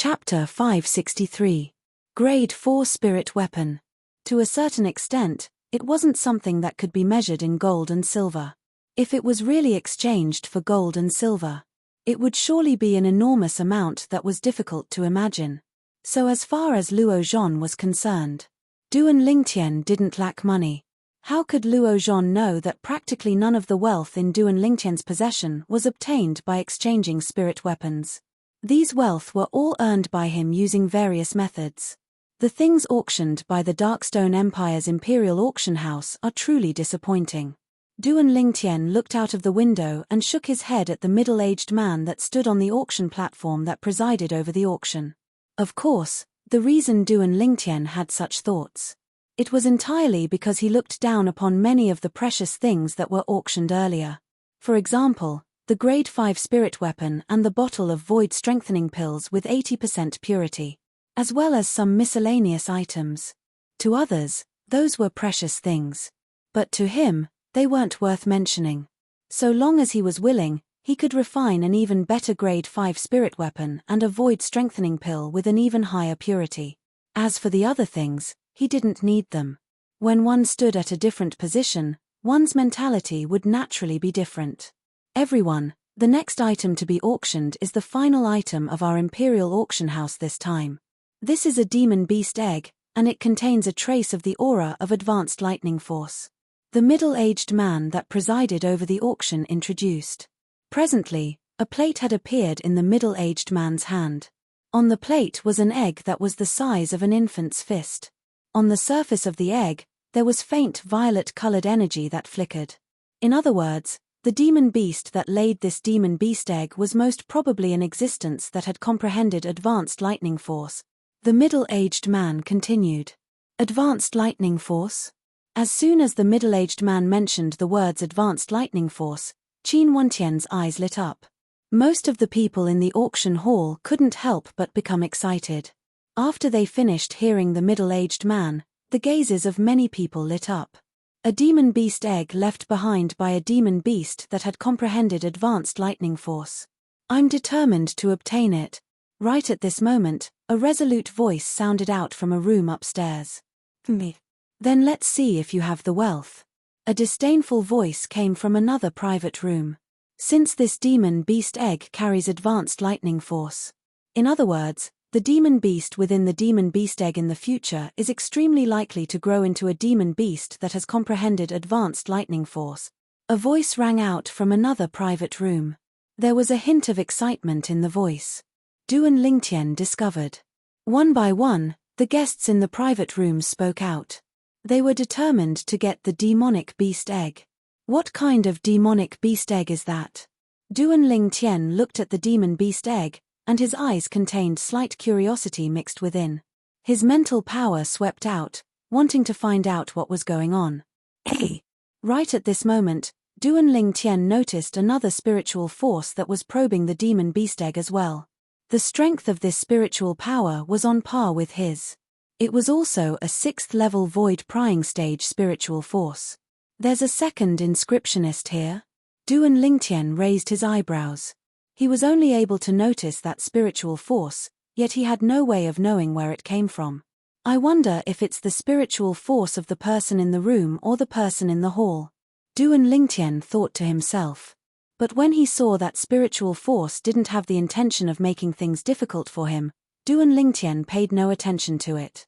Chapter 563. Grade 4 Spirit Weapon. To a certain extent, it wasn't something that could be measured in gold and silver. If it was really exchanged for gold and silver, it would surely be an enormous amount that was difficult to imagine. So as far as Luo Zhon was concerned, Duan Lingtian didn't lack money. How could Luo Zhon know that practically none of the wealth in Duan Lingtian's possession was obtained by exchanging spirit weapons? These wealth were all earned by him using various methods. The things auctioned by the Darkstone Empire's Imperial Auction House are truly disappointing. Duan Lingtian looked out of the window and shook his head at the middle-aged man that stood on the auction platform that presided over the auction. Of course, the reason Duan Lingtian had such thoughts, it was entirely because he looked down upon many of the precious things that were auctioned earlier. For example, the Grade 5 spirit weapon and the bottle of void strengthening pills with 80% purity, as well as some miscellaneous items. To others, those were precious things. But to him, they weren't worth mentioning. So long as he was willing, he could refine an even better Grade 5 spirit weapon and a void strengthening pill with an even higher purity. As for the other things, he didn't need them. When one stood at a different position, one's mentality would naturally be different. Everyone, the next item to be auctioned is the final item of our Imperial Auction House this time. This is a demon beast egg, and it contains a trace of the aura of advanced lightning force. The middle-aged man that presided over the auction introduced. Presently, a plate had appeared in the middle-aged man's hand. On the plate was an egg that was the size of an infant's fist. On the surface of the egg, there was faint violet-colored energy that flickered. In other words, the demon beast that laid this demon beast egg was most probably an existence that had comprehended advanced lightning force. The middle-aged man continued. Advanced lightning force? As soon as the middle-aged man mentioned the words advanced lightning force, Qin Wantian's eyes lit up. Most of the people in the auction hall couldn't help but become excited. After they finished hearing the middle-aged man, the gazes of many people lit up. A demon beast egg left behind by a demon beast that had comprehended advanced lightning force. I'm determined to obtain it. Right at this moment, a resolute voice sounded out from a room upstairs. Me. Then let's see if you have the wealth. A disdainful voice came from another private room. Since this demon beast egg carries advanced lightning force. In other words, the demon beast within the demon beast egg in the future is extremely likely to grow into a demon beast that has comprehended advanced lightning force. A voice rang out from another private room. There was a hint of excitement in the voice. Duan Lingtian discovered. One by one, the guests in the private rooms spoke out. They were determined to get the demonic beast egg. What kind of demonic beast egg is that? Duan Lingtian looked at the demon beast egg, and his eyes contained slight curiosity mixed within. His mental power swept out, wanting to find out what was going on. Hey! Right at this moment, Duan Lingtian noticed another spiritual force that was probing the demon beast egg as well. The strength of this spiritual power was on par with his. It was also a 6th-level void prying stage spiritual force. There's a second inscriptionist here? Duan Lingtian raised his eyebrows. He was only able to notice that spiritual force, yet he had no way of knowing where it came from. I wonder if it's the spiritual force of the person in the room or the person in the hall. Duan Lingtian thought to himself. But when he saw that spiritual force didn't have the intention of making things difficult for him, Duan Lingtian paid no attention to it.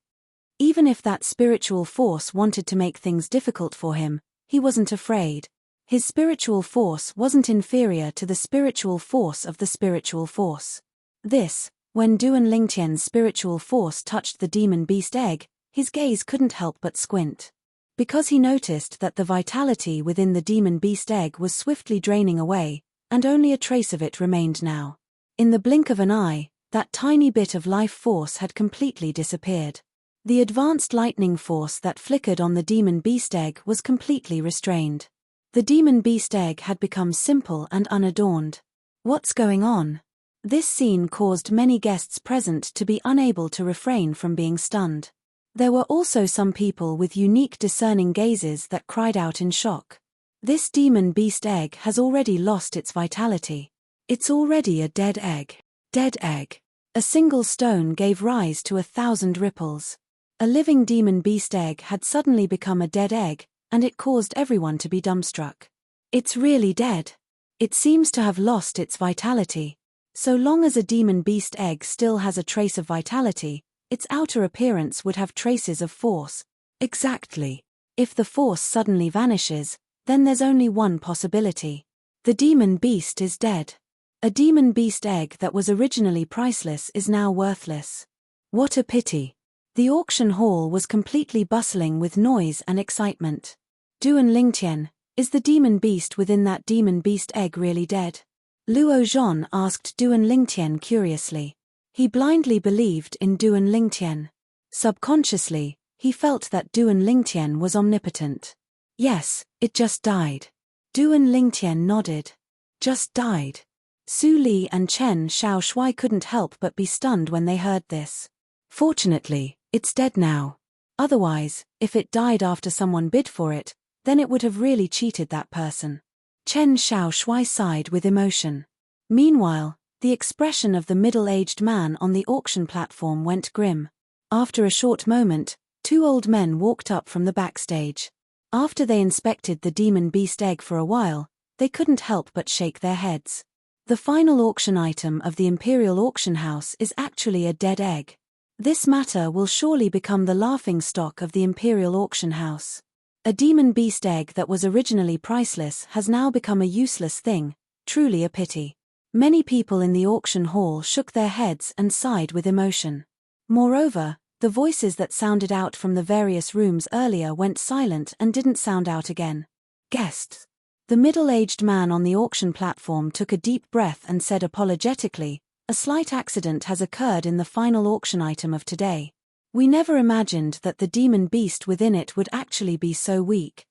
Even if that spiritual force wanted to make things difficult for him, he wasn't afraid. His spiritual force wasn't inferior to the spiritual force of the spiritual force. When Duan Lingtian's spiritual force touched the demon beast egg, his gaze couldn't help but squint. Because he noticed that the vitality within the demon beast egg was swiftly draining away, and only a trace of it remained now. In the blink of an eye, that tiny bit of life force had completely disappeared. The advanced lightning force that flickered on the demon beast egg was completely restrained. The demon beast egg had become simple and unadorned. What's going on? This scene caused many guests present to be unable to refrain from being stunned. There were also some people with unique discerning gazes that cried out in shock. This demon beast egg has already lost its vitality. It's already a dead egg. Dead egg. A single stone gave rise to 1,000 ripples. A living demon beast egg had suddenly become a dead egg, and it caused everyone to be dumbstruck. It's really dead. It seems to have lost its vitality. So long as a demon beast egg still has a trace of vitality, its outer appearance would have traces of force. Exactly. If the force suddenly vanishes, then there's only one possibility. The demon beast is dead. A demon beast egg that was originally priceless is now worthless. What a pity. The auction hall was completely bustling with noise and excitement. Duan Lingtian, is the demon beast within that demon beast egg really dead? Luo Zhan asked Duan Lingtian curiously. He blindly believed in Duan Lingtian. Subconsciously, he felt that Duan Lingtian was omnipotent. Yes, it just died. Duan Lingtian nodded. Just died. Su Li and Chen Xiaoshui couldn't help but be stunned when they heard this. Fortunately, it's dead now. Otherwise, if it died after someone bid for it, then it would have really cheated that person. Chen Xiaoshui sighed with emotion. Meanwhile, the expression of the middle-aged man on the auction platform went grim. After a short moment, two old men walked up from the backstage. After they inspected the demon beast egg for a while, they couldn't help but shake their heads. The final auction item of the Imperial Auction House is actually a dead egg. This matter will surely become the laughingstock of the Imperial Auction House. A demon beast egg that was originally priceless has now become a useless thing, truly a pity. Many people in the auction hall shook their heads and sighed with emotion. Moreover, the voices that sounded out from the various rooms earlier went silent and didn't sound out again. Guests. The middle-aged man on the auction platform took a deep breath and said apologetically, "A slight accident has occurred in the final auction item of today. We never imagined that the demon beast within it would actually be so weak.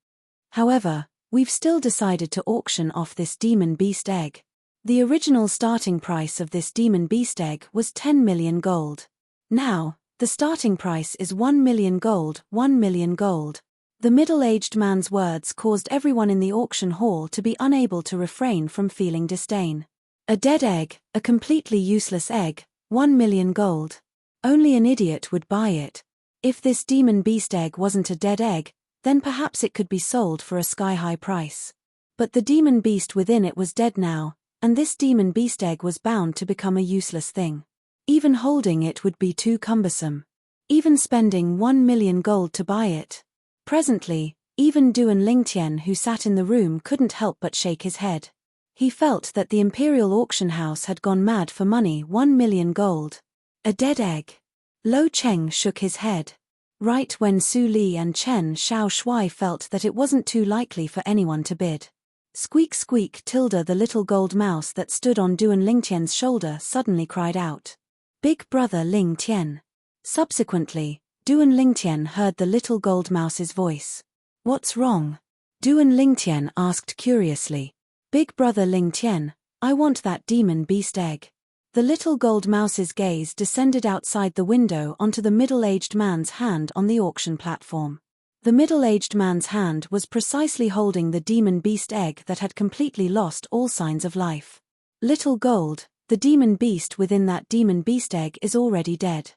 However, we've still decided to auction off this demon beast egg. The original starting price of this demon beast egg was 10 million gold. Now, the starting price is 1 million gold, 1 million gold." The middle-aged man's words caused everyone in the auction hall to be unable to refrain from feeling disdain. A dead egg, a completely useless egg, 1 million gold. Only an idiot would buy it. If this demon beast egg wasn't a dead egg, then perhaps it could be sold for a sky-high price. But the demon beast within it was dead now, and this demon beast egg was bound to become a useless thing. Even holding it would be too cumbersome. Even spending 1 million gold to buy it. Presently, even Duan Lingtian who sat in the room couldn't help but shake his head. He felt that the Imperial Auction House had gone mad for money. 1 million gold. A dead egg. Lo Cheng shook his head. Right when Su Li and Chen Xiaoshui felt that it wasn't too likely for anyone to bid. Squeak squeak tilde the little gold mouse that stood on Duan Lingtian's shoulder suddenly cried out. Big brother Ling Tian. Subsequently, Duan Lingtian heard the little gold mouse's voice. What's wrong? Duan Lingtian asked curiously. Big brother Lingtian, I want that demon beast egg. The little gold mouse's gaze descended outside the window onto the middle-aged man's hand on the auction platform. The middle-aged man's hand was precisely holding the demon beast egg that had completely lost all signs of life. Little gold, the demon beast within that demon beast egg is already dead.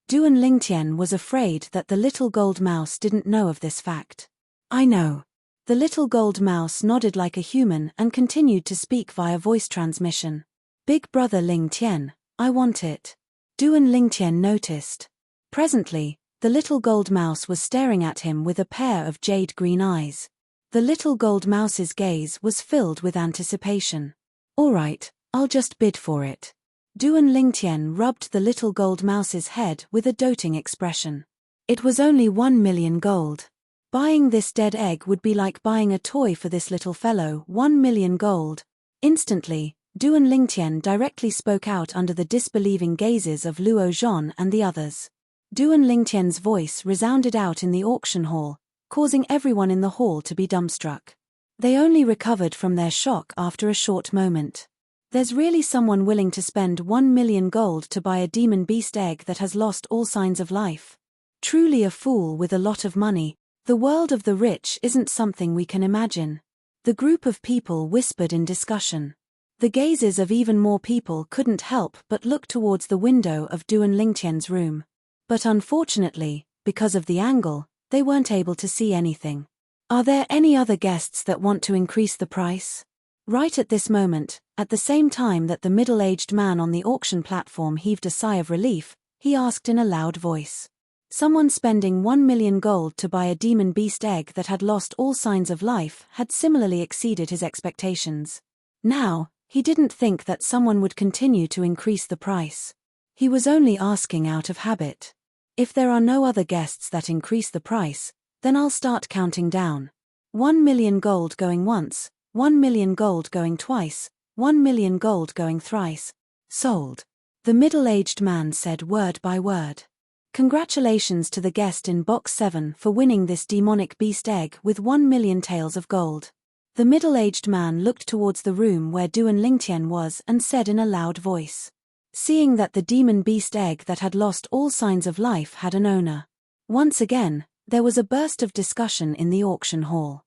Duan Lingtian was afraid that the little gold mouse didn't know of this fact. I know. The little gold mouse nodded like a human and continued to speak via voice transmission. Big brother Lingtian, I want it. Duan Lingtian noticed. Presently, the little gold mouse was staring at him with a pair of jade green eyes. The little gold mouse's gaze was filled with anticipation. All right, I'll just bid for it. Duan Lingtian rubbed the little gold mouse's head with a doting expression. It was only 1 million gold. Buying this dead egg would be like buying a toy for this little fellow. 1 million gold. Instantly, Duan Lingtian directly spoke out under the disbelieving gazes of Luo Zhan and the others. Duan Lingtian's voice resounded out in the auction hall, causing everyone in the hall to be dumbstruck. They only recovered from their shock after a short moment. There's really someone willing to spend 1 million gold to buy a demon beast egg that has lost all signs of life. Truly a fool with a lot of money. The world of the rich isn't something we can imagine. The group of people whispered in discussion. The gazes of even more people couldn't help but look towards the window of Duan Lingtian's room. But unfortunately, because of the angle, they weren't able to see anything. Are there any other guests that want to increase the price? Right at this moment, at the same time that the middle-aged man on the auction platform heaved a sigh of relief, he asked in a loud voice. Someone spending 1 million gold to buy a demon beast egg that had lost all signs of life had similarly exceeded his expectations. Now, he didn't think that someone would continue to increase the price. He was only asking out of habit. If there are no other guests that increase the price, then I'll start counting down. 1 million gold going once, 1 million gold going twice, 1 million gold going thrice. Sold. The middle-aged man said word by word. Congratulations to the guest in box 7 for winning this demonic beast egg with 1 million taels of gold. The middle-aged man looked towards the room where Duan Lingtian was and said in a loud voice. Seeing that the demon beast egg that had lost all signs of life had an owner. Once again, there was a burst of discussion in the auction hall.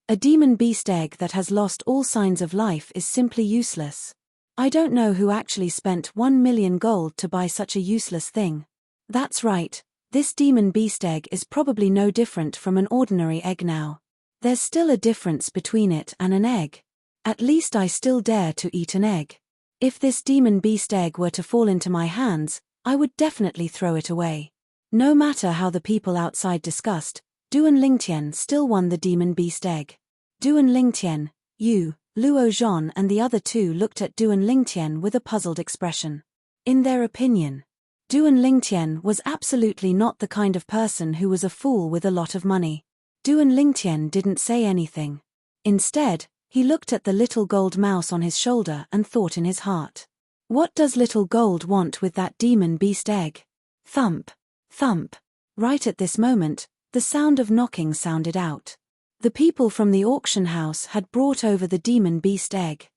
A demon beast egg that has lost all signs of life is simply useless. I don't know who actually spent 1 million gold to buy such a useless thing. That's right, this demon beast egg is probably no different from an ordinary egg now. There's still a difference between it and an egg. At least I still dare to eat an egg. If this demon beast egg were to fall into my hands, I would definitely throw it away. No matter how the people outside discussed, Duan Lingtian still won the demon beast egg. Duan Lingtian, Yu, Luo Zhan and the other two looked at Duan Lingtian with a puzzled expression. In their opinion, Duan Lingtian was absolutely not the kind of person who was a fool with a lot of money. Duan Lingtian didn't say anything. Instead, he looked at the little gold mouse on his shoulder and thought in his heart. What does little gold want with that demon beast egg? Thump. Thump. Right at this moment, the sound of knocking sounded out. The people from the auction house had brought over the demon beast egg.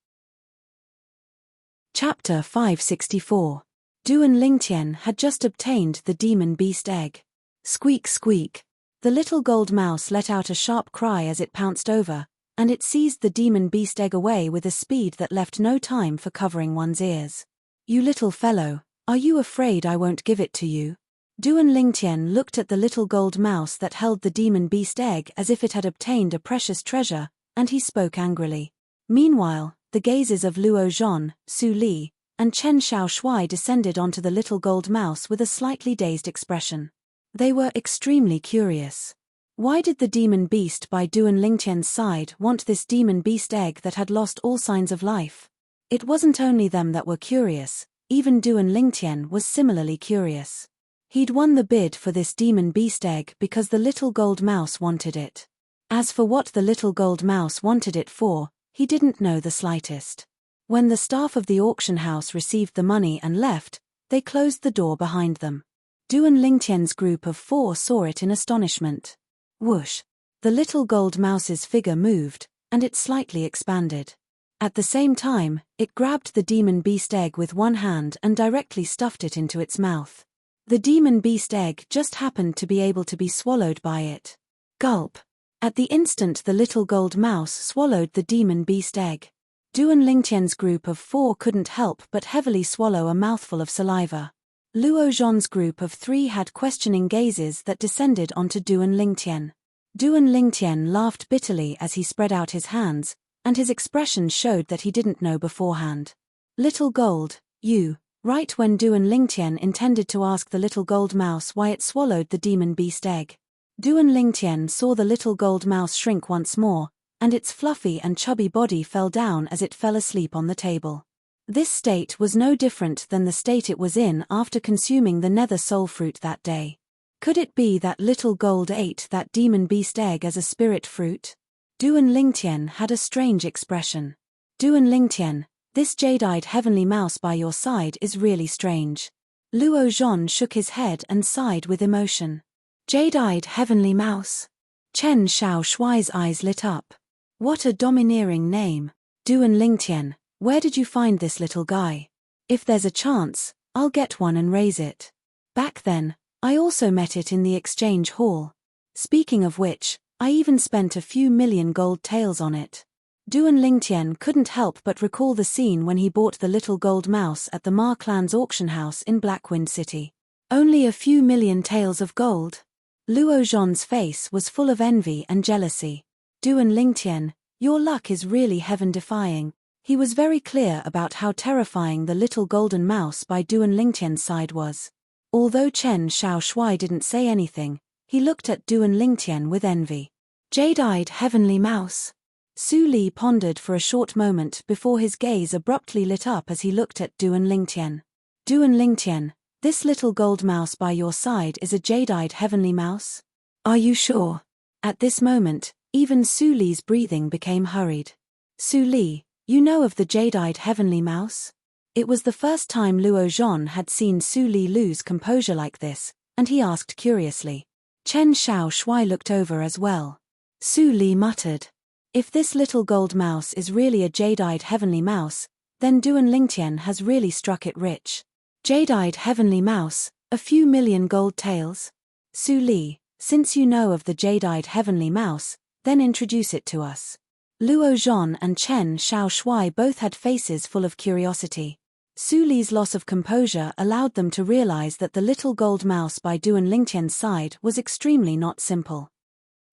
Chapter 564. Duan Lingtian had just obtained the demon beast egg. Squeak squeak. The little gold mouse let out a sharp cry as it pounced over, and it seized the demon beast egg away with a speed that left no time for covering one's ears. You little fellow, are you afraid I won't give it to you? Duan Lingtian looked at the little gold mouse that held the demon beast egg as if it had obtained a precious treasure, and he spoke angrily. Meanwhile, the gazes of Luo Zhan, Su Li, and Chen Shaoshuai descended onto the little gold mouse with a slightly dazed expression. They were extremely curious. Why did the demon beast by Duan Lingtian's side want this demon beast egg that had lost all signs of life? It wasn't only them that were curious, even Duan Lingtian was similarly curious. He'd won the bid for this demon beast egg because the little gold mouse wanted it. As for what the little gold mouse wanted it for, he didn't know the slightest. When the staff of the auction house received the money and left, they closed the door behind them. Duan Lingtian's group of 4 saw it in astonishment. Whoosh! The little gold mouse's figure moved, and it slightly expanded. At the same time, it grabbed the demon beast egg with one hand and directly stuffed it into its mouth. The demon beast egg just happened to be able to be swallowed by it. Gulp! At the instant the little gold mouse swallowed the demon beast egg. Duan Lingtian's group of 4 couldn't help but heavily swallow a mouthful of saliva. Luo Zhan's group of 3 had questioning gazes that descended onto Duan Lingtian. Duan Lingtian laughed bitterly as he spread out his hands, and his expression showed that he didn't know beforehand. Little gold, you. Right when Duan Lingtian intended to ask the little gold mouse why it swallowed the demon beast egg, Duan Lingtian saw the little gold mouse shrink once more, and its fluffy and chubby body fell down as it fell asleep on the table. This state was no different than the state it was in after consuming the nether soul fruit that day. Could it be that little gold ate that demon beast egg as a spirit fruit? Duan Lingtian had a strange expression. Duan Lingtian, this jade-eyed heavenly mouse by your side is really strange. Luo Zhan shook his head and sighed with emotion. Jade-eyed heavenly mouse. Chen Shaoshuai's eyes lit up. What a domineering name. Duan Lingtian, where did you find this little guy? If there's a chance, I'll get one and raise it. Back then, I also met it in the exchange hall. Speaking of which, I even spent a few million gold taels on it. Duan Lingtian couldn't help but recall the scene when he bought the little gold mouse at the Ma clan's auction house in Blackwind City. Only a few million taels of gold. Luo Zhan's face was full of envy and jealousy. Duan Lingtian, your luck is really heaven-defying. He was very clear about how terrifying the little golden mouse by Duan Lingtian's side was. Although Chen Xiaoshui didn't say anything, he looked at Duan Lingtian with envy. Jade-eyed heavenly mouse. Su Li pondered for a short moment before his gaze abruptly lit up as he looked at Duan Lingtian. Duan Lingtian, this little gold mouse by your side is a jade-eyed heavenly mouse? Are you sure? At this moment, even Su Li's breathing became hurried. Su Li, you know of the jade-eyed heavenly mouse? It was the first time Luo Zhan had seen Su Li lose composure like this, and he asked curiously. Chen Xiaoshui looked over as well. Su Li muttered. If this little gold mouse is really a jade-eyed heavenly mouse, then Duan Lingtian has really struck it rich. Jade-eyed heavenly mouse, a few million gold taels? Su Li, since you know of the jade-eyed heavenly mouse, then introduce it to us. Luo Zhan and Chen Xiaoshui both had faces full of curiosity. Su Li's loss of composure allowed them to realize that the little gold mouse by Duan Lingtian's side was extremely not simple.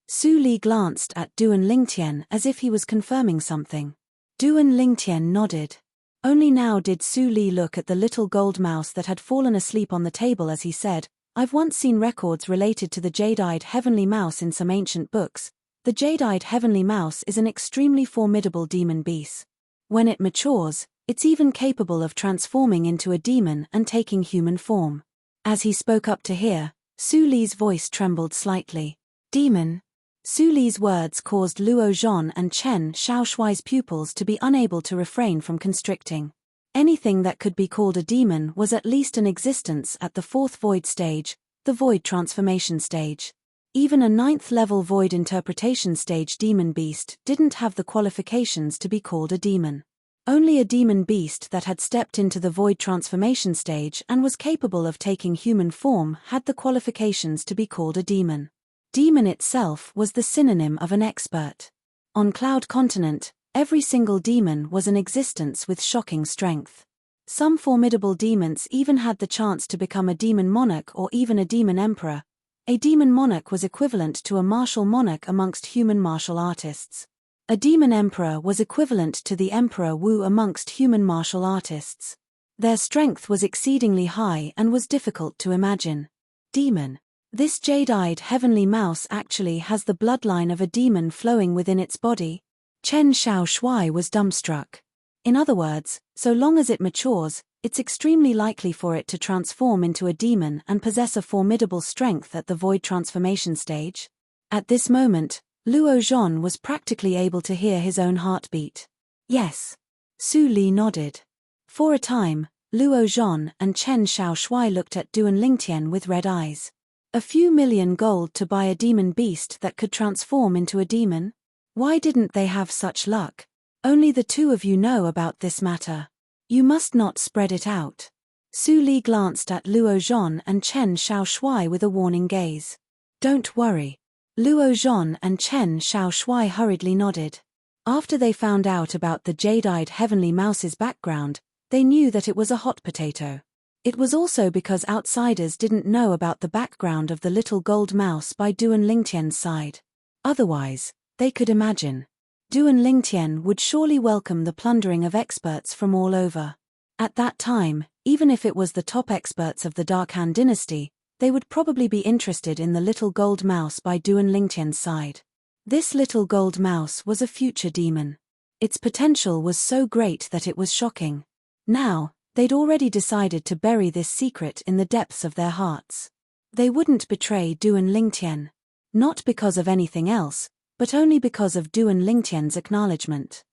Su Li glanced at Duan Lingtian as if he was confirming something. Duan Lingtian nodded. Only now did Su Li look at the little gold mouse that had fallen asleep on the table as he said, I've once seen records related to the jade-eyed heavenly mouse in some ancient books. The jade-eyed heavenly mouse is an extremely formidable demon beast. When it matures, it's even capable of transforming into a demon and taking human form. As he spoke up to hear, Su Li's voice trembled slightly. Demon? Su Li's words caused Luo Zhan and Chen Xiaoshui's pupils to be unable to refrain from constricting. Anything that could be called a demon was at least an existence at the fourth void stage, the void transformation stage. Even a ninth-level void interpretation stage demon beast didn't have the qualifications to be called a demon. Only a demon beast that had stepped into the void transformation stage and was capable of taking human form had the qualifications to be called a demon. Demon itself was the synonym of an expert. On Cloud Continent, every single demon was an existence with shocking strength. Some formidable demons even had the chance to become a demon monarch or even a demon emperor. A demon monarch was equivalent to a martial monarch amongst human martial artists. A demon emperor was equivalent to the Emperor Wu amongst human martial artists. Their strength was exceedingly high and was difficult to imagine. Demon. This jade-eyed heavenly mouse actually has the bloodline of a demon flowing within its body. Chen Xiaoshui was dumbstruck. In other words, so long as it matures, it's extremely likely for it to transform into a demon and possess a formidable strength at the void transformation stage. At this moment, Luo Zhan was practically able to hear his own heartbeat. Yes. Su Li nodded. For a time, Luo Zhan and Chen Xiaoshui looked at Duan Lingtian with red eyes. A few million gold to buy a demon beast that could transform into a demon? Why didn't they have such luck? Only the two of you know about this matter. You must not spread it out. Su Li glanced at Luo Zhan and Chen Xiaoshui with a warning gaze. Don't worry. Luo Zhan and Chen Xiaoshui hurriedly nodded. After they found out about the jade-eyed heavenly mouse's background, they knew that it was a hot potato. It was also because outsiders didn't know about the background of the little gold mouse by Duan Lingtian's side. Otherwise, they could imagine. Duan Lingtian would surely welcome the plundering of experts from all over. At that time, even if it was the top experts of the Dark Han dynasty, they would probably be interested in the little gold mouse by Duan Lingtian's side. This little gold mouse was a future demon. Its potential was so great that it was shocking. Now, they'd already decided to bury this secret in the depths of their hearts. They wouldn't betray Duan Lingtian. Not because of anything else, but only because of Duan Lingtian's acknowledgement.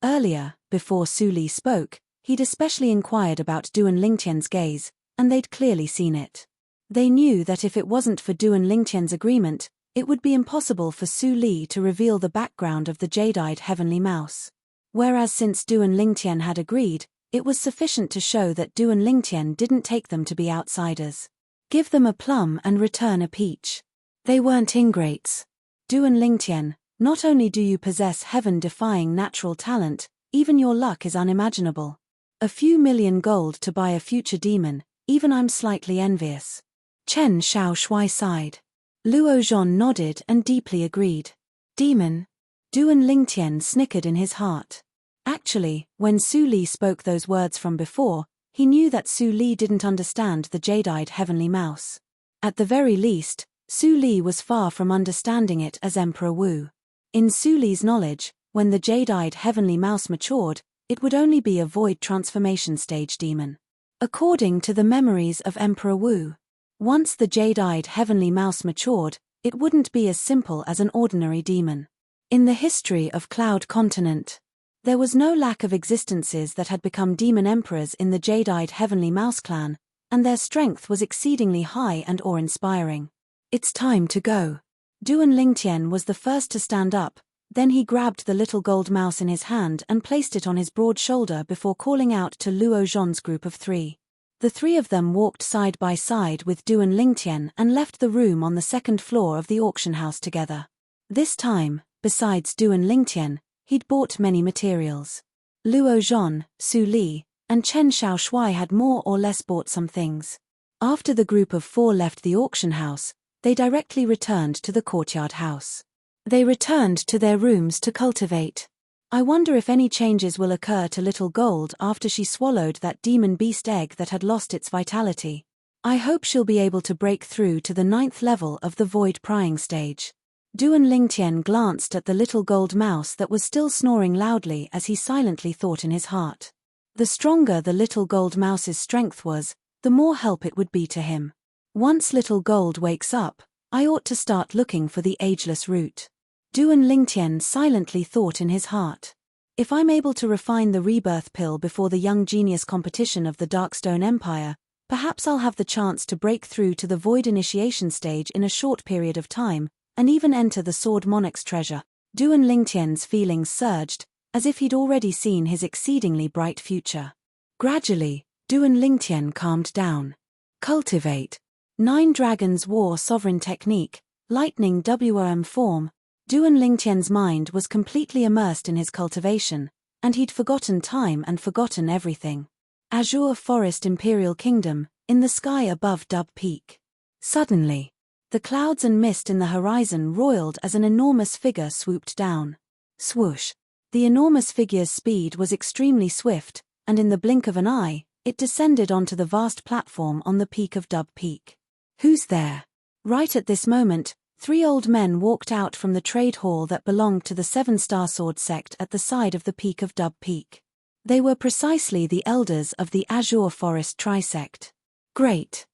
Earlier, before Su Li spoke, he'd especially inquired about Duan Lingtian's gaze, and they'd clearly seen it. They knew that if it wasn't for Duan Lingtian's agreement, it would be impossible for Su Li to reveal the background of the jade-eyed heavenly mouse. Whereas since Duan Lingtian had agreed, it was sufficient to show that Duan Lingtian didn't take them to be outsiders. Give them a plum and return a peach. They weren't ingrates. Duan Lingtian, Not only do you possess heaven-defying natural talent, even your luck is unimaginable. A few million gold to buy a future demon, even I'm slightly envious. Chen Xiaoshui sighed. Luo Zhon nodded and deeply agreed. Demon? Duan Lingtian snickered in his heart. Actually, when Su Li spoke those words from before, he knew that Su Li didn't understand the jade-eyed heavenly mouse. At the very least, Su Li was far from understanding it as Emperor Wu. In Su Li's knowledge, when the jade-eyed heavenly mouse matured, it would only be a void transformation stage demon. According to the memories of Emperor Wu, once the jade-eyed heavenly mouse matured, it wouldn't be as simple as an ordinary demon. In the history of Cloud Continent, there was no lack of existences that had become demon emperors in the jade-eyed heavenly mouse clan, and their strength was exceedingly high and awe-inspiring. It's time to go. Duan Lingtian was the first to stand up, then he grabbed the little gold mouse in his hand and placed it on his broad shoulder before calling out to Luo Zhon's group of 3. The 3 of them walked side by side with Duan Lingtian and left the room on the second floor of the auction house together. This time, besides Duan Lingtian, he'd bought many materials. Luo Zhon, Su Li, and Chen Xiaoshui had more or less bought some things. After the group of 4 left the auction house, they directly returned to the courtyard house. They returned to their rooms to cultivate. I wonder if any changes will occur to Little Gold after she swallowed that demon beast egg that had lost its vitality. I hope she'll be able to break through to the 9th level of the void prying stage. Duan Lingtian glanced at the little gold mouse that was still snoring loudly as he silently thought in his heart. The stronger the little gold mouse's strength was, the more help it would be to him. Once Little Gold wakes up, I ought to start looking for the ageless root. Duan Lingtian silently thought in his heart. If I'm able to refine the rebirth pill before the young genius competition of the Darkstone Empire, perhaps I'll have the chance to break through to the void initiation stage in a short period of time, and even enter the Sword Monarch's treasure. Duan Lingtian's feelings surged, as if he'd already seen his exceedingly bright future. Gradually, Duan Lingtian calmed down. Cultivate. 9 Dragons War Sovereign Technique, Lightning WOM form. Duan Lingtian's mind was completely immersed in his cultivation, and he'd forgotten time and forgotten everything. Azure Forest Imperial Kingdom, in the sky above Dub Peak. Suddenly, the clouds and mist in the horizon roiled as an enormous figure swooped down. Swoosh! The enormous figure's speed was extremely swift, and in the blink of an eye, it descended onto the vast platform on the peak of Dub Peak. Who's there? Right at this moment, 3 old men walked out from the trade hall that belonged to the 7-Star Sword sect at the side of the peak of Dub Peak. They were precisely the elders of the Azure Forest Trisect. Great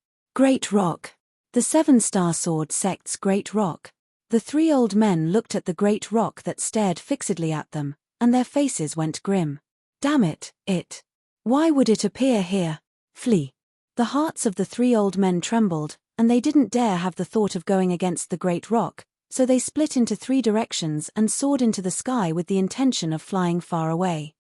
Rock. The 7-Star Sword sect's Great Rock. The 3 old men looked at the Great Rock that stared fixedly at them, and their faces went grim. Damn it. Why would it appear here? Flee. The hearts of the 3 old men trembled, and they didn't dare have the thought of going against the Great Rock, so they split into 3 directions and soared into the sky with the intention of flying far away.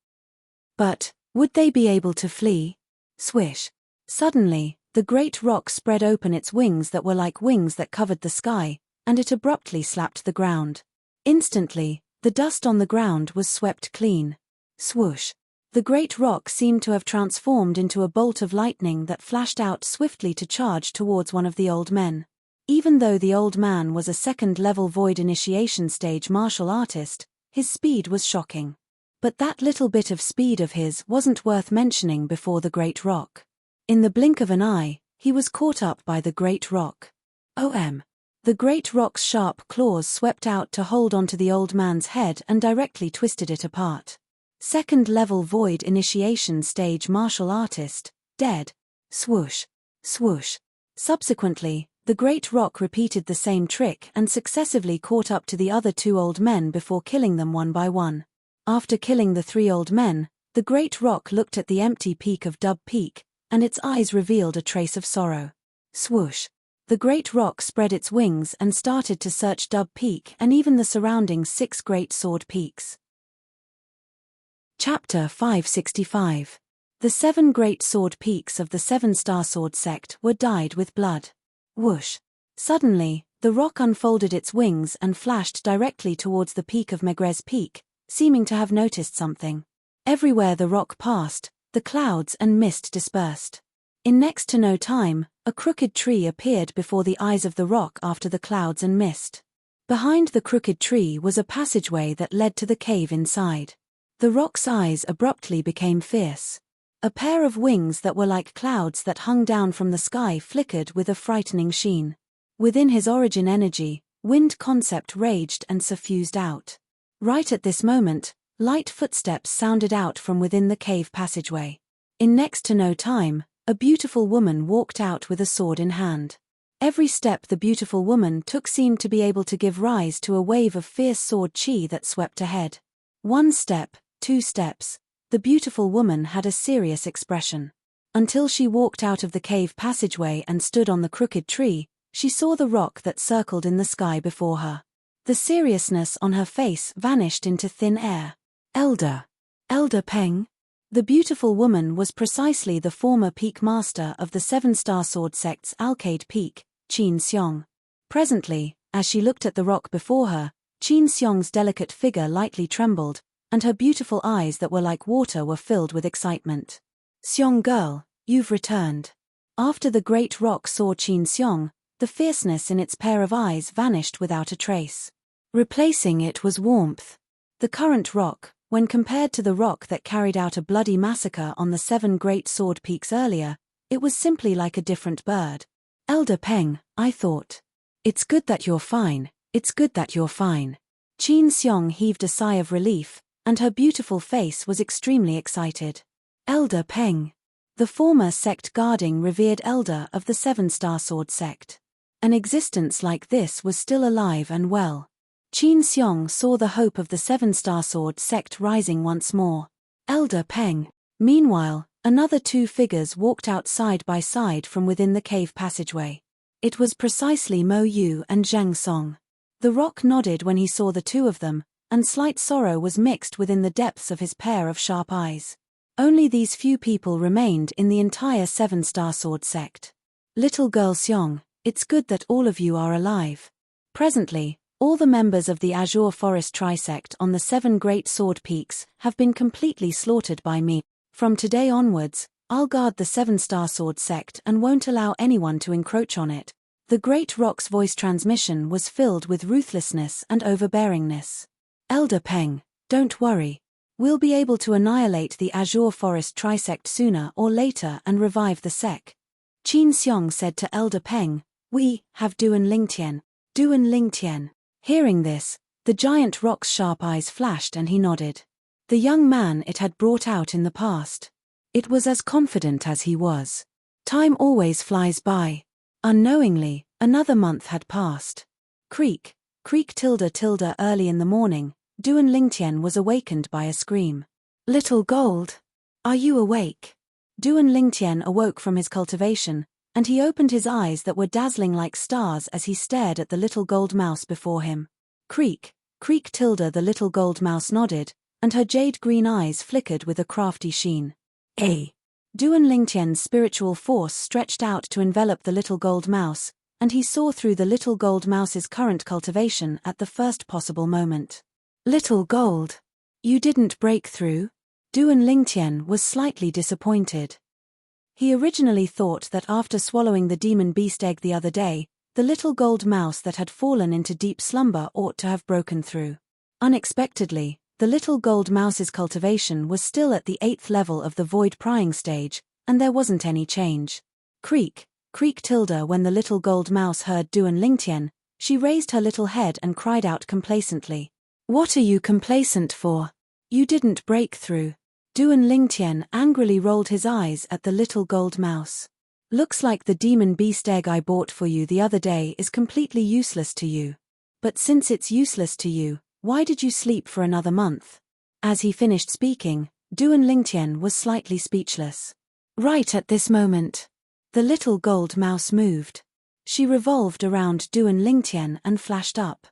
But, would they be able to flee? Swish. Suddenly, the Great Rock spread open its wings that were like wings that covered the sky, and it abruptly slapped the ground. Instantly, the dust on the ground was swept clean. Swoosh. The Great Rock seemed to have transformed into a bolt of lightning that flashed out swiftly to charge towards one of the old men. Even though the old man was a 2nd-level void initiation stage martial artist, his speed was shocking. But that little bit of speed of his wasn't worth mentioning before the Great Rock. In the blink of an eye, he was caught up by the Great Rock. OM. The Great Rock's sharp claws swept out to hold onto the old man's head and directly twisted it apart. 2nd-level void initiation stage martial artist, dead. Swoosh. Swoosh. Subsequently, the Great Rock repeated the same trick and successively caught up to the other 2 old men before killing them one by one. After killing the 3 old men, the Great Rock looked at the empty peak of Dub Peak, and its eyes revealed a trace of sorrow. Swoosh. The Great Rock spread its wings and started to search Dub Peak and even the surrounding 6 great sword peaks. Chapter 565. The 7 great sword peaks of the 7-Star Sword sect were dyed with blood. Whoosh. Suddenly, The rock unfolded its wings and flashed directly towards the peak of Maigret's Peak, seeming to have noticed something. Everywhere the rock passed, the clouds and mist dispersed. In next to no time, a crooked tree appeared before the eyes of the rock after the clouds and mist. Behind the crooked tree was a passageway that led to the cave inside. The rock's eyes abruptly became fierce. A pair of wings that were like clouds that hung down from the sky flickered with a frightening sheen. Within his origin energy, wind concept raged and suffused out. Right at this moment, light footsteps sounded out from within the cave passageway. In next to no time, a beautiful woman walked out with a sword in hand. Every step the beautiful woman took seemed to be able to give rise to a wave of fierce sword chi that swept ahead. 1 step, 2 steps, the beautiful woman had a serious expression. Until she walked out of the cave passageway and stood on the crooked tree, she saw the rock that circled in the sky before her. The seriousness on her face vanished into thin air. Elder Peng? The beautiful woman was precisely the former peak master of the Seven-Star Sword Sect's Alcade Peak, Qin Xiong. Presently, as she looked at the rock before her, Qin Xiong's delicate figure lightly trembled, and her beautiful eyes that were like water were filled with excitement. Xiong girl, you've returned. After the great rock saw Qin Xiong, the fierceness in its pair of eyes vanished without a trace. Replacing it was warmth. The current rock, when compared to the rock that carried out a bloody massacre on the 7 great sword peaks earlier, it was simply like a different bird. Elder Peng, I thought. It's good that you're fine, it's good that you're fine. Qin Xiong heaved a sigh of relief, and her beautiful face was extremely excited. Elder Peng. The former sect guarding revered elder of the Seven-Star Sword Sect. An existence like this was still alive and well. Qin Xiong saw the hope of the Seven-Star Sword Sect rising once more. Elder Peng. Meanwhile, another 2 figures walked out side by side from within the cave passageway. It was precisely Mo Yu and Zhang Song. The rock nodded when he saw the 2 of them, and slight sorrow was mixed within the depths of his pair of sharp eyes. Only these few people remained in the entire Seven-Star Sword Sect. Little girl Xiong, it's good that all of you are alive. Presently, all the members of the Azure Forest Trisect on the 7 great sword peaks have been completely slaughtered by me. From today onwards, I'll guard the Seven-Star Sword Sect and won't allow anyone to encroach on it. The great rock's voice transmission was filled with ruthlessness and overbearingness. Elder Peng, don't worry. We'll be able to annihilate the Azure Forest Trisect sooner or later and revive the sect. Qin Xiong said to Elder Peng, we have Duan Lingtian. Duan Lingtian. Hearing this, the giant rock's sharp eyes flashed and he nodded. The young man it had brought out in the past. It was as confident as he was. Time always flies by. Unknowingly, another month had passed. Creak, creak tilde tilde early in the morning, Duan Lingtian was awakened by a scream. Little Gold! Are you awake? Duan Lingtian awoke from his cultivation, and he opened his eyes that were dazzling like stars as he stared at the little gold mouse before him. Creak, creak tilde the little gold mouse nodded, and her jade-green eyes flickered with a crafty sheen. Duan Lingtian's spiritual force stretched out to envelop the little gold mouse, and he saw through the little gold mouse's current cultivation at the first possible moment. Little Gold! You didn't break through? Duan Lingtian was slightly disappointed. He originally thought that after swallowing the demon beast egg the other day, the little gold mouse that had fallen into deep slumber ought to have broken through. Unexpectedly, the little gold mouse's cultivation was still at the 8th level of the void prying stage, and there wasn't any change. Creak, creak tilde when the little gold mouse heard Duan Lingtian, she raised her little head and cried out complacently. What are you complacent for? You didn't break through. Duan Lingtian angrily rolled his eyes at the little gold mouse. Looks like the demon beast egg I bought for you the other day is completely useless to you. But since it's useless to you, why did you sleep for another month? As he finished speaking, Duan Lingtian was slightly speechless. Right at this moment, the little gold mouse moved. She revolved around Duan Lingtian and flashed up.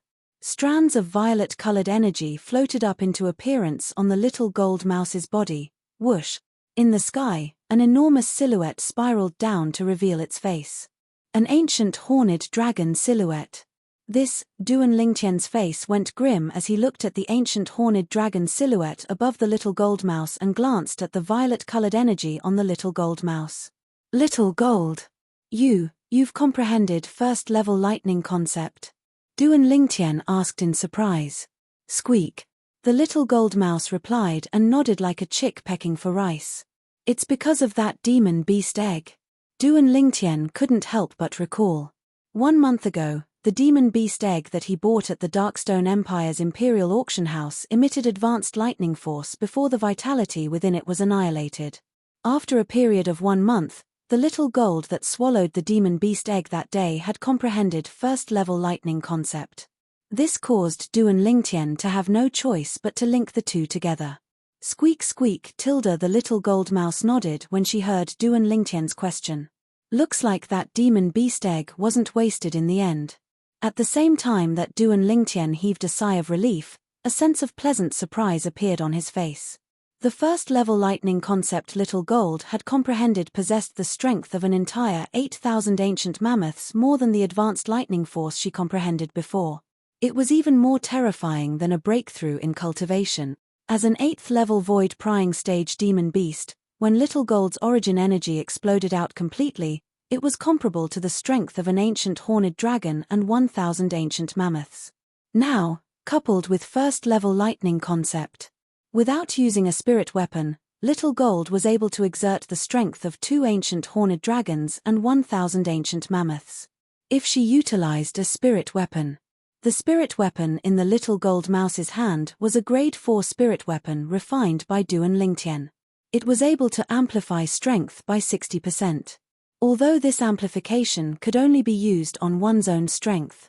Strands of violet-colored energy floated up into appearance on the little gold mouse's body. Whoosh! In the sky, an enormous silhouette spiraled down to reveal its face. An ancient horned dragon silhouette. This, Duan Lingtian's face went grim as he looked at the ancient horned dragon silhouette above the little gold mouse and glanced at the violet-colored energy on the little gold mouse. Little gold. You've comprehended first-level lightning concept? Duan Lingtian asked in surprise. Squeak. The little gold mouse replied and nodded like a chick pecking for rice. It's because of that demon beast egg. Duan Lingtian couldn't help but recall. 1 month ago, the demon beast egg that he bought at the Darkstone Empire's Imperial Auction House emitted advanced lightning force before the vitality within it was annihilated. After a period of 1 month, the little gold that swallowed the demon beast egg that day had comprehended first-level lightning concept. This caused Duan Lingtian to have no choice but to link the two together. Squeak squeak tilde the little gold mouse nodded when she heard Duan Lingtian's question. Looks like that demon beast egg wasn't wasted in the end. At the same time that Duan Lingtian heaved a sigh of relief, a sense of pleasant surprise appeared on his face. The first-level lightning concept Little Gold had comprehended possessed the strength of an entire 8,000 ancient mammoths more than the advanced lightning force she comprehended before. It was even more terrifying than a breakthrough in cultivation. As an 8th-level void-prying stage demon beast, when Little Gold's origin energy exploded out completely, it was comparable to the strength of an ancient horned dragon and 1,000 ancient mammoths. Now, coupled with first-level lightning concept. Without using a spirit weapon, Little Gold was able to exert the strength of 2 ancient horned dragons and 1,000 ancient mammoths. If she utilized a spirit weapon. The spirit weapon in the Little Gold Mouse's hand was a Grade 4 spirit weapon refined by Duan Lingtian. It was able to amplify strength by 60%. Although this amplification could only be used on one's own strength.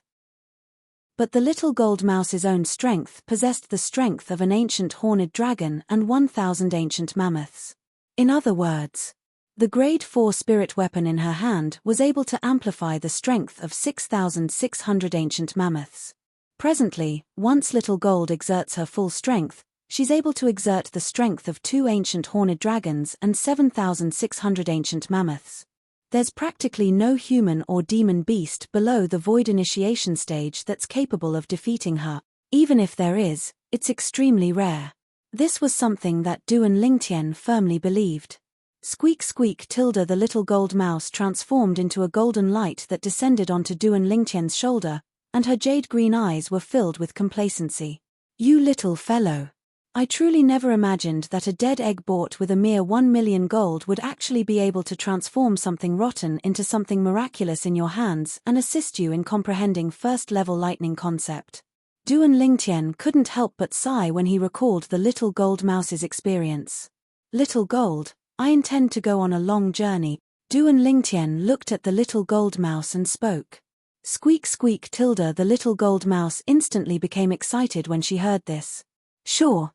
But the little gold mouse's own strength possessed the strength of an ancient horned dragon and 1,000 ancient mammoths. In other words, the Grade 4 spirit weapon in her hand was able to amplify the strength of 6,600 ancient mammoths. Presently, once Little Gold exerts her full strength, she's able to exert the strength of 2 ancient horned dragons and 7,600 ancient mammoths. There's practically no human or demon beast below the void initiation stage that's capable of defeating her. Even if there is, it's extremely rare. This was something that Duan Lingtian firmly believed. Squeak squeak tilde the little gold mouse transformed into a golden light that descended onto Duan Lingtian's shoulder, and her jade green eyes were filled with complacency. You little fellow. I truly never imagined that a dead egg bought with a mere 1 million gold would actually be able to transform something rotten into something miraculous in your hands and assist you in comprehending first-level lightning concept. Duan Lingtian couldn't help but sigh when he recalled the little gold mouse's experience. Little Gold, I intend to go on a long journey. Duan Lingtian looked at the little gold mouse and spoke. Squeak squeak tilde the little gold mouse instantly became excited when she heard this. Sure.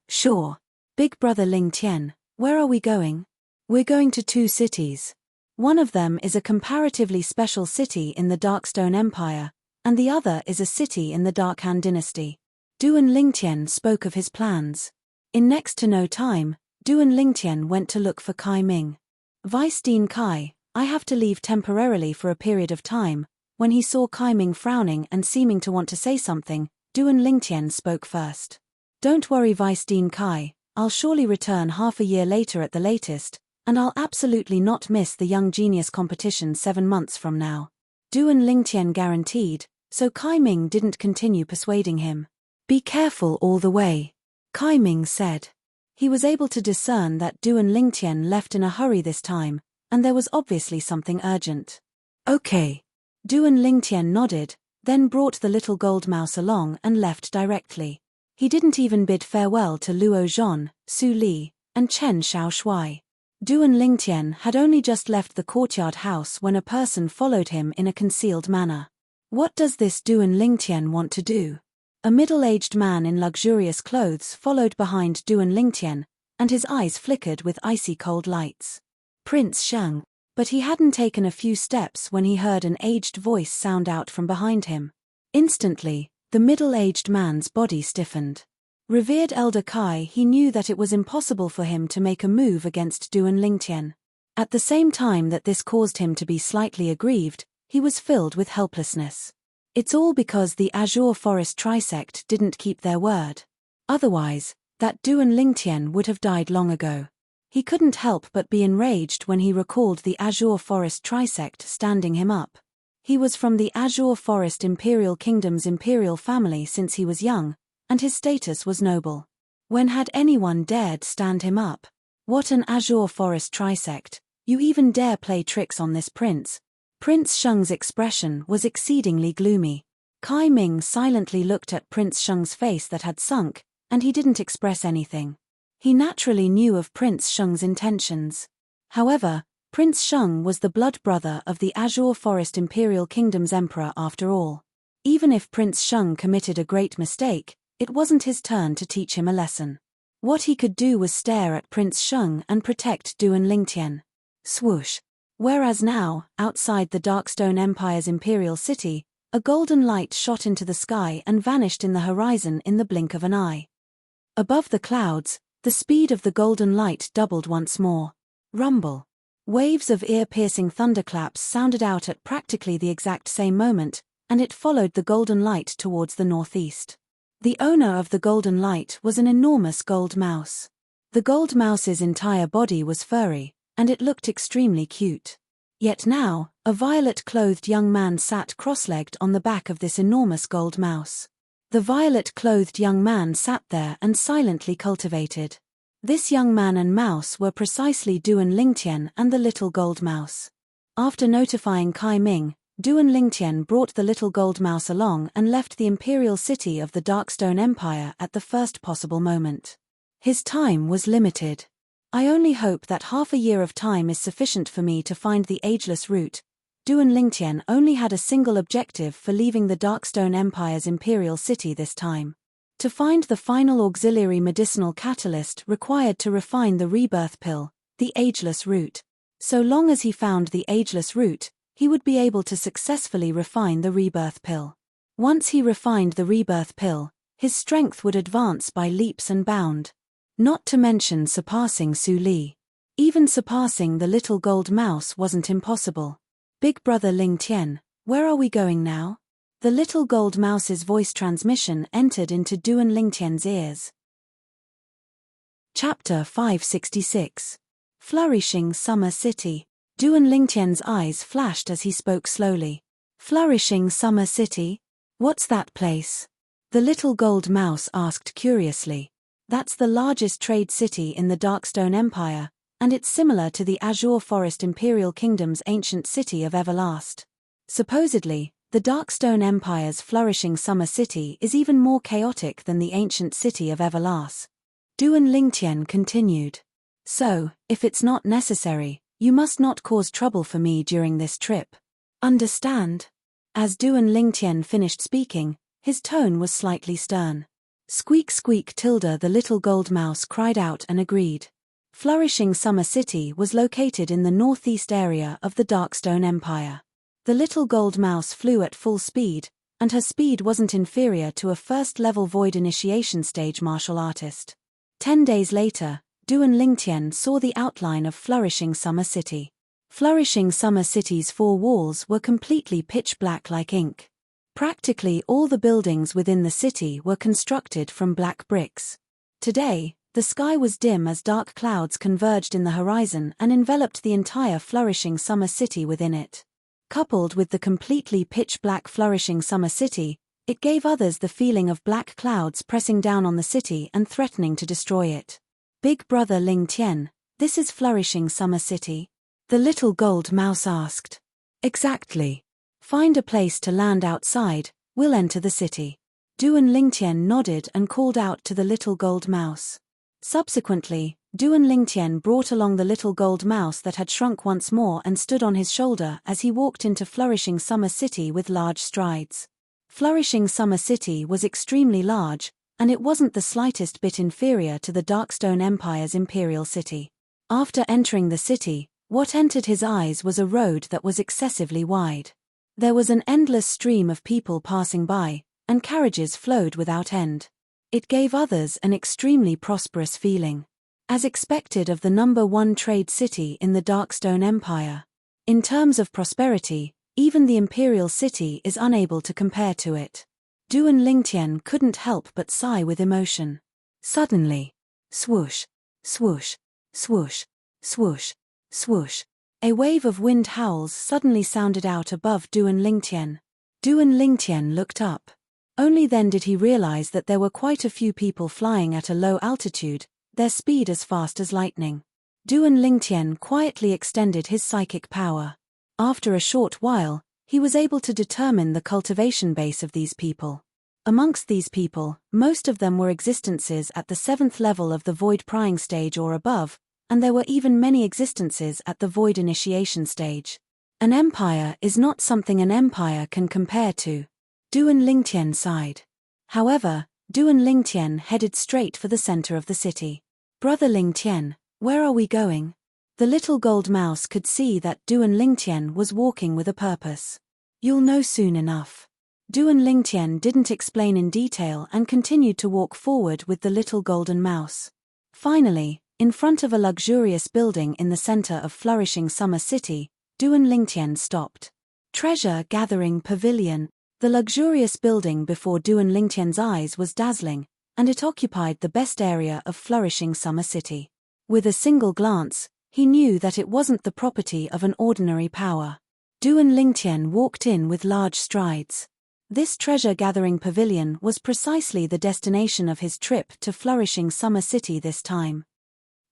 Big brother Lingtian, where are we going? We're going to 2 cities. One of them is a comparatively special city in the Darkstone Empire, and the other is a city in the Dark Han dynasty. Duan Lingtian spoke of his plans. In next to no time, Duan Lingtian went to look for Kai Ming. Vice Dean Kai, I have to leave temporarily for a period of time. When he saw Kai Ming frowning and seeming to want to say something, Duan Lingtian spoke first. Don't worry Vice Dean Kai, I'll surely return half a year later at the latest, and I'll absolutely not miss the Young Genius competition 7 months from now. Duan Lingtian guaranteed, so Kai Ming didn't continue persuading him. Be careful all the way, Kai Ming said. He was able to discern that Duan Lingtian left in a hurry this time, and there was obviously something urgent. Okay. Duan Lingtian nodded, then brought the little gold mouse along and left directly. He didn't even bid farewell to Luo Zhon, Su Li, and Chen Xiaoshui. Duan Lingtian had only just left the courtyard house when a person followed him in a concealed manner. What does this Duan Lingtian want to do? A middle-aged man in luxurious clothes followed behind Duan Lingtian, and his eyes flickered with icy cold lights. Prince Shang. But he hadn't taken a few steps when he heard an aged voice sound out from behind him. Instantly, the middle-aged man's body stiffened. Revered Elder Kai, he knew that it was impossible for him to make a move against Duan Lingtian. At the same time that this caused him to be slightly aggrieved, he was filled with helplessness. It's all because the Azure Forest Trisect didn't keep their word. Otherwise, that Duan Lingtian would have died long ago. He couldn't help but be enraged when he recalled the Azure Forest Trisect standing him up. He was from the Azure Forest Imperial Kingdom's imperial family since he was young, and his status was noble. When had anyone dared stand him up? What an Azure Forest Trisect! You even dare play tricks on this prince? Prince Sheng's expression was exceedingly gloomy. Kai Ming silently looked at Prince Sheng's face that had sunk, and he didn't express anything. He naturally knew of Prince Sheng's intentions. However, Prince Sheng was the blood brother of the Azure Forest Imperial Kingdom's emperor after all. Even if Prince Sheng committed a great mistake, it wasn't his turn to teach him a lesson. What he could do was stare at Prince Sheng and protect Duan Lingtian. Swoosh! Whereas now, outside the Darkstone Empire's imperial city, a golden light shot into the sky and vanished in the horizon in the blink of an eye. Above the clouds, the speed of the golden light doubled once more. Rumble. Waves of ear-piercing thunderclaps sounded out at practically the exact same moment, and it followed the golden light towards the northeast. The owner of the golden light was an enormous gold mouse. The gold mouse's entire body was furry, and it looked extremely cute. Yet now, a violet-clothed young man sat cross-legged on the back of this enormous gold mouse. The violet-clothed young man sat there and silently cultivated. This young man and mouse were precisely Duan Lingtian and the little gold mouse. After notifying Kai Ming, Duan Lingtian brought the little gold mouse along and left the imperial city of the Darkstone Empire at the first possible moment. His time was limited. I only hope that half a year of time is sufficient for me to find the ageless root. Duan Lingtian only had a single objective for leaving the Darkstone Empire's imperial city this time. To find the final auxiliary medicinal catalyst required to refine the rebirth pill, the ageless root. So long as he found the ageless root, he would be able to successfully refine the rebirth pill. Once he refined the rebirth pill, his strength would advance by leaps and bounds. Not to mention surpassing Su Li. Even surpassing the little gold mouse wasn't impossible. Big brother Lingtian, where are we going now? The little gold mouse's voice transmission entered into Duan Lingtian's ears. Chapter 566. Flourishing Summer City. Duan Lingtian's eyes flashed as he spoke slowly. Flourishing Summer City? What's that place? The little gold mouse asked curiously. That's the largest trade city in the Darkstone Empire, and it's similar to the Azure Forest Imperial Kingdom's ancient city of Everlast. Supposedly, the Darkstone Empire's flourishing summer city is even more chaotic than the ancient city of Everlast. Duan Lingtian continued. So, if it's not necessary, you must not cause trouble for me during this trip. Understand? As Duan Lingtian finished speaking, his tone was slightly stern. Squeak squeak tilde the little gold mouse cried out and agreed. Flourishing Summer City was located in the northeast area of the Darkstone Empire. The little gold mouse flew at full speed, and her speed wasn't inferior to a first-level Void Initiation stage martial artist. 10 days later, Duan Lingtian saw the outline of Flourishing Summer City. Flourishing Summer City's 4 walls were completely pitch black like ink. Practically all the buildings within the city were constructed from black bricks. Today, the sky was dim as dark clouds converged in the horizon and enveloped the entire Flourishing Summer City within it. Coupled with the completely pitch-black Flourishing Summer City, it gave others the feeling of black clouds pressing down on the city and threatening to destroy it. Big brother Lingtian, this is Flourishing Summer City? The little gold mouse asked. Exactly. Find a place to land outside, we'll enter the city. Duan Lingtian nodded and called out to the little gold mouse. Subsequently, Duan Lingtian brought along the little gold mouse that had shrunk once more and stood on his shoulder as he walked into Flourishing Summer City with large strides. Flourishing Summer City was extremely large, and it wasn't the slightest bit inferior to the Darkstone Empire's imperial city. After entering the city, what entered his eyes was a road that was excessively wide. There was an endless stream of people passing by, and carriages flowed without end. It gave others an extremely prosperous feeling. As expected of the #1 trade city in the Darkstone Empire. In terms of prosperity, Even the imperial city is unable to compare to it. Duan Lingtian couldn't help but sigh with emotion. Suddenly, swoosh, swoosh, swoosh, swoosh, swoosh. A wave of wind howls suddenly sounded out above Duan Lingtian. Duan Lingtian looked up. Only then did he realize that there were quite a few people flying at a low altitude, their speed as fast as lightning. Duan Lingtian quietly extended his psychic power. After a short while, he was able to determine the cultivation base of these people. Amongst these people, most of them were existences at the 7th level of the void prying stage or above, and there were even many existences at the void initiation stage. An empire is not something an empire can compare to. Duan Lingtian sighed. However, Duan Lingtian headed straight for the center of the city. Brother Lingtian, where are we going? The little gold mouse could see that Duan Lingtian was walking with a purpose. You'll know soon enough. Duan Lingtian didn't explain in detail and continued to walk forward with the little golden mouse. Finally, in front of a luxurious building in the center of flourishing Summer City, Duan Lingtian stopped. Treasure Gathering Pavilion. The luxurious building before Duan Lingtian's eyes was dazzling, and it occupied the best area of flourishing Summer City. With a single glance, he knew that it wasn't the property of an ordinary power. Duan Lingtian walked in with large strides. This treasure-gathering pavilion was precisely the destination of his trip to flourishing Summer City this time.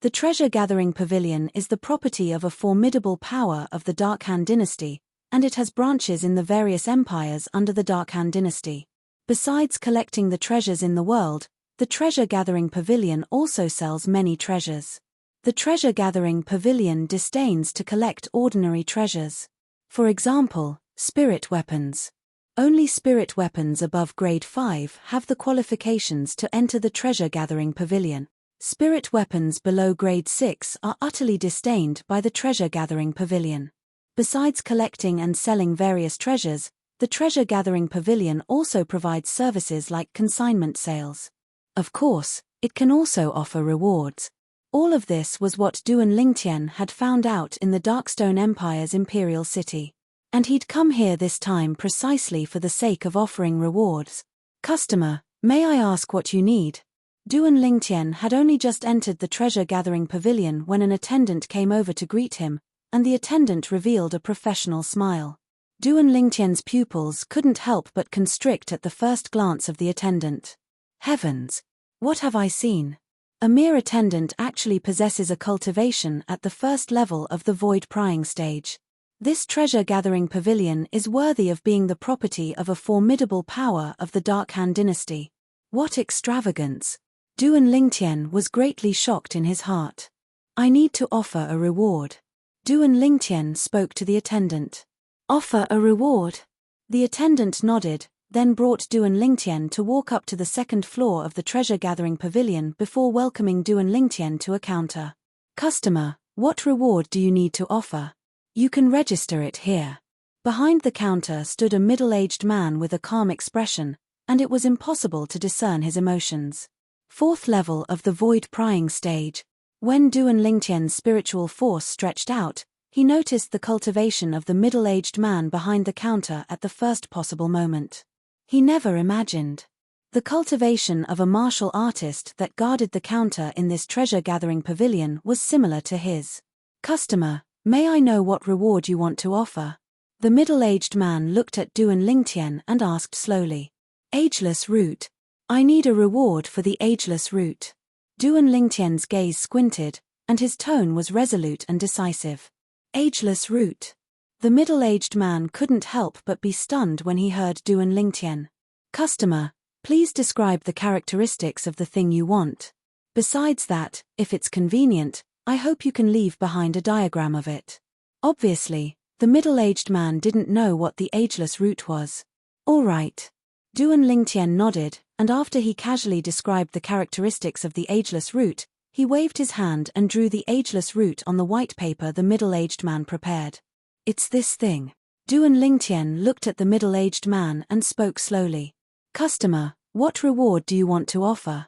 The treasure-gathering pavilion is the property of a formidable power of the Dark Han dynasty, and it has branches in the various empires under the Dark Han dynasty. Besides collecting the treasures in the world, the treasure-gathering pavilion also sells many treasures. The treasure-gathering pavilion disdains to collect ordinary treasures. For example, spirit weapons. Only spirit weapons above grade 5 have the qualifications to enter the treasure-gathering pavilion. Spirit weapons below grade 6 are utterly disdained by the treasure-gathering pavilion. Besides collecting and selling various treasures, the treasure-gathering pavilion also provides services like consignment sales. Of course, it can also offer rewards. All of this was what Duan Lingtian had found out in the Darkstone Empire's imperial city. And he'd come here this time precisely for the sake of offering rewards. Customer, may I ask what you need? Duan Lingtian had only just entered the treasure-gathering pavilion when an attendant came over to greet him, and the attendant revealed a professional smile. Duan Lingtian's pupils couldn't help but constrict at the first glance of the attendant. Heavens! What have I seen? A mere attendant actually possesses a cultivation at the first level of the void prying stage. This treasure-gathering pavilion is worthy of being the property of a formidable power of the Dark Han dynasty. What extravagance! Duan Lingtian was greatly shocked in his heart. I need to offer a reward. Duan Lingtian spoke to the attendant. Offer a reward? The attendant nodded, then brought Duan Lingtian to walk up to the second floor of the treasure-gathering pavilion before welcoming Duan Lingtian to a counter. Customer, what reward do you need to offer? You can register it here. Behind the counter stood a middle-aged man with a calm expression, and it was impossible to discern his emotions. 4th level of the void prying stage. When Duan Lingtian's spiritual force stretched out, he noticed the cultivation of the middle-aged man behind the counter at the first possible moment. He never imagined. The cultivation of a martial artist that guarded the counter in this treasure-gathering pavilion was similar to his. Customer, may I know what reward you want to offer? The middle-aged man looked at Duan Lingtian and asked slowly. Ageless root. I need a reward for the ageless root. Duan Lingtian's gaze squinted, and his tone was resolute and decisive. Ageless root. The middle-aged man couldn't help but be stunned when he heard Duan Lingtian. Customer, please describe the characteristics of the thing you want. Besides that, if it's convenient, I hope you can leave behind a diagram of it. Obviously, the middle-aged man didn't know what the ageless root was. All right. Duan Lingtian nodded, and after he casually described the characteristics of the ageless root, he waved his hand and drew the ageless root on the white paper the middle-aged man prepared. It's this thing. Duan Lingtian looked at the middle-aged man and spoke slowly. Customer, what reward do you want to offer?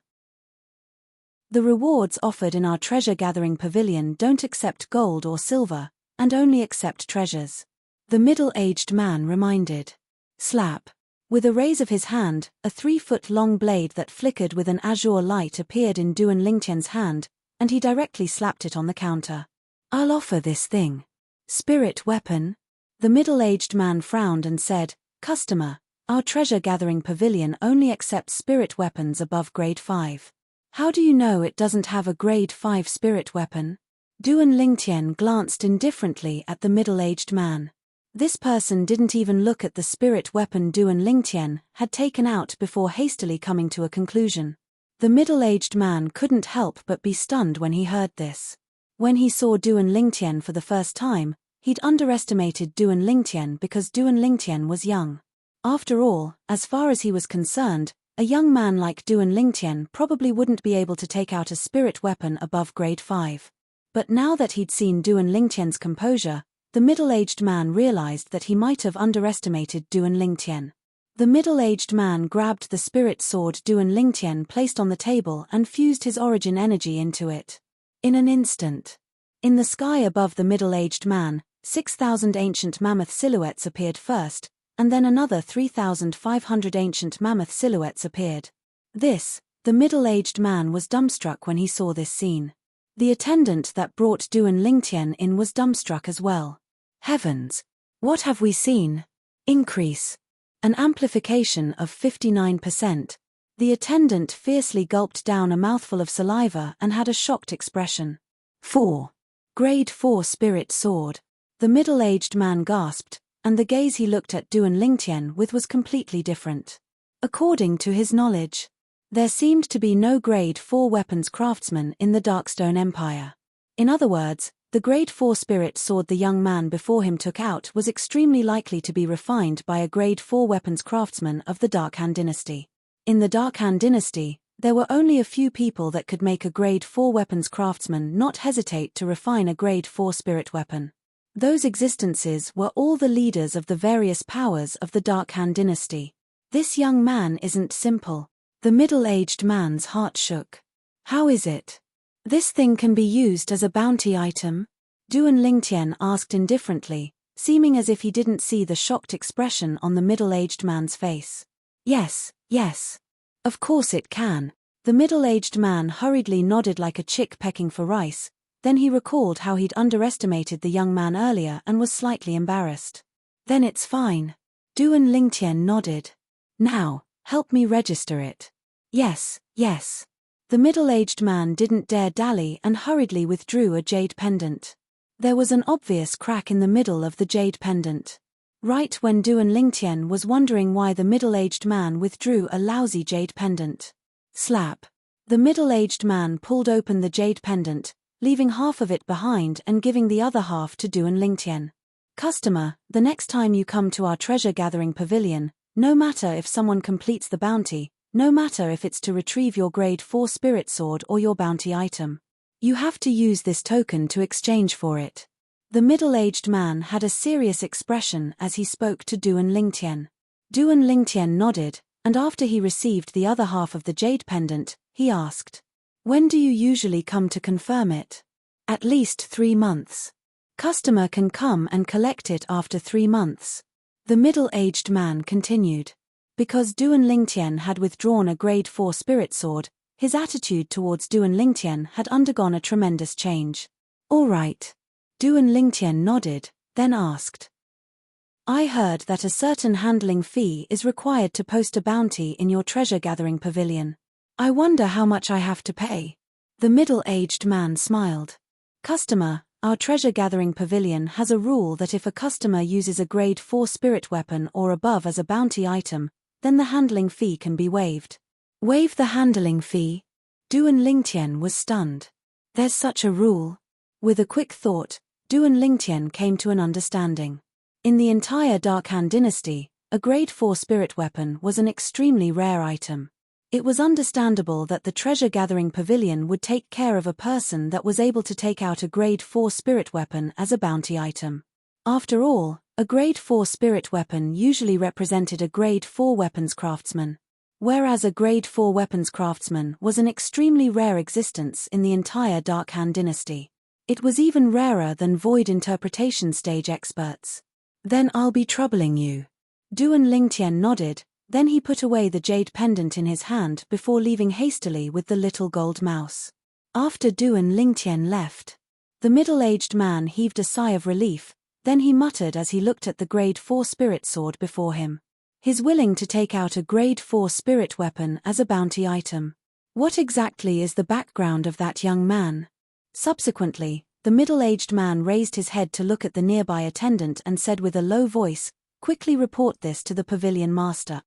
The rewards offered in our treasure-gathering pavilion don't accept gold or silver, and only accept treasures. the middle-aged man reminded. Slap. With a raise of his hand, a 3-foot-long blade that flickered with an azure light appeared in Duan Lingtian's hand, and he directly slapped it on the counter. I'll offer this thing. Spirit weapon? The middle-aged man frowned and said, Customer, our treasure-gathering pavilion only accepts spirit weapons above grade 5. How do you know it doesn't have a grade 5 spirit weapon? Duan Lingtian glanced indifferently at the middle-aged man. This person didn't even look at the spirit weapon Duan Lingtian had taken out before hastily coming to a conclusion. The middle-aged man couldn't help but be stunned when he heard this. When he saw Duan Lingtian for the first time, he'd underestimated Duan Lingtian because Duan Lingtian was young. After all, as far as he was concerned, a young man like Duan Lingtian probably wouldn't be able to take out a spirit weapon above grade 5. But now that he'd seen Duan Lingtian's composure, the middle-aged man realized that he might have underestimated Duan Lingtian. The middle-aged man grabbed the spirit sword Duan Lingtian placed on the table and fused his origin energy into it. In an instant. In the sky above the middle-aged man, 6,000 ancient mammoth silhouettes appeared first, and then another 3,500 ancient mammoth silhouettes appeared. The middle-aged man was dumbstruck when he saw this scene. The attendant that brought Duan Lingtian in was dumbstruck as well. Heavens! What have we seen? Increase. An amplification of 59%. The attendant fiercely gulped down a mouthful of saliva and had a shocked expression. 4. Grade 4 spirit sword. The middle-aged man gasped, and the gaze he looked at Duan Lingtian with was completely different. According to his knowledge, there seemed to be no grade 4 weapons craftsman in the Darkstone Empire. In other words, the grade 4 spirit sword the young man before him took out was extremely likely to be refined by a grade 4 weapons craftsman of the Darkhan dynasty. In the Darkhan dynasty, there were only a few people that could make a grade 4 weapons craftsman not hesitate to refine a grade 4 spirit weapon. Those existences were all the leaders of the various powers of the Darkhan dynasty. This young man isn't simple. The middle-aged man's heart shook. How is it? This thing can be used as a bounty item? Duan Lingtian asked indifferently, seeming as if he didn't see the shocked expression on the middle-aged man's face. Yes. Of course it can. The middle-aged man hurriedly nodded like a chick pecking for rice, then he recalled how he'd underestimated the young man earlier and was slightly embarrassed. Then it's fine. Duan Lingtian nodded. Now, help me register it. Yes. The middle-aged man didn't dare dally and hurriedly withdrew a jade pendant. There was an obvious crack in the middle of the jade pendant. Right when Duan Lingtian was wondering why the middle-aged man withdrew a lousy jade pendant. Slap. The middle-aged man pulled open the jade pendant, leaving half of it behind and giving the other half to Duan Lingtian. Customer, the next time you come to our treasure-gathering pavilion, no matter if someone completes the bounty, no matter if it's to retrieve your grade 4 spirit sword or your bounty item, you have to use this token to exchange for it. The middle-aged man had a serious expression as he spoke to Duan Lingtian. Duan Lingtian nodded, and after he received the other half of the jade pendant, he asked, "When do you usually come to confirm it?" "At least 3 months. Customer can come and collect it after 3 months." The middle-aged man continued. Because Duan Lingtian had withdrawn a grade 4 spirit sword, his attitude towards Duan Lingtian had undergone a tremendous change. "All right." Duan Lingtian nodded, then asked, "I heard that a certain handling fee is required to post a bounty in your treasure-gathering pavilion. I wonder how much I have to pay." The middle-aged man smiled. "Customer, our treasure-gathering pavilion has a rule that if a customer uses a grade 4 spirit weapon or above as a bounty item, then the handling fee can be waived." "Waive the handling fee?" Duan Lingtian was stunned. "There's such a rule?" With a quick thought, Duan Lingtian came to an understanding. In the entire Darkhan dynasty, a grade 4 spirit weapon was an extremely rare item. It was understandable that the treasure-gathering pavilion would take care of a person that was able to take out a grade 4 spirit weapon as a bounty item. After all, a grade 4 spirit weapon usually represented a grade 4 weapons craftsman. Whereas a grade 4 weapons craftsman was an extremely rare existence in the entire Darkhan dynasty. It was even rarer than void interpretation stage experts. Then I'll be troubling you. Duan Lingtian nodded, then he put away the jade pendant in his hand before leaving hastily with the little gold mouse. After Duan Lingtian left, the middle-aged man heaved a sigh of relief, then he muttered as he looked at the grade 4 spirit sword before him. He's willing to take out a grade 4 spirit weapon as a bounty item. What exactly is the background of that young man? Subsequently, the middle-aged man raised his head to look at the nearby attendant and said with a low voice, "Quickly report this to the pavilion master."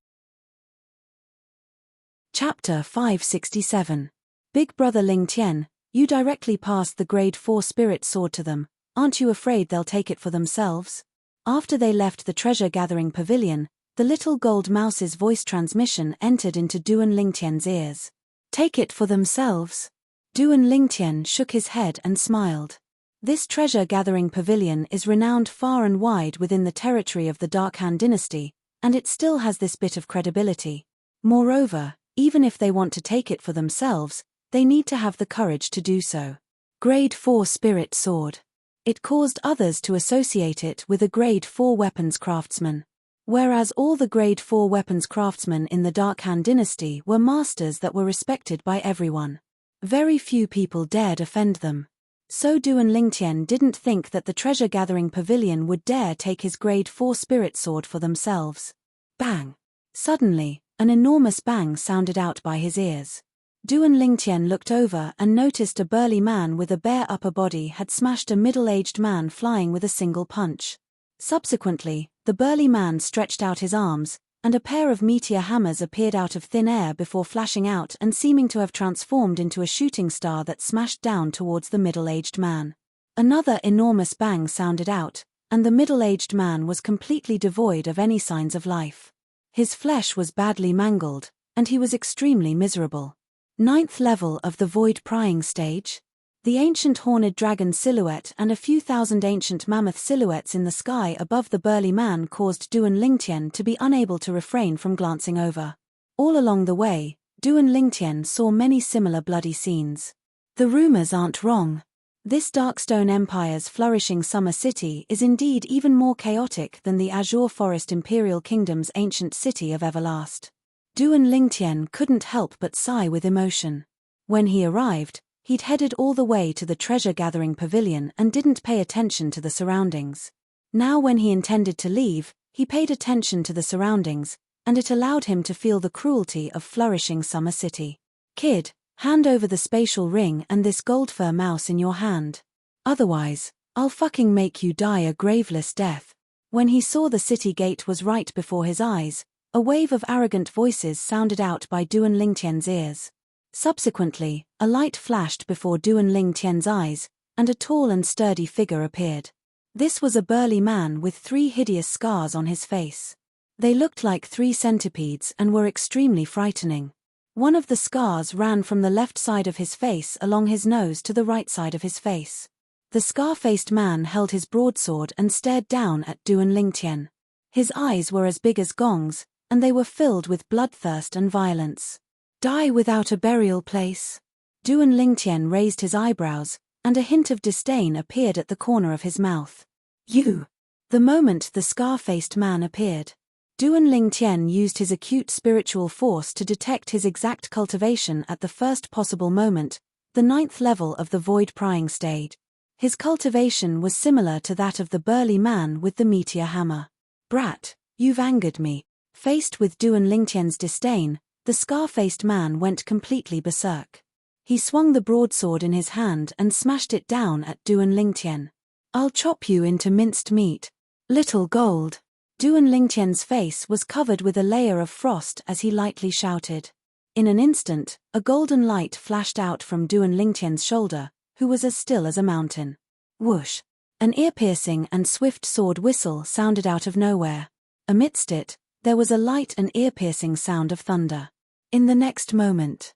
Chapter 567. Big Brother Lingtian, you directly passed the grade 4 spirit sword to them, aren't you afraid they'll take it for themselves? After they left the treasure-gathering pavilion, the little gold mouse's voice transmission entered into Duan Lingtian's ears. Take it for themselves? Duan Lingtian shook his head and smiled. This treasure-gathering pavilion is renowned far and wide within the territory of the Dark Han dynasty, and it still has this bit of credibility. Moreover, even if they want to take it for themselves, they need to have the courage to do so. Grade 4 Spirit Sword. It caused others to associate it with a Grade 4 weapons craftsman. Whereas all the Grade 4 weapons craftsmen in the Dark Han dynasty were masters that were respected by everyone. Very few people dared offend them. So Duan Lingtian didn't think that the treasure-gathering pavilion would dare take his Grade 4 spirit sword for themselves. Bang! Suddenly, an enormous bang sounded out by his ears. Duan Lingtian looked over and noticed a burly man with a bare upper body had smashed a middle-aged man flying with a single punch. Subsequently, the burly man stretched out his arms, and a pair of meteor hammers appeared out of thin air before flashing out and seeming to have transformed into a shooting star that smashed down towards the middle-aged man. Another enormous bang sounded out, and the middle-aged man was completely devoid of any signs of life. His flesh was badly mangled, and he was extremely miserable. 9th level of the Void Prying stage. The ancient horned dragon silhouette and a few thousand ancient mammoth silhouettes in the sky above the burly man caused Duan Lingtian to be unable to refrain from glancing over. All along the way, Duan Lingtian saw many similar bloody scenes. The rumors aren't wrong. This Darkstone Empire's flourishing summer city is indeed even more chaotic than the Azure Forest Imperial Kingdom's ancient city of Everlast. Duan Lingtian couldn't help but sigh with emotion. When he arrived, he'd headed all the way to the treasure-gathering pavilion and didn't pay attention to the surroundings. Now when he intended to leave, he paid attention to the surroundings, and it allowed him to feel the cruelty of flourishing summer city. Kid, hand over the spatial ring and this goldfur mouse in your hand. Otherwise, I'll fucking make you die a graveless death. When he saw the city gate was right before his eyes, a wave of arrogant voices sounded out by Duan Lingtian's ears. Subsequently, a light flashed before Duan Lingtian's eyes, and a tall and sturdy figure appeared. This was a burly man with 3 hideous scars on his face. They looked like 3 centipedes and were extremely frightening. One of the scars ran from the left side of his face along his nose to the right side of his face. The scar-faced man held his broadsword and stared down at Duan Lingtian. His eyes were as big as gongs, and they were filled with bloodthirst and violence. Die without a burial place? Duan Lingtian raised his eyebrows, and a hint of disdain appeared at the corner of his mouth. You! The moment the scar-faced man appeared, Duan Lingtian used his acute spiritual force to detect his exact cultivation at the first possible moment, the 9th level of the Void Prying stage. His cultivation was similar to that of the burly man with the meteor hammer. Brat, you've angered me. Faced with Duan Lingtian's disdain, the scar-faced man went completely berserk. He swung the broadsword in his hand and smashed it down at Duan Lingtian. I'll chop you into minced meat. Little gold. Duan Lingtian's face was covered with a layer of frost as he lightly shouted. In an instant, a golden light flashed out from Duan Lingtian's shoulder, who was as still as a mountain. Whoosh! An ear-piercing and swift sword whistle sounded out of nowhere. Amidst it, there was a light and ear-piercing sound of thunder. In the next moment,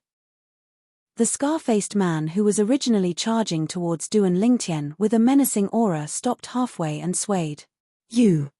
the scar-faced man who was originally charging towards Duan Lingtian with a menacing aura stopped halfway and swayed. You,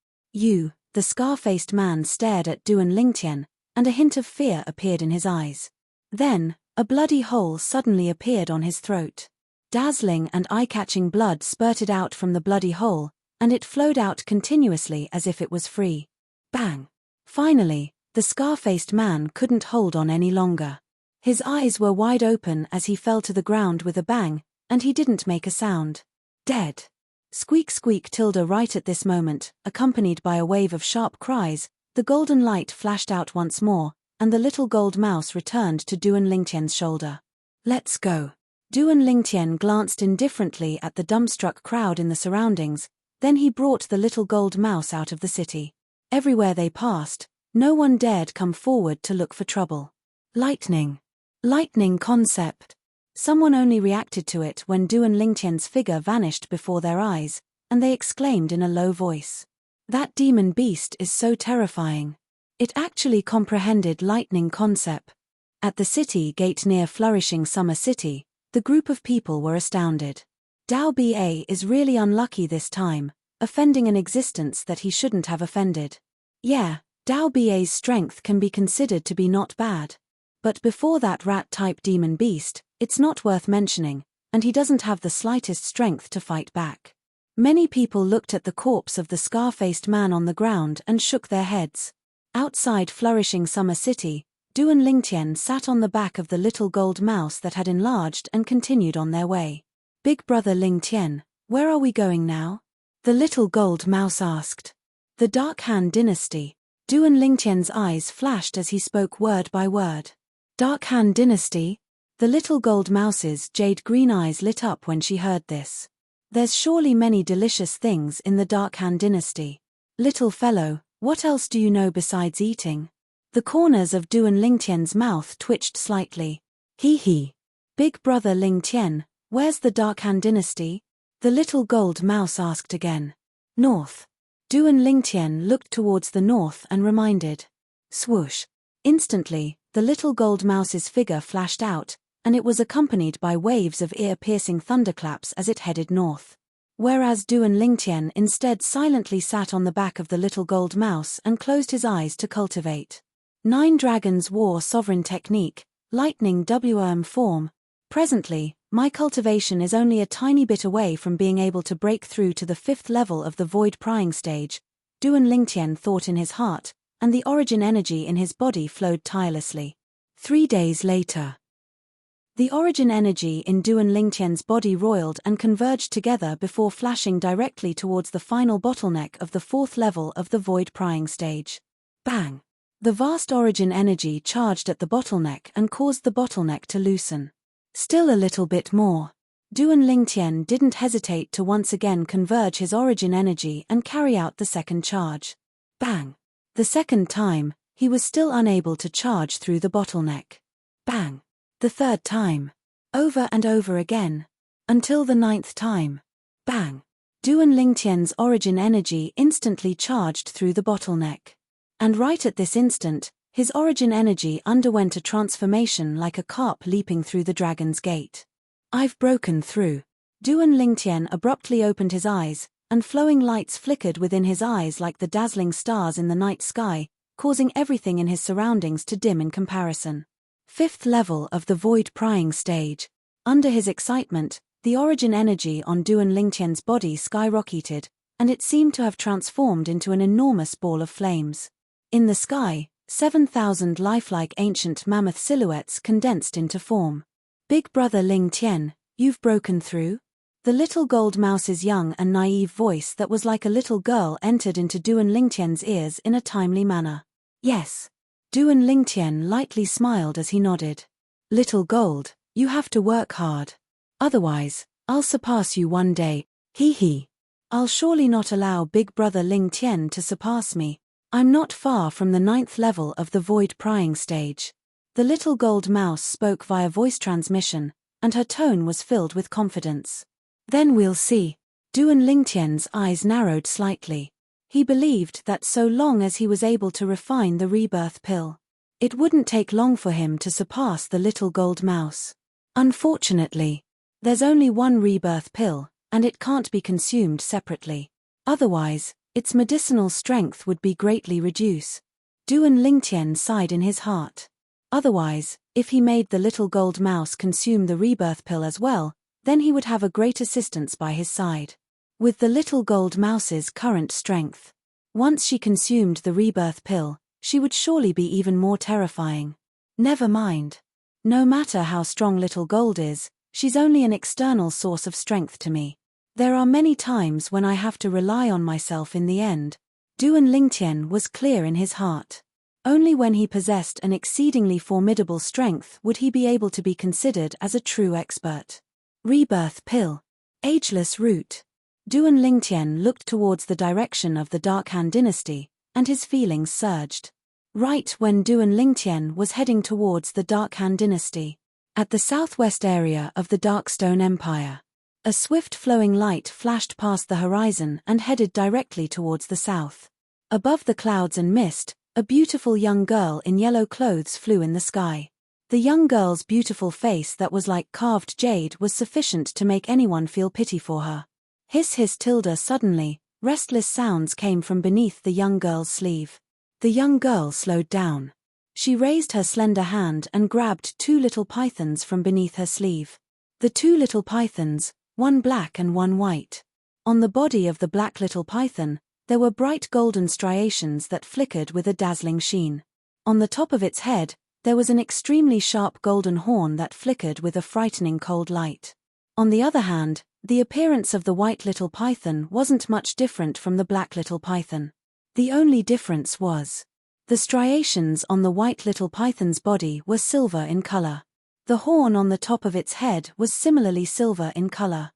the scar-faced man stared at Duan Lingtian, and a hint of fear appeared in his eyes. Then, a bloody hole suddenly appeared on his throat. Dazzling and eye-catching blood spurted out from the bloody hole, and it flowed out continuously as if it was free. Bang! Finally, the scar-faced man couldn't hold on any longer. His eyes were wide open as he fell to the ground with a bang, and he didn't make a sound. Dead. Squeak squeak tilde. Right at this moment, accompanied by a wave of sharp cries, the golden light flashed out once more, and the little gold mouse returned to Duan Lingtian's shoulder. Let's go. Duan Lingtian glanced indifferently at the dumbstruck crowd in the surroundings, then he brought the little gold mouse out of the city. Everywhere they passed, no one dared come forward to look for trouble. Lightning. Lightning concept. Someone only reacted to it when Duan Lingtian's figure vanished before their eyes, and they exclaimed in a low voice. That demon beast is so terrifying. It actually comprehended lightning concept. At the city gate near Flourishing Summer City, the group of people were astounded. Dao Ba is really unlucky this time, offending an existence that he shouldn't have offended. Yeah, Dao Ba's strength can be considered to be not bad. But before that rat-type demon beast, it's not worth mentioning, and he doesn't have the slightest strength to fight back. Many people looked at the corpse of the scar-faced man on the ground and shook their heads. Outside Flourishing Summer City, Duan Lingtian sat on the back of the little gold mouse that had enlarged and continued on their way. Big brother Lingtian, where are we going now? The little gold mouse asked. The Dark Han Dynasty. Duan Lingtian's eyes flashed as he spoke word by word. Dark Han Dynasty? The little gold mouse's jade-green eyes lit up when she heard this. There's surely many delicious things in the Dark Han Dynasty. Little fellow, what else do you know besides eating? The corners of Duan Lingtian's mouth twitched slightly. Hee hee. Big brother Lingtian, where's the Dark Han Dynasty? The little gold mouse asked again. North. Duan Lingtian looked towards the north and reminded. Swoosh. Instantly, the little gold mouse's figure flashed out, and it was accompanied by waves of ear-piercing thunderclaps as it headed north. Whereas Duan Lingtian instead silently sat on the back of the little gold mouse and closed his eyes to cultivate. 9 Dragons War Sovereign Technique, Lightning WM form. Presently, my cultivation is only a tiny bit away from being able to break through to the 5th level of the void prying stage, Duan Lingtian thought in his heart, and the origin energy in his body flowed tirelessly. 3 days later. The origin energy in Duan Lingtian's body roiled and converged together before flashing directly towards the final bottleneck of the 4th level of the void prying stage. Bang! The vast origin energy charged at the bottleneck and caused the bottleneck to loosen. Still a little bit more. Duan Lingtian didn't hesitate to once again converge his origin energy and carry out the second charge. Bang! The second time, he was still unable to charge through the bottleneck. Bang! The third time. Over and over again. Until the 9th time. Bang! Duan Lingtian's origin energy instantly charged through the bottleneck. And right at this instant, his origin energy underwent a transformation like a carp leaping through the dragon's gate. I've broken through. Duan Lingtian abruptly opened his eyes, and flowing lights flickered within his eyes like the dazzling stars in the night sky, causing everything in his surroundings to dim in comparison. 5th level of the void prying stage. Under his excitement, the origin energy on Duan Lingtian's body skyrocketed, and it seemed to have transformed into an enormous ball of flames. In the sky, 7,000 lifelike ancient mammoth silhouettes condensed into form. Big brother Lingtian, you've broken through? The little gold mouse's young and naive voice that was like a little girl entered into Duan Lingtian's ears in a timely manner. Yes. Duan Lingtian lightly smiled as he nodded. Little gold, you have to work hard. Otherwise, I'll surpass you one day, hee hee. I'll surely not allow big brother Lingtian to surpass me. I'm not far from the 9th level of the void prying stage. The little gold mouse spoke via voice transmission, and her tone was filled with confidence. Then we'll see. Duan Lingtian's eyes narrowed slightly. He believed that so long as he was able to refine the rebirth pill, it wouldn't take long for him to surpass the little gold mouse. Unfortunately, there's only one rebirth pill, and it can't be consumed separately. Otherwise, its medicinal strength would be greatly reduced. Duan Lingtian sighed in his heart. Otherwise, if he made the little gold mouse consume the rebirth pill as well, then he would have a great assistance by his side. with the little gold mouse's current strength. Once she consumed the rebirth pill, she would surely be even more terrifying. Never mind. No matter how strong little gold is, she's only an external source of strength to me. There are many times when I have to rely on myself in the end. Duan Lingtian was clear in his heart. Only when he possessed an exceedingly formidable strength would he be able to be considered as a true expert. Rebirth pill. Ageless root. Duan Lingtian looked towards the direction of the Dark Han dynasty, and his feelings surged. Right when Duan Lingtian was heading towards the Dark Han dynasty, at the southwest area of the Darkstone Empire, a swift flowing light flashed past the horizon and headed directly towards the south. Above the clouds and mist, a beautiful young girl in yellow clothes flew in the sky. The young girl's beautiful face that was like carved jade was sufficient to make anyone feel pity for her. Hiss hiss tilde suddenly, restless sounds came from beneath the young girl's sleeve. The young girl slowed down. She raised her slender hand and grabbed two little pythons from beneath her sleeve. The two little pythons, one black and one white. On the body of the black little python, there were bright golden striations that flickered with a dazzling sheen. On the top of its head, there was an extremely sharp golden horn that flickered with a frightening cold light. On the other hand, the appearance of the white little python wasn't much different from the black little python. The only difference was the striations on the white little python's body were silver in color. The horn on the top of its head was similarly silver in color.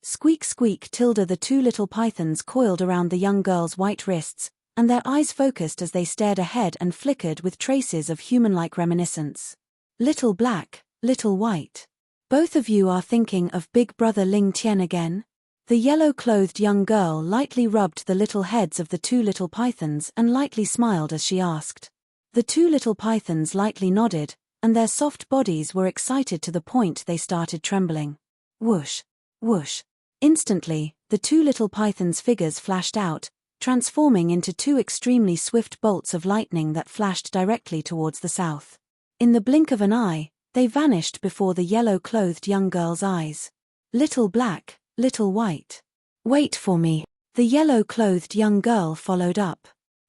Squeak squeak tilde the two little pythons coiled around the young girl's white wrists, and their eyes focused as they stared ahead and flickered with traces of human-like reminiscence. Little black, little white. Both of you are thinking of Big Brother Ling Tian again? The yellow-clothed young girl lightly rubbed the little heads of the two little pythons and lightly smiled as she asked. The two little pythons lightly nodded, and their soft bodies were excited to the point they started trembling. Whoosh, whoosh. Instantly, the two little pythons' figures flashed out, transforming into two extremely swift bolts of lightning that flashed directly towards the south. In the blink of an eye, they vanished before the yellow-clothed young girl's eyes. Little black, little white. Wait for me. The yellow-clothed young girl followed up.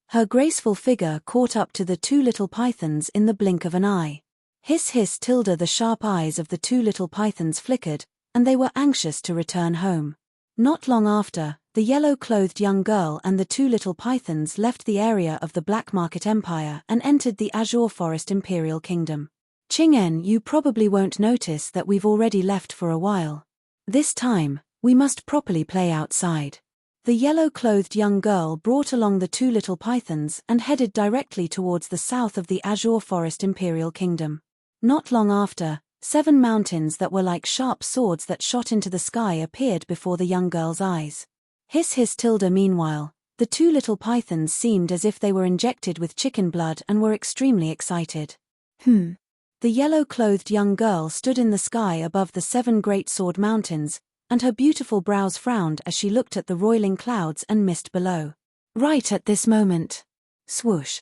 Her graceful figure caught up to the two little pythons in the blink of an eye. Hiss hiss tilde the sharp eyes of the two little pythons flickered, and they were anxious to return home. Not long after, the yellow-clothed young girl and the two little pythons left the area of the Black Market Empire and entered the Azure Forest Imperial Kingdom. Chingen, you probably won't notice that we've already left for a while. This time, we must properly play outside. The yellow-clothed young girl brought along the two little pythons and headed directly towards the south of the Azure Forest Imperial Kingdom. Not long after, 7 mountains that were like sharp swords that shot into the sky appeared before the young girl's eyes. Hiss hiss tilde meanwhile, the two little pythons seemed as if they were injected with chicken blood and were extremely excited. The yellow-clothed young girl stood in the sky above the 7 great sword mountains, and her beautiful brows frowned as she looked at the roiling clouds and mist below. Right at this moment. Swoosh.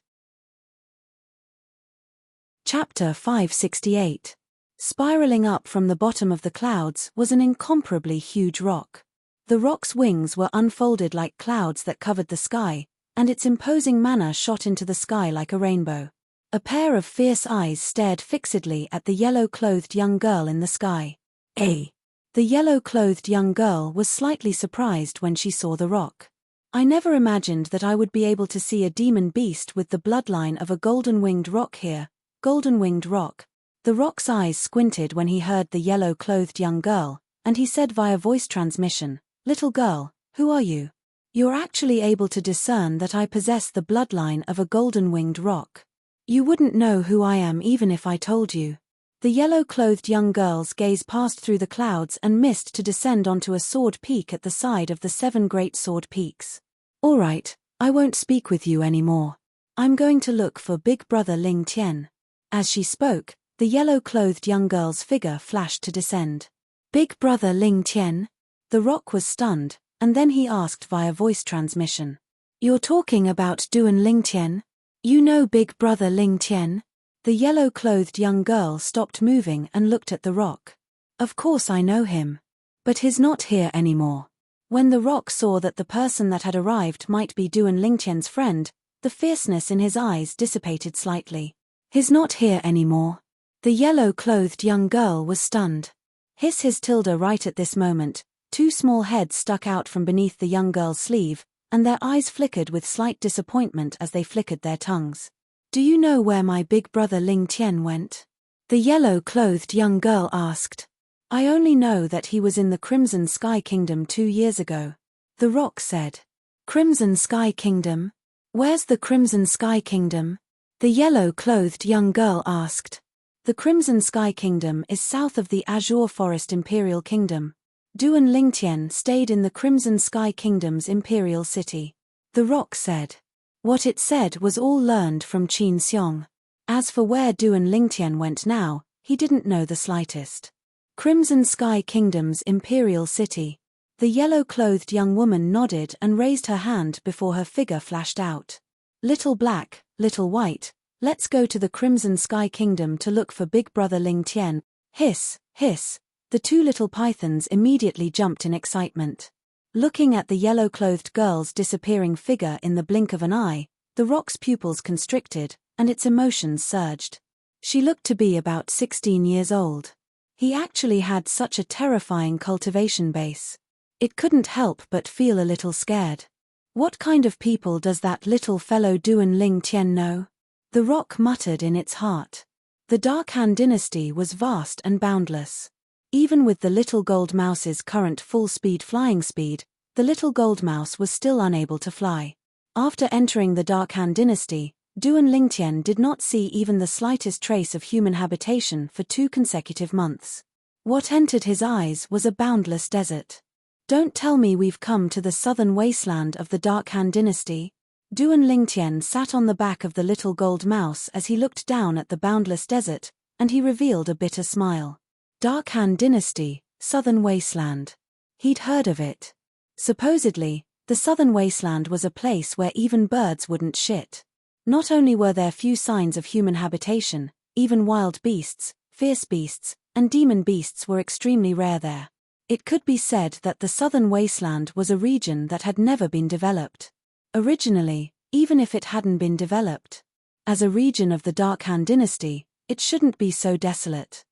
Chapter 568. Spiraling up from the bottom of the clouds was an incomparably huge rock. The rock's wings were unfolded like clouds that covered the sky, and its imposing manner shot into the sky like a rainbow. A pair of fierce eyes stared fixedly at the yellow-clothed young girl in the sky. The yellow-clothed young girl was slightly surprised when she saw the rock. I never imagined that I would be able to see a demon beast with the bloodline of a golden-winged rock here. Golden-winged rock. The rock's eyes squinted when he heard the yellow-clothed young girl, and he said via voice transmission, "Little girl, who are you? You're actually able to discern that I possess the bloodline of a golden-winged rock. You wouldn't know who I am even if I told you." The yellow-clothed young girl's gaze passed through the clouds and mist to descend onto a sword peak at the side of the 7 great sword peaks. "All right, I won't speak with you anymore. I'm going to look for Big Brother Ling Tian." As she spoke, the yellow-clothed young girl's figure flashed to descend. "Big Brother Ling Tian?" The rock was stunned, and then he asked via voice transmission. "You're talking about Duan Ling Tian? You know Big Brother Ling Tian?" The yellow-clothed young girl stopped moving and looked at the rock. "Of course I know him. But he's not here anymore. When the rock saw that the person that had arrived might be Duan Lingtian's friend, the fierceness in his eyes dissipated slightly. He's not here anymore. The yellow-clothed young girl was stunned. His tilde right at this moment, two small heads stuck out from beneath the young girl's sleeve, and their eyes flickered with slight disappointment as they flickered their tongues. Do you know where my big brother Ling Tian went? The yellow-clothed young girl asked. I only know that he was in the Crimson Sky Kingdom 2 years ago. The rock said. Crimson Sky Kingdom? Where's the Crimson Sky Kingdom? The yellow-clothed young girl asked. The Crimson Sky Kingdom is south of the Azure Forest Imperial Kingdom. Duan Lingtian stayed in the Crimson Sky Kingdom's imperial city. The rock said. What it said was all learned from Qin Xiong. As for where Duan Lingtian went now, he didn't know the slightest. Crimson Sky Kingdom's imperial city. The yellow-clothed young woman nodded and raised her hand before her figure flashed out. Little black, little white, let's go to the Crimson Sky Kingdom to look for big brother Ling Tian. Hiss, hiss. The two little pythons immediately jumped in excitement. Looking at the yellow-clothed girl's disappearing figure in the blink of an eye, the rock's pupils constricted, and its emotions surged. She looked to be about 16 years old. He actually had such a terrifying cultivation base. It couldn't help but feel a little scared. What kind of people does that little fellow Duan Ling Tian know? The rock muttered in its heart. The Dark Han dynasty was vast and boundless. Even with the little gold mouse's current full-speed flying speed, the little gold mouse was still unable to fly. After entering the Dark Han dynasty, Duan Lingtian did not see even the slightest trace of human habitation for 2 consecutive months. What entered his eyes was a boundless desert. Don't tell me we've come to the southern wasteland of the Dark Han dynasty. Duan Lingtian sat on the back of the little gold mouse as he looked down at the boundless desert, and he revealed a bitter smile. Dark Han dynasty, southern wasteland. He'd heard of it. Supposedly, the southern wasteland was a place where even birds wouldn't shit. Not only were there few signs of human habitation, even wild beasts, fierce beasts, and demon beasts were extremely rare there. It could be said that the southern wasteland was a region that had never been developed. Originally, even if it hadn't been developed. As a region of the Dark Han dynasty, it shouldn't be so desolate.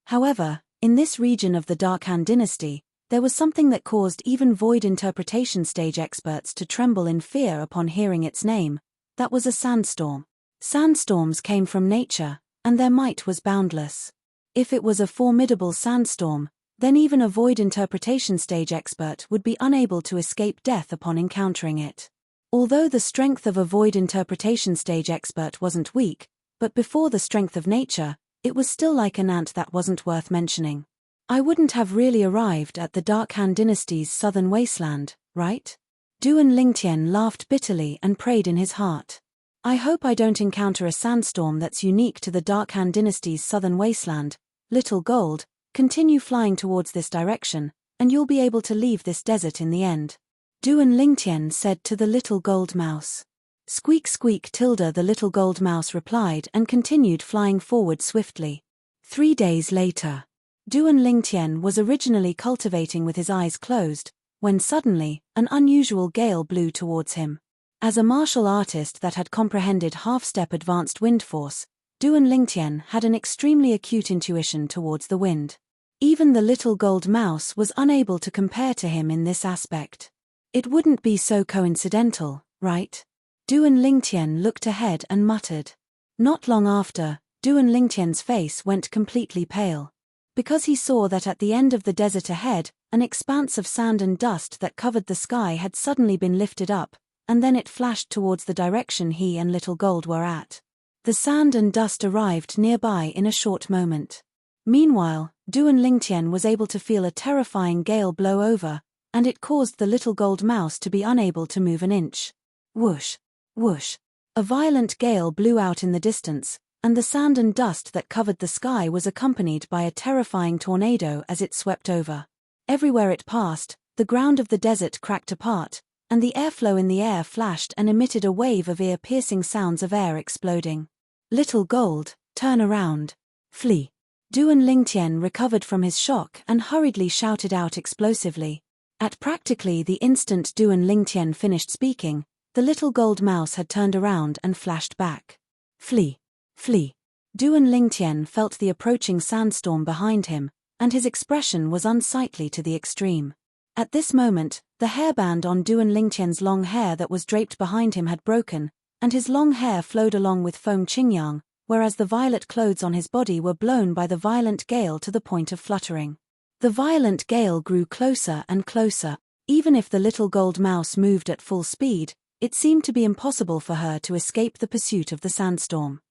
However, in this region of the Dark Han dynasty, there was something that caused even void interpretation stage experts to tremble in fear upon hearing its name. That was a sandstorm. Sandstorms came from nature, and their might was boundless. If it was a formidable sandstorm, then even a void interpretation stage expert would be unable to escape death upon encountering it. Although the strength of a void interpretation stage expert wasn't weak, but before the strength of nature, it was still like an ant that wasn't worth mentioning. I wouldn't have really arrived at the Dark Han dynasty's southern wasteland, right? Duan Lingtian laughed bitterly and prayed in his heart. I hope I don't encounter a sandstorm that's unique to the Dark Han dynasty's southern wasteland. Little Gold, continue flying towards this direction, and you'll be able to leave this desert in the end. Duan Lingtian said to the little gold mouse. Squeak squeak tilde the little gold mouse replied and continued flying forward swiftly. 3 days later. Duan Lingtian was originally cultivating with his eyes closed, when suddenly, an unusual gale blew towards him. As a martial artist that had comprehended half-step advanced wind force, Duan Lingtian had an extremely acute intuition towards the wind. Even the little gold mouse was unable to compare to him in this aspect. It wouldn't be so coincidental, right? Duan Lingtian looked ahead and muttered. Not long after, Duan Lingtian's face went completely pale. Because he saw that at the end of the desert ahead, an expanse of sand and dust that covered the sky had suddenly been lifted up, and then it flashed towards the direction he and Little Gold were at. The sand and dust arrived nearby in a short moment. Meanwhile, Duan Lingtian was able to feel a terrifying gale blow over, and it caused the little gold mouse to be unable to move an inch. Whoosh! Whoosh! A violent gale blew out in the distance, and the sand and dust that covered the sky was accompanied by a terrifying tornado as it swept over. Everywhere it passed, the ground of the desert cracked apart, and the airflow in the air flashed and emitted a wave of ear-piercing sounds of air exploding. Little Gold, turn around. Flee. Duan Lingtian recovered from his shock and hurriedly shouted out explosively. At practically the instant Duan Lingtian finished speaking, the little gold mouse had turned around and flashed back. Flee! Flee! Duan Lingtian felt the approaching sandstorm behind him, and his expression was unsightly to the extreme. At this moment, the hairband on Duan Lingtian's long hair that was draped behind him had broken, and his long hair flowed along with foam Qingyang, whereas the violet clothes on his body were blown by the violent gale to the point of fluttering. The violent gale grew closer and closer. Even if the little gold mouse moved at full speed, it seemed to be impossible for her to escape the pursuit of the sandstorm.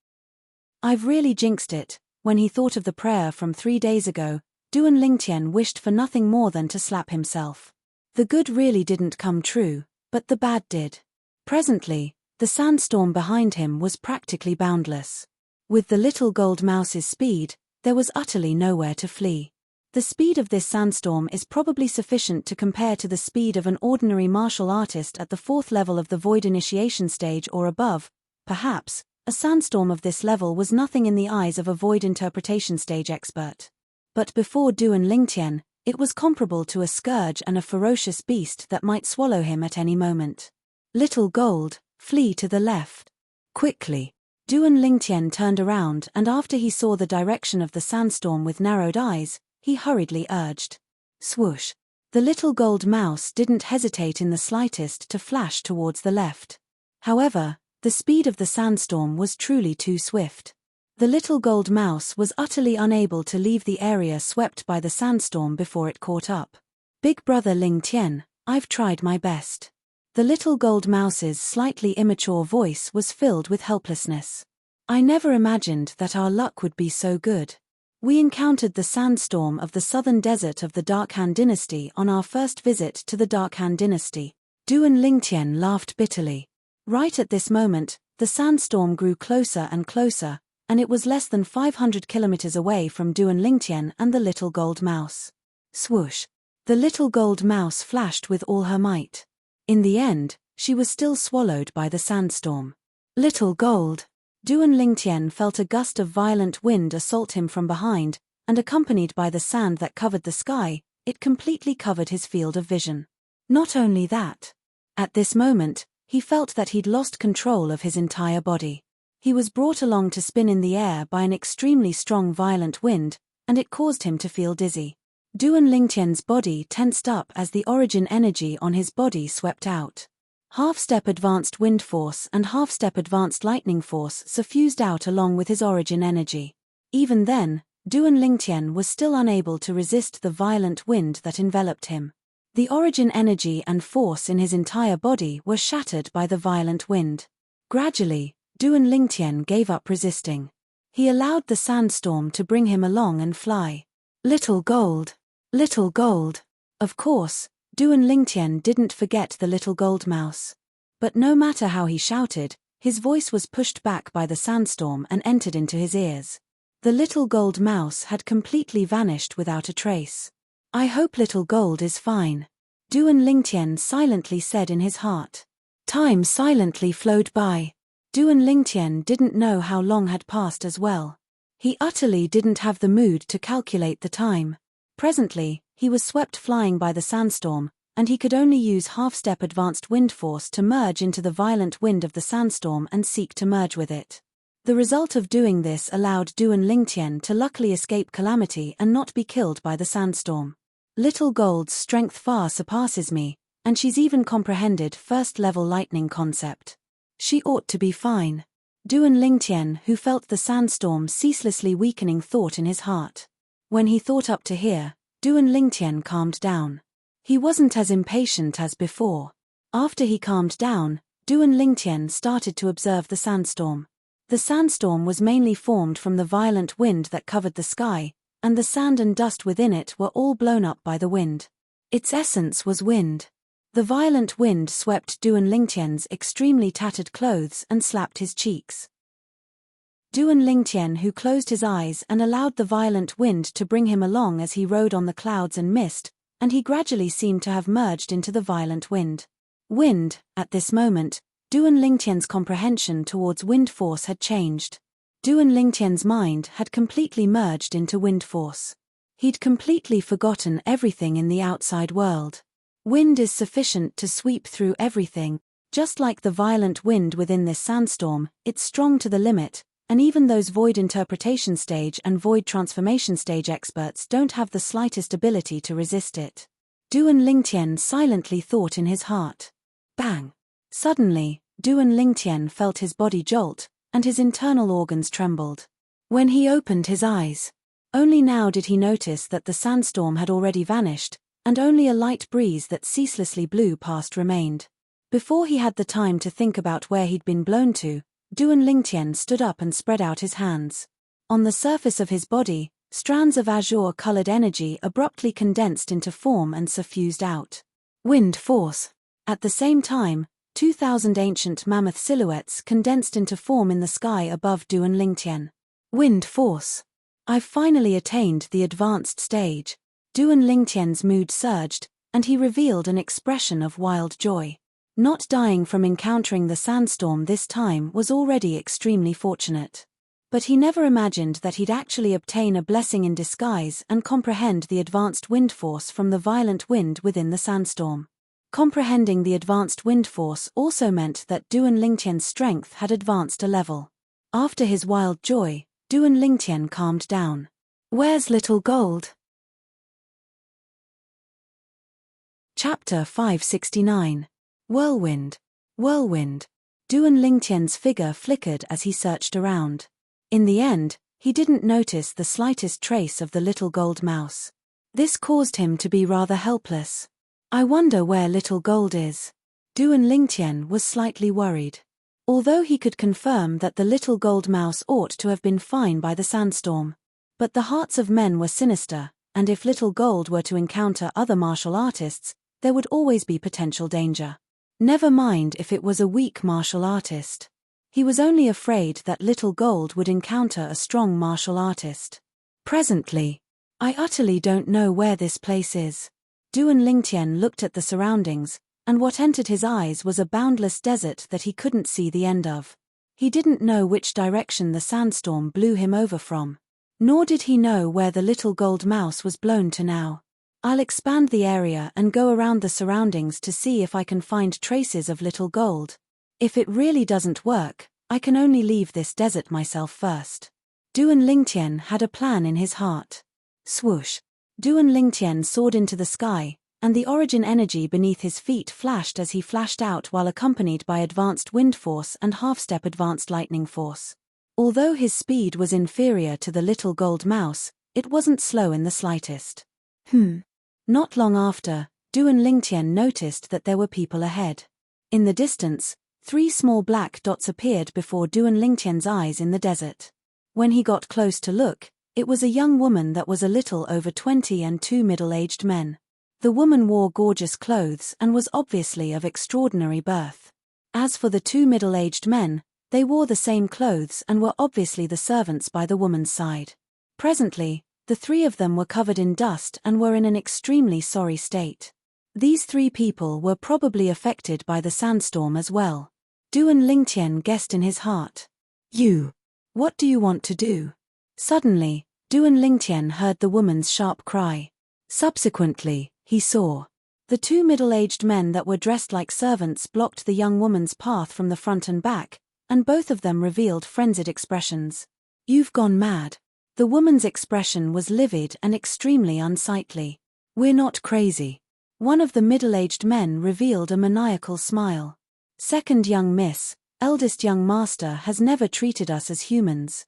I've really jinxed it. When he thought of the prayer from 3 days ago, Duan Lingtian wished for nothing more than to slap himself. The good really didn't come true, but the bad did. Presently, the sandstorm behind him was practically boundless. With the little gold mouse's speed, there was utterly nowhere to flee. The speed of this sandstorm is probably sufficient to compare to the speed of an ordinary martial artist at the 4th level of the void initiation stage or above. Perhaps, a sandstorm of this level was nothing in the eyes of a void interpretation stage expert. But before Duan Lingtian, it was comparable to a scourge and a ferocious beast that might swallow him at any moment. Little gold, flee to the left. Quickly. Duan Lingtian turned around, and after he saw the direction of the sandstorm with narrowed eyes, he hurriedly urged. Swoosh. The little gold mouse didn't hesitate in the slightest to flash towards the left. However, the speed of the sandstorm was truly too swift. The little gold mouse was utterly unable to leave the area swept by the sandstorm before it caught up. Big brother Lingtian, I've tried my best. The little gold mouse's slightly immature voice was filled with helplessness. I never imagined that our luck would be so good. We encountered the sandstorm of the southern desert of the Dark Han dynasty on our first visit to the Dark Han dynasty. Duan Lingtian laughed bitterly. Right at this moment, the sandstorm grew closer and closer, and it was less than 500 kilometers away from Duan Lingtian and the little gold mouse. Swoosh! The little gold mouse flashed with all her might. In the end, she was still swallowed by the sandstorm. Little gold! Duan Lingtian felt a gust of violent wind assault him from behind, and accompanied by the sand that covered the sky, it completely covered his field of vision. Not only that. At this moment, he felt that he'd lost control of his entire body. He was brought along to spin in the air by an extremely strong violent wind, and it caused him to feel dizzy. Duan Lingtian's body tensed up as the origin energy on his body swept out. Half-step advanced wind force and half-step advanced lightning force suffused out along with his origin energy. Even then, Duan Lingtian was still unable to resist the violent wind that enveloped him. The origin energy and force in his entire body were shattered by the violent wind. Gradually, Duan Lingtian gave up resisting. He allowed the sandstorm to bring him along and fly. Little gold! Little gold! Of course, Duan Lingtian didn't forget the little gold mouse. But no matter how he shouted, his voice was pushed back by the sandstorm and entered into his ears. The little gold mouse had completely vanished without a trace. I hope little gold is fine. Duan Lingtian silently said in his heart. Time silently flowed by. Duan Lingtian didn't know how long had passed as well. He utterly didn't have the mood to calculate the time. Presently, he was swept flying by the sandstorm, and he could only use half-step advanced wind force to merge into the violent wind of the sandstorm and seek to merge with it. The result of doing this allowed Duan Lingtian to luckily escape calamity and not be killed by the sandstorm. Little Gold's strength far surpasses me, and she's even comprehended first-level lightning concept. She ought to be fine. Duan Lingtian, who felt the sandstorm ceaselessly weakening thought in his heart. When he thought up to here, Duan Lingtian calmed down. He wasn't as impatient as before. After he calmed down, Duan Lingtian started to observe the sandstorm. The sandstorm was mainly formed from the violent wind that covered the sky, and the sand and dust within it were all blown up by the wind. Its essence was wind. The violent wind swept Duan Lingtian's extremely tattered clothes and slapped his cheeks. Duan Lingtian, who closed his eyes and allowed the violent wind to bring him along as he rode on the clouds and mist, and he gradually seemed to have merged into the violent wind. Wind, at this moment, Duan Lingtian's comprehension towards wind force had changed. Duan Lingtian's mind had completely merged into wind force. He'd completely forgotten everything in the outside world. Wind is sufficient to sweep through everything, just like the violent wind within this sandstorm. It's strong to the limit, and even those void interpretation stage and void transformation stage experts don't have the slightest ability to resist it. Duan Lingtian silently thought in his heart. Bang! Suddenly, Duan Lingtian felt his body jolt, and his internal organs trembled. When he opened his eyes, only now did he notice that the sandstorm had already vanished, and only a light breeze that ceaselessly blew past remained. Before he had the time to think about where he'd been blown to, Duan Lingtian stood up and spread out his hands. On the surface of his body, strands of azure-colored energy abruptly condensed into form and suffused out. Wind force. At the same time, 2,000 ancient mammoth silhouettes condensed into form in the sky above Duan Lingtian. Wind force. I've finally attained the advanced stage. Duan Lingtian's mood surged, and he revealed an expression of wild joy. Not dying from encountering the sandstorm this time was already extremely fortunate. But he never imagined that he'd actually obtain a blessing in disguise and comprehend the advanced wind force from the violent wind within the sandstorm. Comprehending the advanced wind force also meant that Duan Lingtian's strength had advanced a level. After his wild joy, Duan Lingtian calmed down. Where's little gold? Chapter 569. Whirlwind. Whirlwind. Duan Lingtian's figure flickered as he searched around. In the end, he didn't notice the slightest trace of the little gold mouse. This caused him to be rather helpless. I wonder where little gold is. Duan Lingtian was slightly worried. Although he could confirm that the little gold mouse ought to have been fine by the sandstorm. But the hearts of men were sinister, and if little gold were to encounter other martial artists, there would always be potential danger. Never mind if it was a weak martial artist. He was only afraid that little gold would encounter a strong martial artist. Presently, I utterly don't know where this place is. Duan Lingtian looked at the surroundings, and what entered his eyes was a boundless desert that he couldn't see the end of. He didn't know which direction the sandstorm blew him over from. Nor did he know where the little gold mouse was blown to now. I'll expand the area and go around the surroundings to see if I can find traces of little gold. If it really doesn't work, I can only leave this desert myself first. Duan Lingtian had a plan in his heart. Swoosh. Duan Lingtian soared into the sky, and the origin energy beneath his feet flashed as he flashed out while accompanied by advanced wind force and half-step advanced lightning force. Although his speed was inferior to the little gold mouse, it wasn't slow in the slightest. Not long after, Duan Lingtian noticed that there were people ahead. In the distance, 3 small black dots appeared before Duan Lingtian's eyes in the desert. When he got close to look, it was a young woman that was a little over 20 and 2 middle-aged men. The woman wore gorgeous clothes and was obviously of extraordinary birth. As for the 2 middle-aged men, they wore the same clothes and were obviously the servants by the woman's side. Presently, the 3 of them were covered in dust and were in an extremely sorry state. These 3 people were probably affected by the sandstorm as well. Duan Lingtian guessed in his heart. What do you want to do? Suddenly, Duan Lingtian heard the woman's sharp cry. Subsequently, he saw. The 2 middle-aged men that were dressed like servants blocked the young woman's path from the front and back, and both of them revealed frenzied expressions. You've gone mad. The woman's expression was livid and extremely unsightly. We're not crazy. One of the middle-aged men revealed a maniacal smile. Second young miss, eldest young master has never treated us as humans.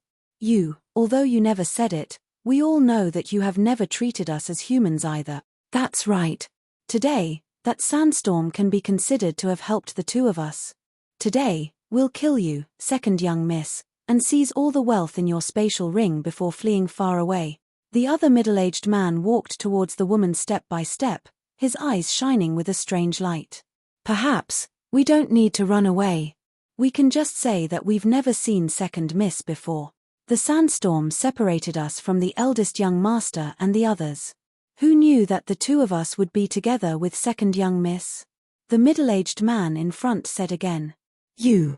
Although you never said it, we all know that you have never treated us as humans either. That's right. Today, that sandstorm can be considered to have helped the 2 of us. Today, we'll kill you, second young miss, and seize all the wealth in your spatial ring before fleeing far away. The other middle-aged man walked towards the woman step by step, his eyes shining with a strange light. Perhaps, we don't need to run away. We can just say that we've never seen second miss before. The sandstorm separated us from the eldest young master and the others. Who knew that the 2 of us would be together with second young miss? The middle-aged man in front said again. You.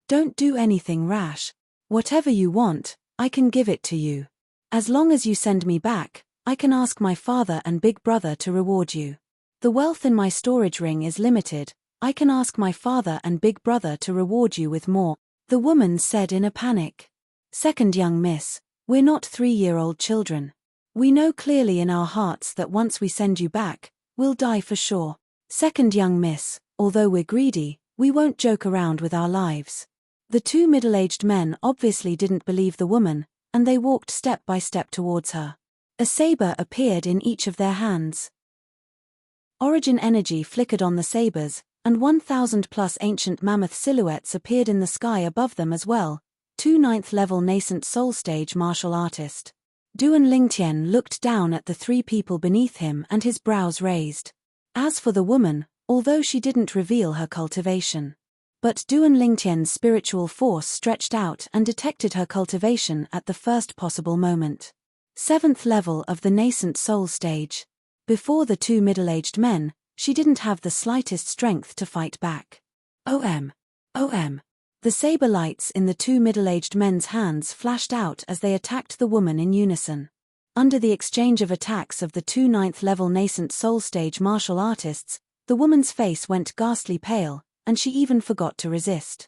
Don't do anything rash. Whatever you want, I can give it to you. As long as you send me back, I can ask my father and big brother to reward you. The wealth in my storage ring is limited. I can ask my father and big brother to reward you with more, the woman said in a panic. Second young miss, we're not 3-year-old children. We know clearly in our hearts that once we send you back, we'll die for sure. Second young miss, although we're greedy, we won't joke around with our lives. The two middle-aged men obviously didn't believe the woman, and they walked step by step towards her. A saber appeared in each of their hands. Origin energy flickered on the sabers, and 1,000+ ancient mammoth silhouettes appeared in the sky above them as well. 2 9th-level nascent soul stage martial artist. Duan Lingtian looked down at the 3 people beneath him and his brows raised. As for the woman, although she didn't reveal her cultivation, but Duan Lingtian's spiritual force stretched out and detected her cultivation at the first possible moment. 7th level of the nascent soul stage. Before the 2 middle-aged men, she didn't have the slightest strength to fight back. OM. The saber lights in the 2 middle-aged men's hands flashed out as they attacked the woman in unison. Under the exchange of attacks of the 2 9th-level nascent soul stage martial artists, the woman's face went ghastly pale, and she even forgot to resist.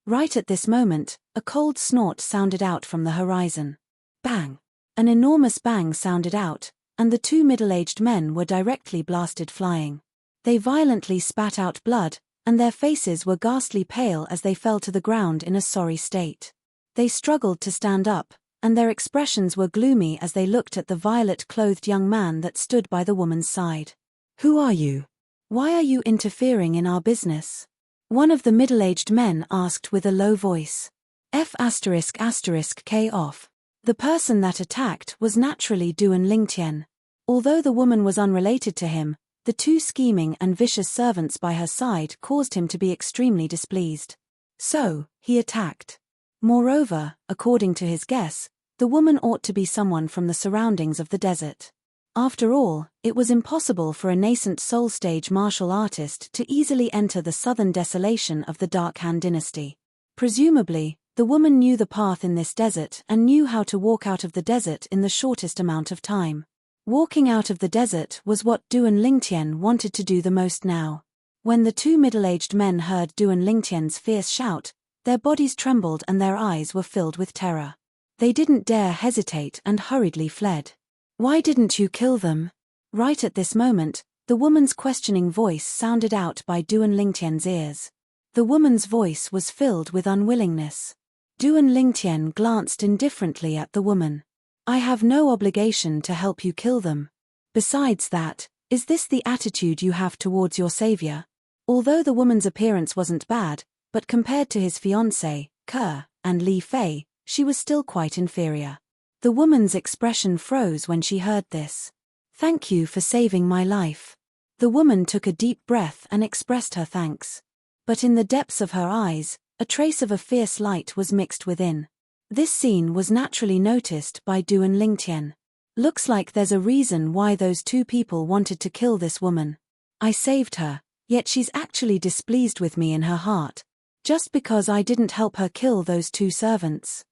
Right at this moment, a cold snort sounded out from the horizon. Bang! An enormous bang sounded out, and the 2 middle-aged men were directly blasted flying. They violently spat out blood, and their faces were ghastly pale as they fell to the ground in a sorry state. They struggled to stand up, and their expressions were gloomy as they looked at the violet-clothed young man that stood by the woman's side. Who are you? Why are you interfering in our business? One of the middle-aged men asked with a low voice. F***K off. The person that attacked was naturally Duan Lingtian. Although the woman was unrelated to him, the 2 scheming and vicious servants by her side caused him to be extremely displeased. So, he attacked. Moreover, according to his guess, the woman ought to be someone from the surroundings of the desert. After all, it was impossible for a nascent soul stage martial artist to easily enter the southern desolation of the Dark Han dynasty. Presumably, the woman knew the path in this desert and knew how to walk out of the desert in the shortest amount of time. Walking out of the desert was what Duan Lingtian wanted to do the most now. When the 2 middle-aged men heard Duan Lingtian's fierce shout, their bodies trembled and their eyes were filled with terror. They didn't dare hesitate and hurriedly fled. Why didn't you kill them? Right at this moment, the woman's questioning voice sounded out by Duan Lingtian's ears. The woman's voice was filled with unwillingness. Duan Lingtian glanced indifferently at the woman. I have no obligation to help you kill them. Besides that, is this the attitude you have towards your savior? Although the woman's appearance wasn't bad, but compared to his fiancé, Ke, and Li Fei, she was still quite inferior. The woman's expression froze when she heard this. Thank you for saving my life. The woman took a deep breath and expressed her thanks. But in the depths of her eyes, a trace of a fierce light was mixed within. This scene was naturally noticed by Duan Lingtian. Looks like there's a reason why those 2 people wanted to kill this woman. I saved her, yet she's actually displeased with me in her heart, just because I didn't help her kill those 2 servants.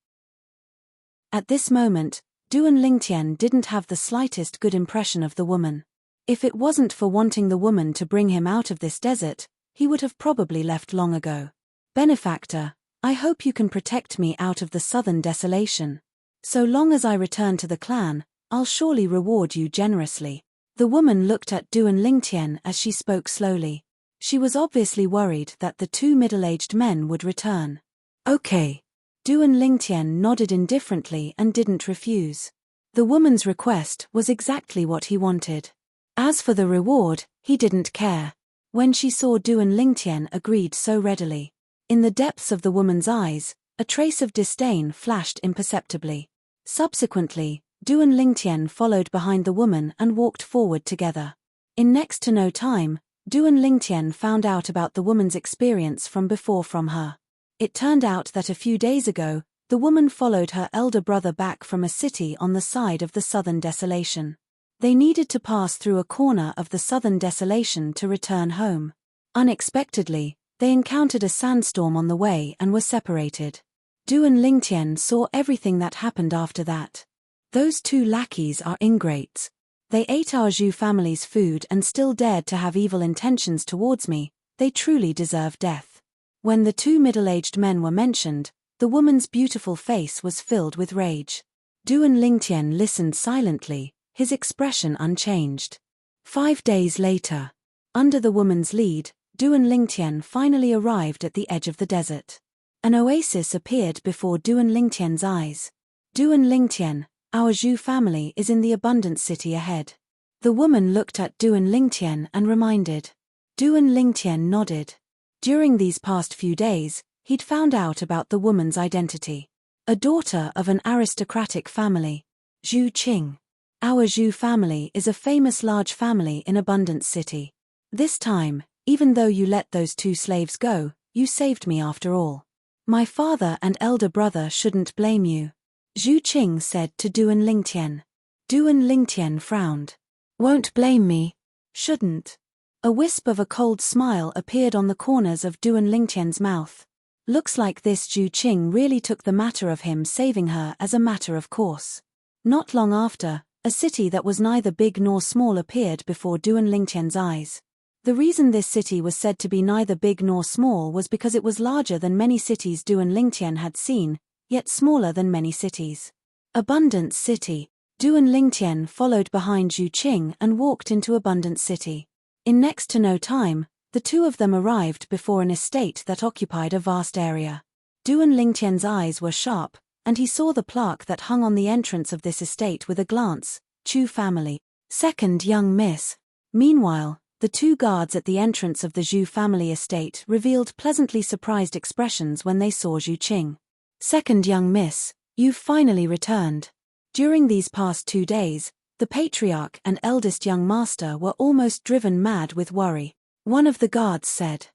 At this moment, Duan Lingtian didn't have the slightest good impression of the woman. If it wasn't for wanting the woman to bring him out of this desert, he would have probably left long ago. Benefactor, I hope you can protect me out of the southern desolation. So long as I return to the clan, I'll surely reward you generously. The woman looked at Duan Lingtian as she spoke slowly. She was obviously worried that the 2 middle-aged men would return. Okay. Duan Lingtian nodded indifferently and didn't refuse. The woman's request was exactly what he wanted. As for the reward, he didn't care. When she saw Duan Lingtian agreed so readily. In the depths of the woman's eyes, a trace of disdain flashed imperceptibly. Subsequently, Duan Lingtian followed behind the woman and walked forward together. In next to no time, Duan Lingtian found out about the woman's experience from before from her. It turned out that a few days ago, the woman followed her elder brother back from a city on the side of the southern desolation. They needed to pass through a corner of the southern desolation to return home. Unexpectedly, they encountered a sandstorm on the way and were separated. Duan Lingtian saw everything that happened after that. Those two lackeys are ingrates. They ate our Zhu family's food and still dared to have evil intentions towards me. They truly deserve death. When the two middle-aged men were mentioned, the woman's beautiful face was filled with rage. Duan Lingtian listened silently, his expression unchanged. 5 days later, under the woman's lead, Duan Lingtian finally arrived at the edge of the desert. An oasis appeared before Duan Lingtian's eyes. Duan Lingtian, our Zhu family is in the abundant city ahead. The woman looked at Duan Lingtian and reminded. Duan Lingtian nodded. During these past few days, he'd found out about the woman's identity. A daughter of an aristocratic family. Zhu Qing. Our Zhu family is a famous large family in Abundant City. This time, even though you let those 2 slaves go, you saved me after all. My father and elder brother shouldn't blame you. Zhu Qing said to Duan Lingtian. Duan Lingtian frowned. Won't blame me? Shouldn't. A wisp of a cold smile appeared on the corners of Duan Lingtian's mouth. Looks like this Zhu Qing really took the matter of him saving her as a matter of course. Not long after, a city that was neither big nor small appeared before Duan Lingtian's eyes. The reason this city was said to be neither big nor small was because it was larger than many cities Duan Lingtian had seen, yet smaller than many cities. Abundant City. Duan Lingtian followed behind Zhu Qing and walked into Abundant City. In next to no time, the two of them arrived before an estate that occupied a vast area. Duan Lingtian's eyes were sharp, and he saw the plaque that hung on the entrance of this estate with a glance, Chu family, second young miss. Meanwhile, the 2 guards at the entrance of the Zhu family estate revealed pleasantly surprised expressions when they saw Zhu Qing. Second young miss, you've finally returned. During these past 2 days, the patriarch and eldest young master were almost driven mad with worry. One of the guards said.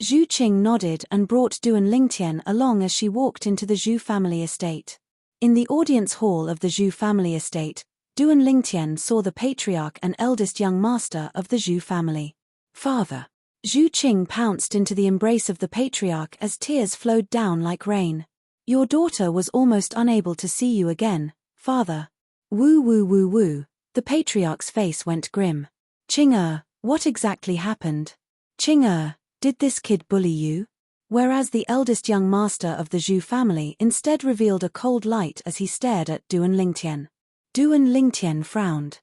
Zhu Qing nodded and brought Duan Lingtian along as she walked into the Zhu family estate. In the audience hall of the Zhu family estate, Duan Lingtian saw the patriarch and eldest young master of the Zhu family. Father. Zhu Qing pounced into the embrace of the patriarch as tears flowed down like rain. Your daughter was almost unable to see you again, father. Woo woo woo woo. The patriarch's face went grim. Qing, what exactly happened? Qing, did this kid bully you? Whereas the eldest young master of the Zhu family instead revealed a cold light as he stared at Duan Lingtian. Duan Lingtian frowned.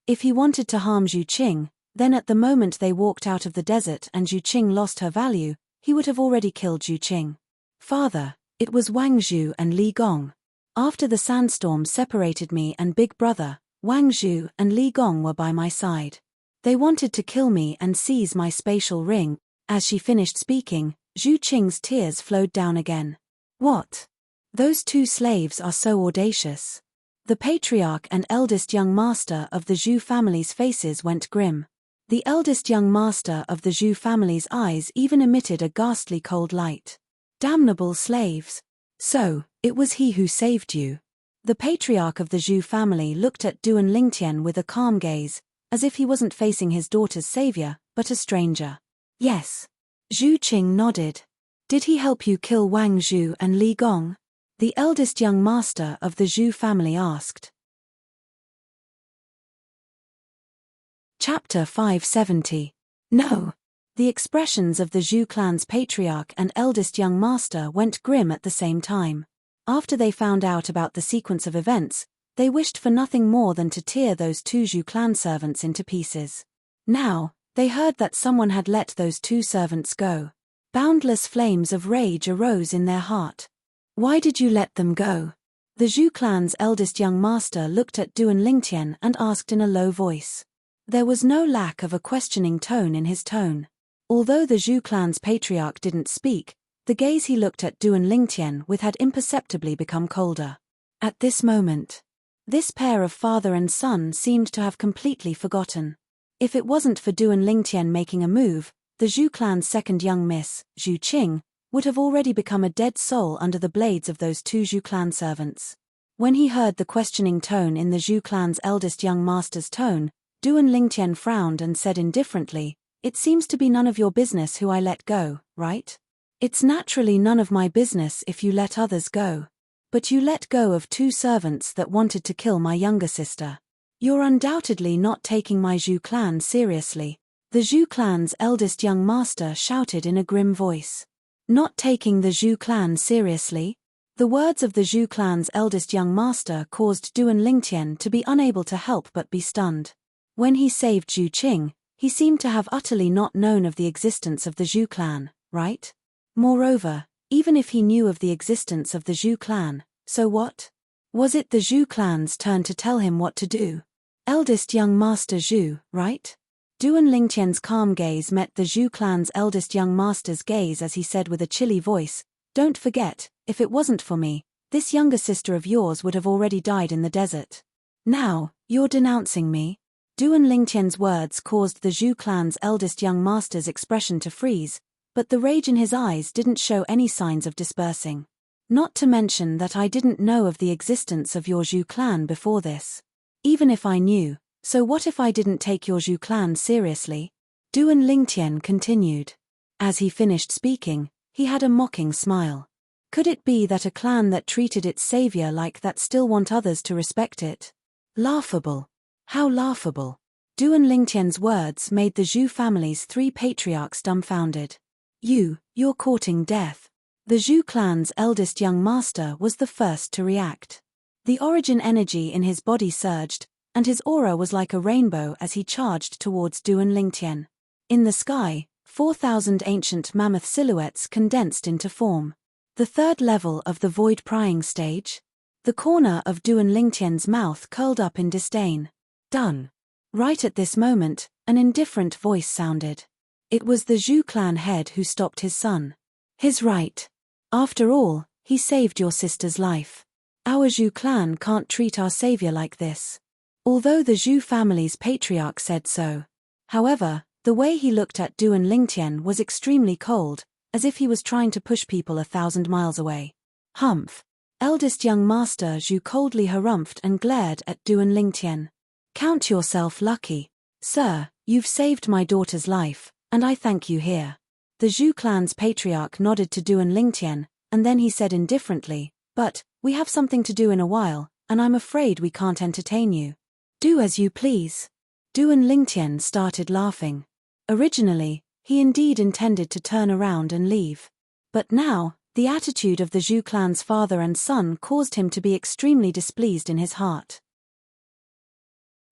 If he wanted to harm Zhu Qing, then at the moment they walked out of the desert and Zhu Qing lost her value, he would have already killed Zhu Qing. Father, it was Wang Zhu and Li Gong. After the sandstorm separated me and Big Brother, Wang Zhu and Li Gong were by my side. They wanted to kill me and seize my spatial ring. As she finished speaking, Zhu Qing's tears flowed down again. What? Those 2 slaves are so audacious. The patriarch and eldest young master of the Zhu family's faces went grim. The eldest young master of the Zhu family's eyes even emitted a ghastly cold light. Damnable slaves. So, it was he who saved you. The patriarch of the Zhu family looked at Duan Lingtian with a calm gaze, as if he wasn't facing his daughter's savior, but a stranger. Yes. Zhu Qing nodded. Did he help you kill Wang Zhu and Li Gong? The eldest young master of the Zhu family asked. Chapter 570. No. The expressions of the Zhu clan's patriarch and eldest young master went grim at the same time. After they found out about the sequence of events, they wished for nothing more than to tear those 2 Zhu clan servants into pieces. Now, they heard that someone had let those 2 servants go. Boundless flames of rage arose in their heart. Why did you let them go? The Zhu clan's eldest young master looked at Duan Lingtian and asked in a low voice. There was no lack of a questioning tone in his tone. Although the Zhu clan's patriarch didn't speak, the gaze he looked at Duan Lingtian with had imperceptibly become colder. At this moment, this pair of father and son seemed to have completely forgotten. If it wasn't for Duan Lingtian making a move, the Zhu clan's second young miss, Zhu Qing, would have already become a dead soul under the blades of those 2 Zhu clan servants. When he heard the questioning tone in the Zhu clan's eldest young master's tone, Duan Lingtian frowned and said indifferently, "It seems to be none of your business who I let go, right? It's naturally none of my business if you let others go. But you let go of 2 servants that wanted to kill my younger sister. You're undoubtedly not taking my Zhu clan seriously, the Zhu clan's eldest young master shouted in a grim voice. Not taking the Zhu clan seriously? The words of the Zhu clan's eldest young master caused Duan Lingtian to be unable to help but be stunned. When he saved Zhu Qing, he seemed to have utterly not known of the existence of the Zhu clan, right? Moreover, even if he knew of the existence of the Zhu clan, so what? Was it the Zhu clan's turn to tell him what to do? Eldest young master Zhu, right? Duan Lingtian's calm gaze met the Zhu clan's eldest young master's gaze as he said with a chilly voice, "Don't forget, if it wasn't for me, this younger sister of yours would have already died in the desert. Now, you're denouncing me?" Duan Lingtian's words caused the Zhu clan's eldest young master's expression to freeze, but the rage in his eyes didn't show any signs of dispersing. "Not to mention that I didn't know of the existence of your Zhu clan before this. Even if I knew, so what if I didn't take your Zhu clan seriously?" Duan Lingtian continued. As he finished speaking, he had a mocking smile. Could it be that a clan that treated its savior like that still want others to respect it? Laughable. How laughable. Duan Lingtian's words made the Zhu family's 3 patriarchs dumbfounded. You're courting death. The Zhu clan's eldest young master was the first to react. The origin energy in his body surged, and his aura was like a rainbow as he charged towards Duan Lingtian. In the sky, 4,000 ancient mammoth silhouettes condensed into form. The 3rd level of the void prying stage? The corner of Duan Lingtian's mouth curled up in disdain. Done. Right at this moment, an indifferent voice sounded. It was the Zhu clan head who stopped his son. His right. After all, he saved your sister's life. Our Zhu clan can't treat our savior like this. Although the Zhu family's patriarch said so. However, the way he looked at Duan Lingtian was extremely cold, as if he was trying to push people 1,000 miles away. Humph. Eldest young master Zhu coldly harumphed and glared at Duan Lingtian. Count yourself lucky. Sir, you've saved my daughter's life, and I thank you here. The Zhu clan's patriarch nodded to Duan Lingtian, and then he said indifferently, "But, we have something to do in a while, and I'm afraid we can't entertain you." "Do as you please." Duan Lingtian started laughing. Originally, he indeed intended to turn around and leave. But now, the attitude of the Zhu clan's father and son caused him to be extremely displeased in his heart.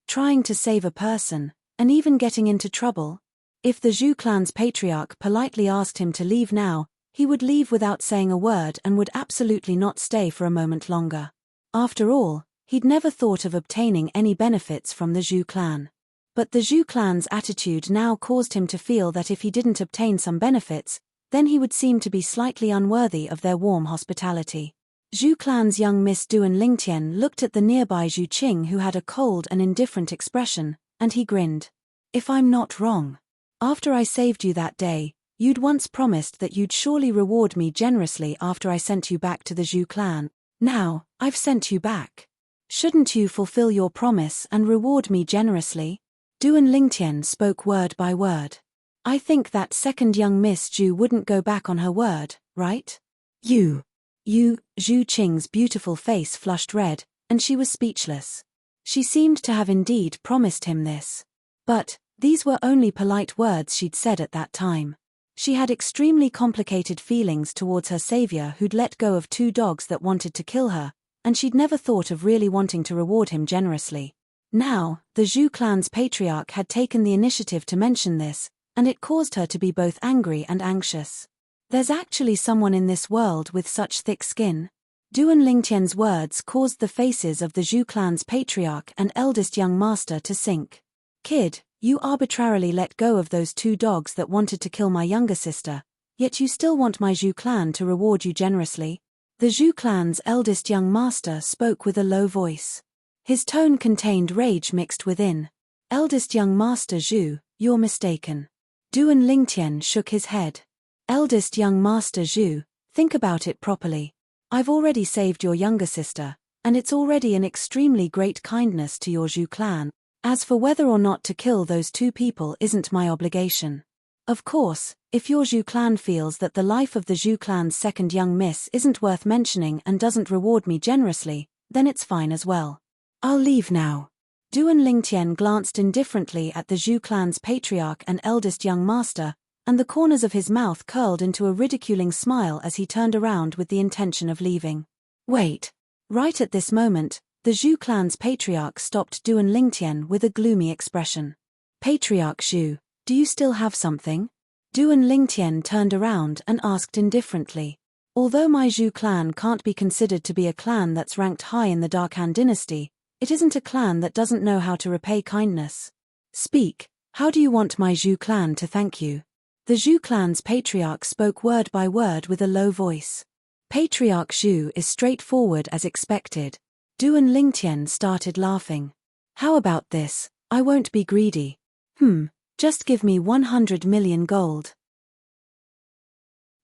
Trying to save a person, and even getting into trouble? If the Zhu clan's patriarch politely asked him to leave now, he would leave without saying a word and would absolutely not stay for a moment longer. After all, he'd never thought of obtaining any benefits from the Zhu clan. But the Zhu clan's attitude now caused him to feel that if he didn't obtain some benefits, then he would seem to be slightly unworthy of their warm hospitality. Zhu clan's young Miss Duan Lingtian looked at the nearby Zhu Qing who had a cold and indifferent expression, and he grinned. "If I'm not wrong, after I saved you that day, you'd once promised that you'd surely reward me generously after I sent you back to the Zhu clan. Now, I've sent you back. Shouldn't you fulfill your promise and reward me generously?" Duan Lingtian spoke word by word. "I think that second young Miss Zhu wouldn't go back on her word, right?" You, Zhu Qing's beautiful face flushed red, and she was speechless. She seemed to have indeed promised him this. But, these were only polite words she'd said at that time. She had extremely complicated feelings towards her savior who'd let go of 2 dogs that wanted to kill her, and she'd never thought of really wanting to reward him generously. Now, the Zhu clan's patriarch had taken the initiative to mention this, and it caused her to be both angry and anxious. There's actually someone in this world with such thick skin? Duan Lingtian's words caused the faces of the Zhu clan's patriarch and eldest young master to sink. "Kid, you arbitrarily let go of those 2 dogs that wanted to kill my younger sister, yet you still want my Zhu clan to reward you generously?" The Zhu clan's eldest young master spoke with a low voice. His tone contained rage mixed within. "Eldest young master Zhu, you're mistaken." Duan Lingtian shook his head. "Eldest young master Zhu, think about it properly. I've already saved your younger sister, and it's already an extremely great kindness to your Zhu clan. As for whether or not to kill those 2 people isn't my obligation. Of course, if your Zhu clan feels that the life of the Zhu clan's second young miss isn't worth mentioning and doesn't reward me generously, then it's fine as well. I'll leave now. Duan Lingtian glanced indifferently at the Zhu clan's patriarch and eldest young master, and the corners of his mouth curled into a ridiculing smile as he turned around with the intention of leaving. Wait. Right at this moment, the Zhu clan's patriarch stopped Duan Lingtian with a gloomy expression. Patriarch Zhu, do you still have something? Duan Lingtian turned around and asked indifferently. Although my Zhu clan can't be considered to be a clan that's ranked high in the Dark Han dynasty, it isn't a clan that doesn't know how to repay kindness. Speak, how do you want my Zhu clan to thank you? The Zhu clan's patriarch spoke word by word with a low voice. Patriarch Zhu is straightforward as expected. Duan Lingtian started laughing. How about this? I won't be greedy. Just give me 100 million gold.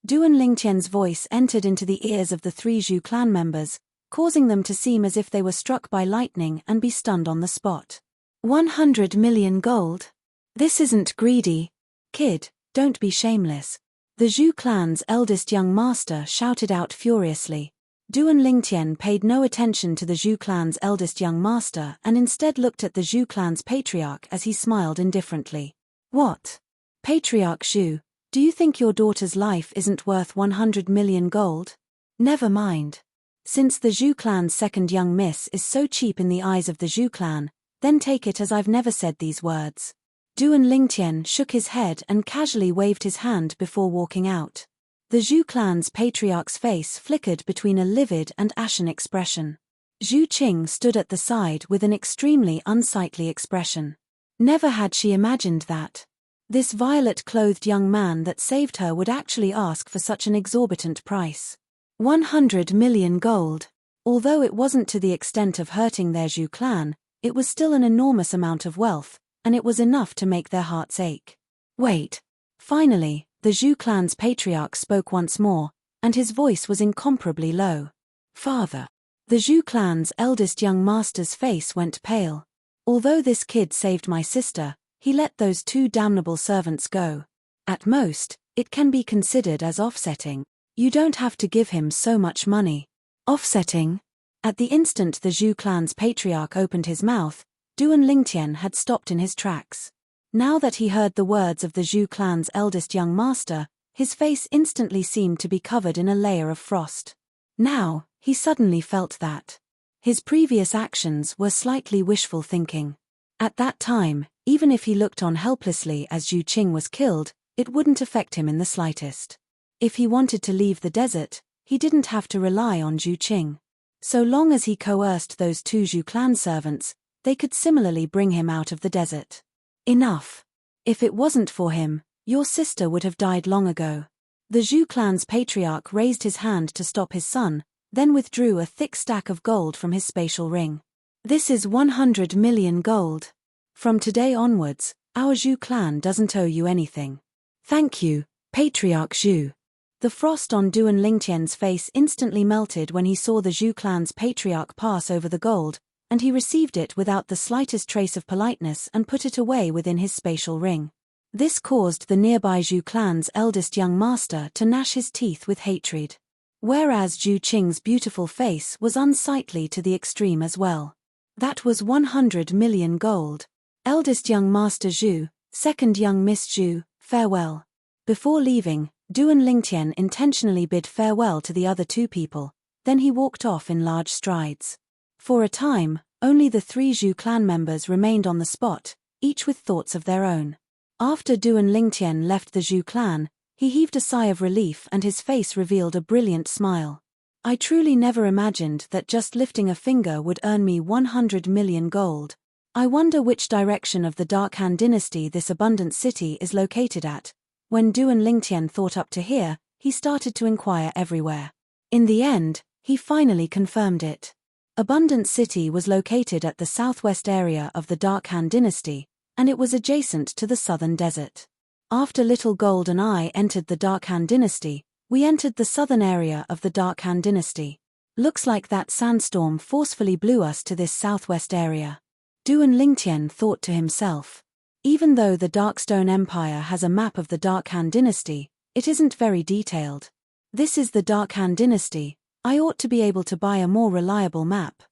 Duan Lingtian's voice entered into the ears of the three Zhu clan members, causing them to seem as if they were struck by lightning and be stunned on the spot. 100 million gold? This isn't greedy. Kid, don't be shameless. The Zhu clan's eldest young master shouted out furiously. Duan Lingtian paid no attention to the Zhu clan's eldest young master and instead looked at the Zhu clan's patriarch as he smiled indifferently. What? Patriarch Zhu, do you think your daughter's life isn't worth 100 million gold? Never mind. Since the Zhu clan's second young miss is so cheap in the eyes of the Zhu clan, then take it as I've never said these words. Duan Lingtian shook his head and casually waved his hand before walking out. The Zhu clan's patriarch's face flickered between a livid and ashen expression. Zhu Qing stood at the side with an extremely unsightly expression. Never had she imagined that this violet-clothed young man that saved her would actually ask for such an exorbitant price. 100 million gold. Although it wasn't to the extent of hurting their Zhu clan, it was still an enormous amount of wealth, and it was enough to make their hearts ache. Wait. Finally, the Zhu clan's patriarch spoke once more, and his voice was incomparably low. Father. The Zhu clan's eldest young master's face went pale. Although this kid saved my sister, he let those two damnable servants go. At most, it can be considered as offsetting. You don't have to give him so much money. Offsetting? At the instant the Zhu clan's patriarch opened his mouth, Duan Lingtian had stopped in his tracks. Now that he heard the words of the Zhu clan's eldest young master, his face instantly seemed to be covered in a layer of frost. Now, he suddenly felt that his previous actions were slightly wishful thinking. At that time, even if he looked on helplessly as Zhu Qing was killed, it wouldn't affect him in the slightest. If he wanted to leave the desert, he didn't have to rely on Zhu Qing. So long as he coerced those two Zhu clan servants, they could similarly bring him out of the desert. Enough. If it wasn't for him, your sister would have died long ago. The Zhu clan's patriarch raised his hand to stop his son, then withdrew a thick stack of gold from his spatial ring. This is 100 million gold. From today onwards, our Zhu clan doesn't owe you anything. Thank you, Patriarch Zhu. The frost on Duan Lingtian's face instantly melted when he saw the Zhu clan's patriarch pass over the gold, and he received it without the slightest trace of politeness and put it away within his spatial ring. This caused the nearby Zhu clan's eldest young master to gnash his teeth with hatred. Whereas Zhu Qing's beautiful face was unsightly to the extreme as well. That was 100 million gold. Eldest young master Zhu, second young miss Zhu, farewell. Before leaving, Duan Lingtian intentionally bid farewell to the other two people, then he walked off in large strides. For a time, only the three Zhu clan members remained on the spot, each with thoughts of their own. After Duan Lingtian left the Zhu clan, he heaved a sigh of relief and his face revealed a brilliant smile. I truly never imagined that just lifting a finger would earn me 100 million gold. I wonder which direction of the Dark Han dynasty this abundant city is located at. When Duan Lingtian thought up to here, he started to inquire everywhere. In the end, he finally confirmed it. Abundant City was located at the southwest area of the Dark Han dynasty, and it was adjacent to the southern desert. After Little Gold and I entered the Dark Han dynasty, we entered the southern area of the Dark Han dynasty. Looks like that sandstorm forcefully blew us to this southwest area. Duan Lingtian thought to himself. Even though the Darkstone Empire has a map of the Dark Han dynasty, it isn't very detailed. This is the Dark Han dynasty. I ought to be able to buy a more reliable map.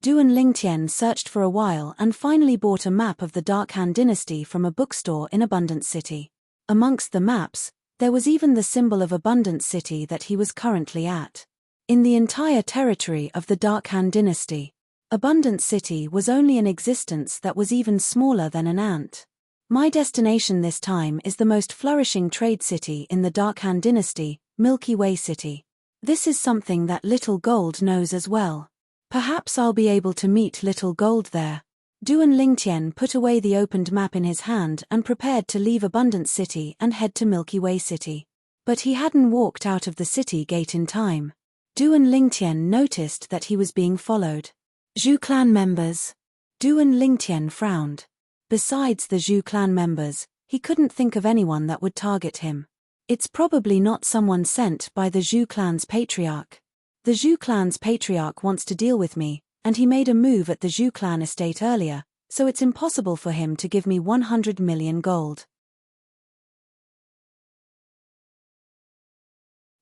Duan Lingtian searched for a while and finally bought a map of the Dark Han dynasty from a bookstore in Abundance City. Amongst the maps, there was even the symbol of Abundance City that he was currently at. In the entire territory of the Dark Han dynasty, Abundance City was only an existence that was even smaller than an ant. My destination this time is the most flourishing trade city in the Dark Han dynasty, Milky Way City. This is something that Little Gold knows as well. Perhaps I'll be able to meet Little Gold there. Duan Lingtian put away the opened map in his hand and prepared to leave Abundance City and head to Milky Way City. But he hadn't walked out of the city gate in time. Duan Lingtian noticed that he was being followed. Zhu clan members. Duan Lingtian frowned. Besides the Zhu clan members, he couldn't think of anyone that would target him. It's probably not someone sent by the Zhu clan's patriarch. The Zhu clan's patriarch wants to deal with me, and he made a move at the Zhu clan estate earlier, so it's impossible for him to give me 100 million gold.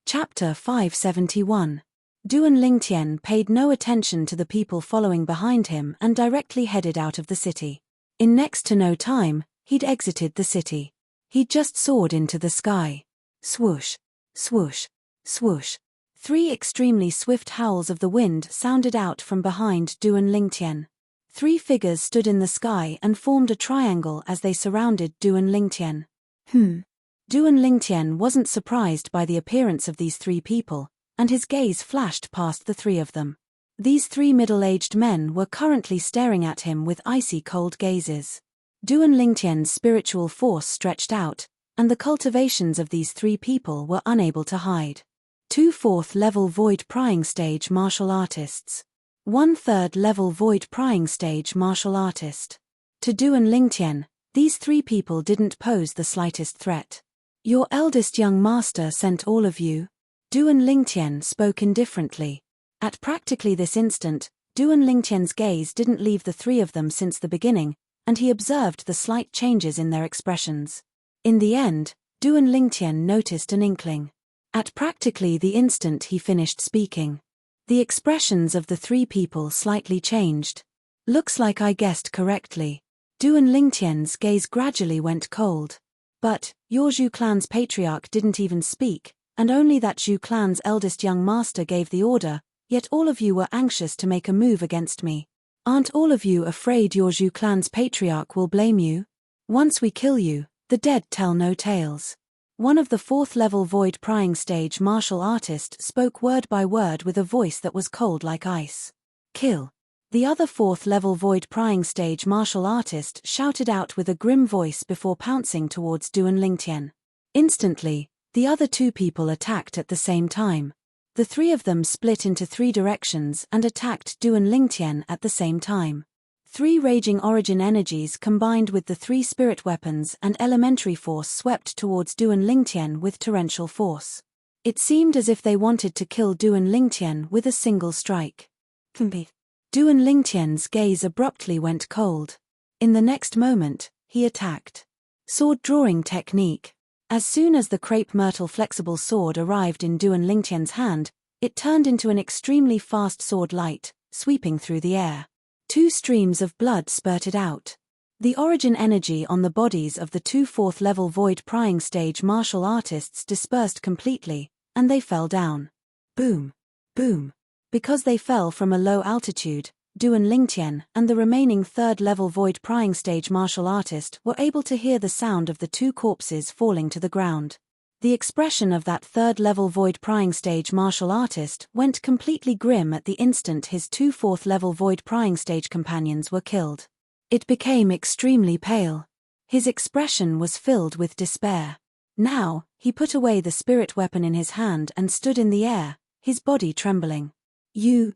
Chapter 571. Duan Lingtian paid no attention to the people following behind him and directly headed out of the city. In next to no time, he'd exited the city. He'd just soared into the sky. Swoosh, swoosh, swoosh. 3 extremely swift howls of the wind sounded out from behind Duan Lingtian. 3 figures stood in the sky and formed a triangle as they surrounded Duan Lingtian. Duan Lingtian wasn't surprised by the appearance of these 3 people, and his gaze flashed past the 3 of them. These 3 middle-aged men were currently staring at him with icy cold gazes. Duan Lingtian's spiritual force stretched out, and the cultivations of these 3 people were unable to hide. 2 4th-level void prying stage martial artists. 1 3rd-level void prying stage martial artist. To Duan Lingtian, these 3 people didn't pose the slightest threat. Your eldest young master sent all of you? Duan Lingtian spoke indifferently. At practically this instant, Duan Lingtian's gaze didn't leave the 3 of them since the beginning, and he observed the slight changes in their expressions. In the end, Duan Lingtian noticed an inkling. At practically the instant he finished speaking, the expressions of the 3 people slightly changed. Looks like I guessed correctly. Duan Lingtian's gaze gradually went cold. But, your Zhu clan's patriarch didn't even speak, and only that Zhu clan's eldest young master gave the order, yet all of you were anxious to make a move against me. Aren't all of you afraid your Zhu clan's patriarch will blame you? Once we kill you, the dead tell no tales. One of the 4th-level void prying stage martial artists spoke word by word with a voice that was cold like ice. Kill. The other 4th-level void prying stage martial artist shouted out with a grim voice before pouncing towards Duan Lingtian. Instantly, the other 2 people attacked at the same time. The 3 of them split into 3 directions and attacked Duan Lingtian at the same time. 3 raging origin energies combined with the 3 spirit weapons and elementary force swept towards Duan Lingtian with torrential force. It seemed as if they wanted to kill Duan Lingtian with a single strike. Duan Lingtian's gaze abruptly went cold. In the next moment, he attacked. Sword drawing technique. As soon as the crepe myrtle flexible sword arrived in Duan Lingtian's hand, it turned into an extremely fast sword light, sweeping through the air. 2 streams of blood spurted out. The origin energy on the bodies of the 2 4th-level void prying stage martial artists dispersed completely, and they fell down. Boom. Boom. Because they fell from a low altitude, Duan Lingtian and the remaining 3rd-level void prying stage martial artist were able to hear the sound of the 2 corpses falling to the ground. The expression of that 3rd-level void prying stage martial artist went completely grim at the instant his 2 4th-level void prying stage companions were killed. It became extremely pale. His expression was filled with despair. Now, he put away the spirit weapon in his hand and stood in the air, his body trembling. You,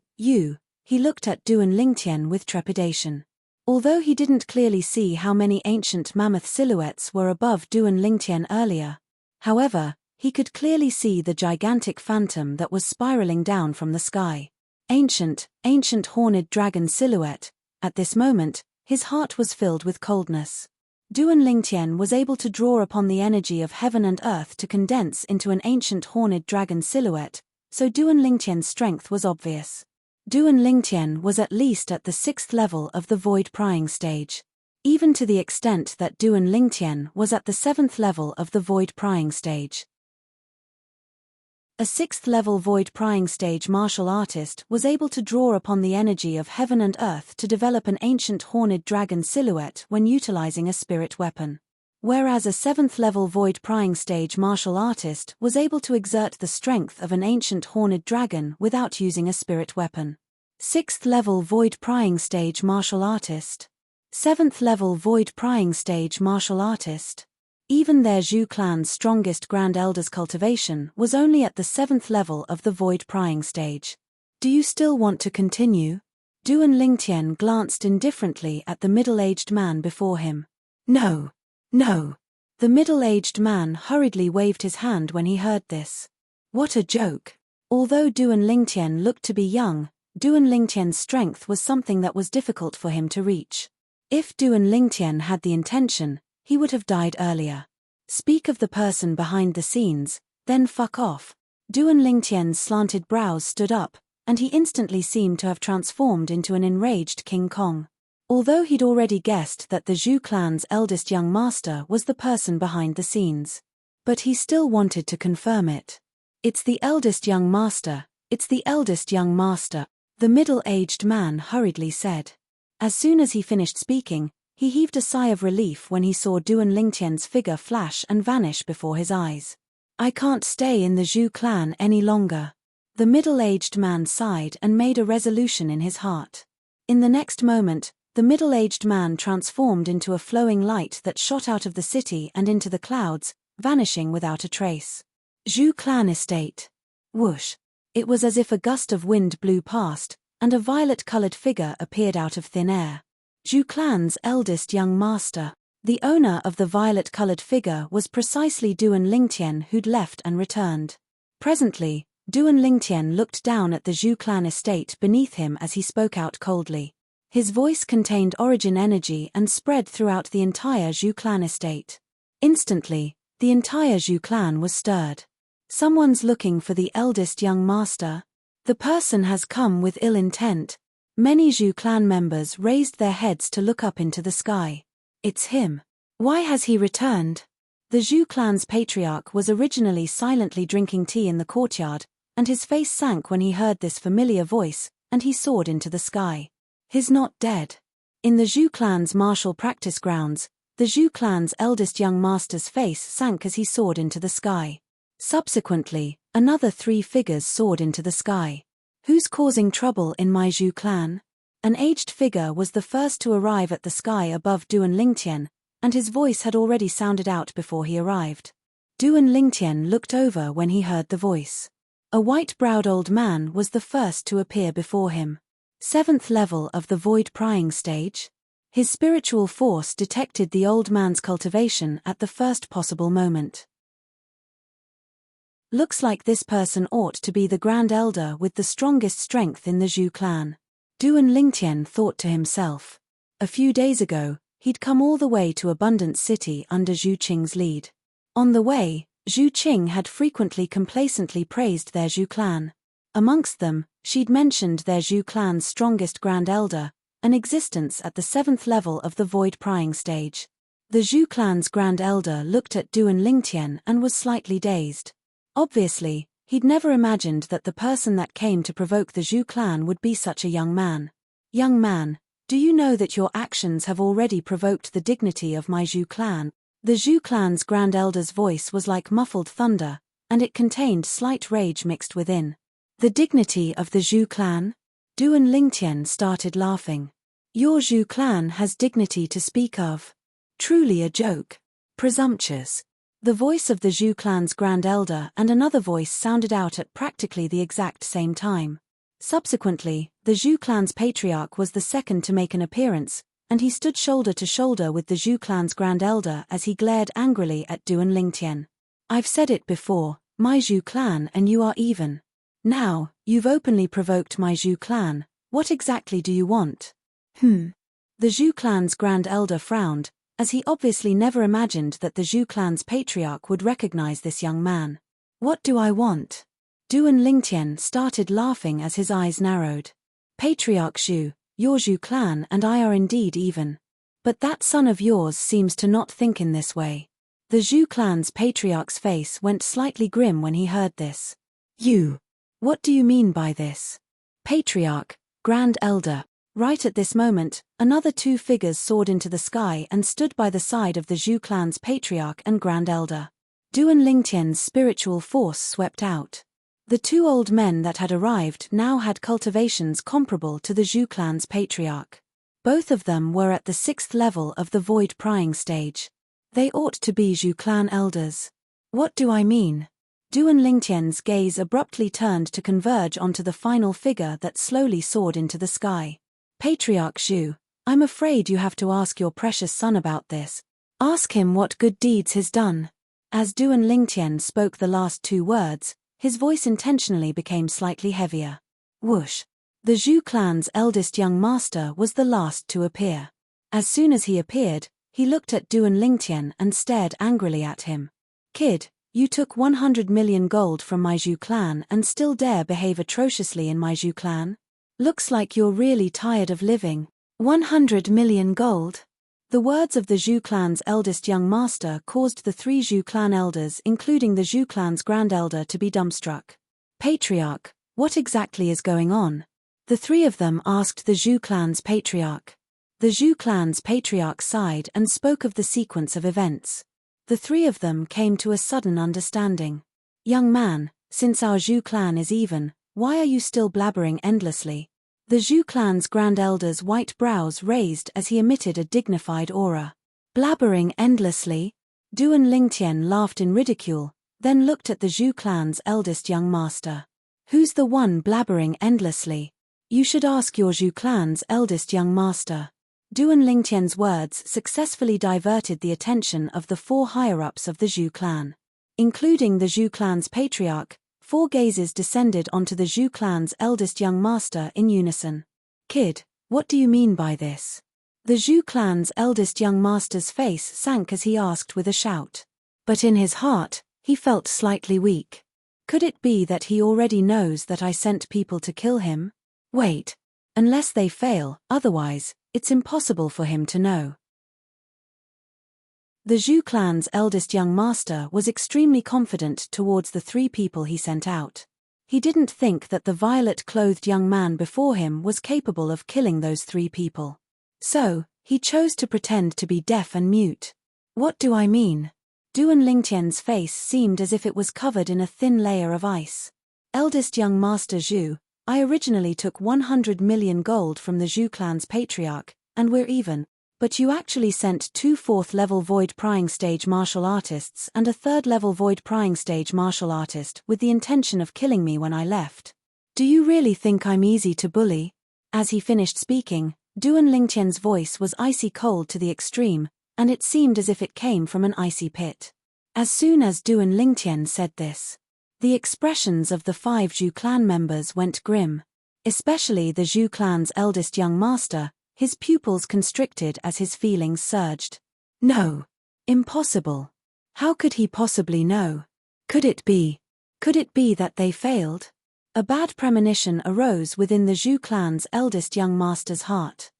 he looked at Duan Lingtian with trepidation. Although he didn't clearly see how many ancient mammoth silhouettes were above Duan Lingtian earlier, however, he could clearly see the gigantic phantom that was spiraling down from the sky. Ancient horned dragon silhouette. At this moment, his heart was filled with coldness. Duan Lingtian was able to draw upon the energy of heaven and earth to condense into an ancient horned dragon silhouette, so Duan Lingtian's strength was obvious. Duan Lingtian was at least at the 6th level of the void prying stage. Even to the extent that Duan Lingtian was at the 7th level of the void prying stage. A 6th level void prying stage martial artist was able to draw upon the energy of heaven and earth to develop an ancient horned dragon silhouette when utilizing a spirit weapon. Whereas a 7th level void prying stage martial artist was able to exert the strength of an ancient horned dragon without using a spirit weapon. 6th level void prying stage martial artist. 7th level void prying stage martial artist. Even their Zhu clan's strongest Grand Elder's cultivation was only at the 7th level of the void prying stage. Do you still want to continue? Duan Lingtian glanced indifferently at the middle-aged man before him. No. No. The middle-aged man hurriedly waved his hand when he heard this. What a joke. Although Duan Lingtian looked to be young, Duan Lingtian's strength was something that was difficult for him to reach. If Duan Lingtian had the intention, he would have died earlier. Speak of the person behind the scenes, then fuck off. Duan Lingtian's slanted brows stood up, and he instantly seemed to have transformed into an enraged King Kong. Although he'd already guessed that the Zhu clan's eldest young master was the person behind the scenes. But he still wanted to confirm it. It's the eldest young master, it's the eldest young master, the middle-aged man hurriedly said. As soon as he finished speaking, he heaved a sigh of relief when he saw Duan Lingtian's figure flash and vanish before his eyes. I can't stay in the Zhu clan any longer. The middle-aged man sighed and made a resolution in his heart. In the next moment, the middle-aged man transformed into a flowing light that shot out of the city and into the clouds, vanishing without a trace. Zhu clan estate. Whoosh. It was as if a gust of wind blew past, and a violet-colored figure appeared out of thin air. Zhu clan's eldest young master. The owner of the violet-colored figure was precisely Duan Lingtian, who'd left and returned. Presently, Duan Lingtian looked down at the Zhu clan estate beneath him as he spoke out coldly. His voice contained origin energy and spread throughout the entire Zhu clan estate. Instantly, the entire Zhu clan was stirred. Someone's looking for the eldest young master. The person has come with ill intent. Many Zhu clan members raised their heads to look up into the sky. It's him. Why has he returned? The Zhu clan's patriarch was originally silently drinking tea in the courtyard, and his face sank when he heard this familiar voice, and he soared into the sky. He's not dead. In the Zhu clan's martial practice grounds, the Zhu clan's eldest young master's face sank as he soared into the sky. Subsequently, another 3 figures soared into the sky. Who's causing trouble in my Zhu clan? An aged figure was the first to arrive at the sky above Duan Lingtian, and his voice had already sounded out before he arrived. Duan Lingtian looked over when he heard the voice. A white-browed old man was the first to appear before him. 7th level of the void prying stage. His spiritual force detected the old man's cultivation at the first possible moment. Looks like this person ought to be the Grand Elder with the strongest strength in the Zhu clan. Duan Lingtian thought to himself. A few days ago, he'd come all the way to Abundant City under Zhu Qing's lead. On the way, Zhu Qing had frequently complacently praised their Zhu clan. Amongst them, she'd mentioned their Zhu clan's strongest Grand Elder, an existence at the 7th level of the void prying stage. The Zhu clan's Grand Elder looked at Duan Lingtian and was slightly dazed. Obviously, he'd never imagined that the person that came to provoke the Zhu clan would be such a young man. Young man, do you know that your actions have already provoked the dignity of my Zhu clan? The Zhu clan's Grand Elder's voice was like muffled thunder, and it contained slight rage mixed within. The dignity of the Zhu clan? Duan Lingtian started laughing. Your Zhu clan has dignity to speak of. Truly a joke. Presumptuous. The voice of the Zhu clan's Grand Elder and another voice sounded out at practically the exact same time. Subsequently, the Zhu clan's patriarch was the second to make an appearance, and he stood shoulder to shoulder with the Zhu clan's Grand Elder as he glared angrily at Duan Lingtian. I've said it before, my Zhu clan and you are even. Now, you've openly provoked my Zhu clan, what exactly do you want? The Zhu clan's Grand Elder frowned, as he obviously never imagined that the Zhu clan's patriarch would recognize this young man. What do I want? Duan Lingtian started laughing as his eyes narrowed. Patriarch Zhu, your Zhu clan and I are indeed even. But that son of yours seems to not think in this way. The Zhu clan's patriarch's face went slightly grim when he heard this. You. What do you mean by this? Patriarch, Grand Elder. Right at this moment, another two figures soared into the sky and stood by the side of the Zhu clan's patriarch and Grand Elder. Duan Lingtian's spiritual force swept out. The two old men that had arrived now had cultivations comparable to the Zhu clan's patriarch. Both of them were at the 6th level of the void prying stage. They ought to be Zhu clan elders. What do I mean? Duan Lingtian's gaze abruptly turned to converge onto the final figure that slowly soared into the sky. Patriarch Zhu, I'm afraid you have to ask your precious son about this. Ask him what good deeds he's done. As Duan Lingtian spoke the last two words, his voice intentionally became slightly heavier. Whoosh. The Zhu clan's eldest young master was the last to appear. As soon as he appeared, he looked at Duan Lingtian and stared angrily at him. Kid, you took 100 million gold from my Zhu clan and still dare behave atrociously in my Zhu clan? Looks like you're really tired of living. 100 million gold? The words of the Zhu clan's eldest young master caused the three Zhu clan elders, including the Zhu clan's grand elder, to be dumbstruck. Patriarch, what exactly is going on? The three of them asked the Zhu clan's patriarch. The Zhu clan's patriarch sighed and spoke of the sequence of events. The three of them came to a sudden understanding. Young man, since our Zhu clan is even, why are you still blabbering endlessly? The Zhu clan's grand elder's white brows raised as he emitted a dignified aura. Blabbering endlessly? Duan Lingtian laughed in ridicule, then looked at the Zhu clan's eldest young master. Who's the one blabbering endlessly? You should ask your Zhu clan's eldest young master. Duan Lingtian's words successfully diverted the attention of the four higher-ups of the Zhu clan. Including the Zhu clan's patriarch, four gazes descended onto the Zhu clan's eldest young master in unison. Kid, what do you mean by this? The Zhu clan's eldest young master's face sank as he asked with a shout. But in his heart, he felt slightly weak. Could it be that he already knows that I sent people to kill him? Wait. Unless they fail, otherwise, it's impossible for him to know. The Zhu clan's eldest young master was extremely confident towards the three people he sent out. He didn't think that the violet-clothed young man before him was capable of killing those three people. So, he chose to pretend to be deaf and mute. What do I mean? Duan Lingtian's face seemed as if it was covered in a thin layer of ice. Eldest young master Zhu, I originally took 100 million gold from the Zhu clan's patriarch, and we're even. But you actually sent two 4th-level void prying stage martial artists and a 3rd-level void prying stage martial artist with the intention of killing me when I left. Do you really think I'm easy to bully? As he finished speaking, Duan Lingtian's voice was icy cold to the extreme, and it seemed as if it came from an icy pit. As soon as Duan Lingtian said this, the expressions of the 5 Zhu clan members went grim. Especially the Zhu clan's eldest young master. His pupils constricted as his feelings surged. No. Impossible. How could he possibly know? Could it be that they failed? A bad premonition arose within the Zhu clan's eldest young master's heart.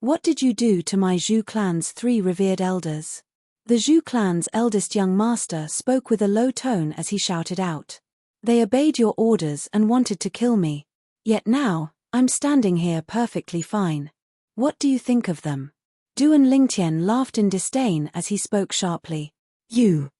What did you do to my Zhu clan's 3 revered elders? The Zhu clan's eldest young master spoke with a low tone as he shouted out. They obeyed your orders and wanted to kill me. Yet now, I'm standing here perfectly fine. What do you think of them? Duan Lingtian laughed in disdain as he spoke sharply. You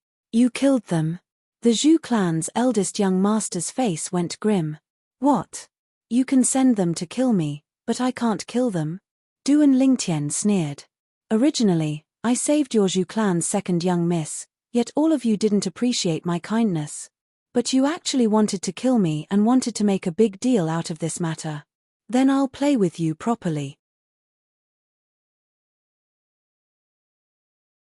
killed them? The Zhu clan's eldest young master's face went grim. What? You can send them to kill me, but I can't kill them? Duan Lingtian sneered. Originally, I saved your Zhu clan's second young miss, yet all of you didn't appreciate my kindness. But you actually wanted to kill me and wanted to make a big deal out of this matter. Then I'll play with you properly.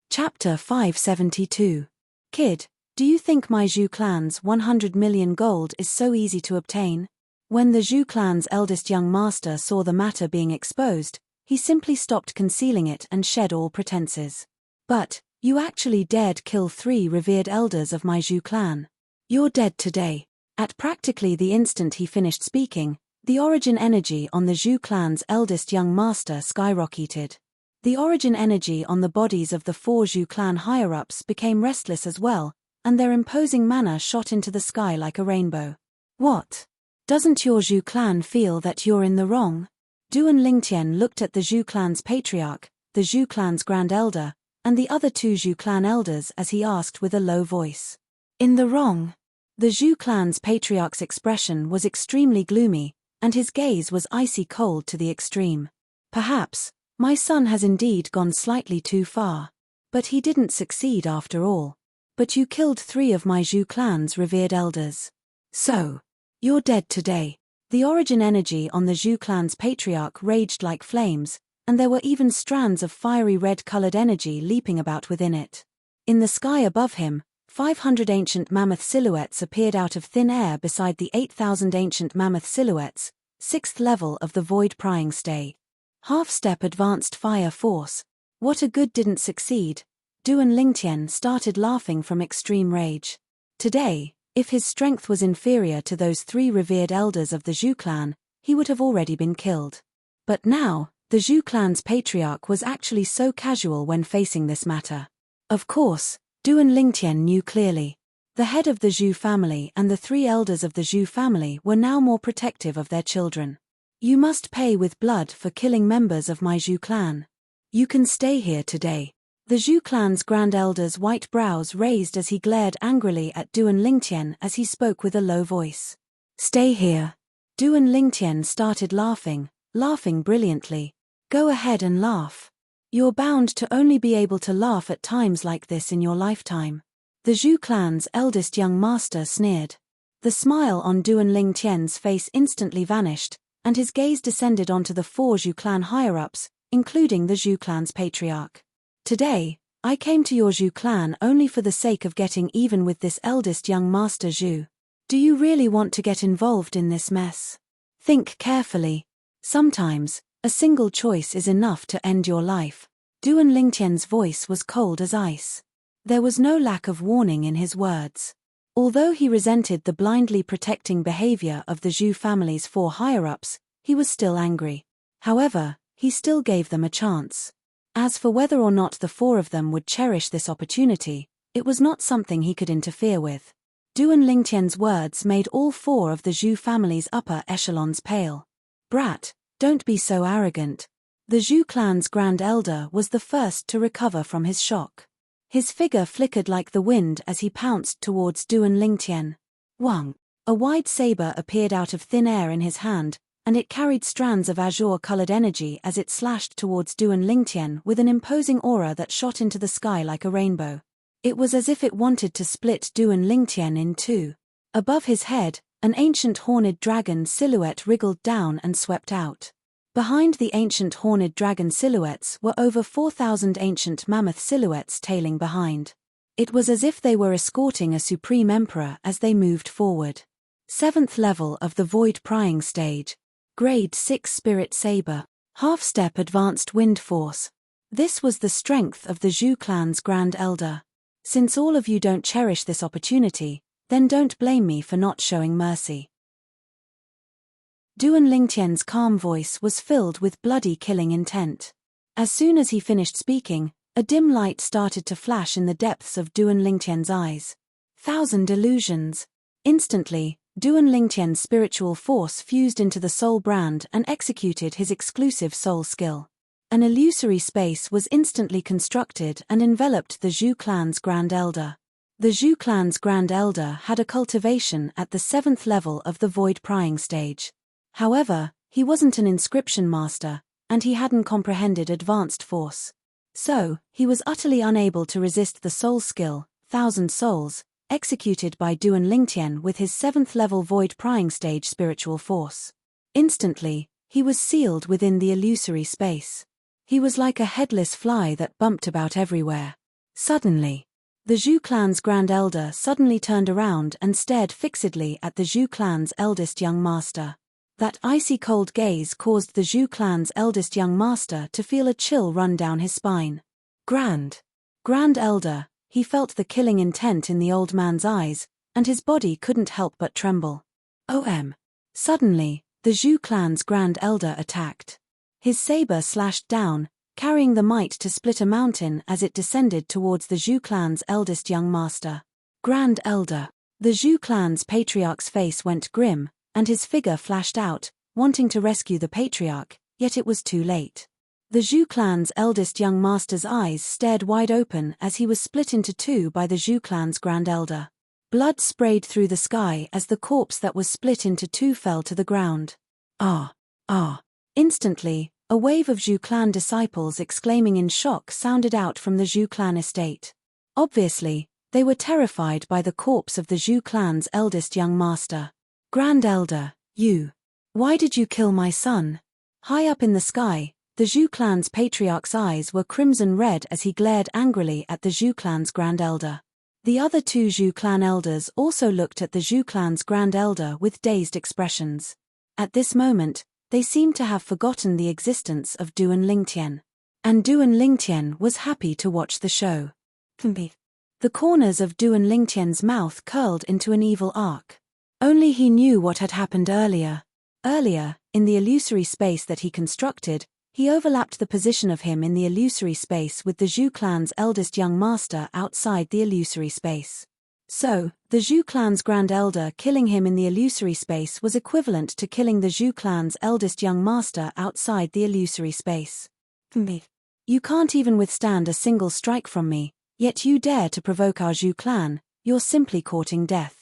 Chapter 572. Kid, do you think my Zhu clan's 100 million gold is so easy to obtain? When the Zhu clan's eldest young master saw the matter being exposed, he simply stopped concealing it and shed all pretenses. But, you actually dared kill 3 revered elders of my Zhu clan. You're dead today. At practically the instant he finished speaking, the origin energy on the Zhu clan's eldest young master skyrocketed. The origin energy on the bodies of the 4 Zhu clan higher-ups became restless as well, and their imposing manner shot into the sky like a rainbow. What? Doesn't your Zhu clan feel that you're in the wrong? Duan Lingtian looked at the Zhu clan's patriarch, the Zhu clan's grand elder, and the other 2 Zhu clan elders as he asked with a low voice. In the wrong? The Zhu clan's patriarch's expression was extremely gloomy, and his gaze was icy cold to the extreme. Perhaps, my son has indeed gone slightly too far. But he didn't succeed after all. But you killed 3 of my Zhu clan's revered elders. So, you're dead today. The origin energy on the Zhu clan's patriarch raged like flames, and there were even strands of fiery red-colored energy leaping about within it. In the sky above him, 500 ancient mammoth silhouettes appeared out of thin air beside the 8,000 ancient mammoth silhouettes, 6th level of the void prying stay. Half-step advanced fire force. What a good didn't succeed. Duan Lingtian started laughing from extreme rage. Today, if his strength was inferior to those 3 revered elders of the Zhu clan, he would have already been killed. But now, the Zhu clan's patriarch was actually so casual when facing this matter. Of course, Duan Lingtian knew clearly. The head of the Zhu family and the 3 elders of the Zhu family were now more protective of their children. You must pay with blood for killing members of my Zhu clan. You can stay here today. The Zhu clan's grand elder's white brows raised as he glared angrily at Duan Lingtian as he spoke with a low voice. Stay here. Duan Lingtian started laughing brilliantly. Go ahead and laugh. You're bound to only be able to laugh at times like this in your lifetime. The Zhu clan's eldest young master sneered. The smile on Duan Lingtian's face instantly vanished, and his gaze descended onto the 4 Zhu clan higher-ups, including the Zhu clan's patriarch. Today, I came to your Zhu clan only for the sake of getting even with this eldest young master Zhu. Do you really want to get involved in this mess? Think carefully. Sometimes, a single choice is enough to end your life. Duan Lingtian's voice was cold as ice. There was no lack of warning in his words. Although he resented the blindly protecting behavior of the Zhu family's 4 higher-ups, he was still angry. However, he still gave them a chance. As for whether or not the 4 of them would cherish this opportunity, it was not something he could interfere with. Duan Lingtian's words made all 4 of the Zhu family's upper echelons pale. Brat, don't be so arrogant. The Zhu clan's grand elder was the first to recover from his shock. His figure flickered like the wind as he pounced towards Duan Lingtian. Wang. A wide saber appeared out of thin air in his hand, and it carried strands of azure-colored energy as it slashed towards Duan Lingtian with an imposing aura that shot into the sky like a rainbow. It was as if it wanted to split Duan Lingtian in 2. Above his head, an ancient horned dragon silhouette wriggled down and swept out. Behind the ancient horned dragon silhouettes were over 4,000 ancient mammoth silhouettes tailing behind. It was as if they were escorting a supreme emperor as they moved forward. 7th level of the void prying stage. Grade 6 Spirit Saber. Half-step advanced wind force. This was the strength of the Zhu clan's grand elder. Since all of you don't cherish this opportunity, then don't blame me for not showing mercy. Duan Lingtian's calm voice was filled with bloody killing intent. As soon as he finished speaking, a dim light started to flash in the depths of Duan Lingtian's eyes. 1,000 illusions. Instantly, Duan Lingtian's spiritual force fused into the soul brand and executed his exclusive soul skill. An illusory space was instantly constructed and enveloped the Zhu clan's grand elder. The Zhu clan's grand elder had a cultivation at the 7th level of the void prying stage. However, he wasn't an inscription master, and he hadn't comprehended advanced force. So, he was utterly unable to resist the soul skill, 1,000 souls, executed by Duan Lingtian with his 7th level void prying stage spiritual force. Instantly, he was sealed within the illusory space. He was like a headless fly that bumped about everywhere. Suddenly, the Zhu clan's grand elder suddenly turned around and stared fixedly at the Zhu clan's eldest young master. That icy cold gaze caused the Zhu clan's eldest young master to feel a chill run down his spine. Grand Elder, he felt the killing intent in the old man's eyes, and his body couldn't help but tremble. Suddenly, the Zhu clan's Grand Elder attacked. His saber slashed down, carrying the might to split a mountain as it descended towards the Zhu clan's eldest young master. Grand Elder. The Zhu clan's patriarch's face went grim, and his figure flashed out, wanting to rescue the patriarch, yet it was too late. The Zhu clan's eldest young master's eyes stared wide open as he was split into two by the Zhu clan's Grand Elder. Blood sprayed through the sky as the corpse that was split into two fell to the ground. Ah! Instantly, a wave of Zhu clan disciples exclaiming in shock sounded out from the Zhu clan estate. Obviously, they were terrified by the corpse of the Zhu clan's eldest young master. Grand Elder, why did you kill my son? High up in the sky, the Zhu clan's patriarch's eyes were crimson red as he glared angrily at the Zhu clan's Grand Elder. The other two Zhu clan elders also looked at the Zhu clan's Grand Elder with dazed expressions. At this moment, they seemed to have forgotten the existence of Duan Lingtian. And Duan Lingtian was happy to watch the show. The corners of Duan Lingtian's mouth curled into an evil arc. Only he knew what had happened earlier. Earlier, in the illusory space that he constructed, he overlapped the position of him in the illusory space with the Zhu clan's eldest young master outside the illusory space. So, the Zhu clan's Grand Elder killing him in the illusory space was equivalent to killing the Zhu clan's eldest young master outside the illusory space. You can't even withstand a single strike from me, yet you dare to provoke our Zhu clan, you're simply courting death.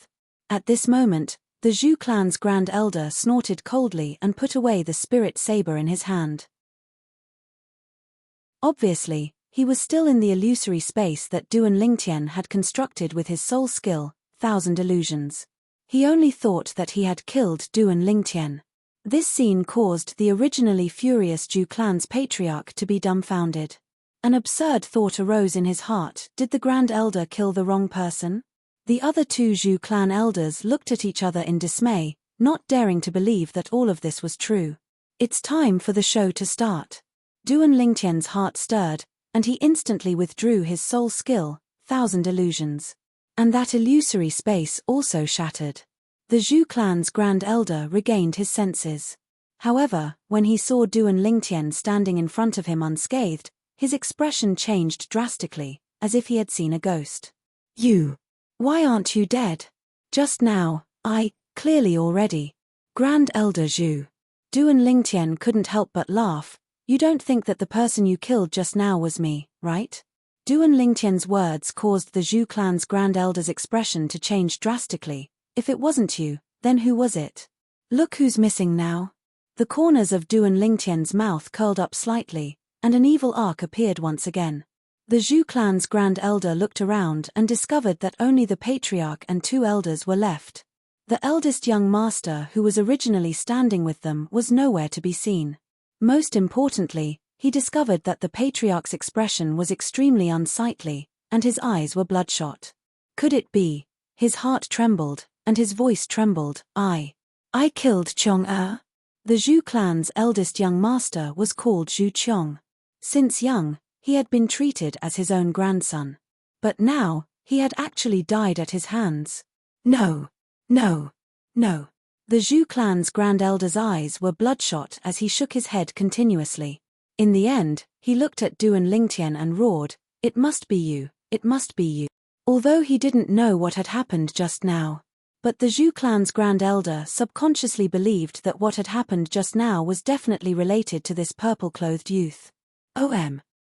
At this moment, the Zhu clan's Grand Elder snorted coldly and put away the spirit saber in his hand. Obviously, he was still in the illusory space that Duan Lingtian had constructed with his soul skill, Thousand Illusions. He only thought that he had killed Duan Lingtian. This scene caused the originally furious Zhu clan's patriarch to be dumbfounded. An absurd thought arose in his heart: did the Grand Elder kill the wrong person? The other two Zhu clan elders looked at each other in dismay, not daring to believe that all of this was true. It's time for the show to start. Duan Lingtian's heart stirred, and he instantly withdrew his soul skill, Thousand Illusions. And that illusory space also shattered. The Zhu clan's Grand Elder regained his senses. However, when he saw Duan Lingtian standing in front of him unscathed, his expression changed drastically, as if he had seen a ghost. Why aren't you dead? Just now, clearly already. Grand Elder Zhu. Duan Lingtian couldn't help but laugh. You don't think that the person you killed just now was me, right? Duan Lingtian's words caused the Zhu clan's Grand Elder's expression to change drastically. If it wasn't you, then who was it? Look who's missing now. The corners of Duan Lingtian's mouth curled up slightly, and an evil arc appeared once again. The Zhu clan's Grand Elder looked around and discovered that only the patriarch and two elders were left. The eldest young master who was originally standing with them was nowhere to be seen. Most importantly, he discovered that the patriarch's expression was extremely unsightly, and his eyes were bloodshot. Could it be? His heart trembled, and his voice trembled. I killed Chong-er. The Zhu clan's eldest young master was called Zhu Qiong. Since young, he had been treated as his own grandson. But now, he had actually died at his hands. No. The Zhu clan's Grand Elder's eyes were bloodshot as he shook his head continuously. In the end, he looked at Duan Lingtian and roared, "It must be you, it must be you." Although he didn't know what had happened just now. But the Zhu clan's Grand Elder subconsciously believed that what had happened just now was definitely related to this purple-clothed youth.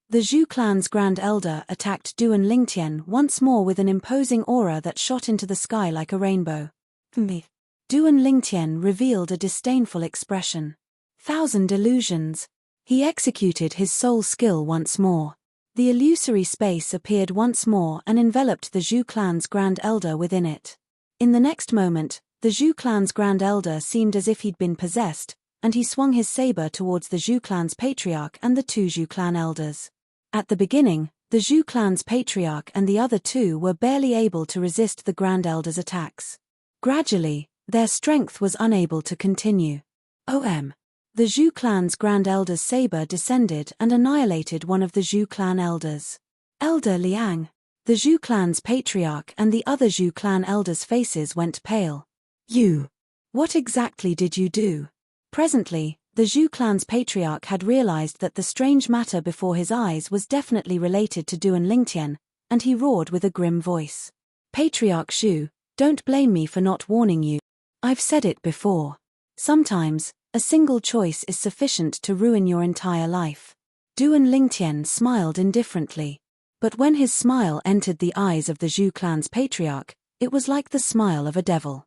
The Zhu clan's Grand Elder attacked Duan Lingtian once more with an imposing aura that shot into the sky like a rainbow. Duan Lingtian revealed a disdainful expression. Thousand Illusions. He executed his soul skill once more. The illusory space appeared once more and enveloped the Zhu clan's Grand Elder within it. In the next moment, the Zhu clan's Grand Elder seemed as if he'd been possessed, and he swung his saber towards the Zhu clan's patriarch and the two Zhu clan elders. At the beginning, the Zhu clan's patriarch and the other two were barely able to resist the Grand Elder's attacks. Gradually, their strength was unable to continue. The Zhu clan's Grand Elder's saber descended and annihilated one of the Zhu clan elders. Elder Liang. The Zhu clan's patriarch and the other Zhu clan elders' faces went pale. You. What exactly did you do? Presently, the Zhu clan's patriarch had realized that the strange matter before his eyes was definitely related to Duan Lingtian, and he roared with a grim voice. Patriarch Zhu, don't blame me for not warning you. I've said it before. Sometimes, a single choice is sufficient to ruin your entire life. Duan Lingtian smiled indifferently. But when his smile entered the eyes of the Zhu clan's patriarch, it was like the smile of a devil.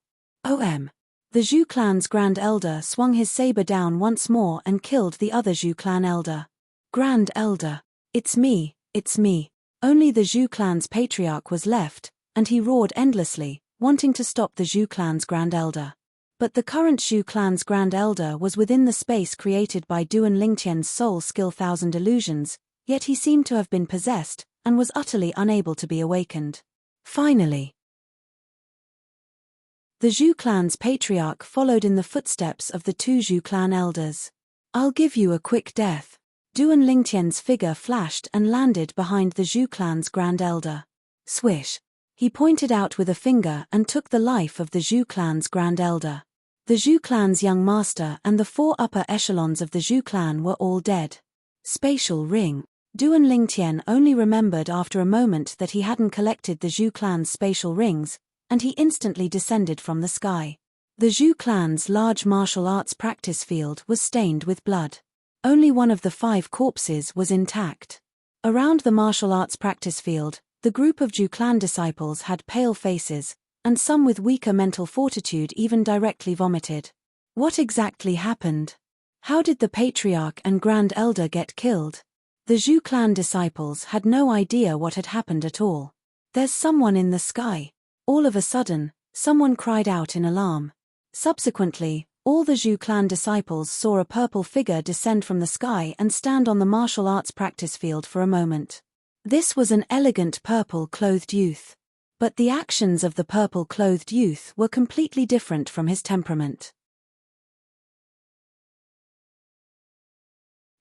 The Zhu clan's Grand Elder swung his saber down once more and killed the other Zhu clan elder. Grand Elder. It's me, it's me. Only the Zhu clan's patriarch was left, and he roared endlessly, wanting to stop the Zhu clan's Grand Elder. But the current Zhu clan's Grand Elder was within the space created by Duan Lingtian's soul skill Thousand Illusions, yet he seemed to have been possessed, and was utterly unable to be awakened. Finally, the Zhu clan's patriarch followed in the footsteps of the two Zhu clan elders. I'll give you a quick death. Duan Lingtian's figure flashed and landed behind the Zhu clan's Grand Elder. Swish. He pointed out with a finger and took the life of the Zhu clan's Grand Elder. The Zhu clan's young master and the four upper echelons of the Zhu clan were all dead. Spatial ring. Duan Lingtian only remembered after a moment that he hadn't collected the Zhu clan's spatial rings, and he instantly descended from the sky. The Zhu clan's large martial arts practice field was stained with blood. Only one of the 5 corpses was intact. Around the martial arts practice field, the group of Zhu clan disciples had pale faces, and some with weaker mental fortitude even directly vomited. What exactly happened? How did the patriarch and Grand Elder get killed? The Zhu clan disciples had no idea what had happened at all. There's someone in the sky. All of a sudden, someone cried out in alarm. Subsequently, all the Zhu clan disciples saw a purple figure descend from the sky and stand on the martial arts practice field for a moment. This was an elegant purple-clothed youth. But the actions of the purple-clothed youth were completely different from his temperament.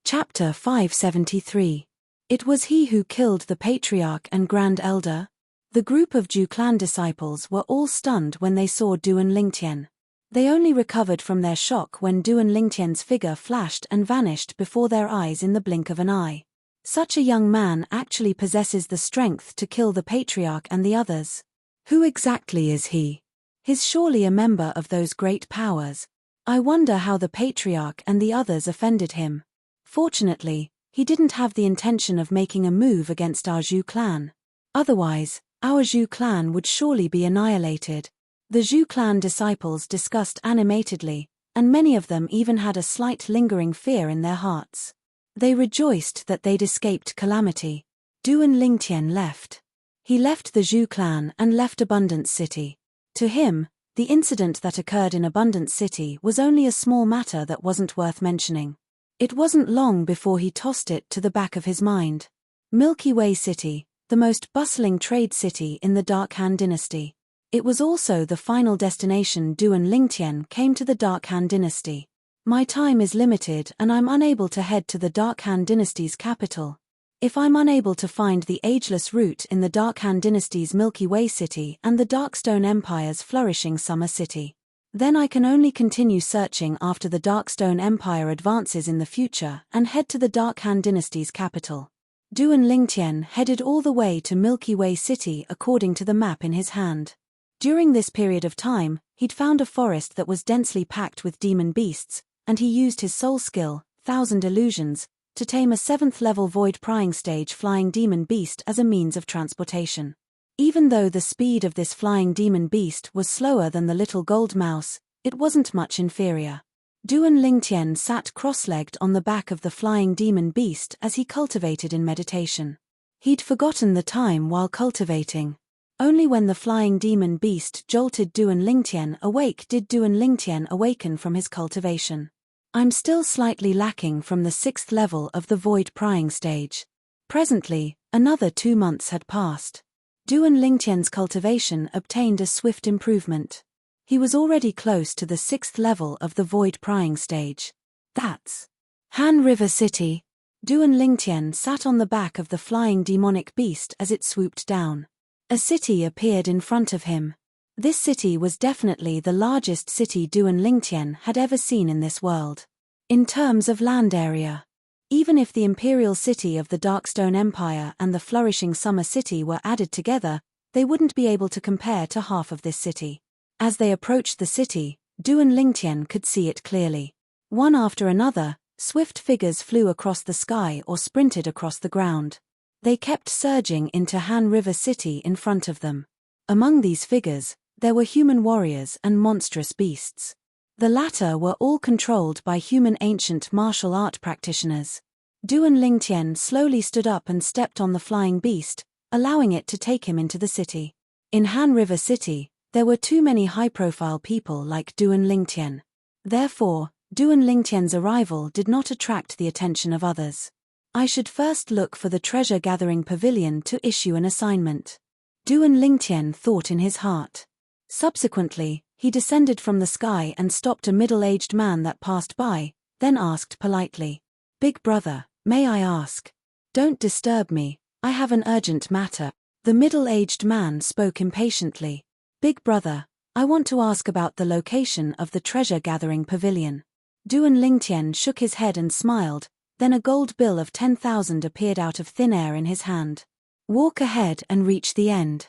Chapter 573. It was he who killed the patriarch and Grand Elder. The group of Zhu clan disciples were all stunned when they saw Duan Lingtian. They only recovered from their shock when Duan Lingtian's figure flashed and vanished before their eyes in the blink of an eye. Such a young man actually possesses the strength to kill the patriarch and the others. Who exactly is he? He's surely a member of those great powers. I wonder how the patriarch and the others offended him. Fortunately, he didn't have the intention of making a move against our Zhu clan. Otherwise, our Zhu clan would surely be annihilated. The Zhu clan disciples discussed animatedly, and many of them even had a slight lingering fear in their hearts. They rejoiced that they'd escaped calamity. Duan Lingtian left. He left the Zhu clan and left Abundance City. To him, the incident that occurred in Abundance City was only a small matter that wasn't worth mentioning. It wasn't long before he tossed it to the back of his mind. Milky Way City, the most bustling trade city in the Dark Han dynasty. It was also the final destination Duan Lingtian came to the Dark Han dynasty. My time is limited and I'm unable to head to the Dark Han dynasty's capital. If I'm unable to find the ageless route in the Dark Han dynasty's Milky Way City and the Darkstone Empire's flourishing Summer City, then I can only continue searching after the Darkstone Empire advances in the future and head to the Dark Han dynasty's capital. Duan Lingtian headed all the way to Milky Way City according to the map in his hand. During this period of time, he'd found a forest that was densely packed with demon beasts, and he used his soul skill, Thousand Illusions, to tame a 7th-level void prying stage flying demon beast as a means of transportation. Even though the speed of this flying demon beast was slower than the little gold mouse, it wasn't much inferior. Duan Lingtian sat cross-legged on the back of the flying demon beast as he cultivated in meditation. He'd forgotten the time while cultivating. Only when the flying demon beast jolted Duan Lingtian awake did Duan Lingtian awaken from his cultivation. I'm still slightly lacking from the 6th level of the void prying stage. Presently, another 2 months had passed. Duan Lingtian's cultivation obtained a swift improvement. He was already close to the 6th level of the void prying stage. That's Han River City. Duan Lingtian sat on the back of the flying demonic beast as it swooped down. A city appeared in front of him. This city was definitely the largest city Duan Lingtian had ever seen in this world. In terms of land area. Even if the imperial city of the Darkstone Empire and the flourishing Summer City were added together, they wouldn't be able to compare to half of this city. As they approached the city, Duan Lingtian could see it clearly. One after another, swift figures flew across the sky or sprinted across the ground. They kept surging into Han River City in front of them. Among these figures, there were human warriors and monstrous beasts. The latter were all controlled by human ancient martial art practitioners. Duan Lingtian slowly stood up and stepped on the flying beast, allowing it to take him into the city. In Han River City, there were too many high-profile people like Duan Lingtian. Therefore, Duan Lingtian's arrival did not attract the attention of others. I should first look for the treasure-gathering pavilion to issue an assignment. Duan Lingtian thought in his heart. Subsequently, he descended from the sky and stopped a middle-aged man that passed by, then asked politely, "Big brother, may I ask?" "Don't disturb me, I have an urgent matter." The middle-aged man spoke impatiently. "Big brother, I want to ask about the location of the treasure-gathering pavilion." Duan Lingtian shook his head and smiled, then a gold bill of 10,000 appeared out of thin air in his hand. "Walk ahead and reach the end.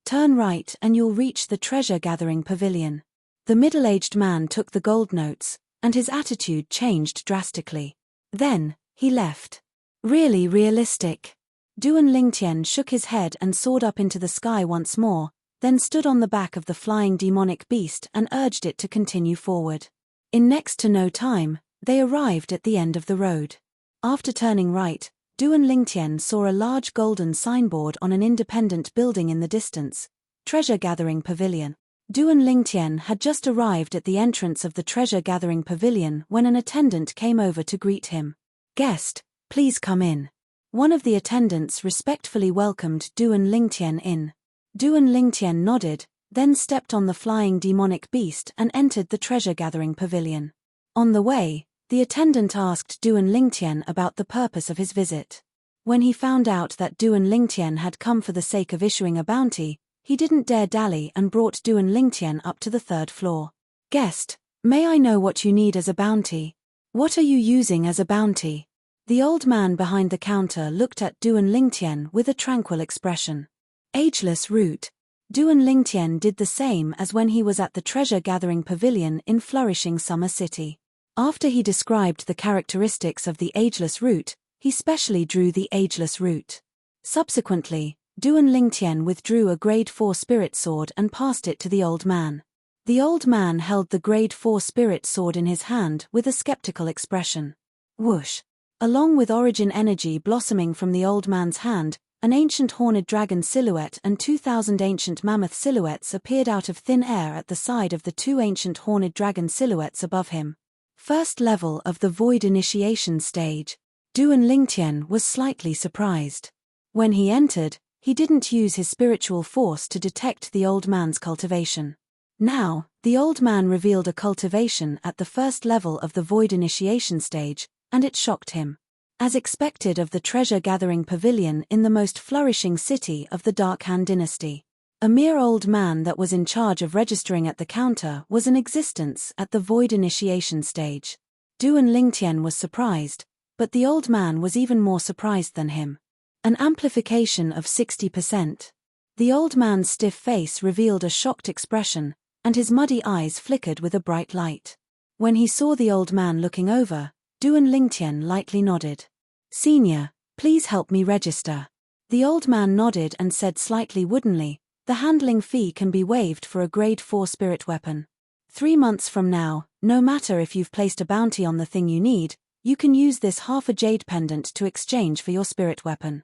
Turn right and you'll reach the treasure-gathering pavilion." The middle-aged man took the gold notes, and his attitude changed drastically. Then, he left. Really realistic. Duan Lingtian shook his head and soared up into the sky once more, then stood on the back of the flying demonic beast and urged it to continue forward. In next to no time, they arrived at the end of the road. After turning right, Duan Lingtian saw a large golden signboard on an independent building in the distance, Treasure-Gathering Pavilion. Duan Lingtian had just arrived at the entrance of the Treasure-Gathering Pavilion when an attendant came over to greet him. "Guest, please come in." One of the attendants respectfully welcomed Duan Lingtian in. Duan Lingtian nodded, then stepped on the flying demonic beast and entered the Treasure-Gathering Pavilion. On the way, the attendant asked Duan Lingtian about the purpose of his visit. When he found out that Duan Lingtian had come for the sake of issuing a bounty, he didn't dare dally and brought Duan Lingtian up to the 3rd floor. "Guest, may I know what you need as a bounty? What are you using as a bounty?" The old man behind the counter looked at Duan Lingtian with a tranquil expression. "Ageless root." Duan Lingtian did the same as when he was at the treasure-gathering pavilion in flourishing Summer City. After he described the characteristics of the ageless root, he specially drew the ageless root. Subsequently, Duan Lingtian withdrew a grade 4 spirit sword and passed it to the old man. The old man held the grade 4 spirit sword in his hand with a skeptical expression. Whoosh! Along with origin energy blossoming from the old man's hand, an ancient horned dragon silhouette and 2,000 ancient mammoth silhouettes appeared out of thin air at the side of the 2 ancient horned dragon silhouettes above him. First level of the void initiation stage. Duan Lingtian was slightly surprised. When he entered, he didn't use his spiritual force to detect the old man's cultivation. Now, the old man revealed a cultivation at the first level of the void initiation stage, and it shocked him. As expected of the treasure-gathering pavilion in the most flourishing city of the Dark Han dynasty. A mere old man that was in charge of registering at the counter was in existence at the void initiation stage. Duan Lingtian was surprised, but the old man was even more surprised than him. An amplification of 60%. The old man's stiff face revealed a shocked expression, and his muddy eyes flickered with a bright light. When he saw the old man looking over, Duan Lingtian lightly nodded. "Senior, please help me register." The old man nodded and said slightly woodenly, "The handling fee can be waived for a grade 4 spirit weapon. 3 months from now, no matter if you've placed a bounty on the thing you need, you can use this half a jade pendant to exchange for your spirit weapon."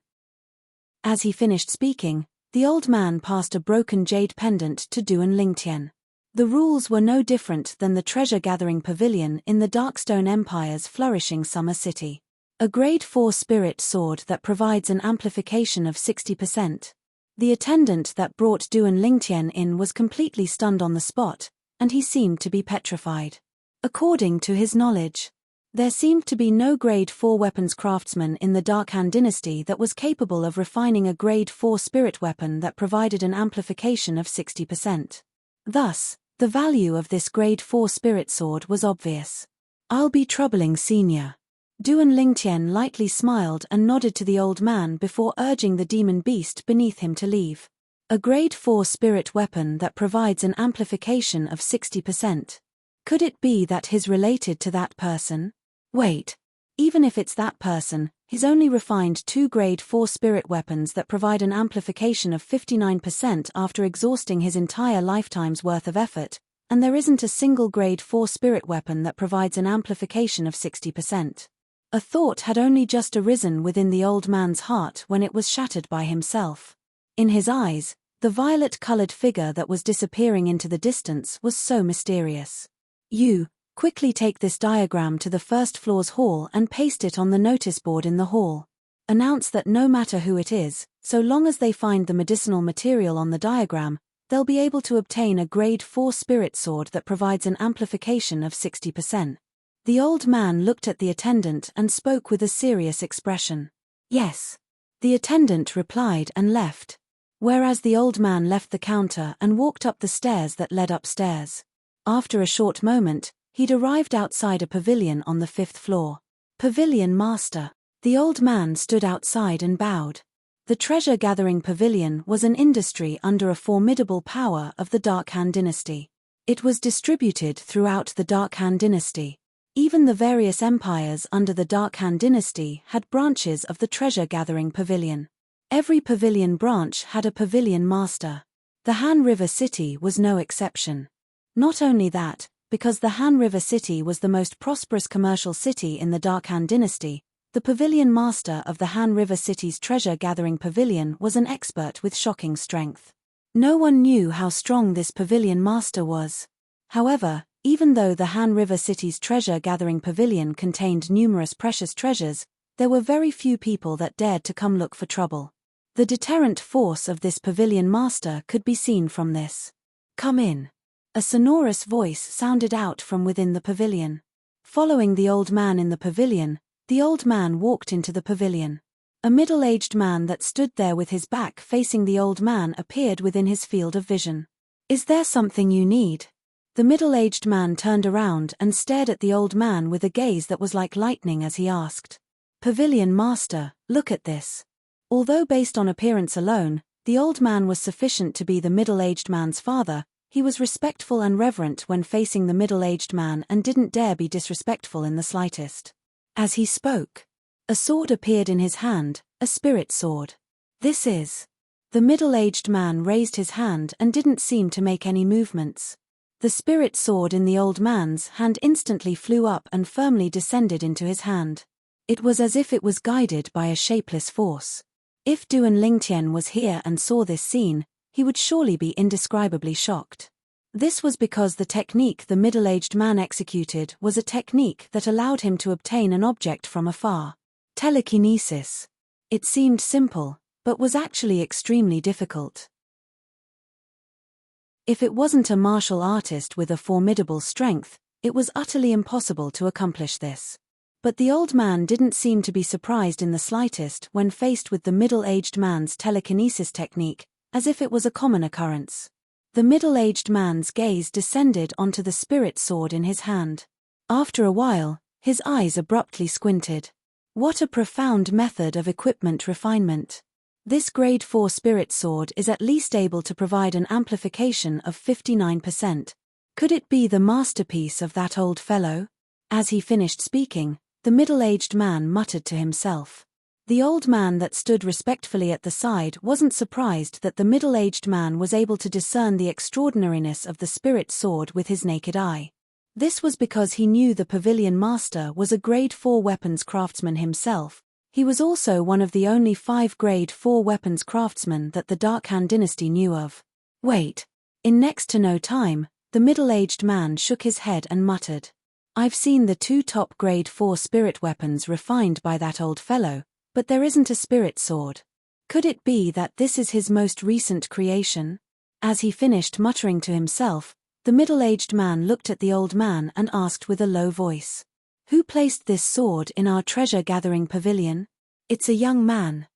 As he finished speaking, the old man passed a broken jade pendant to Duan Lingtian. The rules were no different than the treasure-gathering pavilion in the Darkstone Empire's flourishing Summer City. A grade 4 spirit sword that provides an amplification of 60%. The attendant that brought Duan Lingtian in was completely stunned on the spot, and he seemed to be petrified. According to his knowledge, there seemed to be no Grade 4 weapons craftsman in the Dark Han dynasty that was capable of refining a Grade 4 spirit weapon that provided an amplification of 60%. Thus, the value of this Grade 4 spirit sword was obvious. "I'll be troubling Senior." Duan Lingtian lightly smiled and nodded to the old man before urging the demon beast beneath him to leave. A Grade 4 spirit weapon that provides an amplification of 60%. Could it be that he's related to that person? Wait. Even if it's that person, he's only refined 2 Grade 4 spirit weapons that provide an amplification of 59% after exhausting his entire lifetime's worth of effort, and there isn't a single Grade 4 spirit weapon that provides an amplification of 60%. A thought had only just arisen within the old man's heart when it was shattered by himself. In his eyes, the violet-colored figure that was disappearing into the distance was so mysterious. "You, quickly take this diagram to the first floor's hall and paste it on the notice board in the hall. Announce that no matter who it is, so long as they find the medicinal material on the diagram, they'll be able to obtain a Grade 4 spirit sword that provides an amplification of 60%. The old man looked at the attendant and spoke with a serious expression. "Yes." The attendant replied and left. Whereas the old man left the counter and walked up the stairs that led upstairs. After a short moment, he'd arrived outside a pavilion on the 5th floor. "Pavilion Master." The old man stood outside and bowed. The treasure-gathering pavilion was an industry under a formidable power of the Dark Han dynasty. It was distributed throughout the Dark Han dynasty. Even the various empires under the Dark Han dynasty had branches of the treasure-gathering pavilion. Every pavilion branch had a pavilion master. The Han River City was no exception. Not only that, because the Han River City was the most prosperous commercial city in the Dark Han dynasty, the pavilion master of the Han River City's treasure-gathering pavilion was an expert with shocking strength. No one knew how strong this pavilion master was. However, even though the Han River City's treasure-gathering pavilion contained numerous precious treasures, there were very few people that dared to come look for trouble. The deterrent force of this pavilion master could be seen from this. "Come in." A sonorous voice sounded out from within the pavilion. Following the old man in the pavilion, the old man walked into the pavilion. A middle-aged man that stood there with his back facing the old man appeared within his field of vision. "Is there something you need?" The middle-aged man turned around and stared at the old man with a gaze that was like lightning as he asked. "Pavilion Master, look at this." Although based on appearance alone, the old man was sufficient to be the middle-aged man's father, he was respectful and reverent when facing the middle-aged man and didn't dare be disrespectful in the slightest. As he spoke, a sword appeared in his hand, a spirit sword. "This is..." The middle-aged man raised his hand and didn't seem to make any movements. The spirit sword in the old man's hand instantly flew up and firmly descended into his hand. It was as if it was guided by a shapeless force. If Duan Lingtian was here and saw this scene, he would surely be indescribably shocked. This was because the technique the middle-aged man executed was a technique that allowed him to obtain an object from afar. Telekinesis. It seemed simple, but was actually extremely difficult. If it wasn't a martial artist with a formidable strength, it was utterly impossible to accomplish this. But the old man didn't seem to be surprised in the slightest when faced with the middle-aged man's telekinesis technique, as if it was a common occurrence. The middle-aged man's gaze descended onto the spirit sword in his hand. After a while, his eyes abruptly squinted. What a profound method of equipment refinement. This Grade 4 spirit sword is at least able to provide an amplification of 59%. Could it be the masterpiece of that old fellow? As he finished speaking, the middle-aged man muttered to himself. The old man that stood respectfully at the side wasn't surprised that the middle-aged man was able to discern the extraordinariness of the spirit sword with his naked eye. This was because he knew the pavilion master was a Grade 4 weapons craftsman himself. He was also one of the only 5 Grade 4 weapons craftsmen that the Dark Han dynasty knew of. Wait. In next to no time, the middle-aged man shook his head and muttered. "I've seen the 2 top Grade 4 spirit weapons refined by that old fellow, but there isn't a spirit sword." Could it be that this is his most recent creation? As he finished muttering to himself, the middle-aged man looked at the old man and asked with a low voice, "Who placed this sword in our treasure-gathering pavilion?" "It's a young man."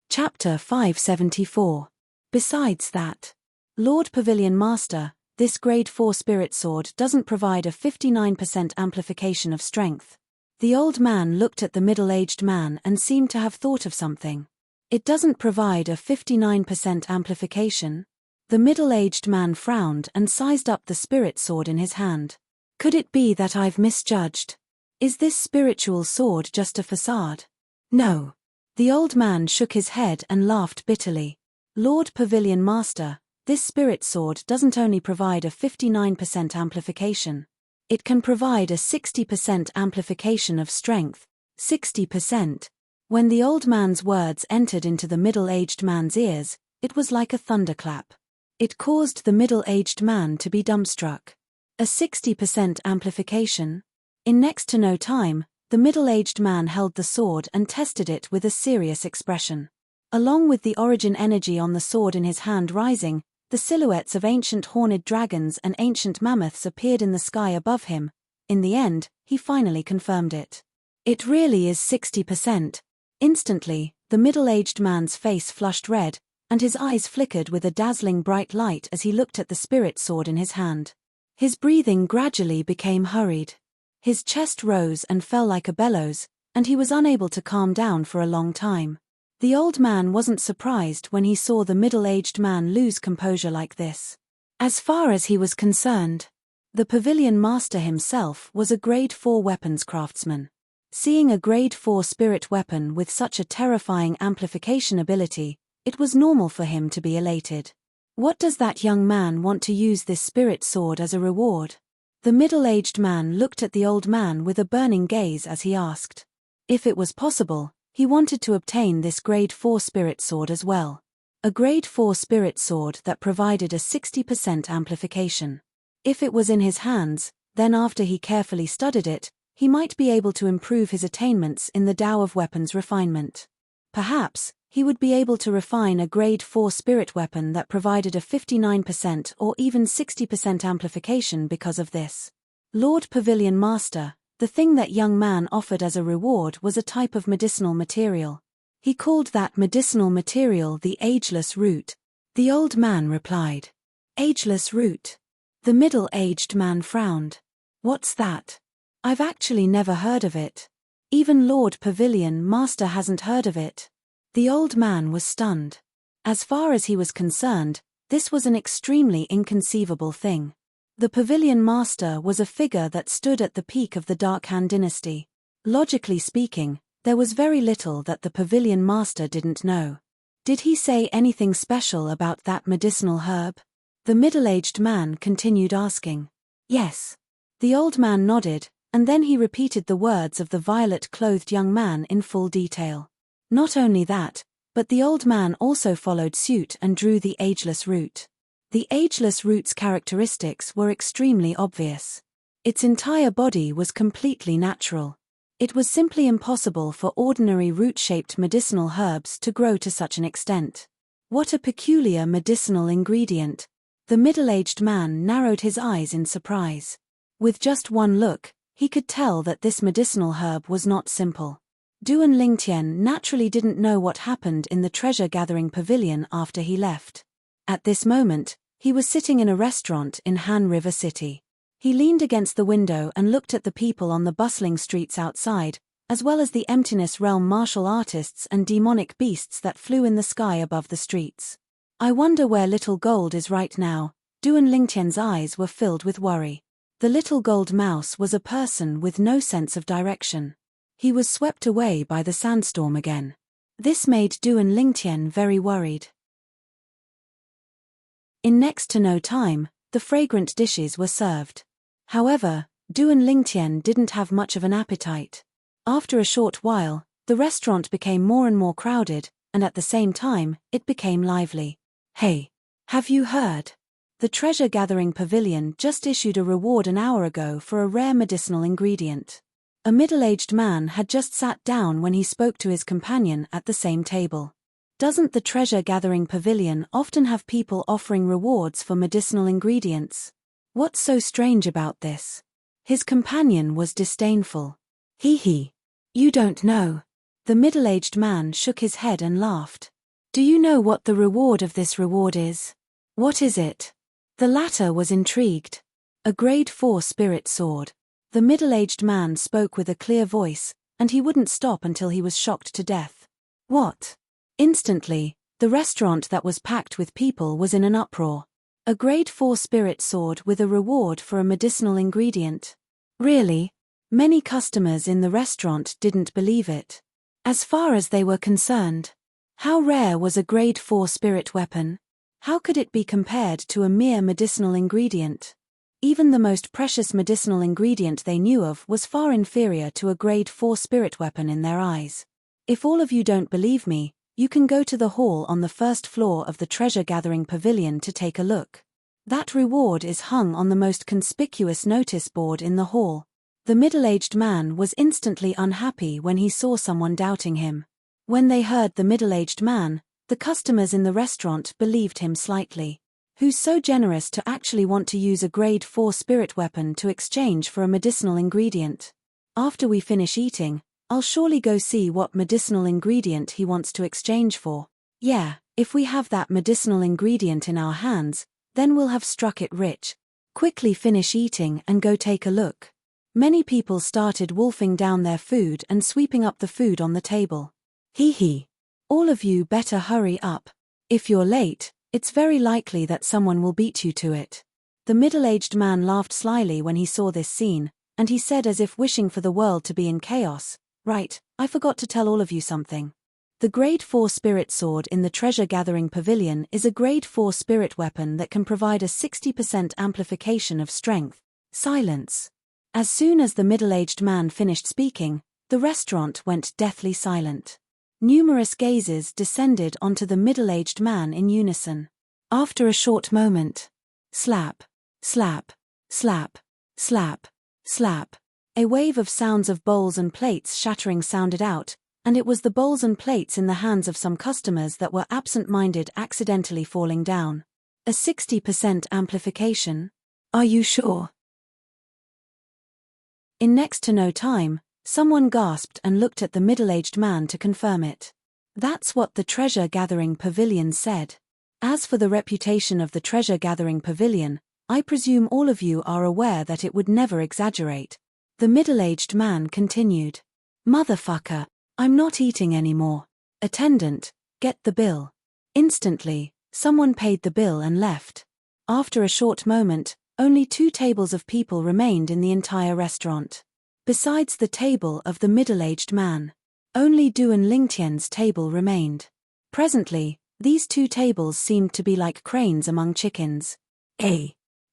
Chapter 574. Besides that, Lord Pavilion Master, this Grade 4 spirit sword doesn't provide a 59% amplification of strength. The old man looked at the middle-aged man and seemed to have thought of something. It doesn't provide a 59% amplification? The middle-aged man frowned and sized up the spirit sword in his hand. Could it be that I've misjudged? Is this spiritual sword just a facade? No. The old man shook his head and laughed bitterly. Lord Pavilion Master, this spirit sword doesn't only provide a 59% amplification. It can provide a 60% amplification of strength. 60%. When the old man's words entered into the middle-aged man's ears, it was like a thunderclap. It caused the middle-aged man to be dumbstruck. A 60% amplification? In next to no time, the middle-aged man held the sword and tested it with a serious expression. Along with the origin energy on the sword in his hand rising, the silhouettes of ancient horned dragons and ancient mammoths appeared in the sky above him. In the end, he finally confirmed it. It really is 60%. Instantly, the middle-aged man's face flushed red, and his eyes flickered with a dazzling bright light as he looked at the spirit sword in his hand. His breathing gradually became hurried. His chest rose and fell like a bellows, and he was unable to calm down for a long time. The old man wasn't surprised when he saw the middle-aged man lose composure like this. As far as he was concerned, the Pavilion Master himself was a Grade 4 weapons craftsman. Seeing a Grade 4 spirit weapon with such a terrifying amplification ability, it was normal for him to be elated. What does that young man want to use this spirit sword as a reward? The middle-aged man looked at the old man with a burning gaze as he asked. If it was possible, he wanted to obtain this Grade 4 spirit sword as well. A Grade 4 spirit sword that provided a 60% amplification. If it was in his hands, then after he carefully studied it, he might be able to improve his attainments in the Tao of weapons refinement. Perhaps, he would be able to refine a Grade 4 spirit weapon that provided a 59% or even 60% amplification because of this. Lord Pavilion Master, the thing that young man offered as a reward was a type of medicinal material. He called that medicinal material the ageless root. The old man replied. Ageless root. The middle-aged man frowned. What's that? I've actually never heard of it. Even Lord Pavilion Master hasn't heard of it. The old man was stunned. As far as he was concerned, this was an extremely inconceivable thing. The Pavilion Master was a figure that stood at the peak of the Dark Han dynasty. Logically speaking, there was very little that the Pavilion Master didn't know. Did he say anything special about that medicinal herb? The middle-aged man continued asking. Yes. The old man nodded, and then he repeated the words of the violet-clothed young man in full detail. Not only that, but the old man also followed suit and drew the ageless root. The ageless root's characteristics were extremely obvious. Its entire body was completely natural. It was simply impossible for ordinary root-shaped medicinal herbs to grow to such an extent. What a peculiar medicinal ingredient! The middle-aged man narrowed his eyes in surprise. With just one look, he could tell that this medicinal herb was not simple. Duan Lingtian naturally didn't know what happened in the treasure-gathering pavilion after he left. At this moment, he was sitting in a restaurant in Han River City. He leaned against the window and looked at the people on the bustling streets outside, as well as the emptiness realm martial artists and demonic beasts that flew in the sky above the streets. I wonder where Little Gold is right now. Duan Lingtian's eyes were filled with worry. The little gold mouse was a person with no sense of direction. He was swept away by the sandstorm again. This made Duan Lingtian very worried. In next to no time, the fragrant dishes were served. However, Duan Lingtian didn't have much of an appetite. After a short while, the restaurant became more and more crowded, and at the same time, it became lively. Hey! Have you heard? The treasure-gathering pavilion just issued a reward an hour ago for a rare medicinal ingredient. A middle-aged man had just sat down when he spoke to his companion at the same table. Doesn't the treasure-gathering pavilion often have people offering rewards for medicinal ingredients? What's so strange about this? His companion was disdainful. Hee. You don't know. The middle-aged man shook his head and laughed. Do you know what the reward of this reward is? What is it? The latter was intrigued. A grade 4 spirit sword. The middle-aged man spoke with a clear voice, and he wouldn't stop until he was shocked to death. What? Instantly, the restaurant that was packed with people was in an uproar. A grade 4 spirit sword with a reward for a medicinal ingredient. Really? Many customers in the restaurant didn't believe it. As far as they were concerned, how rare was a grade 4 spirit weapon? How could it be compared to a mere medicinal ingredient? Even the most precious medicinal ingredient they knew of was far inferior to a grade 4 spirit weapon in their eyes. If all of you don't believe me, you can go to the hall on the first floor of the treasure-gathering pavilion to take a look. That reward is hung on the most conspicuous notice board in the hall. The middle-aged man was instantly unhappy when he saw someone doubting him. When they heard the middle-aged man, the customers in the restaurant believed him slightly. Who's so generous to actually want to use a grade 4 spirit weapon to exchange for a medicinal ingredient? After we finish eating, I'll surely go see what medicinal ingredient he wants to exchange for. Yeah, if we have that medicinal ingredient in our hands, then we'll have struck it rich. Quickly finish eating and go take a look. Many people started wolfing down their food and sweeping up the food on the table. Hee. All of you better hurry up. If you're late, it's very likely that someone will beat you to it. The middle-aged man laughed slyly when he saw this scene, and he said as if wishing for the world to be in chaos, "Right, I forgot to tell all of you something. The grade 4 spirit sword in the treasure-gathering pavilion is a grade 4 spirit weapon that can provide a 60% amplification of strength." Silence. As soon as the middle-aged man finished speaking, the restaurant went deathly silent. Numerous gazes descended onto the middle-aged man in unison. After a short moment, slap, slap, slap, slap, slap. A wave of sounds of bowls and plates shattering sounded out, and it was the bowls and plates in the hands of some customers that were absent-minded accidentally falling down. A 60% amplification? Are you sure? In next to no time, someone gasped and looked at the middle-aged man to confirm it. That's what the treasure-gathering pavilion said. As for the reputation of the treasure-gathering pavilion, I presume all of you are aware that it would never exaggerate. The middle-aged man continued. Motherfucker, I'm not eating anymore. Attendant, get the bill. Instantly, someone paid the bill and left. After a short moment, only 2 tables of people remained in the entire restaurant. Besides the table of the middle-aged man, only Du and Lingtian's table remained. Presently, these 2 tables seemed to be like cranes among chickens.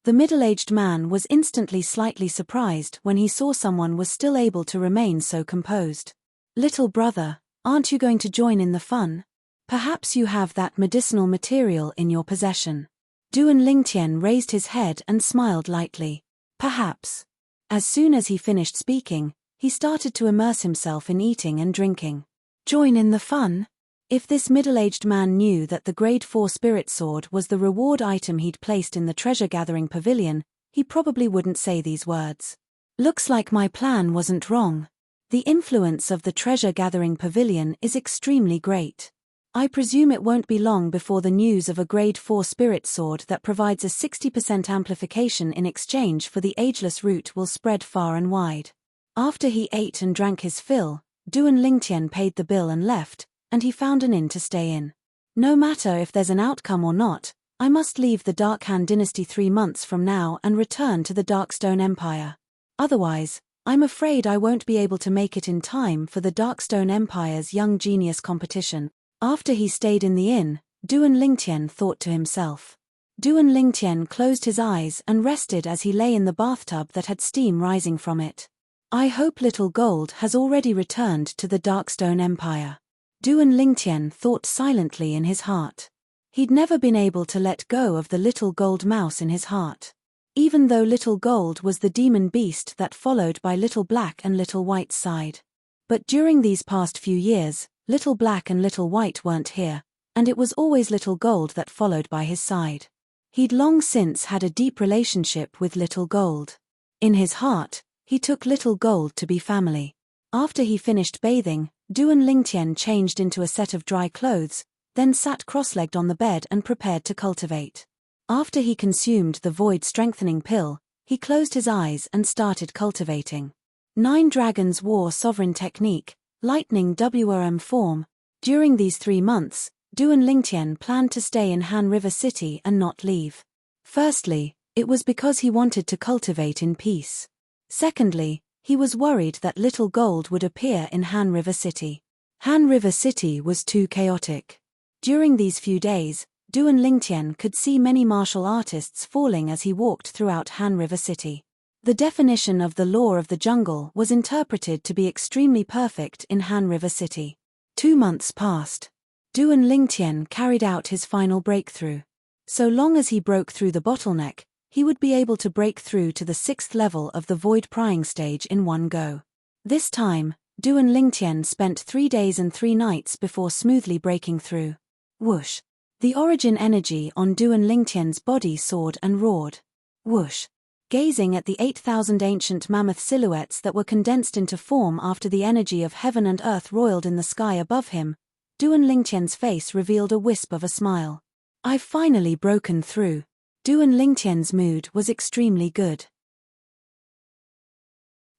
The middle-aged man was instantly slightly surprised when he saw someone was still able to remain so composed. Little brother, aren't you going to join in the fun? Perhaps you have that medicinal material in your possession. Du and Lingtian raised his head and smiled lightly. Perhaps. As soon as he finished speaking, he started to immerse himself in eating and drinking. Join in the fun? If this middle-aged man knew that the grade 4 spirit sword was the reward item he'd placed in the treasure-gathering pavilion, he probably wouldn't say these words. Looks like my plan wasn't wrong. The influence of the treasure-gathering pavilion is extremely great. I presume it won't be long before the news of a grade 4 spirit sword that provides a 60% amplification in exchange for the ageless root will spread far and wide. After he ate and drank his fill, Du and Lingtian paid the bill and left, and he found an inn to stay in. No matter if there's an outcome or not, I must leave the Dark Han dynasty 3 months from now and return to the Darkstone Empire. Otherwise, I'm afraid I won't be able to make it in time for the Darkstone Empire's Young Genius competition. After he stayed in the inn, Du and Lingtian thought to himself. Du and Lingtian closed his eyes and rested as he lay in the bathtub that had steam rising from it. I hope Little Gold has already returned to the Darkstone Empire. Du and Lingtian thought silently in his heart. He'd never been able to let go of the little gold mouse in his heart. even though Little Gold was the demon beast that followed by Little Black and Little White's side. But during these past few years, Little Black and Little White weren't here, and it was always Little Gold that followed by his side. He'd long since had a deep relationship with Little Gold. In his heart, he took Little Gold to be family. After he finished bathing, Duan Lingtian changed into a set of dry clothes, then sat cross-legged on the bed and prepared to cultivate. After he consumed the void-strengthening pill, he closed his eyes and started cultivating. 9 dragons war sovereign technique, lightning WRM form. During these 3 months, Duan Lingtian planned to stay in Han River City and not leave. Firstly, it was because he wanted to cultivate in peace. Secondly, he was worried that Little Gold would appear in Han River City. Han River City was too chaotic. During these few days, Duan Lingtian could see many martial artists falling as he walked throughout Han River City. The definition of the law of the jungle was interpreted to be extremely perfect in Han River City. 2 months passed. Duan Lingtian carried out his final breakthrough. So long as he broke through the bottleneck, he would be able to break through to the 6th level of the void prying stage in one go. This time, Duan Lingtian spent 3 days and 3 nights before smoothly breaking through. Whoosh! The origin energy on Duan Lingtian's body soared and roared. Whoosh! Gazing at the 8,000 ancient mammoth silhouettes that were condensed into form after the energy of heaven and earth roiled in the sky above him, Duan Lingtian's face revealed a wisp of a smile. I've finally broken through. Duan Lingtian's mood was extremely good.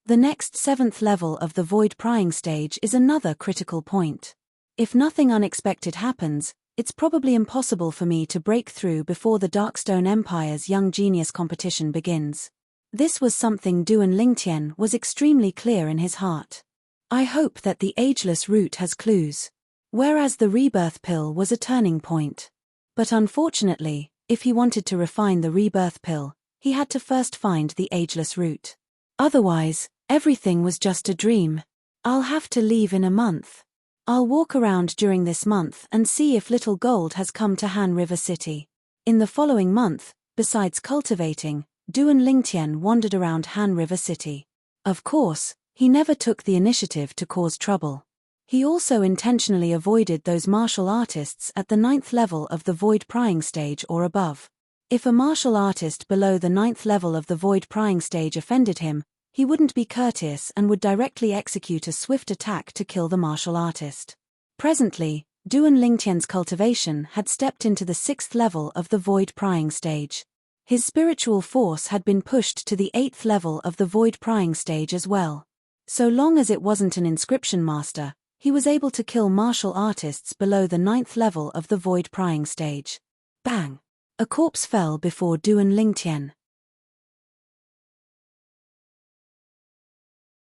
The next 7th level of the void prying stage is another critical point. If nothing unexpected happens, it's probably impossible for me to break through before the Darkstone Empire's Young Genius competition begins. This was something Duan Lingtian was extremely clear in his heart. I hope that the ageless route has clues. Whereas the rebirth pill was a turning point. But unfortunately, if he wanted to refine the rebirth pill, he had to first find the ageless route. Otherwise, everything was just a dream. I'll have to leave in a month. I'll walk around during this month and see if Little Gold has come to Han River City. In the following month, besides cultivating, Duan Lingtian wandered around Han River City. Of course, he never took the initiative to cause trouble. He also intentionally avoided those martial artists at the 9th level of the void prying stage or above. If a martial artist below the 9th level of the void prying stage offended him, he wouldn't be courteous and would directly execute a swift attack to kill the martial artist. Presently, Duan Lingtian's cultivation had stepped into the 6th level of the void prying stage. His spiritual force had been pushed to the 8th level of the void prying stage as well. So long as it wasn't an inscription master, he was able to kill martial artists below the 9th level of the void prying stage. Bang! A corpse fell before Duan Lingtian.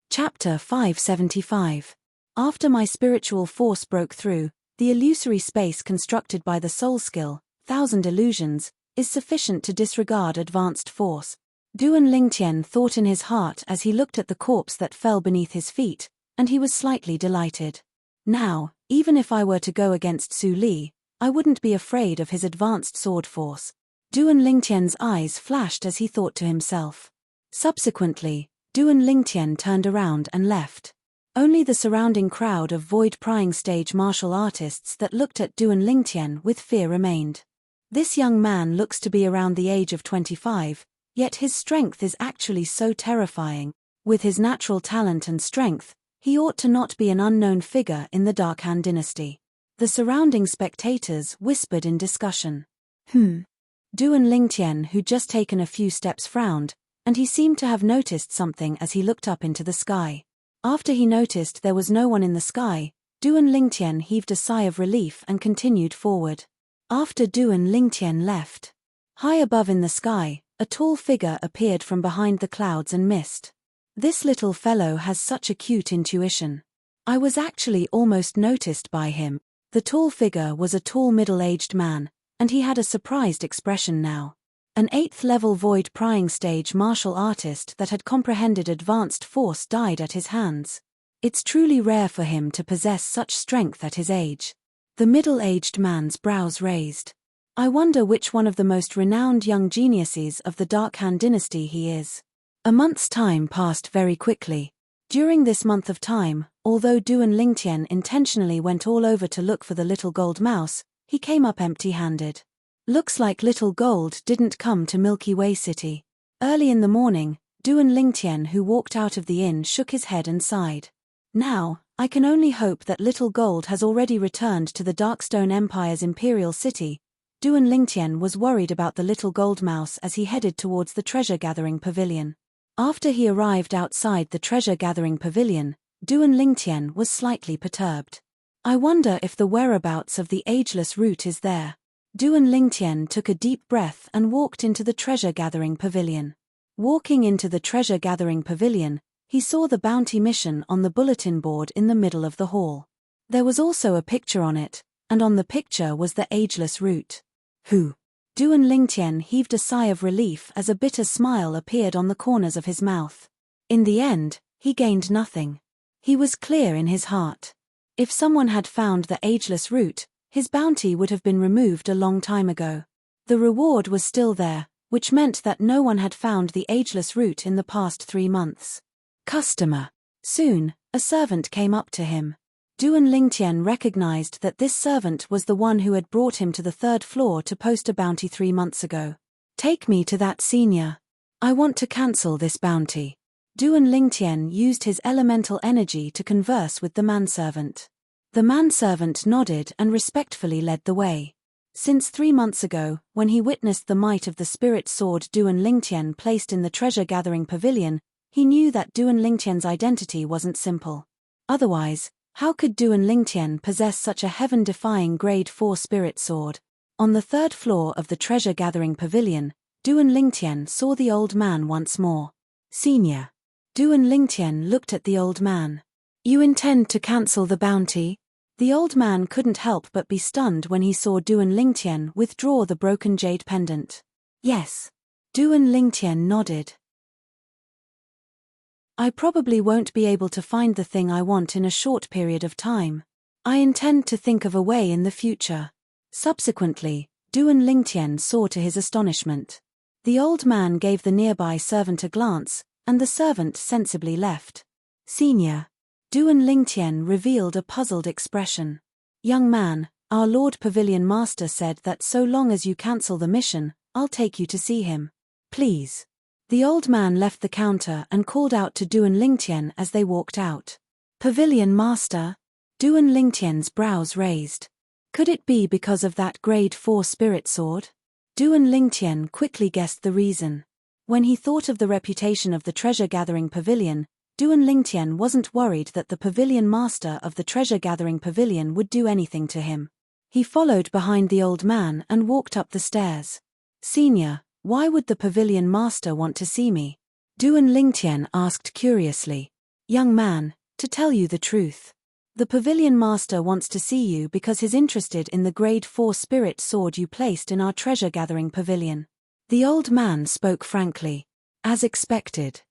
Chapter 575. After my spiritual force broke through, the illusory space constructed by the soul skill, 1000 illusions, is sufficient to disregard advanced force. Duan Lingtian thought in his heart as he looked at the corpse that fell beneath his feet, and he was slightly delighted. Now, even if I were to go against Su Li, I wouldn't be afraid of his advanced sword force. Duan Lingtian's eyes flashed as he thought to himself. Subsequently, Duan Lingtian turned around and left. Only the surrounding crowd of void prying stage martial artists that looked at Duan Lingtian with fear remained. This young man looks to be around the age of 25, yet his strength is actually so terrifying. With his natural talent and strength, he ought to not be an unknown figure in the Dark Han dynasty. The surrounding spectators whispered in discussion. Duan Lingtian, who'd just taken a few steps, frowned, and he seemed to have noticed something as he looked up into the sky. After he noticed there was no one in the sky, Duan Lingtian heaved a sigh of relief and continued forward. After Duan Lingtian left, high above in the sky, a tall figure appeared from behind the clouds and mist. This little fellow has such acute intuition. I was actually almost noticed by him. The tall figure was a tall middle-aged man, and he had a surprised expression now. An 8th level void prying stage martial artist that had comprehended advanced force died at his hands. It's truly rare for him to possess such strength at his age. The middle-aged man's brows raised. I wonder which one of the most renowned young geniuses of the Dark Han dynasty he is. A month's time passed very quickly. During this month of time, although Duan Lingtian intentionally went all over to look for the little gold mouse, he came up empty-handed. Looks like little gold didn't come to Milky Way City. Early in the morning, Duan Lingtian, who walked out of the inn, shook his head and sighed. Now, I can only hope that little gold has already returned to the Darkstone Empire's imperial city. Duan Lingtian was worried about the little gold mouse as he headed towards the treasure-gathering pavilion. After he arrived outside the treasure-gathering pavilion, Duan Lingtian was slightly perturbed. I wonder if the whereabouts of the ageless root is there. Duan Lingtian took a deep breath and walked into the treasure-gathering pavilion. Walking into the treasure-gathering pavilion, he saw the bounty mission on the bulletin board in the middle of the hall. There was also a picture on it, and on the picture was the ageless root. Who? Duan Lingtian heaved a sigh of relief as a bitter smile appeared on the corners of his mouth. In the end, he gained nothing. He was clear in his heart. If someone had found the ageless root, his bounty would have been removed a long time ago. The reward was still there, which meant that no one had found the ageless root in the past 3 months. Customer. Soon, a servant came up to him. Duan Lingtian recognized that this servant was the one who had brought him to the 3rd floor to post a bounty 3 months ago. Take me to that senior. I want to cancel this bounty. Duan Lingtian used his elemental energy to converse with the manservant. The manservant nodded and respectfully led the way. Since 3 months ago, when he witnessed the might of the spirit sword Duan Lingtian placed in the treasure-gathering pavilion, he knew that Duan Lingtian's identity wasn't simple. Otherwise, how could Duan Lingtian possess such a heaven-defying grade 4 spirit sword? On the 3rd floor of the treasure-gathering pavilion, Duan Lingtian saw the old man once more. Senior. Duan Lingtian looked at the old man. You intend to cancel the bounty? The old man couldn't help but be stunned when he saw Duan Lingtian withdraw the broken jade pendant. Yes. Duan Lingtian nodded. I probably won't be able to find the thing I want in a short period of time. I intend to think of a way in the future. Subsequently, Duan Lingtian saw to his astonishment. The old man gave the nearby servant a glance, and the servant sensibly left. Senior. Duan Lingtian revealed a puzzled expression. Young man, our Lord Pavilion Master said that so long as you cancel the mission, I'll take you to see him. Please. The old man left the counter and called out to Duan Lingtian as they walked out. Pavilion Master? Duan Lingtian's brows raised. Could it be because of that grade 4 spirit sword? Duan Lingtian quickly guessed the reason. When he thought of the reputation of the treasure-gathering pavilion, Duan Lingtian wasn't worried that the pavilion master of the treasure-gathering pavilion would do anything to him. He followed behind the old man and walked up the stairs. Senior, why would the pavilion master want to see me? Duan Lingtian asked curiously. Young man, to tell you the truth. The pavilion master wants to see you because he's interested in the grade 4 spirit sword you placed in our treasure-gathering pavilion. The old man spoke frankly. As expected.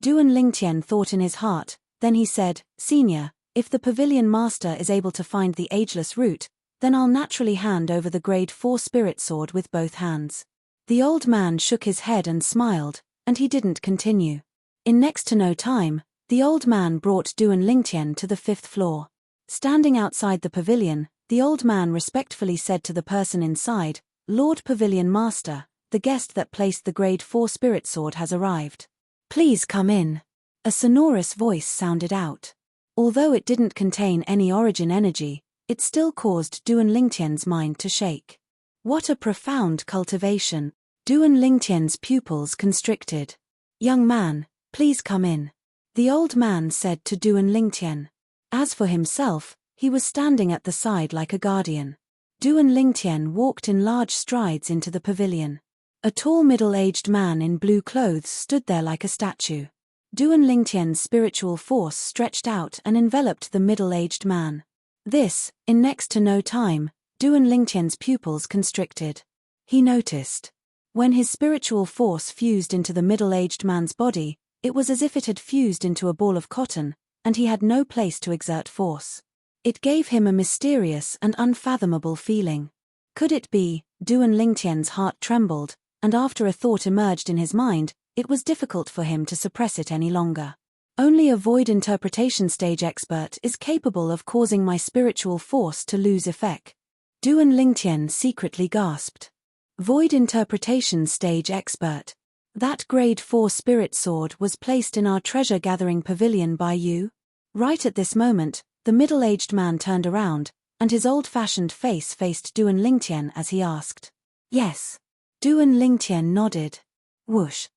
Duan Lingtian thought in his heart, then he said, Senior, if the pavilion master is able to find the ageless root, then I'll naturally hand over the grade 4 spirit sword with both hands. The old man shook his head and smiled, and he didn't continue. In next to no time, the old man brought Duan Lingtian to the 5th floor. Standing outside the pavilion, the old man respectfully said to the person inside, Lord Pavilion Master, the guest that placed the grade 4 spirit sword has arrived. Please come in. A sonorous voice sounded out. Although it didn't contain any origin energy, it still caused Duan Lingtian's mind to shake. What a profound cultivation. Duan Lingtian's pupils constricted. Young man, please come in. The old man said to Duan Lingtian. As for himself, he was standing at the side like a guardian. Duan Lingtian walked in large strides into the pavilion. A tall middle-aged man in blue clothes stood there like a statue. Duan Lingtian's spiritual force stretched out and enveloped the middle-aged man. This, in next to no time, Duan Lingtian's pupils constricted. He noticed. When his spiritual force fused into the middle-aged man's body, it was as if it had fused into a ball of cotton, and he had no place to exert force. It gave him a mysterious and unfathomable feeling. Could it be? Duan Lingtian's heart trembled, and after a thought emerged in his mind, it was difficult for him to suppress it any longer. Only a void interpretation stage expert is capable of causing my spiritual force to lose effect. Duan Lingtian secretly gasped. Void interpretation stage expert. That grade 4 spirit sword was placed in our treasure-gathering pavilion by you? Right at this moment, the middle-aged man turned around, and his old-fashioned face faced Duan Lingtian as he asked. Yes. Duan Lingtian nodded. Whoosh.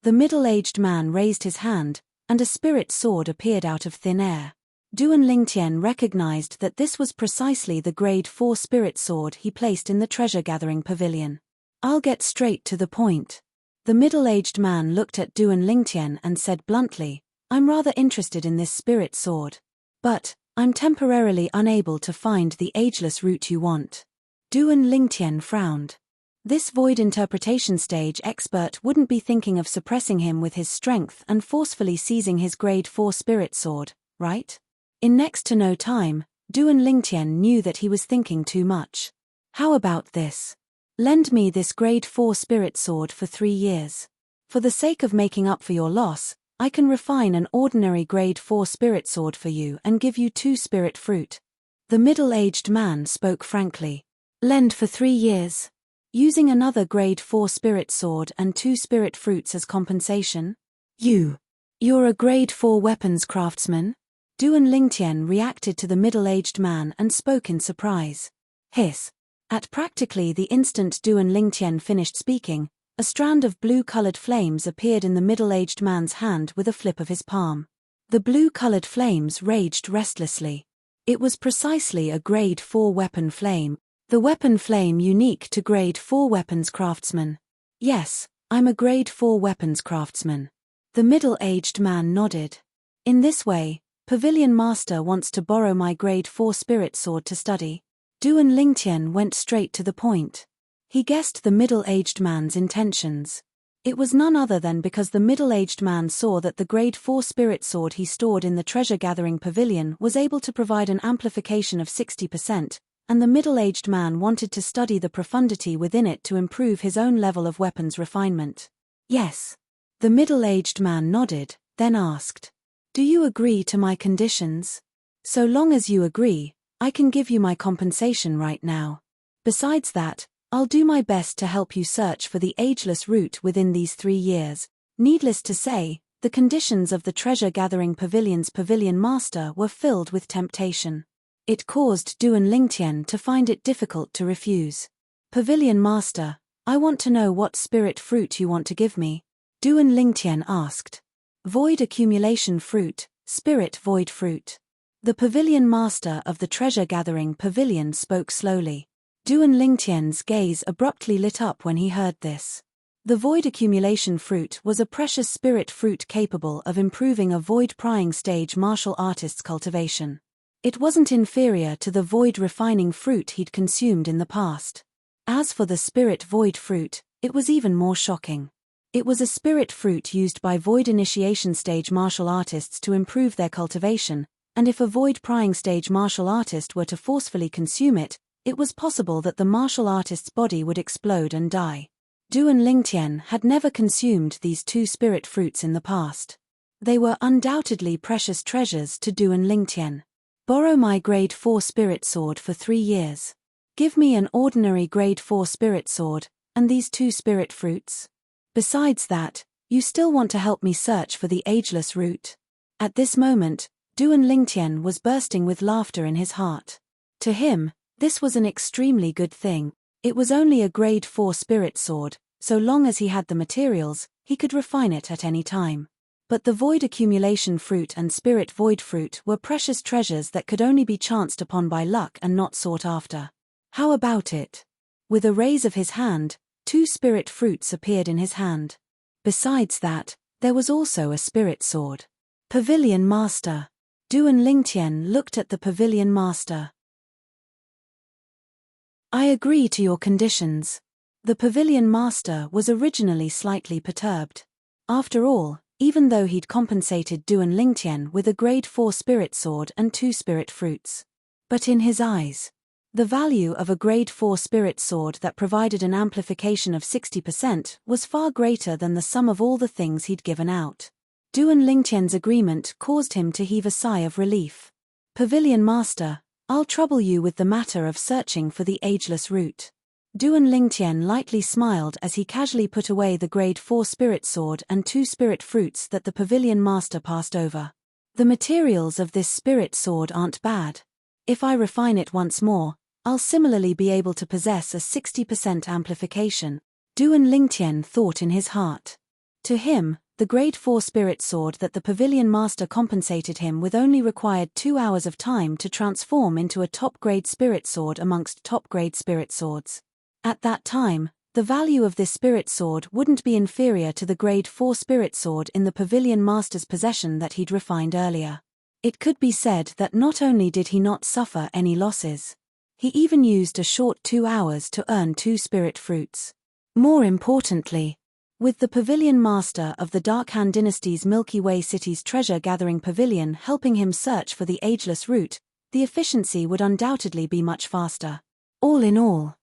The middle-aged man raised his hand, and a spirit sword appeared out of thin air. Duan Lingtian recognized that this was precisely the grade 4 spirit sword he placed in the treasure-gathering pavilion. I'll get straight to the point. The middle-aged man looked at Duan Lingtian and said bluntly, I'm rather interested in this spirit sword. But, I'm temporarily unable to find the ageless root you want. Duan Lingtian frowned. This void interpretation stage expert wouldn't be thinking of suppressing him with his strength and forcefully seizing his grade 4 spirit sword, right? In next to no time, Duan Lingtian knew that he was thinking too much. How about this? Lend me this grade 4 spirit sword for 3 years. For the sake of making up for your loss, I can refine an ordinary grade 4 spirit sword for you and give you 2 spirit fruit. The middle-aged man spoke frankly. Lend for 3 years. Using another grade 4 spirit sword and 2 spirit fruits as compensation? You're a grade 4 weapons craftsman? Duan Lingtian reacted to the middle-aged man and spoke in surprise. Hiss. At practically the instant Duan Lingtian finished speaking, a strand of blue-colored flames appeared in the middle-aged man's hand with a flip of his palm. The blue-colored flames raged restlessly. It was precisely a grade 4 weapon flame. The weapon flame unique to grade 4 weapons craftsman. Yes, I'm a grade 4 weapons craftsman. The middle-aged man nodded. In this way, Pavilion Master wants to borrow my grade 4 spirit sword to study. Duan Lingtian went straight to the point. He guessed the middle-aged man's intentions. It was none other than because the middle-aged man saw that the grade 4 spirit sword he stored in the treasure-gathering pavilion was able to provide an amplification of 60%, and the middle-aged man wanted to study the profundity within it to improve his own level of weapons refinement. Yes. The middle-aged man nodded, then asked, Do you agree to my conditions? So long as you agree, I can give you my compensation right now. Besides that, I'll do my best to help you search for the ageless root within these 3 years. Needless to say, the conditions of the treasure-gathering pavilion's pavilion master were filled with temptation. It caused Duan Lingtian to find it difficult to refuse. Pavilion Master, I want to know what spirit fruit you want to give me. Duan Lingtian asked. Void accumulation fruit, spirit void fruit. The Pavilion Master of the treasure-gathering pavilion spoke slowly. Duan Lingtian's gaze abruptly lit up when he heard this. The void accumulation fruit was a precious spirit fruit capable of improving a void prying stage martial artist's cultivation. It wasn't inferior to the void refining fruit he'd consumed in the past. As for the spirit void fruit, it was even more shocking. It was a spirit fruit used by void initiation stage martial artists to improve their cultivation, and if a void prying stage martial artist were to forcefully consume it, it was possible that the martial artist's body would explode and die. Duan Lingtian had never consumed these 2 spirit fruits in the past. They were undoubtedly precious treasures to Duan Lingtian. Borrow my grade 4 spirit sword for 3 years. Give me an ordinary grade 4 spirit sword, and these 2 spirit fruits. Besides that, you still want to help me search for the ageless root. At this moment, Duan Lingtian was bursting with laughter in his heart. To him, this was an extremely good thing. It was only a grade 4 spirit sword, so long as he had the materials, he could refine it at any time. But the void accumulation fruit and spirit void fruit were precious treasures that could only be chanced upon by luck and not sought after. How about it? With a raise of his hand, 2 spirit fruits appeared in his hand. Besides that, there was also a spirit sword. Pavilion Master. Duan Lingtian looked at the Pavilion Master. I agree to your conditions. The Pavilion Master was originally slightly perturbed. After all, even though he'd compensated Duan Lingtian with a grade 4 spirit sword and 2 spirit fruits. But in his eyes, The value of a grade 4 spirit sword that provided an amplification of 60% was far greater than the sum of all the things he'd given out. Duan Lingtian's agreement caused him to heave a sigh of relief. Pavilion Master, I'll trouble you with the matter of searching for the ageless root. Duan Lingtian lightly smiled as he casually put away the grade 4 spirit sword and 2 spirit fruits that the Pavilion Master passed over. The materials of this spirit sword aren't bad. If I refine it once more, I'll similarly be able to possess a 60% amplification, Duan Lingtian thought in his heart. To him, the grade 4 spirit sword that the Pavilion Master compensated him with only required 2 hours of time to transform into a top-grade spirit sword amongst top-grade spirit swords. At that time, the value of this spirit sword wouldn't be inferior to the grade 4 spirit sword in the Pavilion Master's possession that he'd refined earlier. It could be said that not only did he not suffer any losses, he even used a short 2 hours to earn 2 spirit fruits. More importantly, with the Pavilion Master of the Dark Han Dynasty's Milky Way City's treasure-gathering pavilion helping him search for the ageless root, the efficiency would undoubtedly be much faster. All in all.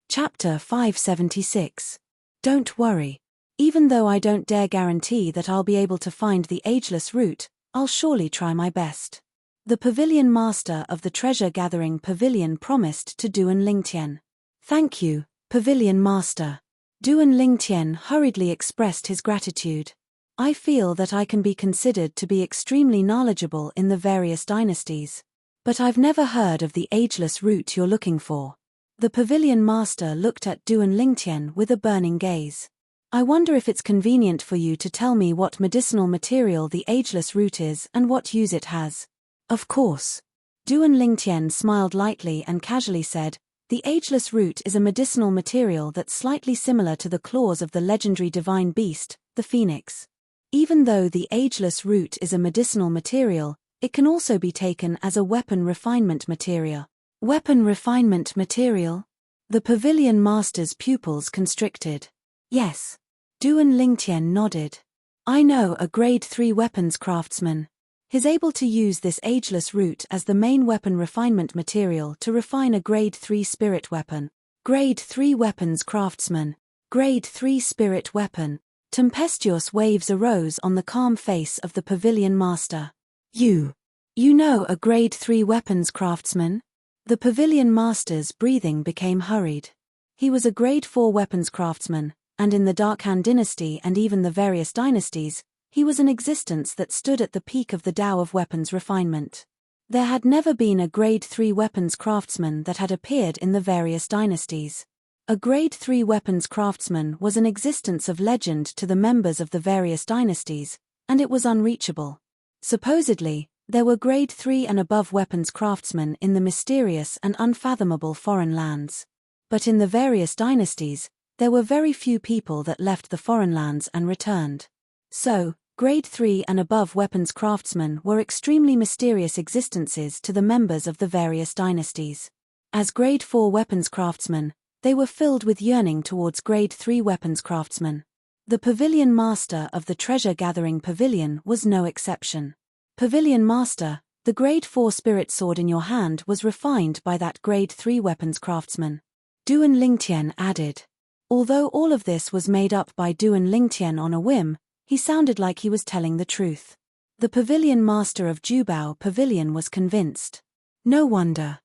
Chapter 576. Don't worry. Even though I don't dare guarantee that I'll be able to find the ageless root, I'll surely try my best. The Pavilion Master of the treasure-gathering pavilion promised to Duan Lingtian. Thank you, Pavilion Master. Duan Lingtian hurriedly expressed his gratitude. I feel that I can be considered to be extremely knowledgeable in the various dynasties. But I've never heard of the ageless root you're looking for. The Pavilion Master looked at Duan Lingtian with a burning gaze. I wonder if it's convenient for you to tell me what medicinal material the ageless root is and what use it has. Of course. Duan Lingtian smiled lightly and casually said, the ageless root is a medicinal material that's slightly similar to the claws of the legendary divine beast, the phoenix. Even though the ageless root is a medicinal material, it can also be taken as a weapon refinement material. Weapon refinement material? The Pavilion Master's pupils constricted. Yes. Duan Lingtian nodded. I know a grade 3 weapons craftsman. He's able to use this ageless root as the main weapon refinement material to refine a grade 3 spirit weapon. Grade 3 weapons craftsman. Grade 3 spirit weapon. Tempestuous waves arose on the calm face of the Pavilion Master. You know a grade 3 weapons craftsman? The Pavilion Master's breathing became hurried. He was a grade 4 weapons craftsman, and in the Dark Han Dynasty and even the various dynasties, he was an existence that stood at the peak of the Tao of weapons refinement. There had never been a grade 3 weapons craftsman that had appeared in the various dynasties. A grade 3 weapons craftsman was an existence of legend to the members of the various dynasties, and it was unreachable. Supposedly, there were grade 3 and above weapons craftsmen in the mysterious and unfathomable foreign lands. But in the various dynasties, there were very few people that left the foreign lands and returned. So, grade 3 and above weapons craftsmen were extremely mysterious existences to the members of the various dynasties. As grade 4 weapons craftsmen, they were filled with yearning towards grade 3 weapons craftsmen. The Pavilion Master of the treasure-gathering pavilion was no exception. Pavilion Master, the grade 4 spirit sword in your hand was refined by that grade 3 weapons craftsman. Duan Lingtian added. Although all of this was made up by Duan Lingtian on a whim, he sounded like he was telling the truth. The Pavilion Master of Jubao Pavilion was convinced. No wonder.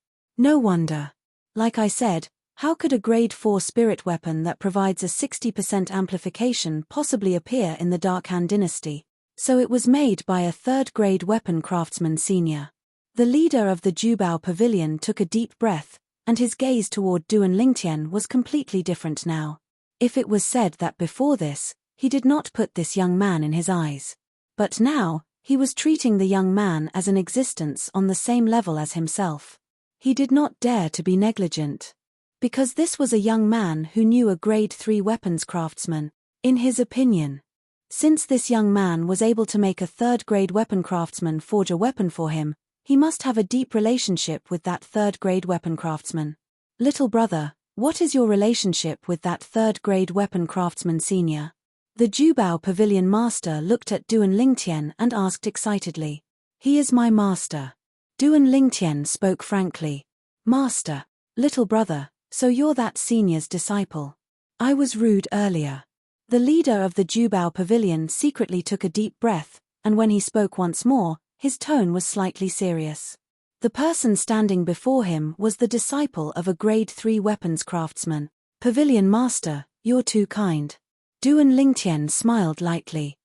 Like I said, how could a grade 4 spirit weapon that provides a 60% amplification possibly appear in the Dark Han Dynasty? So it was made by a 3rd grade weapon craftsman senior. The leader of the Jubao Pavilion took a deep breath, and his gaze toward Duan Lingtian was completely different now. If it was said that before this, he did not put this young man in his eyes. But now, he was treating the young man as an existence on the same level as himself. He did not dare to be negligent. Because this was a young man who knew a grade 3 weapons craftsman, in his opinion. Since this young man was able to make a 3rd grade weapon craftsman forge a weapon for him, he must have a deep relationship with that 3rd grade weapon craftsman. Little brother, what is your relationship with that 3rd grade weapon craftsman senior? The Jubao Pavilion Master looked at Duan Lingtian and asked excitedly. He is my master. Duan Lingtian spoke frankly. Master. Little brother, so you're that senior's disciple. I was rude earlier. The leader of the Jubao Pavilion secretly took a deep breath, and when he spoke once more, his tone was slightly serious. The person standing before him was the disciple of a grade 3 weapons craftsman. Pavilion Master, you're too kind. Duan Lingtian smiled lightly.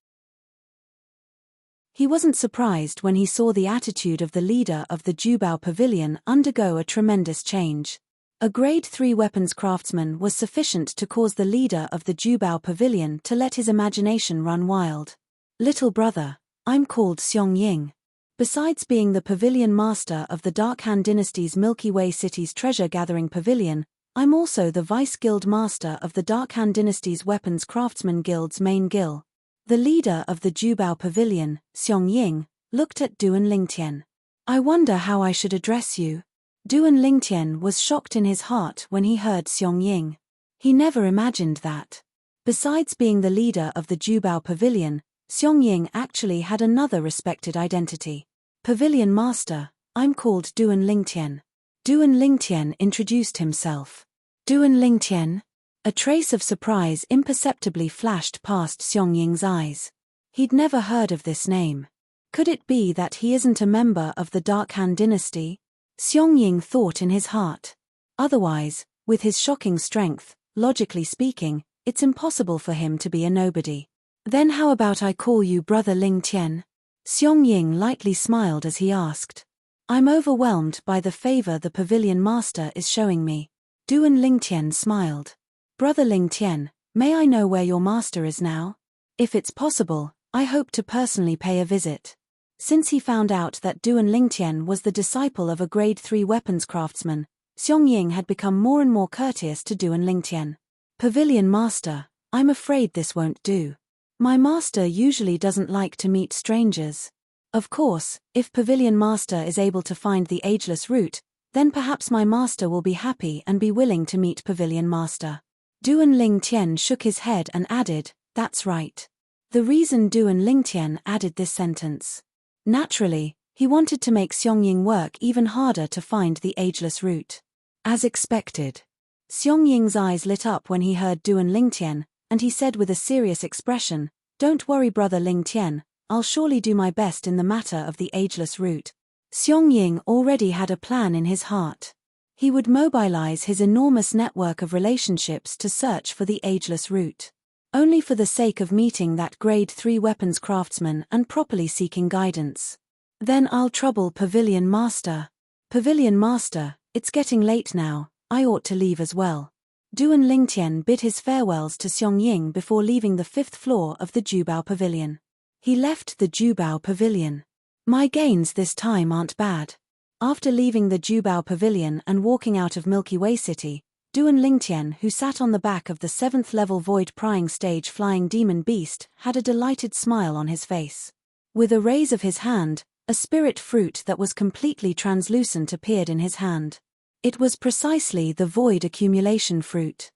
He wasn't surprised when he saw the attitude of the leader of the Jubao Pavilion undergo a tremendous change. A grade 3 weapons craftsman was sufficient to cause the leader of the Jubao Pavilion to let his imagination run wild. Little brother, I'm called Xiong Ying. Besides being the Pavilion Master of the Dark Han Dynasty's Milky Way City's treasure-gathering pavilion, I'm also the Vice Guild Master of the Dark Han Dynasty's Weapons Craftsman Guild's main guild. The leader of the Jubao Pavilion, Xiong Ying, looked at Duan Lingtian. I wonder how I should address you. Duan Lingtian was shocked in his heart when he heard Xiong Ying. He never imagined that. Besides being the leader of the Jubao Pavilion, Xiong Ying actually had another respected identity. Pavilion Master, I'm called Duan Lingtian. Duan Lingtian introduced himself. Duan Lingtian? A trace of surprise imperceptibly flashed past Xiong Ying's eyes. He'd never heard of this name. Could it be that he isn't a member of the Dark Han Dynasty? Xiong Ying thought in his heart. Otherwise, with his shocking strength, logically speaking, it's impossible for him to be a nobody. Then how about I call you Brother Lingtian? Xiong Ying lightly smiled as he asked. I'm overwhelmed by the favor the Pavilion Master is showing me. Duan Lingtian smiled. Brother Lingtian, may I know where your master is now? If it's possible, I hope to personally pay a visit. Since he found out that Duan Lingtian was the disciple of a grade 3 weapons craftsman, Xiong Ying had become more and more courteous to Duan Lingtian. Pavilion Master, I'm afraid this won't do. My master usually doesn't like to meet strangers. Of course, if Pavilion Master is able to find the ageless root, then perhaps my master will be happy and be willing to meet Pavilion Master. Duan Lingtian shook his head and added, that's right. The reason Duan Lingtian added this sentence. Naturally, he wanted to make Xiong Ying work even harder to find the ageless root. As expected. Xiong Ying's eyes lit up when he heard Duan Lingtian, and he said with a serious expression, Don't worry Brother Lingtian, I'll surely do my best in the matter of the ageless root. Xiong Ying already had a plan in his heart. He would mobilize his enormous network of relationships to search for the ageless root. Only for the sake of meeting that grade 3 weapons craftsman and properly seeking guidance. Then I'll trouble Pavilion Master. Pavilion Master, it's getting late now, I ought to leave as well. Duan Lingtian bid his farewells to Xiong Ying before leaving the 5th floor of the Jubao Pavilion. He left the Jubao Pavilion. My gains this time aren't bad. After leaving the Jubao Pavilion and walking out of Milky Way City, Duan Lingtian, who sat on the back of the 7th level void prying stage flying demon beast, had a delighted smile on his face. With a raise of his hand, a spirit fruit that was completely translucent appeared in his hand. It was precisely the void accumulation fruit.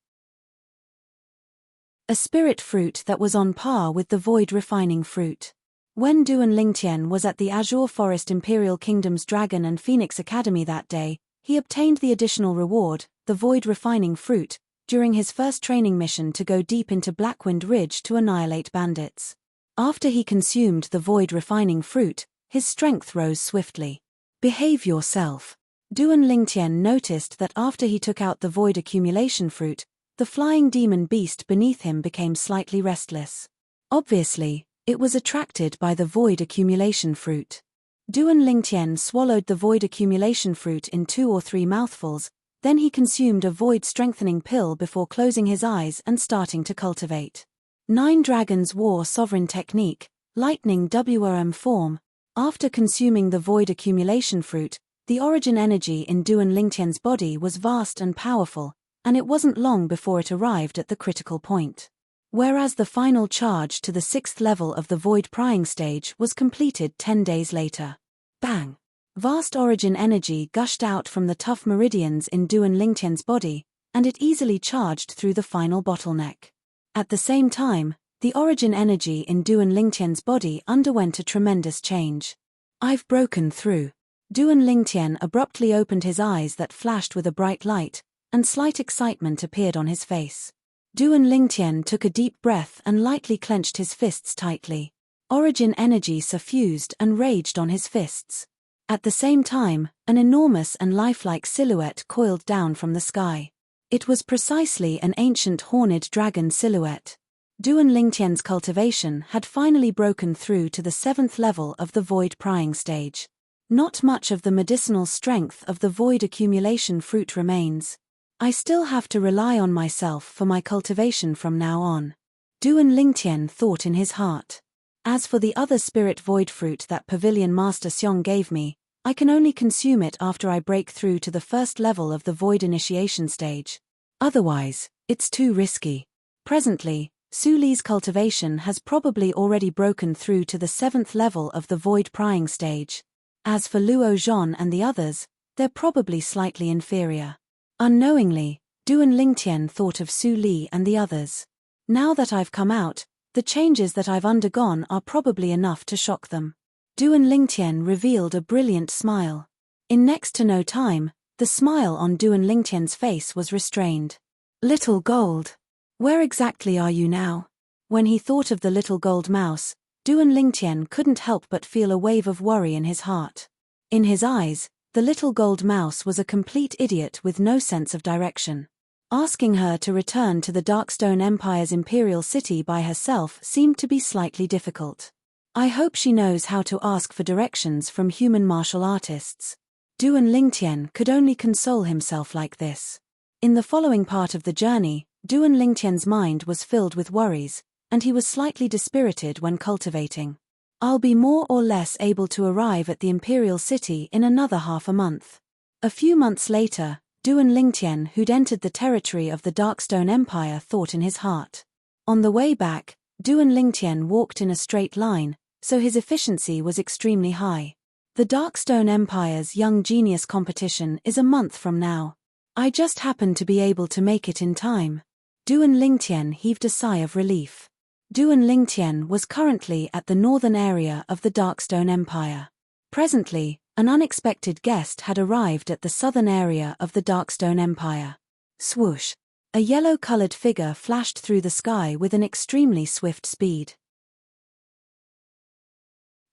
A spirit fruit that was on par with the void refining fruit. When Duan Lingtian was at the Azure Forest Imperial Kingdom's Dragon and Phoenix Academy that day, he obtained the additional reward, the void refining fruit, during his first training mission to go deep into Blackwind Ridge to annihilate bandits. After he consumed the void refining fruit, his strength rose swiftly. Behave yourself. Duan Lingtian noticed that after he took out the void accumulation fruit, the flying demon beast beneath him became slightly restless. Obviously, it was attracted by the void accumulation fruit. Duan Lingtian swallowed the void accumulation fruit in 2 or 3 mouthfuls, then he consumed a void strengthening pill before closing his eyes and starting to cultivate 9 Dragons War Sovereign Technique, Lightning WRM form. After consuming the void accumulation fruit, the origin energy in Duan Lingtian's body was vast and powerful, and it wasn't long before it arrived at the critical point. Whereas the final charge to the 6th level of the void prying stage was completed 10 days later. Bang! Vast origin energy gushed out from the tough meridians in Duan Lingtian's body, and it easily charged through the final bottleneck. At the same time, The origin energy in Duan Lingtian's body underwent a tremendous change. I've broken through. Duan Lingtian abruptly opened his eyes that flashed with a bright light, and slight excitement appeared on his face. Duan Lingtian took a deep breath and lightly clenched his fists tightly. Origin energy suffused and raged on his fists. At the same time, an enormous and lifelike silhouette coiled down from the sky. It was precisely an ancient horned dragon silhouette. Duan Lingtian's cultivation had finally broken through to the 7th level of the void prying stage. Not much of the medicinal strength of the void accumulation fruit remains. I still have to rely on myself for my cultivation from now on. Duan Lingtian thought in his heart. As for the other spirit void fruit that Pavilion Master Xiong gave me, I can only consume it after I break through to the 1st level of the void initiation stage. Otherwise, it's too risky. Presently, Su Li's cultivation has probably already broken through to the 7th level of the void prying stage. As for Luo Zhan and the others, they're probably slightly inferior. Unknowingly, Duan Lingtian thought of Su Li and the others. Now that I've come out, the changes that I've undergone are probably enough to shock them. Duan Lingtian revealed a brilliant smile. In next to no time, the smile on Duan Lingtian's face was restrained. Little gold. Where exactly are you now? When he thought of the little gold mouse, Duan Lingtian couldn't help but feel a wave of worry in his heart. In his eyes, the little gold mouse was a complete idiot with no sense of direction. Asking her to return to the Darkstone Empire's imperial city by herself seemed to be slightly difficult. I hope she knows how to ask for directions from human martial artists. Duan Lingtian could only console himself like this. In the following part of the journey, Duan Lingtian's mind was filled with worries, and he was slightly dispirited when cultivating. I'll be more or less able to arrive at the imperial city in another half a month. A few months later, Duan Lingtian, who'd entered the territory of the Darkstone Empire, thought in his heart. On the way back, Duan Lingtian walked in a straight line, so his efficiency was extremely high. The Darkstone Empire's Young Genius competition is a month from now. I just happened to be able to make it in time. Duan Lingtian heaved a sigh of relief. Duan Lingtian was currently at the northern area of the Darkstone Empire. Presently, an unexpected guest had arrived at the southern area of the Darkstone Empire. Swoosh! A yellow-colored figure flashed through the sky with an extremely swift speed.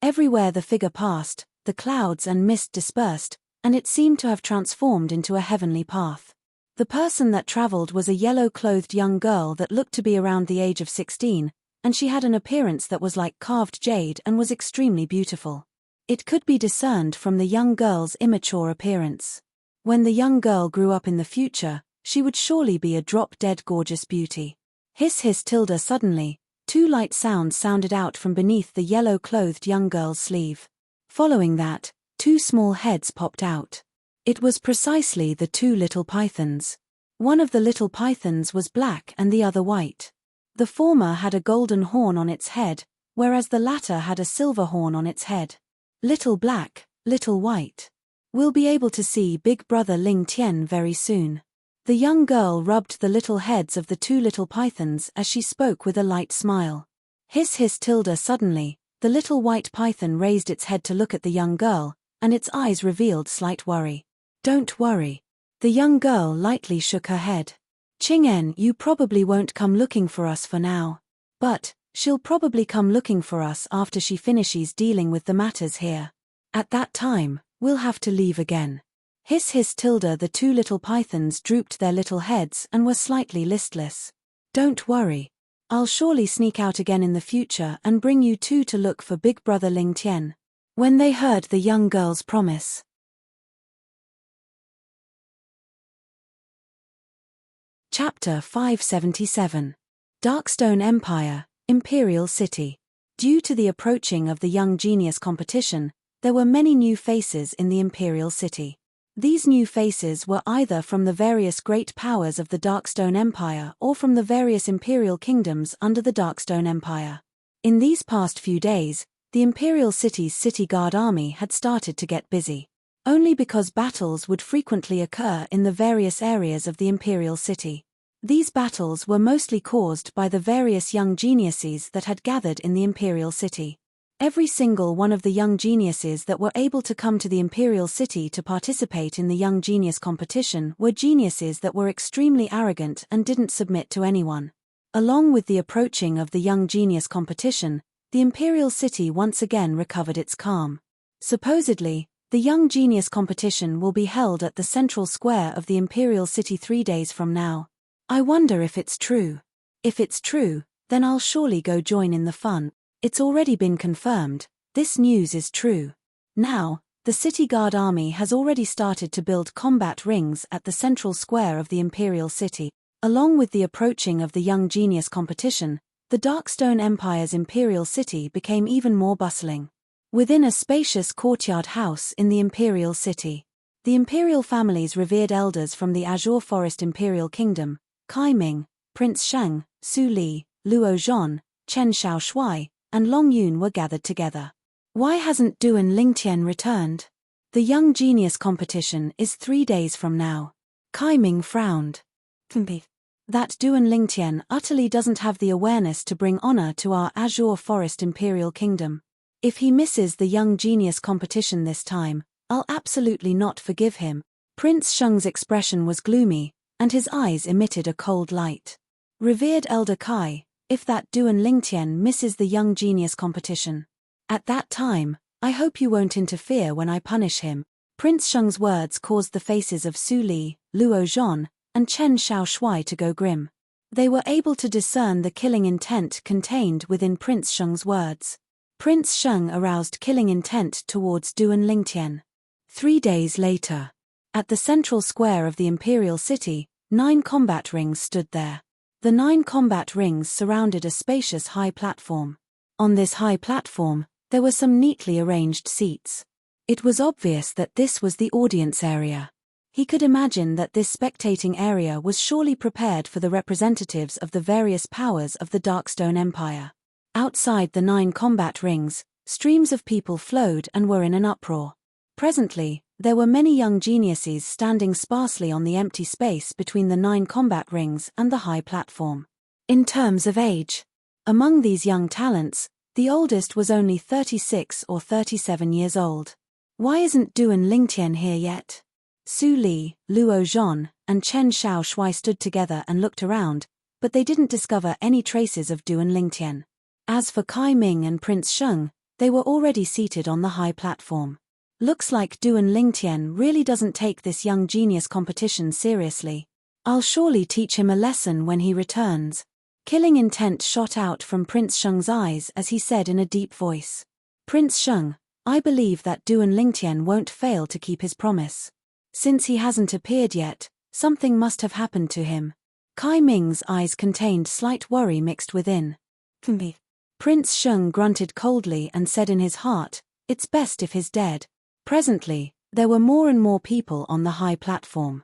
Everywhere the figure passed, the clouds and mist dispersed, and it seemed to have transformed into a heavenly path. The person that traveled was a yellow-clothed young girl that looked to be around the age of 16, and she had an appearance that was like carved jade and was extremely beautiful. It could be discerned from the young girl's immature appearance. When the young girl grew up in the future, she would surely be a drop-dead gorgeous beauty. Hiss hiss tilde suddenly, 2 light sounds sounded out from beneath the yellow-clothed young girl's sleeve. Following that, 2 small heads popped out. It was precisely the 2 little pythons. One of the little pythons was black and the other white. The former had a golden horn on its head, whereas the latter had a silver horn on its head. Little black, little white. We'll be able to see Big Brother Ling Tian very soon. The young girl rubbed the little heads of the 2 little pythons as she spoke with a light smile. Hiss hiss tilde suddenly, the little white python raised its head to look at the young girl, and its eyes revealed slight worry. Don't worry. The young girl lightly shook her head. Chingen, you probably won't come looking for us for now. But she'll probably come looking for us after she finishes dealing with the matters here. At that time, we'll have to leave again. Hiss hiss tilde the 2 little pythons drooped their little heads and were slightly listless. Don't worry. I'll surely sneak out again in the future and bring you 2 to look for Big Brother Ling Tian. When they heard the young girl's promise. Chapter 577. Darkstone Empire, Imperial City. Due to the approaching of the Young Genius competition, there were many new faces in the Imperial City. These new faces were either from the various great powers of the Darkstone Empire or from the various imperial kingdoms under the Darkstone Empire. In these past few days, the Imperial City's city guard army had started to get busy. Only because battles would frequently occur in the various areas of the Imperial City. These battles were mostly caused by the various young geniuses that had gathered in the imperial city. Every single one of the young geniuses that were able to come to the imperial city to participate in the young genius competition were geniuses that were extremely arrogant and didn't submit to anyone. Along with the approaching of the young genius competition, the imperial city once again recovered its calm. Supposedly, the young genius competition will be held at the central square of the imperial city 3 days from now. I wonder if it's true. If it's true, then I'll surely go join in the fun. It's already been confirmed, this news is true. Now, the city guard army has already started to build combat rings at the central square of the imperial city. Along with the approaching of the young genius competition, the Darkstone Empire's imperial city became even more bustling. Within a spacious courtyard house in the imperial city, the imperial family's revered elders from the Azure Forest Imperial Kingdom, Kai Ming, Prince Sheng, Su Li, Luo Zhon, Chen Xiaoshui, and Long Yun were gathered together. Why hasn't Duan Lingtian returned? The young genius competition is 3 days from now. Kai Ming frowned. That Duan Lingtian utterly doesn't have the awareness to bring honor to our Azure Forest Imperial Kingdom. If he misses the young genius competition this time, I'll absolutely not forgive him. Prince Sheng's expression was gloomy, and his eyes emitted a cold light. Revered Elder Kai, if that Duan Lingtian misses the young genius competition, at that time, I hope you won't interfere when I punish him. Prince Sheng's words caused the faces of Su Li, Luo Zhon, and Chen Xiaoshui to go grim. They were able to discern the killing intent contained within Prince Sheng's words. Prince Sheng aroused killing intent towards Duan Lingtian. 3 days later, at the central square of the imperial city, 9 combat rings stood there. The 9 combat rings surrounded a spacious high platform. On this high platform, there were some neatly arranged seats. It was obvious that this was the audience area. He could imagine that this spectating area was surely prepared for the representatives of the various powers of the Darkstone Empire. Outside the 9 combat rings, streams of people flowed and were in an uproar. Presently, there were many young geniuses standing sparsely on the empty space between the 9 combat rings and the high platform. In terms of age, among these young talents, the oldest was only 36 or 37 years old. Why isn't Duan Lingtian here yet? Su Li, Luo Zhon, and Chen Xiaoshui stood together and looked around, but they didn't discover any traces of Duan Lingtian. As for Kai Ming and Prince Sheng, they were already seated on the high platform. Looks like Duan Lingtian really doesn't take this young genius competition seriously. I'll surely teach him a lesson when he returns. Killing intent shot out from Prince Sheng's eyes as he said in a deep voice. Prince Sheng, I believe that Duan Lingtian won't fail to keep his promise. Since he hasn't appeared yet, something must have happened to him. Kai Ming's eyes contained slight worry mixed within. Prince Sheng grunted coldly and said in his heart, it's best if he's dead. Presently, there were more and more people on the high platform.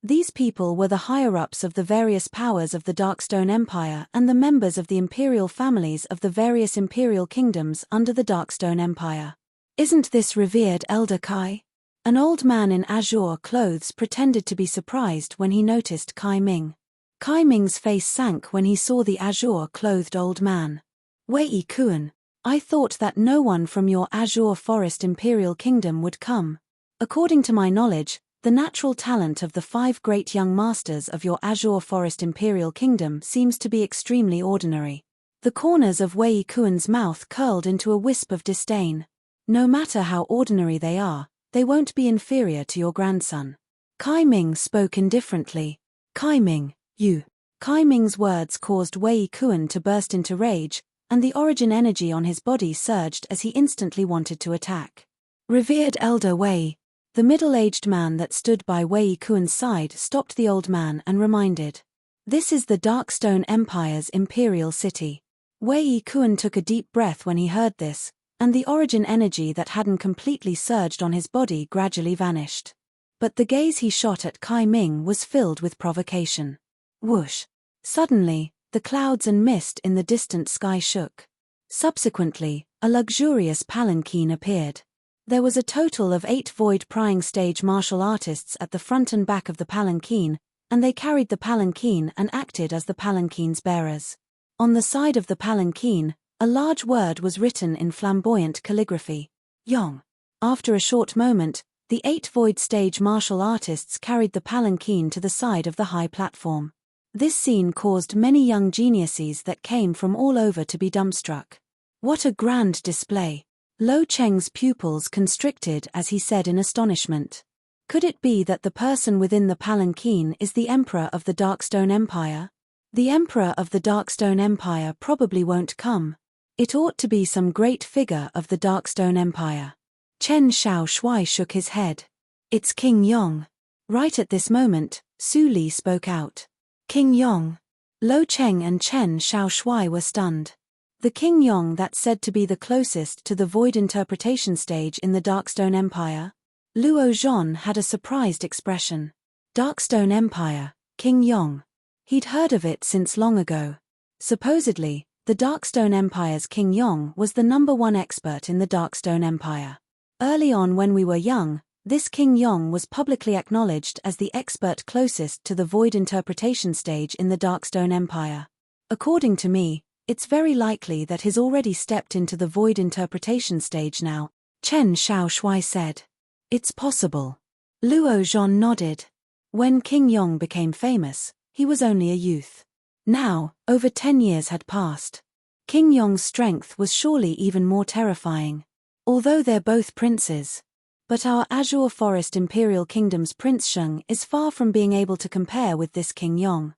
These people were the higher-ups of the various powers of the Darkstone Empire and the members of the imperial families of the various imperial kingdoms under the Darkstone Empire. Isn't this revered Elder Kai? An old man in azure clothes pretended to be surprised when he noticed Kai Ming. Kai Ming's face sank when he saw the azure-clothed old man. Wei Kuan, I thought that no one from your Azure Forest Imperial Kingdom would come. According to my knowledge, the natural talent of the 5 great young masters of your Azure Forest Imperial Kingdom seems to be extremely ordinary. The corners of Wei Kuan's mouth curled into a wisp of disdain. No matter how ordinary they are, they won't be inferior to your grandson. Kai Ming spoke indifferently. Kai Ming, you. Kai Ming's words caused Wei Kuan to burst into rage, and the origin energy on his body surged as he instantly wanted to attack. Revered Elder Wei. The middle-aged man that stood by Wei Kuan's side stopped the old man and reminded. This is the Darkstone Empire's imperial city. Wei Kuan took a deep breath when he heard this, and the origin energy that hadn't completely surged on his body gradually vanished. But the gaze he shot at Kai Ming was filled with provocation. Whoosh! Suddenly, the clouds and mist in the distant sky shook. Subsequently, a luxurious palanquin appeared. There was a total of 8 void prying stage martial artists at the front and back of the palanquin, and they carried the palanquin and acted as the palanquin's bearers. On the side of the palanquin, a large word was written in flamboyant calligraphy. Yong. After a short moment, the 8 void stage martial artists carried the palanquin to the side of the high platform. This scene caused many young geniuses that came from all over to be dumbstruck. What a grand display! Lo Cheng's pupils constricted as he said in astonishment. Could it be that the person within the palanquin is the Emperor of the Darkstone Empire? The Emperor of the Darkstone Empire probably won't come. It ought to be some great figure of the Darkstone Empire. Chen Shaoshui shook his head. It's King Yong. Right at this moment, Su Li spoke out. King Yong. Lo Cheng and Chen Shaoshui were stunned. The King Yong that's said to be the closest to the void interpretation stage in the Darkstone Empire? Luo Zhon had a surprised expression. Darkstone Empire, King Yong. He'd heard of it since long ago. Supposedly, the Darkstone Empire's King Yong was the #1 expert in the Darkstone Empire. Early on when we were young, this King Yong was publicly acknowledged as the expert closest to the void interpretation stage in the Darkstone Empire. According to me, it's very likely that he's already stepped into the void interpretation stage now, Chen Shaoshui said. It's possible. Luo Zhon nodded. When King Yong became famous, he was only a youth. Now, over 10 years had passed. King Yong's strength was surely even more terrifying. Although they're both princes. But our Azure Forest Imperial Kingdom's Prince Sheng is far from being able to compare with this King Yong.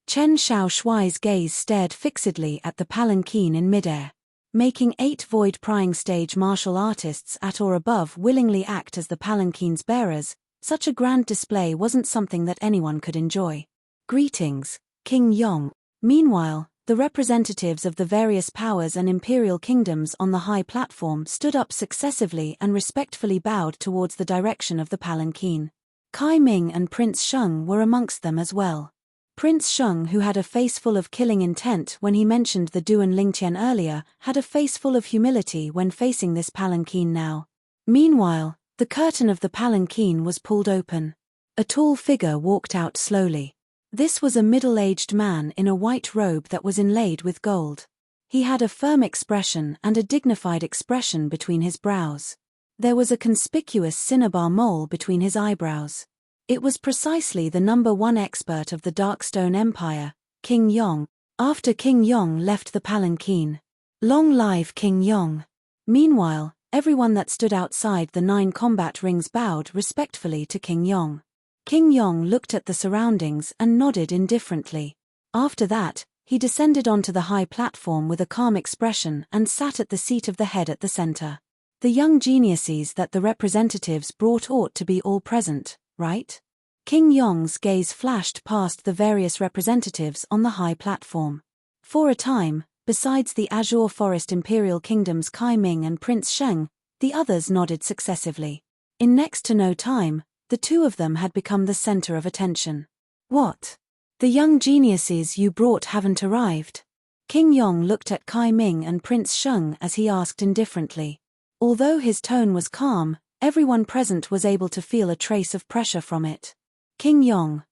Chen Shaoshui's gaze stared fixedly at the palanquin in midair. Making 8 void prying stage martial artists at or above willingly act as the palanquin's bearers, such a grand display wasn't something that anyone could enjoy. Greetings, King Yong. Meanwhile, the representatives of the various powers and imperial kingdoms on the high platform stood up successively and respectfully bowed towards the direction of the palanquin. Kai Ming and Prince Sheng were amongst them as well. Prince Sheng, who had a face full of killing intent when he mentioned the Duan Lingtian earlier, had a face full of humility when facing this palanquin now. Meanwhile, the curtain of the palanquin was pulled open. A tall figure walked out slowly. This was a middle-aged man in a white robe that was inlaid with gold. He had a firm expression and a dignified expression between his brows. There was a conspicuous cinnabar mole between his eyebrows. It was precisely the #1 expert of the Darkstone Empire, King Yong. After King Yong left the palanquin. Long live King Yong. Meanwhile, everyone that stood outside the 9 combat rings bowed respectfully to King Yong. King Yong looked at the surroundings and nodded indifferently. After that, he descended onto the high platform with a calm expression and sat at the seat of the head at the center. The young geniuses that the representatives brought ought to be all present, right? King Yong's gaze flashed past the various representatives on the high platform. For a time, besides the Azure Forest Imperial Kingdom's Kai Ming and Prince Sheng, the others nodded successively. In next to no time, the two of them had become the center of attention. What? The young geniuses you brought haven't arrived? King Yong looked at Kai Ming and Prince Sheng as he asked indifferently. Although his tone was calm, everyone present was able to feel a trace of pressure from it. King Yong,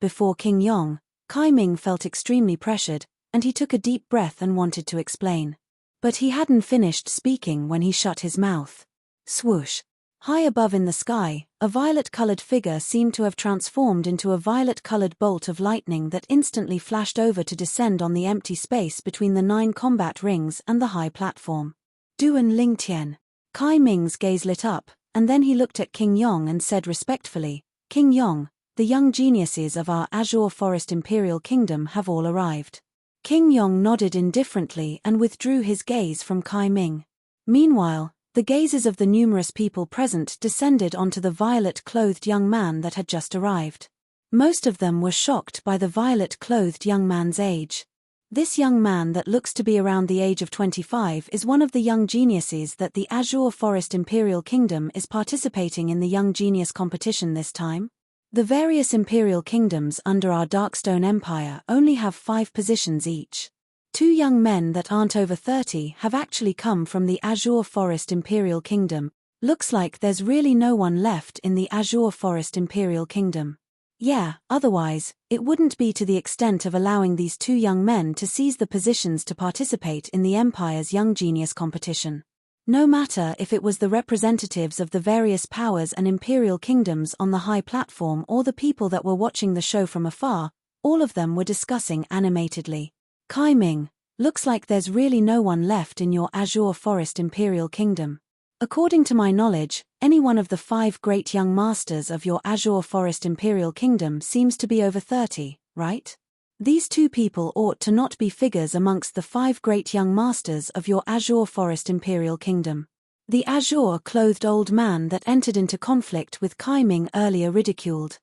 before King Yong, Kai Ming felt extremely pressured, and he took a deep breath and wanted to explain. But he hadn't finished speaking when he shut his mouth. Swoosh! High above in the sky, a violet-colored figure seemed to have transformed into a violet-colored bolt of lightning that instantly flashed over to descend on the empty space between the 9 combat rings and the high platform. Duan Lingtian. Kai Ming's gaze lit up, and then he looked at King Yong and said respectfully, King Yong, the young geniuses of our Azure Forest Imperial Kingdom have all arrived. King Yong nodded indifferently and withdrew his gaze from Kai Ming. Meanwhile, the gazes of the numerous people present descended onto the violet-clothed young man that had just arrived. Most of them were shocked by the violet-clothed young man's age. This young man that looks to be around the age of 25 is one of the young geniuses that the Azure Forest Imperial Kingdom is participating in the Young Genius competition this time. The various Imperial Kingdoms under our Darkstone Empire only have 5 positions each. Two young men that aren't over 30 have actually come from the Azure Forest Imperial Kingdom. Looks like there's really no one left in the Azure Forest Imperial Kingdom. Yeah, otherwise, it wouldn't be to the extent of allowing these two young men to seize the positions to participate in the Empire's Young Genius competition. No matter if it was the representatives of the various powers and imperial kingdoms on the high platform or the people that were watching the show from afar, all of them were discussing animatedly. Kai Ming, looks like there's really no one left in your Azure Forest Imperial Kingdom. According to my knowledge, any one of the 5 great young masters of your Azure Forest Imperial Kingdom seems to be over 30, right? These two people ought to not be figures amongst the 5 great young masters of your Azure Forest Imperial Kingdom. The azure-clothed old man that entered into conflict with Kai Ming earlier ridiculed.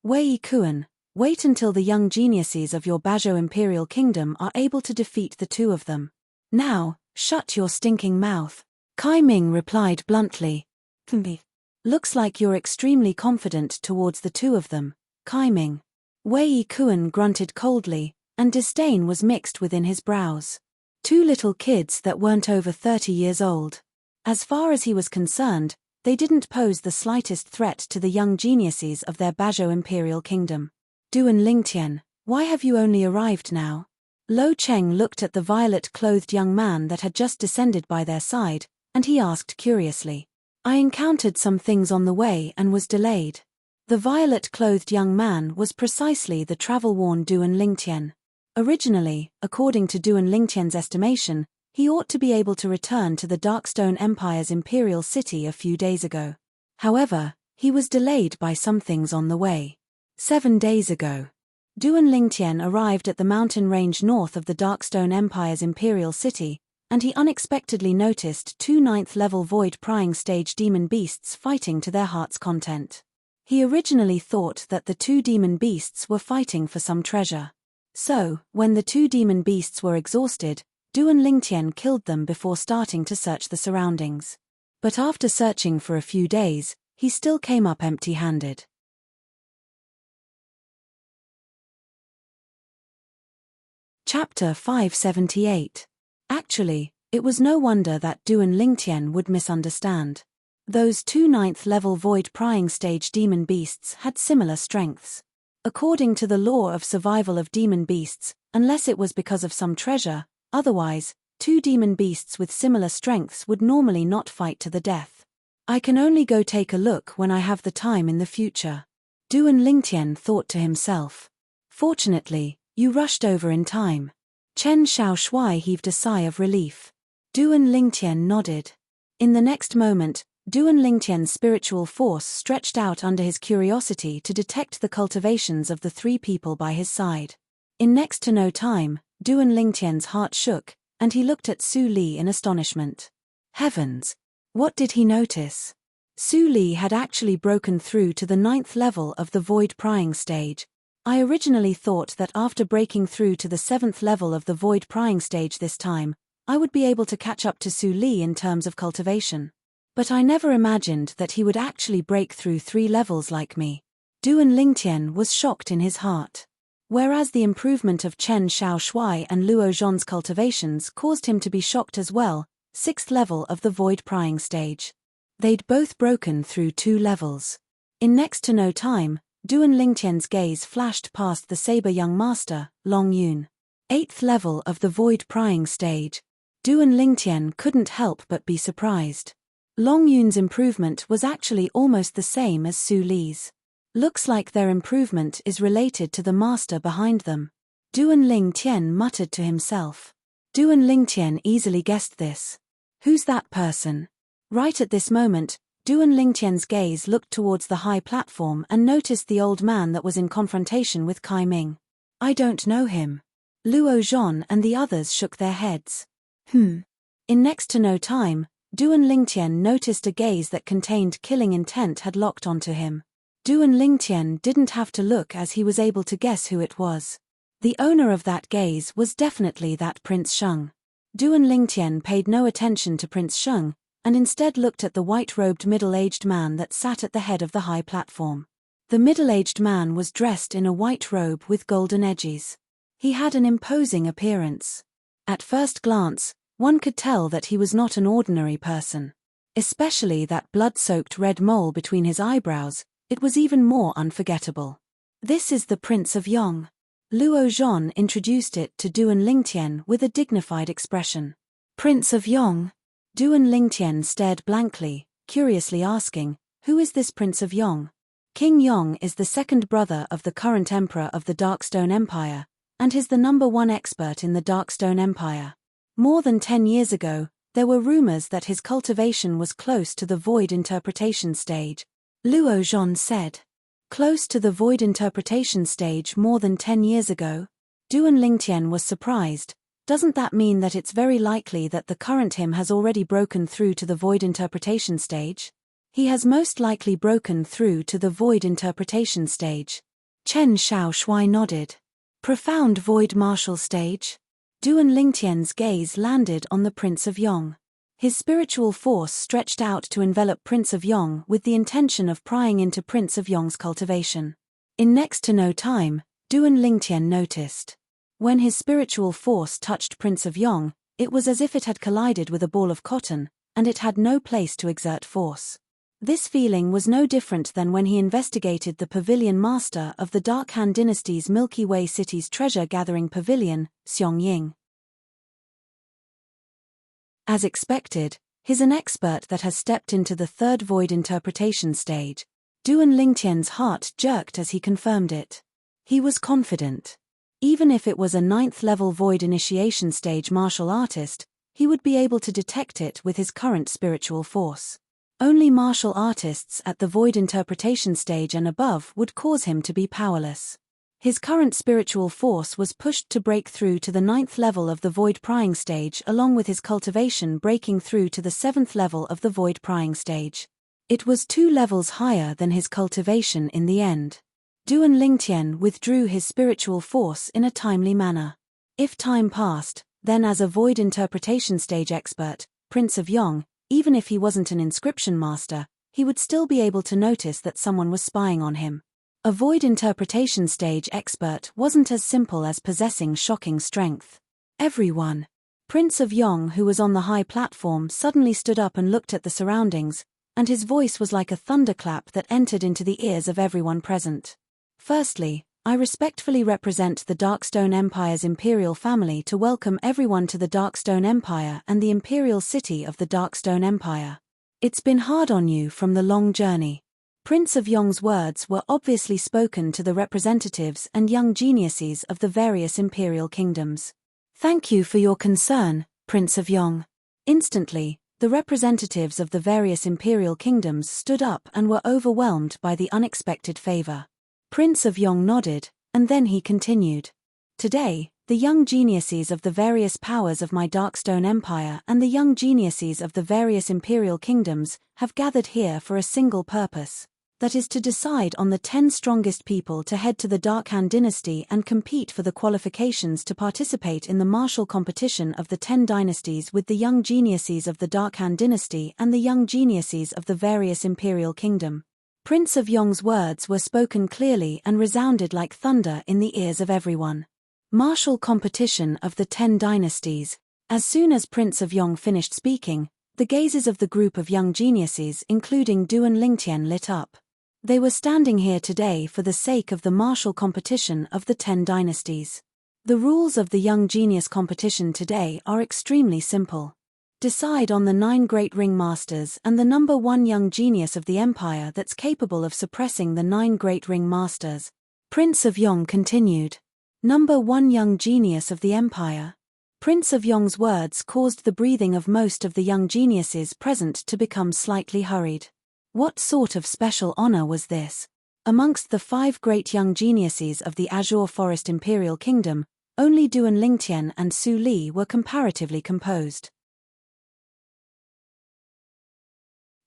Wei Kuan, wait until the young geniuses of your Bazhou Imperial Kingdom are able to defeat the two of them. Now, shut your stinking mouth. Kai Ming replied bluntly. Looks like you're extremely confident towards the two of them, Kai Ming. Wei Kuan grunted coldly, and disdain was mixed within his brows. Two little kids that weren't over 30 years old. As far as he was concerned, they didn't pose the slightest threat to the young geniuses of their Bazhou Imperial Kingdom. Duan Lingtian, why have you only arrived now? Lo Cheng looked at the violet-clothed young man that had just descended by their side, and he asked curiously. I encountered some things on the way and was delayed. The violet-clothed young man was precisely the travel-worn Duan Lingtian. Originally, according to Duan Lingtian's estimation, he ought to be able to return to the Darkstone Empire's imperial city a few days ago. However, he was delayed by some things on the way. 7 days ago. Duan Lingtian arrived at the mountain range north of the Darkstone Empire's imperial city, and he unexpectedly noticed 2 9th-level void-prying stage demon beasts fighting to their heart's content. He originally thought that the 2 demon beasts were fighting for some treasure. So, when the 2 demon beasts were exhausted, Duan Lingtian killed them before starting to search the surroundings. But after searching for a few days, he still came up empty-handed. Chapter 578. Actually, it was no wonder that Duan Lingtian would misunderstand. Those 2 9th-level void-prying stage demon beasts had similar strengths. According to the law of survival of demon beasts, unless it was because of some treasure, otherwise, 2 demon beasts with similar strengths would normally not fight to the death. I can only go take a look when I have the time in the future. Duan Lingtian thought to himself. Fortunately, you rushed over in time. Chen Xiaoshui heaved a sigh of relief. Duan Lingtian nodded. In the next moment, Duan Lingtian's spiritual force stretched out under his curiosity to detect the cultivations of the 3 people by his side. In next to no time, Duan Lingtian's heart shook, and he looked at Su Li in astonishment. Heavens! What did he notice? Su Li had actually broken through to the 9th level of the void-prying stage. I originally thought that after breaking through to the 7th level of the void-prying stage this time, I would be able to catch up to Su Li in terms of cultivation. But I never imagined that he would actually break through 3 levels like me. Duan Lingtian was shocked in his heart. Whereas the improvement of Chen Xiaoshui and Luo Zhon's cultivations caused him to be shocked as well, 6th level of the void-prying stage. They'd both broken through 2 levels. In next to no time, Duan Lingtian's gaze flashed past the saber young master, Long Yun. 8th level of the void-prying stage. Duan Lingtian couldn't help but be surprised. Long Yun's improvement was actually almost the same as Su Li's. Looks like their improvement is related to the master behind them. Duan Lingtian muttered to himself. Duan Lingtian easily guessed this. Who's that person? Right at this moment, Duan Lingtian's gaze looked towards the high platform and noticed the old man that was in confrontation with Kai Ming. I don't know him. Luo Zhon and the others shook their heads. In next to no time, Duan Lingtian noticed a gaze that contained killing intent had locked onto him. Duan Lingtian didn't have to look as he was able to guess who it was. The owner of that gaze was definitely that Prince Sheng. Duan Lingtian paid no attention to Prince Sheng, and instead looked at the white-robed middle-aged man that sat at the head of the high platform. The middle-aged man was dressed in a white robe with golden edges. He had an imposing appearance. At first glance, one could tell that he was not an ordinary person. Especially that blood-soaked red mole between his eyebrows, it was even more unforgettable. "This is the Prince of Yong." Luo Zhan introduced it to Duan Lingtian with a dignified expression. "Prince of Yong?" Duan Lingtian stared blankly, curiously asking, "Who is this Prince of Yong?" King Yong is the second brother of the current emperor of the Darkstone Empire, and is the #1 expert in the Darkstone Empire. More than 10 years ago, there were rumors that his cultivation was close to the void interpretation stage. Luo Zhan said. Close to the void interpretation stage more than 10 years ago? Duan Lingtian was surprised. Doesn't that mean that it's very likely that the current him has already broken through to the void interpretation stage? He has most likely broken through to the void interpretation stage. Chen Xiaoshui nodded. Profound void martial stage? Duan Lingtian's gaze landed on the Prince of Yong. His spiritual force stretched out to envelop Prince of Yong with the intention of prying into Prince of Yong's cultivation. In next to no time, Duan Lingtian noticed. When his spiritual force touched Prince of Yong, it was as if it had collided with a ball of cotton, and it had no place to exert force. This feeling was no different than when he investigated the pavilion master of the Dark Han Dynasty's Milky Way City's treasure-gathering pavilion, Xiong. As expected, he's an expert that has stepped into the third void interpretation stage. Duan Lingtian's heart jerked as he confirmed it. He was confident. Even if it was a 9th-level void initiation stage martial artist, he would be able to detect it with his current spiritual force. Only martial artists at the void interpretation stage and above would cause him to be powerless. His current spiritual force was pushed to break through to the 9th level of the void prying stage along with his cultivation breaking through to the 7th level of the void prying stage. It was 2 levels higher than his cultivation in the end. Duan Lingtian withdrew his spiritual force in a timely manner. If time passed, then as a void interpretation stage expert, Prince of Yong, even if he wasn't an inscription master, he would still be able to notice that someone was spying on him. A void interpretation stage expert wasn't as simple as possessing shocking strength. Everyone. Prince of Yong, who was on the high platform, suddenly stood up and looked at the surroundings, and his voice was like a thunderclap that entered into the ears of everyone present. Firstly, I respectfully represent the Darkstone Empire's imperial family to welcome everyone to the Darkstone Empire and the imperial city of the Darkstone Empire. It's been hard on you from the long journey. Prince of Yong's words were obviously spoken to the representatives and young geniuses of the various imperial kingdoms. Thank you for your concern, Prince of Yong. Instantly, the representatives of the various imperial kingdoms stood up and were overwhelmed by the unexpected favor. Prince of Yong nodded, and then he continued. Today, the young geniuses of the various powers of my Darkstone Empire and the young geniuses of the various imperial kingdoms have gathered here for a single purpose. That is to decide on the 10 strongest people to head to the Dark Han Dynasty and compete for the qualifications to participate in the martial competition of the 10 dynasties with the young geniuses of the Dark Han Dynasty and the young geniuses of the various imperial kingdom. Prince of Yong's words were spoken clearly and resounded like thunder in the ears of everyone. Martial competition of the 10 dynasties. As soon as Prince of Yong finished speaking, the gazes of the group of young geniuses including Duan Lingtian lit up. They were standing here today for the sake of the martial competition of the 10 dynasties. The rules of the Young Genius competition today are extremely simple. Decide on the 9 great ring masters and the #1 young genius of the empire that's capable of suppressing the 9 great ring masters. Prince of Yong continued. #1 young genius of the empire. Prince of Yong's words caused the breathing of most of the young geniuses present to become slightly hurried. What sort of special honor was this? Amongst the 5 great young geniuses of the Azure Forest Imperial Kingdom, only Duan Lingtian and Su Li were comparatively composed.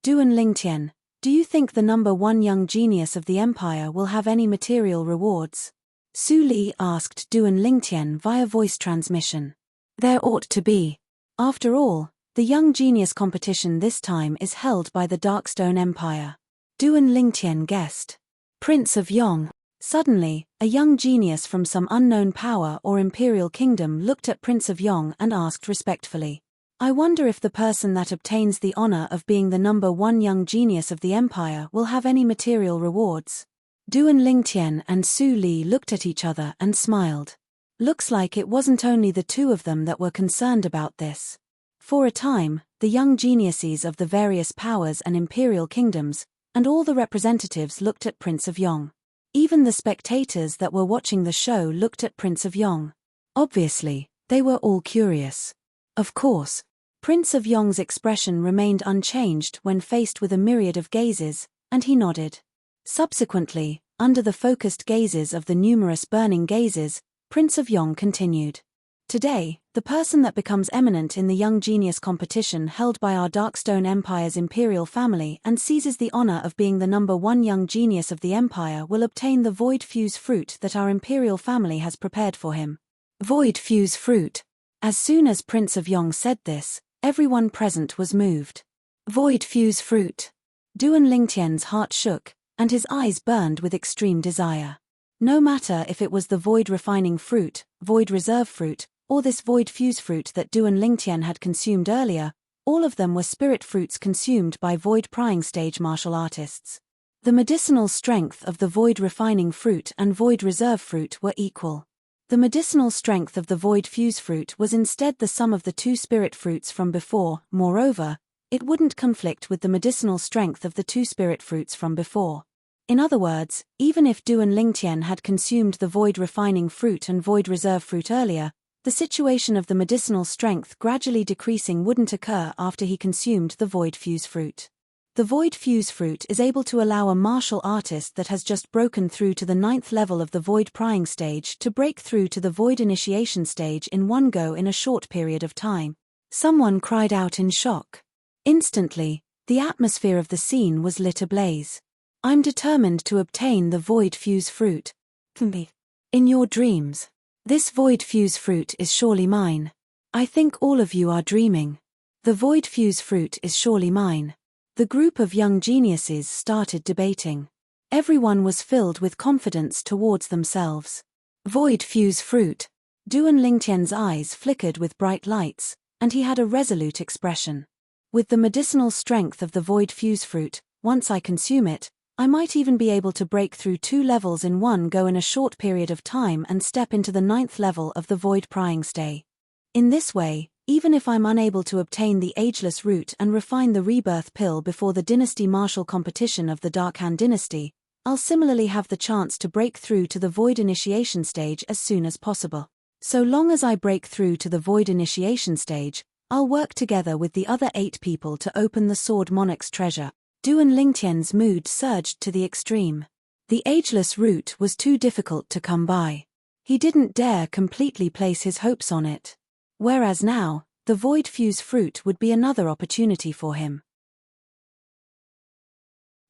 Duan Lingtian, do you think the #1 young genius of the empire will have any material rewards? Su Li asked Duan Lingtian via voice transmission. There ought to be. After all, the Young Genius competition this time is held by the Darkstone Empire. Duan Lingtian guessed. Prince of Yong, Suddenly, a young genius from some unknown power or imperial kingdom looked at Prince of Yong and asked respectfully, "I wonder if the person that obtains the honor of being the number one young genius of the empire will have any material rewards?" Duan Lingtian and Su Li looked at each other and smiled. Looks like it wasn't only the two of them that were concerned about this. For a time, the young geniuses of the various powers and imperial kingdoms, and all the representatives looked at Prince of Yong. Even the spectators that were watching the show looked at Prince of Yong. Obviously, they were all curious. Of course, Prince of Yong's expression remained unchanged when faced with a myriad of gazes, and he nodded. Subsequently, under the focused gazes of the numerous burning gazes, Prince of Yong continued. "Today, the person that becomes eminent in the young genius competition held by our Darkstone Empire's imperial family and seizes the honor of being the number one young genius of the empire will obtain the Void Fuse fruit that our imperial family has prepared for him." Void Fuse fruit. As soon as Prince of Yong said this, everyone present was moved. Void Fuse fruit. Duan Lingtian's heart shook, and his eyes burned with extreme desire. No matter if it was the Void Refining fruit, Void Reserve fruit, or this Void Fuse fruit that Duan Lingtian had consumed earlier, all of them were spirit fruits consumed by Void Prying stage martial artists. The medicinal strength of the Void Refining fruit and Void Reserve fruit were equal. The medicinal strength of the Void Fuse fruit was instead the sum of the two spirit fruits from before. Moreover, it wouldn't conflict with the medicinal strength of the two spirit fruits from before. In other words, even if Duan Lingtian had consumed the Void Refining fruit and Void Reserve fruit earlier, the situation of the medicinal strength gradually decreasing wouldn't occur after he consumed the Void Fuse fruit. The Void Fuse fruit is able to allow a martial artist that has just broken through to the 9th level of the Void Prying stage to break through to the Void Initiation stage in one go in a short period of time. Someone cried out in shock. Instantly, the atmosphere of the scene was lit ablaze. "I'm determined to obtain the Void Fuse fruit. In your dreams. This Void Fuse fruit is surely mine. I think all of you are dreaming. The Void Fuse fruit is surely mine." The group of young geniuses started debating. Everyone was filled with confidence towards themselves. Void Fuse fruit. Duan Lingtian's eyes flickered with bright lights, and he had a resolute expression. "With the medicinal strength of the Void Fuse fruit, once I consume it, I might even be able to break through 2 levels in one go in a short period of time and step into the 9th level of the Void Prying stage. In this way, even if I'm unable to obtain the Ageless Root and refine the Rebirth Pill before the Dynasty Martial competition of the Darkhan Dynasty, I'll similarly have the chance to break through to the Void Initiation stage as soon as possible. So long as I break through to the Void Initiation stage, I'll work together with the other 8 people to open the Sword Monarch's treasure." Duan Lingtian's mood surged to the extreme. The Ageless Root was too difficult to come by. He didn't dare completely place his hopes on it. Whereas now, the Void Fuse fruit would be another opportunity for him.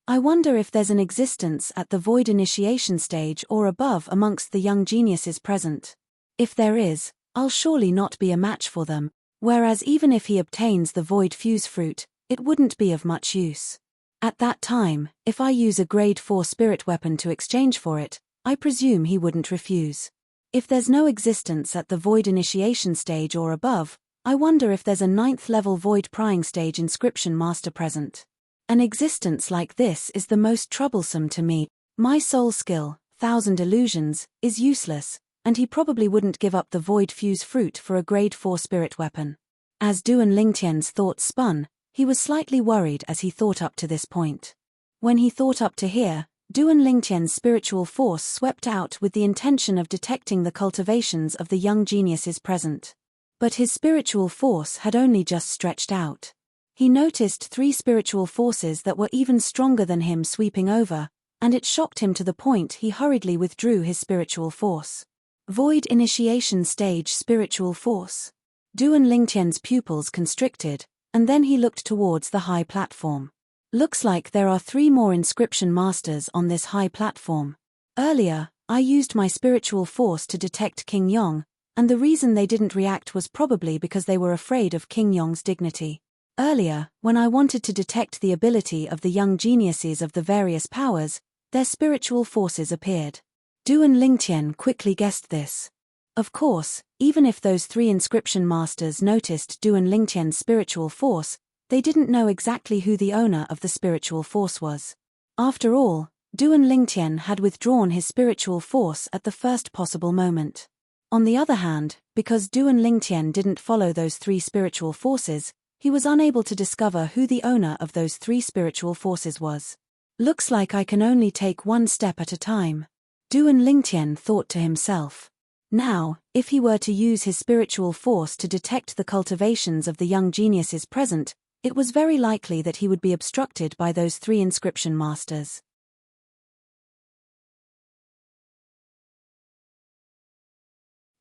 "I wonder if there's an existence at the Void Initiation stage or above amongst the young geniuses present. If there is, I'll surely not be a match for them, whereas even if he obtains the Void Fuse fruit, it wouldn't be of much use. At that time, if I use a grade 4 spirit weapon to exchange for it, I presume he wouldn't refuse. If there's no existence at the Void Initiation stage or above, I wonder if there's a 9th level Void Prying stage inscription master present. An existence like this is the most troublesome to me. My soul skill, 1000 illusions, is useless, and he probably wouldn't give up the Void Fuse fruit for a grade 4 spirit weapon." As Duan Lingtian's thoughts spun, he was slightly worried as he thought up to this point. When he thought up to here, Duan Lingtian's spiritual force swept out with the intention of detecting the cultivations of the young geniuses present. But his spiritual force had only just stretched out. He noticed 3 spiritual forces that were even stronger than him sweeping over, and it shocked him to the point he hurriedly withdrew his spiritual force. Void Initiation stage spiritual force. Duan Lingtian's pupils constricted, and then he looked towards the high platform. Looks like there are 3 more inscription masters on this high platform. Earlier, I used my spiritual force to detect King Yong, and the reason they didn't react was probably because they were afraid of King Yong's dignity. Earlier, when I wanted to detect the ability of the young geniuses of the various powers, their spiritual forces appeared. Duan Lingtian quickly guessed this. Of course, even if those 3 inscription masters noticed Duan Lingtian's spiritual force, they didn't know exactly who the owner of the spiritual force was. After all, Duan Lingtian had withdrawn his spiritual force at the first possible moment. On the other hand, because Duan Lingtian didn't follow those 3 spiritual forces, he was unable to discover who the owner of those 3 spiritual forces was. Looks like I can only take one step at a time, Duan Lingtian thought to himself. Now, if he were to use his spiritual force to detect the cultivations of the young geniuses present, it was very likely that he would be obstructed by those 3 inscription masters.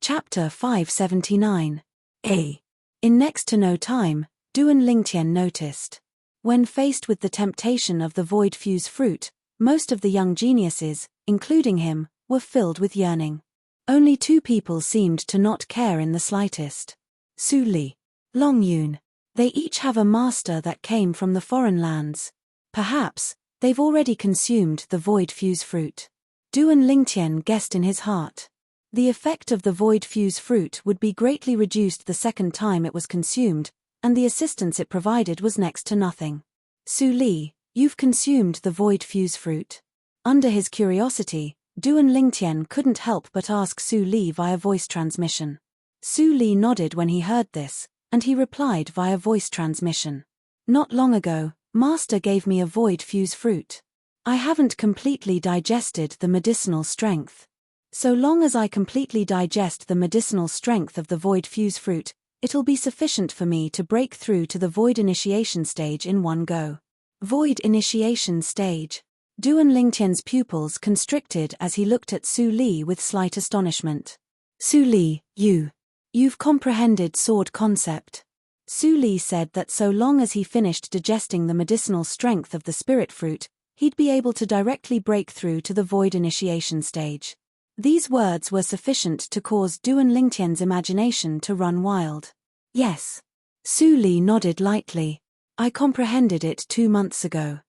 Chapter 579. A. In next to no time, Duan Lingtian noticed. When faced with the temptation of the void fuse fruit, most of the young geniuses, including him, were filled with yearning. Only 2 people seemed to not care in the slightest. Su Li, Long Yun. They each have a master that came from the foreign lands. Perhaps, they've already consumed the void fuse fruit. Duan Lingtian guessed in his heart. The effect of the void fuse fruit would be greatly reduced the second time it was consumed, and the assistance it provided was next to nothing. Su Li, you've consumed the void fuse fruit. Under his curiosity, Duan Lingtian couldn't help but ask Su Li via voice transmission. Su Li nodded when he heard this, and he replied via voice transmission. Not long ago, Master gave me a void fuse fruit. I haven't completely digested the medicinal strength. So long as I completely digest the medicinal strength of the void fuse fruit, it'll be sufficient for me to break through to the void initiation stage in one go. Void initiation stage. Duan Lingtian's pupils constricted as he looked at Su Li with slight astonishment. Su Li, you've comprehended sword concept. Su Li said that so long as he finished digesting the medicinal strength of the spirit fruit, he'd be able to directly break through to the void initiation stage. These words were sufficient to cause Duan Lingtian's imagination to run wild. Yes. Su Li nodded lightly. I comprehended it 2 months ago.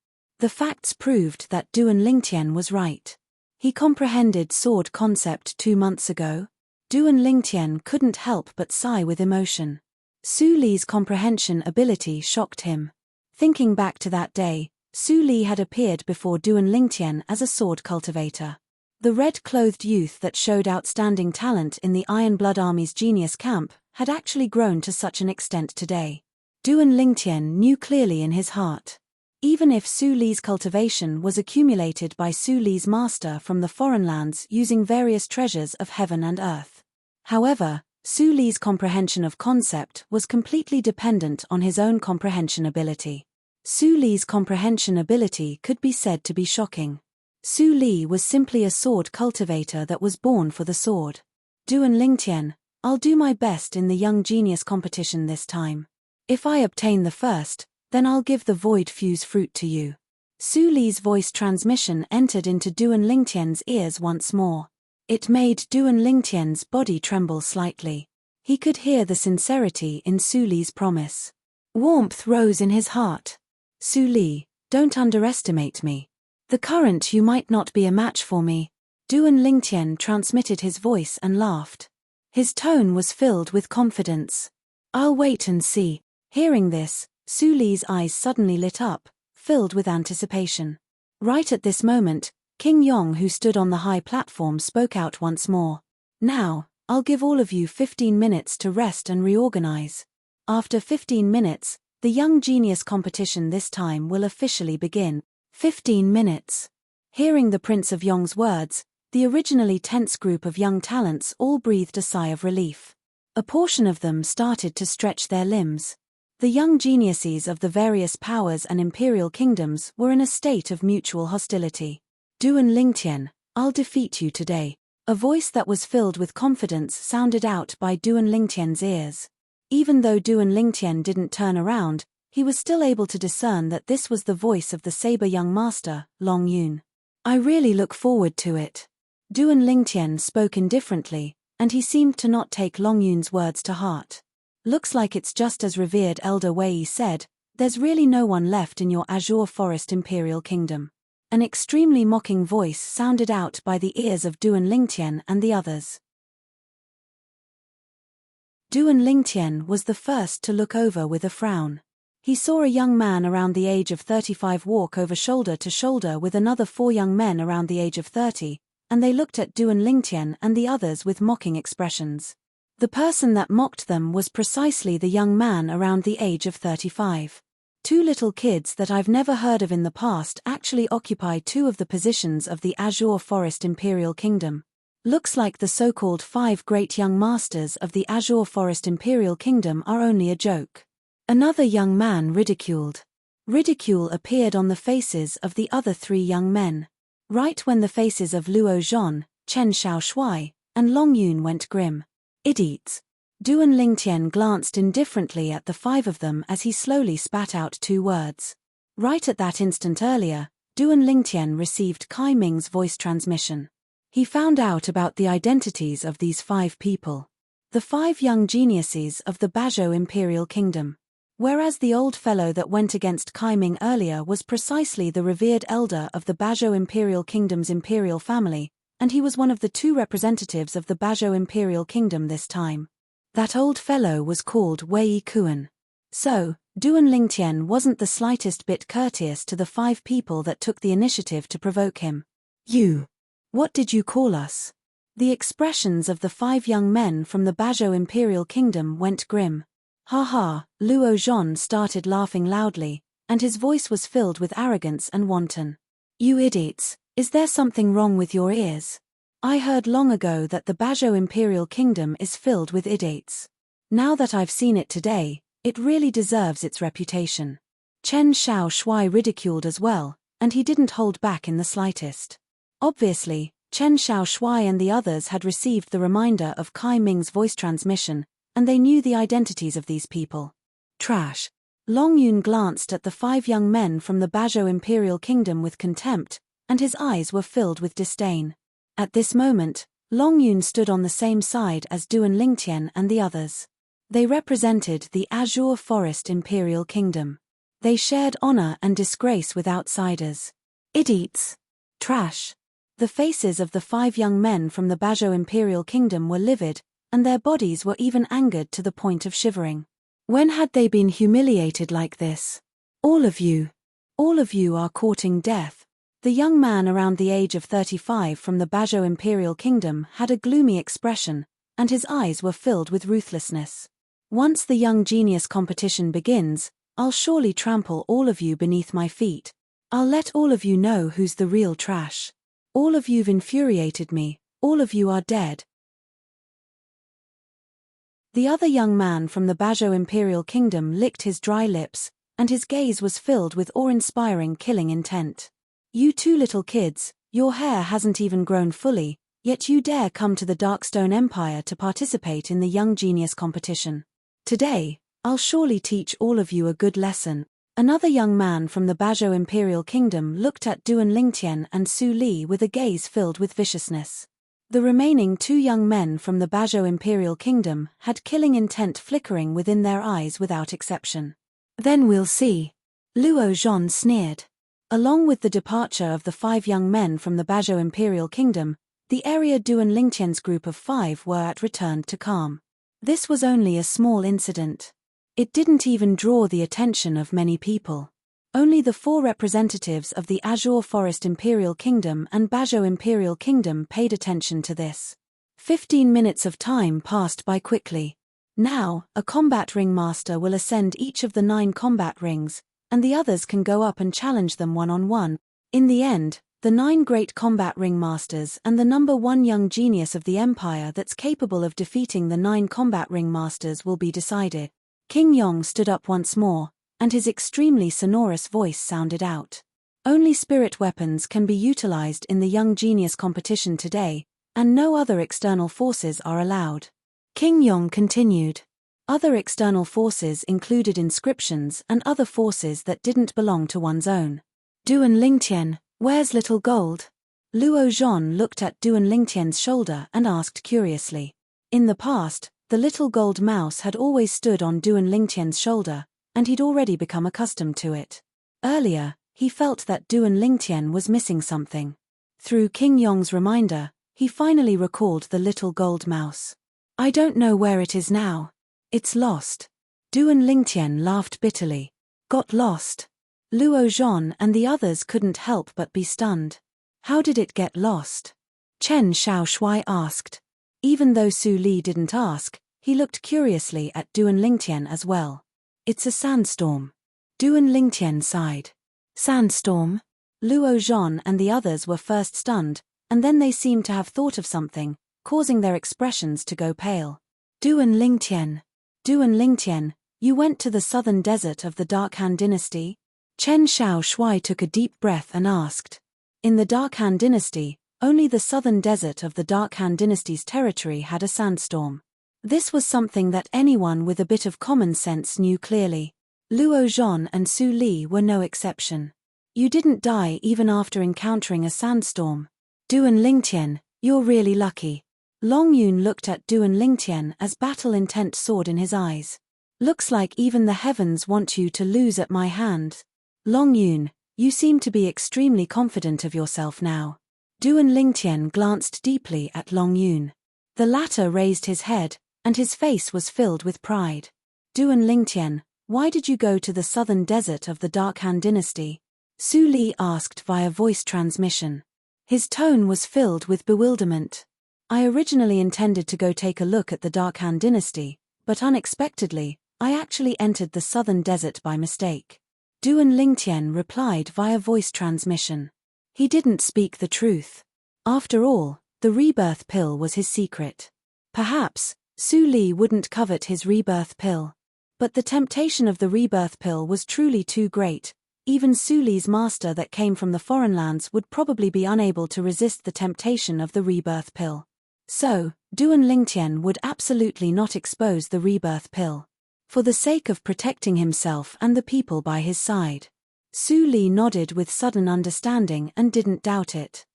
The facts proved that Duan Lingtian was right. He comprehended sword concept 2 months ago. Duan Lingtian couldn't help but sigh with emotion. Su Li's comprehension ability shocked him. Thinking back to that day, Su Li had appeared before Duan Lingtian as a sword cultivator. The red-clothed youth that showed outstanding talent in the Iron Blood Army's genius camp had actually grown to such an extent today. Duan Lingtian knew clearly in his heart. Even if Su Li's cultivation was accumulated by Su Li's master from the foreign lands using various treasures of heaven and earth. However, Su Li's comprehension of concept was completely dependent on his own comprehension ability. Su Li's comprehension ability could be said to be shocking. Su Li was simply a sword cultivator that was born for the sword. Duan Lingtian, I'll do my best in the young genius competition this time. If I obtain the first, then I'll give the void fuse fruit to you. Su Li's voice transmission entered into Duan Lingtian's ears once more. It made Duan Lingtian's body tremble slightly. He could hear the sincerity in Su Li's promise. Warmth rose in his heart. Su Li, don't underestimate me. The current you might not be a match for me. Duan Lingtian transmitted his voice and laughed. His tone was filled with confidence. I'll wait and see. Hearing this, Su Li's eyes suddenly lit up, filled with anticipation. Right at this moment, King Yong, who stood on the high platform, spoke out once more. Now, I'll give all of you 15 minutes to rest and reorganize. After 15 minutes, the young genius competition this time will officially begin. 15 minutes. Hearing the Prince of Yong's words, the originally tense group of young talents all breathed a sigh of relief. A portion of them started to stretch their limbs. The young geniuses of the various powers and imperial kingdoms were in a state of mutual hostility. Duan Lingtian, I'll defeat you today. A voice that was filled with confidence sounded out by Duan Lingtian's ears. Even though Duan Lingtian didn't turn around, he was still able to discern that this was the voice of the saber young master, Long Yun. I really look forward to it. Duan Lingtian spoke indifferently, and he seemed to not take Long Yun's words to heart. Looks like it's just as revered Elder Wei said, there's really no one left in your Azure Forest Imperial Kingdom. An extremely mocking voice sounded out by the ears of Duan Lingtian and the others. Duan Lingtian was the first to look over with a frown. He saw a young man around the age of 35 walk over shoulder to shoulder with another 4 young men around the age of 30, and they looked at Duan Lingtian and the others with mocking expressions. The person that mocked them was precisely the young man around the age of 35. 2 little kids that I've never heard of in the past actually occupy 2 of the positions of the Azure Forest Imperial Kingdom. Looks like the so-called 5 great young masters of the Azure Forest Imperial Kingdom are only a joke. Another young man ridiculed. Ridicule appeared on the faces of the other 3 young men. Right when the faces of Luo Zhon, Chen Xiaoshui, and Long Yun went grim. Idiots. Duan Lingtian glanced indifferently at the 5 of them as he slowly spat out 2 words. Right at that instant earlier, Duan Lingtian received Kai Ming's voice transmission. He found out about the identities of these 5 people. The 5 young geniuses of the Bajau Imperial Kingdom. Whereas the old fellow that went against Kai Ming earlier was precisely the revered elder of the Bajau Imperial Kingdom's imperial family, and he was one of the 2 representatives of the Bajau Imperial Kingdom this time. That old fellow was called Wei Kuan. So, Duan Lingtian wasn't the slightest bit courteous to the 5 people that took the initiative to provoke him. You. What did you call us? The expressions of the 5 young men from the Bajau Imperial Kingdom went grim. Ha ha, Luo Zhon started laughing loudly, and his voice was filled with arrogance and wanton. You idiots, is there something wrong with your ears? I heard long ago that the Bajau Imperial Kingdom is filled with idiots. Now that I've seen it today, it really deserves its reputation. Chen Xiaoshui ridiculed as well, and he didn't hold back in the slightest. Obviously, Chen Xiaoshui and the others had received the reminder of Kai Ming's voice transmission, and they knew the identities of these people. Trash. Long Yun glanced at the 5 young men from the Bajau Imperial Kingdom with contempt, and his eyes were filled with disdain. At this moment, Long Yun stood on the same side as Duan Lingtian and the others. They represented the Azure Forest Imperial Kingdom. They shared honor and disgrace with outsiders. Idiots. Trash. The faces of the 5 young men from the Bajau Imperial Kingdom were livid, and their bodies were even angered to the point of shivering. When had they been humiliated like this? All of you are courting death. The young man around the age of 35 from the Bajau Imperial Kingdom had a gloomy expression, and his eyes were filled with ruthlessness. Once the young genius competition begins, I'll surely trample all of you beneath my feet. I'll let all of you know who's the real trash. All of you've infuriated me, all of you are dead. The other young man from the Bajau Imperial Kingdom licked his dry lips, and his gaze was filled with awe-inspiring killing intent. You 2 little kids, your hair hasn't even grown fully, yet you dare come to the Darkstone Empire to participate in the Young Genius competition. Today, I'll surely teach all of you a good lesson. Another young man from the Bajau Imperial Kingdom looked at Duan Lingtian and Su Li with a gaze filled with viciousness. The remaining 2 young men from the Bajau Imperial Kingdom had killing intent flickering within their eyes without exception. Then we'll see. Luo Zhon sneered. Along with the departure of the 5 young men from the Bajau Imperial Kingdom, the area Duan Lingtian's group of 5 were at returned to calm. This was only a small incident. It didn't even draw the attention of many people. Only the 4 representatives of the Azure Forest Imperial Kingdom and Bajau Imperial Kingdom paid attention to this. 15 minutes of time passed by quickly. Now, a combat ring master will ascend each of the 9 combat rings, and the others can go up and challenge them one-on-one. In the end, the 9 great combat ring masters and the number 1 young genius of the empire that's capable of defeating the 9 combat ring masters will be decided. King Yong stood up once more, and his extremely sonorous voice sounded out. Only spirit weapons can be utilized in the Young Genius competition today, and no other external forces are allowed. King Yong continued. Other external forces included inscriptions and other forces that didn't belong to one's own. Duan Lingtian, where's little gold? Luo Zhon looked at Duan Lingtian's shoulder and asked curiously. In the past, the little gold mouse had always stood on Duan Lingtian's shoulder, and he'd already become accustomed to it. Earlier, he felt that Duan Lingtian was missing something. Through King Yong's reminder, he finally recalled the little gold mouse. I don't know where it is now. It's lost. Duan Lingtian laughed bitterly. Got lost? Luo Zhan and the others couldn't help but be stunned. How did it get lost? Chen Xiaoshui asked. Even though Su Li didn't ask, he looked curiously at Duan Lingtian as well. It's a sandstorm. Duan Lingtian sighed. Sandstorm? Luo Zhan and the others were first stunned, and then they seemed to have thought of something, causing their expressions to go pale. Duan Lingtian, you went to the southern desert of the Dark Han dynasty? Chen Xiaoshui took a deep breath and asked. In the Dark Han dynasty, only the southern desert of the Dark Han dynasty's territory had a sandstorm. This was something that anyone with a bit of common sense knew clearly. Luo Zhan and Su Li were no exception. You didn't die even after encountering a sandstorm. Duan Lingtian, you're really lucky. Long Yun looked at Duan Lingtian as battle-intent soared in his eyes. Looks like even the heavens want you to lose at my hand. Long Yun, you seem to be extremely confident of yourself now. Duan Lingtian glanced deeply at Long Yun. The latter raised his head, and his face was filled with pride. Duan Lingtian, why did you go to the southern desert of the Dark Han dynasty? Su Li asked via voice transmission. His tone was filled with bewilderment. I originally intended to go take a look at the Dark Han dynasty, but unexpectedly, I actually entered the southern desert by mistake. Duan Lingtian replied via voice transmission. He didn't speak the truth. After all, the rebirth pill was his secret. Perhaps, Su Li wouldn't covet his rebirth pill. But the temptation of the rebirth pill was truly too great. Even Su Li's master that came from the foreign lands would probably be unable to resist the temptation of the rebirth pill. So, Duan Lingtian would absolutely not expose the rebirth pill. For the sake of protecting himself and the people by his side. Su Li nodded with sudden understanding and didn't doubt it.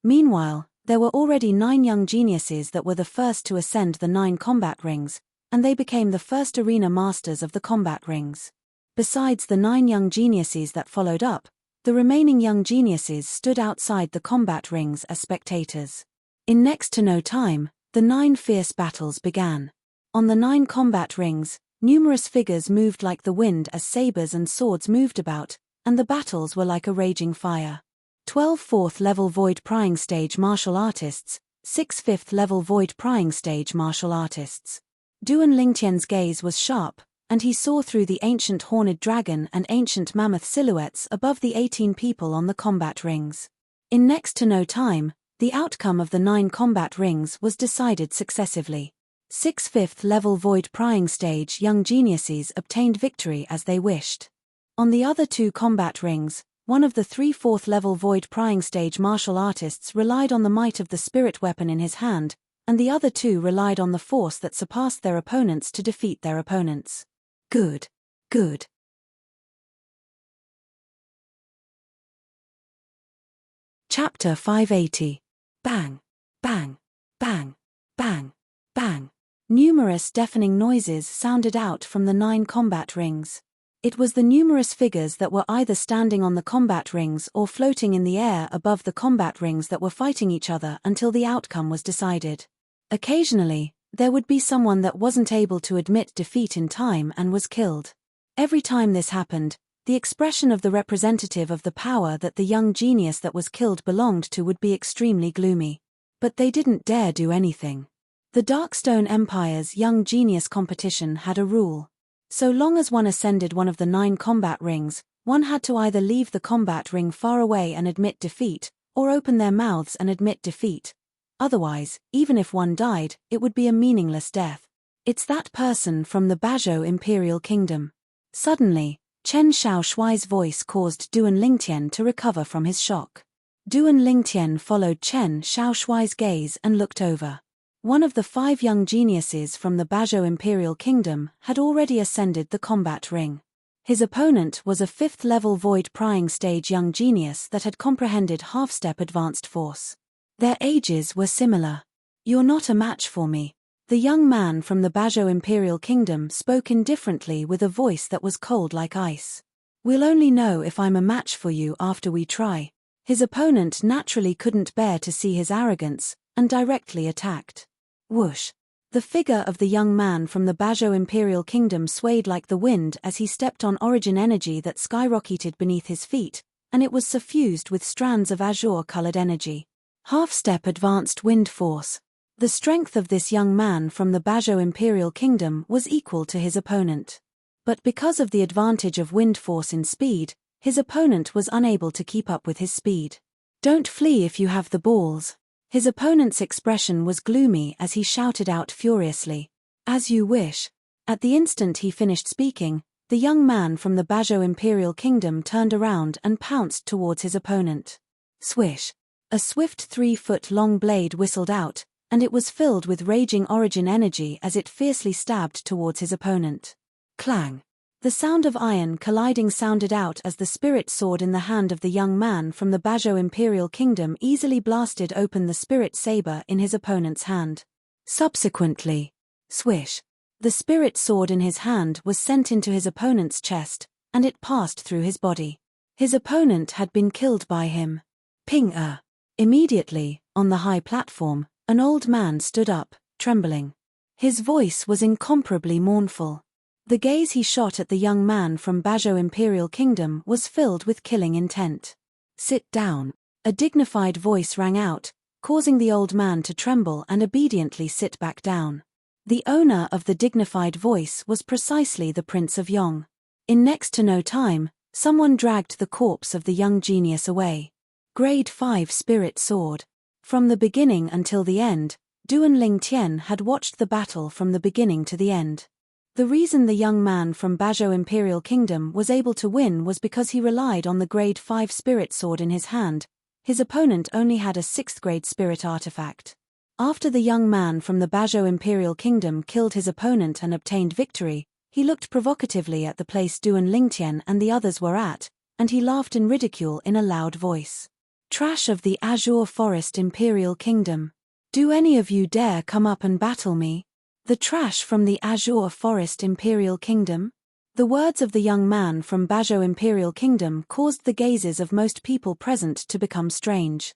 Meanwhile, there were already 9 young geniuses that were the first to ascend the 9 combat rings, and they became the first arena masters of the combat rings. Besides the 9 young geniuses that followed up, the remaining young geniuses stood outside the combat rings as spectators. In next to no time, the 9 fierce battles began. On the 9 combat rings, numerous figures moved like the wind as sabers and swords moved about, and the battles were like a raging fire. 12 4th-level void prying stage martial artists, 6 5th-level void prying stage martial artists. Duan Lingtian's gaze was sharp, and he saw through the ancient horned dragon and ancient mammoth silhouettes above the 18 people on the combat rings. In next to no time, the outcome of the 9 combat rings was decided successively. 6 5th-level void prying stage young geniuses obtained victory as they wished. On the other 2 combat rings, one of the 3 4th-level void prying stage martial artists relied on the might of the spirit weapon in his hand, and the other 2 relied on the force that surpassed their opponents to defeat their opponents. Good. Chapter 580. Bang, bang, bang, bang, bang. Numerous deafening noises sounded out from the 9 combat rings. It was the numerous figures that were either standing on the combat rings or floating in the air above the combat rings that were fighting each other until the outcome was decided. Occasionally, there would be someone that wasn't able to admit defeat in time and was killed. Every time this happened, the expression of the representative of the power that the young genius that was killed belonged to would be extremely gloomy. But they didn't dare do anything. The Darkstone Empire's young genius competition had a rule. So long as one ascended one of the 9 combat rings, one had to either leave the combat ring far away and admit defeat, or open their mouths and admit defeat. Otherwise, even if one died, it would be a meaningless death. It's that person from the Bajau Imperial Kingdom. Suddenly, Chen Xiaoshui's voice caused Duan Lingtian to recover from his shock. Duan Lingtian followed Chen Xiaoshui's gaze and looked over. One of the 5 young geniuses from the Bajau Imperial Kingdom had already ascended the combat ring. His opponent was a 5th-level void prying stage young genius that had comprehended half-step advanced force. Their ages were similar. You're not a match for me. The young man from the Bajau Imperial Kingdom spoke indifferently with a voice that was cold like ice. We'll only know if I'm a match for you after we try. His opponent naturally couldn't bear to see his arrogance, and directly attacked. Whoosh! The figure of the young man from the Bajau Imperial Kingdom swayed like the wind as he stepped on origin energy that skyrocketed beneath his feet, and it was suffused with strands of azure-colored energy. Half-step advanced wind force. The strength of this young man from the Bajau Imperial Kingdom was equal to his opponent. But because of the advantage of wind force in speed, his opponent was unable to keep up with his speed. Don't flee if you have the balls. His opponent's expression was gloomy as he shouted out furiously. As you wish. At the instant he finished speaking, the young man from the Bajau Imperial Kingdom turned around and pounced towards his opponent. Swish! A swift 3-foot-long blade whistled out, and it was filled with raging origin energy as it fiercely stabbed towards his opponent. Clang! The sound of iron colliding sounded out as the spirit sword in the hand of the young man from the Bajau Imperial Kingdom easily blasted open the spirit saber in his opponent's hand. Subsequently, swish! The spirit sword in his hand was sent into his opponent's chest, and it passed through his body. His opponent had been killed by him. Ping-er! Immediately, on the high platform, an old man stood up, trembling. His voice was incomparably mournful. The gaze he shot at the young man from Bajau Imperial Kingdom was filled with killing intent. Sit down. A dignified voice rang out, causing the old man to tremble and obediently sit back down. The owner of the dignified voice was precisely the Prince of Yong. In next to no time, someone dragged the corpse of the young genius away. Grade 5 Spirit Sword. From the beginning until the end, Duan Lingtian had watched the battle from the beginning to the end. The reason the young man from Bajau Imperial Kingdom was able to win was because he relied on the Grade 5 Spirit Sword in his hand. His opponent only had a 6th grade Spirit artifact. After the young man from the Bajau Imperial Kingdom killed his opponent and obtained victory, he looked provocatively at the place Duan Lingtian and the others were at, and he laughed in ridicule in a loud voice. Trash of the Azure Forest Imperial Kingdom. Do any of you dare come up and battle me? The trash from the Azure Forest Imperial Kingdom? The words of the young man from Bajau Imperial Kingdom caused the gazes of most people present to become strange.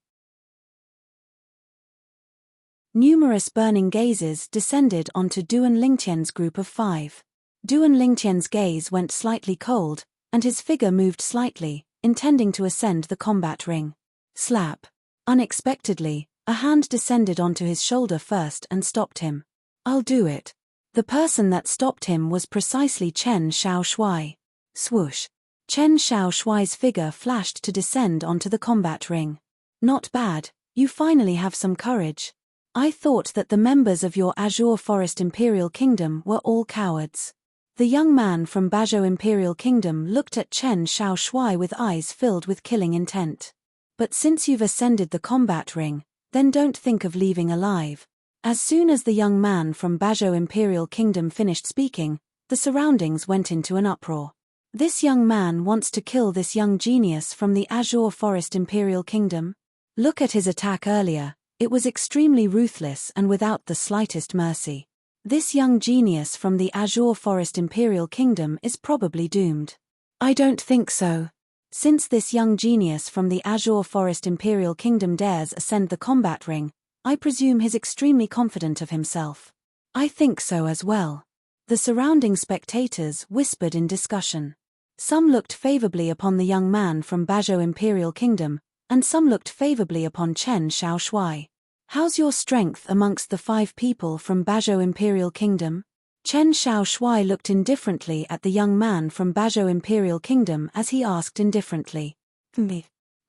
Numerous burning gazes descended onto Duan Lingtian's group of 5. Duan Lingtian's gaze went slightly cold, and his figure moved slightly, intending to ascend the combat ring. Slap! Unexpectedly, a hand descended onto his shoulder first and stopped him. I'll do it. The person that stopped him was precisely Chen Shaoshuai. Swoosh! Chen Shaoshuai's figure flashed to descend onto the combat ring. Not bad, you finally have some courage. I thought that the members of your Azure Forest Imperial Kingdom were all cowards. The young man from Bajau Imperial Kingdom looked at Chen Shaoshuai with eyes filled with killing intent. But since you've ascended the combat ring, then don't think of leaving alive. As soon as the young man from Bajau Imperial Kingdom finished speaking, the surroundings went into an uproar. This young man wants to kill this young genius from the Azure Forest Imperial Kingdom? Look at his attack earlier, it was extremely ruthless and without the slightest mercy. This young genius from the Azure Forest Imperial Kingdom is probably doomed. I don't think so. Since this young genius from the Azure Forest Imperial Kingdom dares ascend the combat ring, I presume he's extremely confident of himself. I think so as well. The surrounding spectators whispered in discussion. Some looked favorably upon the young man from Bajau Imperial Kingdom, and some looked favorably upon Chen Shaoshuai. How's your strength amongst the 5 people from Bajau Imperial Kingdom? Chen Shaoshuai looked indifferently at the young man from Bajau Imperial Kingdom as he asked indifferently.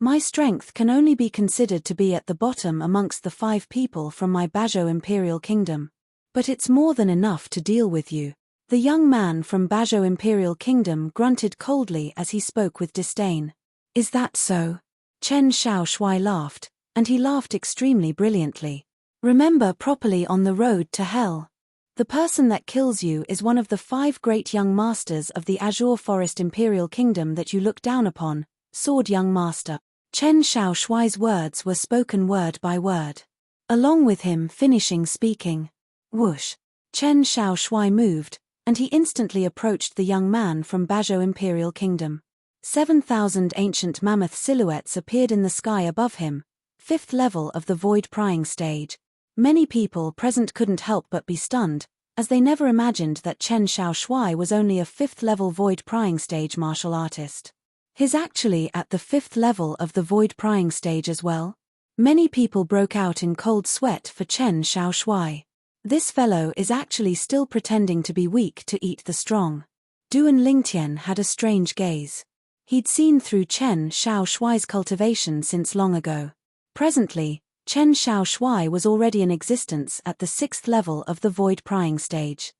My strength can only be considered to be at the bottom amongst the 5 people from my Bajau Imperial Kingdom. But it's more than enough to deal with you. The young man from Bajau Imperial Kingdom grunted coldly as he spoke with disdain. Is that so? Chen Shaoshuai laughed, and he laughed extremely brilliantly. Remember properly on the road to hell. The person that kills you is one of the 5 great young masters of the Azure Forest Imperial Kingdom that you look down upon, Sword Young Master. Chen Shaoshuai's words were spoken word by word. Along with him finishing speaking. Whoosh! Chen Shaoshuai moved, and he instantly approached the young man from Bajau Imperial Kingdom. 7,000 ancient mammoth silhouettes appeared in the sky above him, 5th level of the void prying stage. Many people present couldn't help but be stunned, as they never imagined that Chen Shaoshuai was only a 5th level void prying stage martial artist. He's actually at the 5th level of the void prying stage as well? Many people broke out in cold sweat for Chen Shaoshuai. This fellow is actually still pretending to be weak to eat the strong. Duan Lingtian had a strange gaze. He'd seen through Chen Shaoshuai's cultivation since long ago. Presently, Chen Shaoshuai was already in existence at the 6th level of the void prying stage.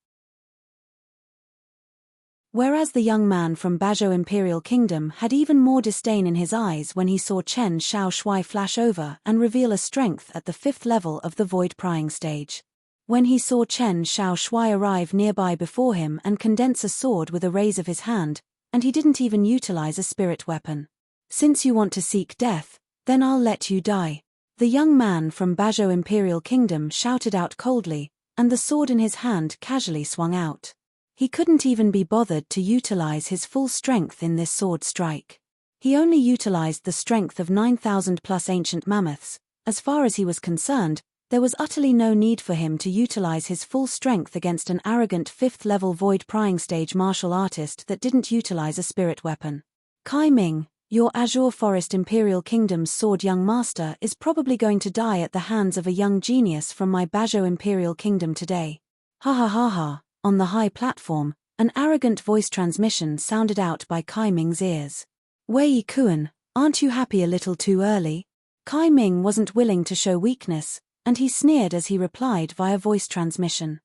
Whereas the young man from Bajau Imperial Kingdom had even more disdain in his eyes when he saw Chen Shaoshuai flash over and reveal a strength at the 5th level of the void prying stage. When he saw Chen Shaoshuai arrive nearby before him and condense a sword with a raise of his hand, and he didn't even utilize a spirit weapon. Since you want to seek death, then I'll let you die. The young man from Bajau Imperial Kingdom shouted out coldly, and the sword in his hand casually swung out. He couldn't even be bothered to utilize his full strength in this sword strike. He only utilized the strength of 9,000 plus ancient mammoths. As far as he was concerned, there was utterly no need for him to utilize his full strength against an arrogant 5th level void prying stage martial artist that didn't utilize a spirit weapon. Kai Ming, your Azure Forest Imperial Kingdom's sword young master is probably going to die at the hands of a young genius from my Bajau Imperial Kingdom today. Ha ha ha ha. On the high platform, an arrogant voice transmission sounded out by Kai Ming's ears. Wei Kuan, aren't you happy a little too early? Kai Ming wasn't willing to show weakness, and he sneered as he replied via voice transmission.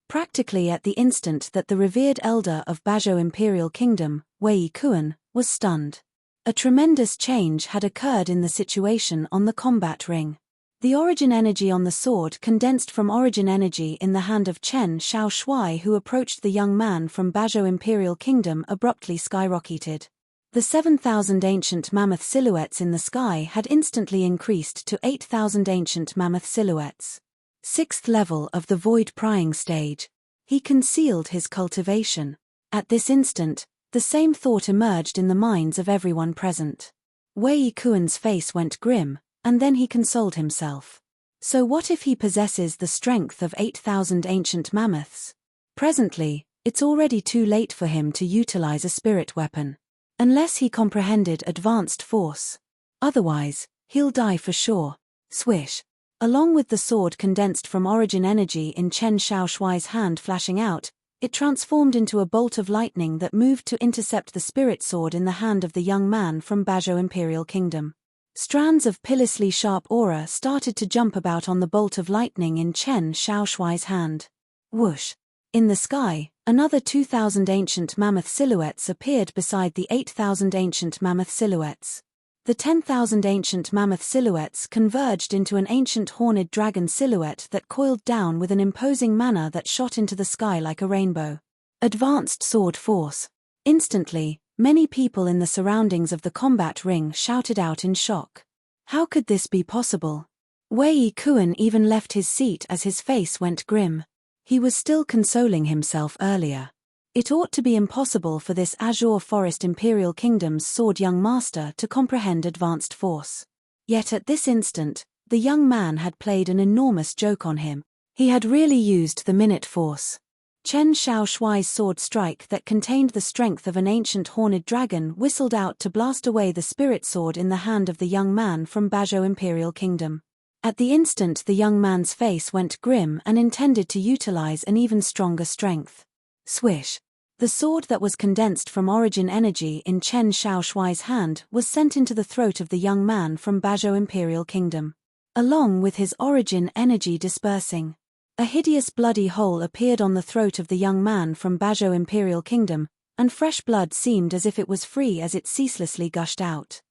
Practically at the instant that the revered elder of Bajau Imperial Kingdom, Wei Kuan, was stunned. A tremendous change had occurred in the situation on the combat ring. The origin energy on the sword condensed from origin energy in the hand of Chen Shaoshuai, who approached the young man from Bajau Imperial Kingdom, abruptly skyrocketed. The 7,000 ancient mammoth silhouettes in the sky had instantly increased to 8,000 ancient mammoth silhouettes. 6th level of the void prying stage. He concealed his cultivation. At this instant, the same thought emerged in the minds of everyone present. Wei Kuan's face went grim, and then he consoled himself. So what if he possesses the strength of 8,000 ancient mammoths? Presently, it's already too late for him to utilize a spirit weapon. Unless he comprehended advanced force. Otherwise, he'll die for sure. Swish. Along with the sword condensed from origin energy in Chen Shaoshuai's hand flashing out, it transformed into a bolt of lightning that moved to intercept the spirit sword in the hand of the young man from Bajau Imperial Kingdom. Strands of pitilessly sharp aura started to jump about on the bolt of lightning in Chen Shaoshuai's hand. Whoosh! In the sky, another 2,000 ancient mammoth silhouettes appeared beside the 8,000 ancient mammoth silhouettes. The 10,000 ancient mammoth silhouettes converged into an ancient horned dragon silhouette that coiled down with an imposing manner that shot into the sky like a rainbow. Advanced sword force. Instantly, many people in the surroundings of the combat ring shouted out in shock. How could this be possible? Wei Kuan even left his seat as his face went grim. He was still consoling himself earlier. It ought to be impossible for this Azure Forest Imperial Kingdom's sword young master to comprehend advanced force. Yet at this instant, the young man had played an enormous joke on him. He had really used the minute force. Chen Shaoshuai's sword strike that contained the strength of an ancient horned dragon whistled out to blast away the spirit sword in the hand of the young man from Bajau Imperial Kingdom. At the instant the young man's face went grim and intended to utilize an even stronger strength. Swish! The sword that was condensed from origin energy in Chen Shaoshuai's hand was sent into the throat of the young man from Bajau Imperial Kingdom. Along with his origin energy dispersing, a hideous bloody hole appeared on the throat of the young man from Bajau Imperial Kingdom, and fresh blood seemed as if it was free as it ceaselessly gushed out.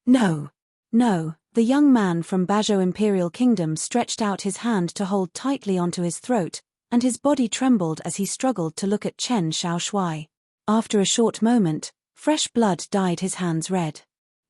No! No, the young man from Bajau Imperial Kingdom stretched out his hand to hold tightly onto his throat, and his body trembled as he struggled to look at Chen Shaoshuai. After a short moment, fresh blood dyed his hands red.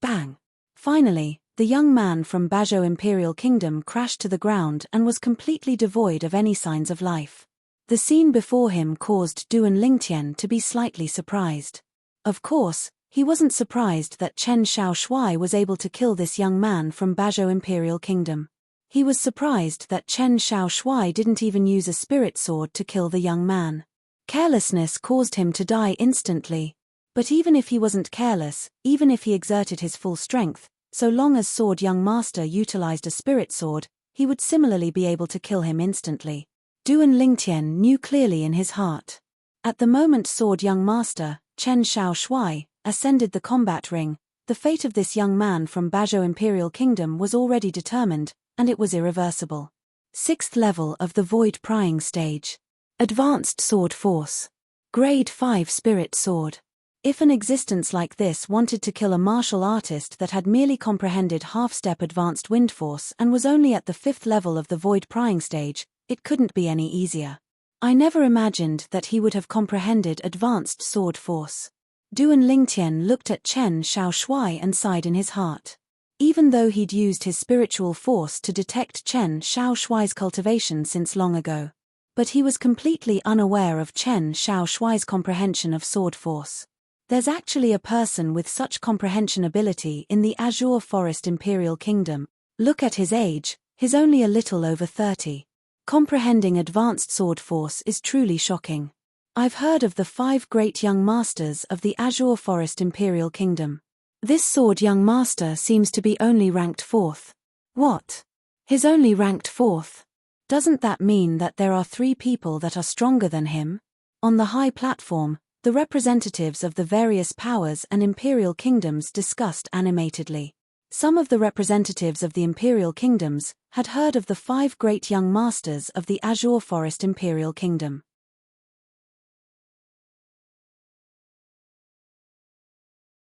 Bang! Finally, the young man from Bajau Imperial Kingdom crashed to the ground and was completely devoid of any signs of life. The scene before him caused Duan Lingtian to be slightly surprised. Of course, he wasn't surprised that Chen Shaoshuai was able to kill this young man from Bazhou Imperial Kingdom. He was surprised that Chen Shaoshuai didn't even use a spirit sword to kill the young man. Carelessness caused him to die instantly. But even if he wasn't careless, even if he exerted his full strength, so long as Sword Young Master utilized a spirit sword, he would similarly be able to kill him instantly. Duan Lingtian knew clearly in his heart. At the moment Sword Young Master, Chen Shaoshuai, ascended the combat ring, the fate of this young man from Bazhou Imperial Kingdom was already determined, and it was irreversible. 6th level of the Void Prying Stage. Advanced Sword Force. Grade 5 Spirit Sword. If an existence like this wanted to kill a martial artist that had merely comprehended half-step Advanced Wind Force and was only at the 5th level of the Void Prying Stage, it couldn't be any easier. I never imagined that he would have comprehended Advanced Sword Force. Duan Lingtian looked at Chen Shaoshuai and sighed in his heart. Even though he'd used his spiritual force to detect Chen Shaoshuai's cultivation since long ago. But he was completely unaware of Chen Shaoshuai's comprehension of sword force. There's actually a person with such comprehension ability in the Azure Forest Imperial Kingdom. Look at his age, he's only a little over 30. Comprehending advanced sword force is truly shocking. I've heard of the 5 great young masters of the Azure Forest Imperial Kingdom. This sword young master seems to be only ranked 4th. What? He's only ranked 4th? Doesn't that mean that there are 3 people that are stronger than him? On the high platform, the representatives of the various powers and imperial kingdoms discussed animatedly. Some of the representatives of the imperial kingdoms had heard of the 5 great young masters of the Azure Forest Imperial Kingdom.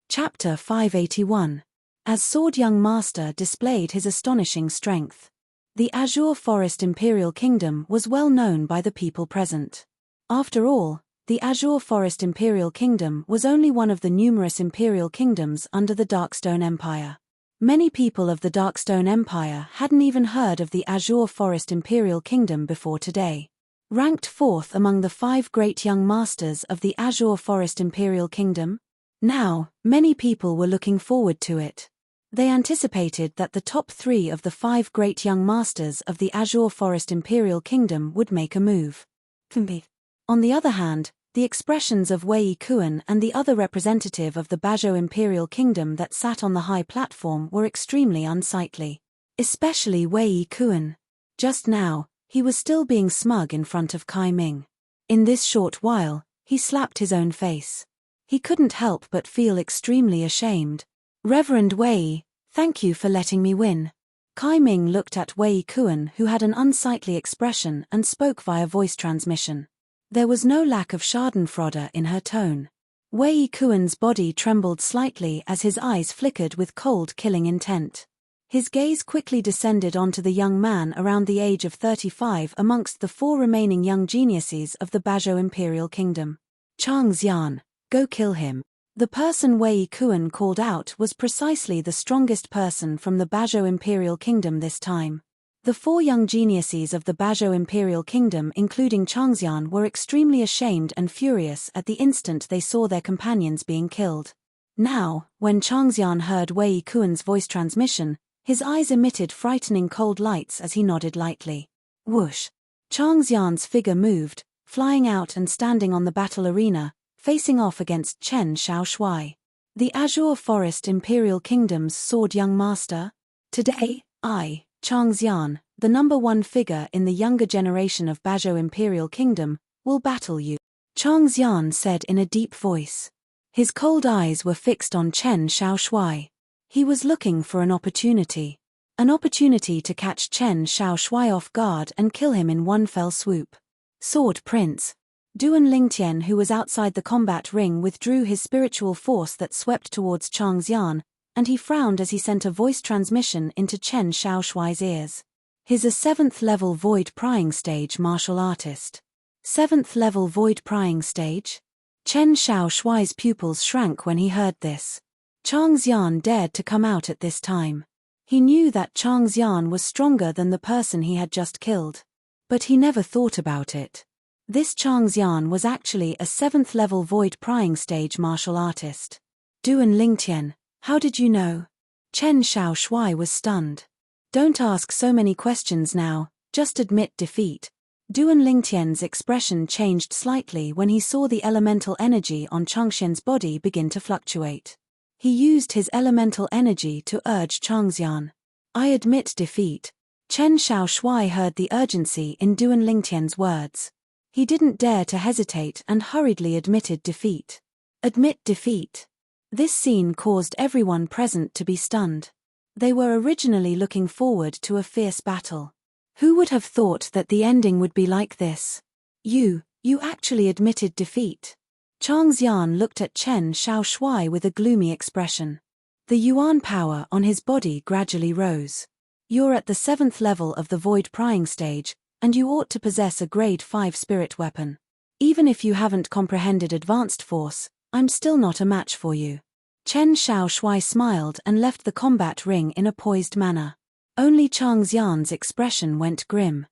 Chapter 581. As Sword Young Master displayed his astonishing strength. The Azure Forest Imperial Kingdom was well known by the people present. After all, the Azure Forest Imperial Kingdom was only one of the numerous imperial kingdoms under the Darkstone Empire. Many people of the Darkstone Empire hadn't even heard of the Azure Forest Imperial Kingdom before today. Ranked 4th among the 5 great young masters of the Azure Forest Imperial Kingdom? Now, many people were looking forward to it. They anticipated that the top 3 of the 5 great young masters of the Azure Forest Imperial Kingdom would make a move. On the other hand, the expressions of Wei Kuan and the other representative of the Bazhou Imperial Kingdom that sat on the high platform were extremely unsightly. Especially Wei Kuan. Just now, he was still being smug in front of Kai Ming. In this short while, he slapped his own face. He couldn't help but feel extremely ashamed. Reverend Wei, thank you for letting me win. Kai Ming looked at Wei Kuan, who had an unsightly expression, and spoke via voice transmission. There was no lack of schadenfreude in her tone. Wei Kuan's body trembled slightly as his eyes flickered with cold killing intent. His gaze quickly descended onto the young man around the age of 35 amongst the 4 remaining young geniuses of the Bazhou Imperial Kingdom. Chang Xian, go kill him. The person Wei Kuan called out was precisely the strongest person from the Bazhou Imperial Kingdom this time. The 4 young geniuses of the Bazhou Imperial Kingdom, including Changxian, were extremely ashamed and furious at the instant they saw their companions being killed. Now, when Changxian heard Wei Kuan's voice transmission, his eyes emitted frightening cold lights as he nodded lightly. Whoosh! Changxian's figure moved, flying out and standing on the battle arena, facing off against Chen Shaoshuai. The Azure Forest Imperial Kingdom's sword young master? Today, I, Changxian, the number 1 figure in the younger generation of Bazhou Imperial Kingdom, will battle you. Changxian said in a deep voice. His cold eyes were fixed on Chen Shaoshuai. He was looking for an opportunity. An opportunity to catch Chen Shaoshuai off guard and kill him in one fell swoop. Sword Prince. Duan Lingtian, who was outside the combat ring, withdrew his spiritual force that swept towards Changxian, and he frowned as he sent a voice transmission into Chen Shaoshuai's ears. He's a 7th level Void Prying Stage martial artist. 7th level Void Prying Stage? Chen Shaoshuai's pupils shrank when he heard this. Changxian dared to come out at this time. He knew that Changxian was stronger than the person he had just killed. But he never thought about it. This Chang Xian was actually a 7th level void prying stage martial artist. Duan Lingtian, how did you know? Chen Shaoshui was stunned. Don't ask so many questions now, just admit defeat. Duan Lingtian's expression changed slightly when he saw the elemental energy on Changxian's body begin to fluctuate. He used his elemental energy to urge Chang Xian. I admit defeat. Chen Shaoshui heard the urgency in Duan Lingtian's words. He didn't dare to hesitate and hurriedly admitted defeat. Admit defeat. This scene caused everyone present to be stunned. They were originally looking forward to a fierce battle. Who would have thought that the ending would be like this? You actually admitted defeat. Chang Xian looked at Chen Shaoshui with a gloomy expression. The yuan power on his body gradually rose. You're at the 7th level of the void prying stage, and you ought to possess a grade 5 spirit weapon. Even if you haven't comprehended advanced force, I'm still not a match for you. Chen Shaoshui smiled and left the combat ring in a poised manner. Only Chang Xian's expression went grim.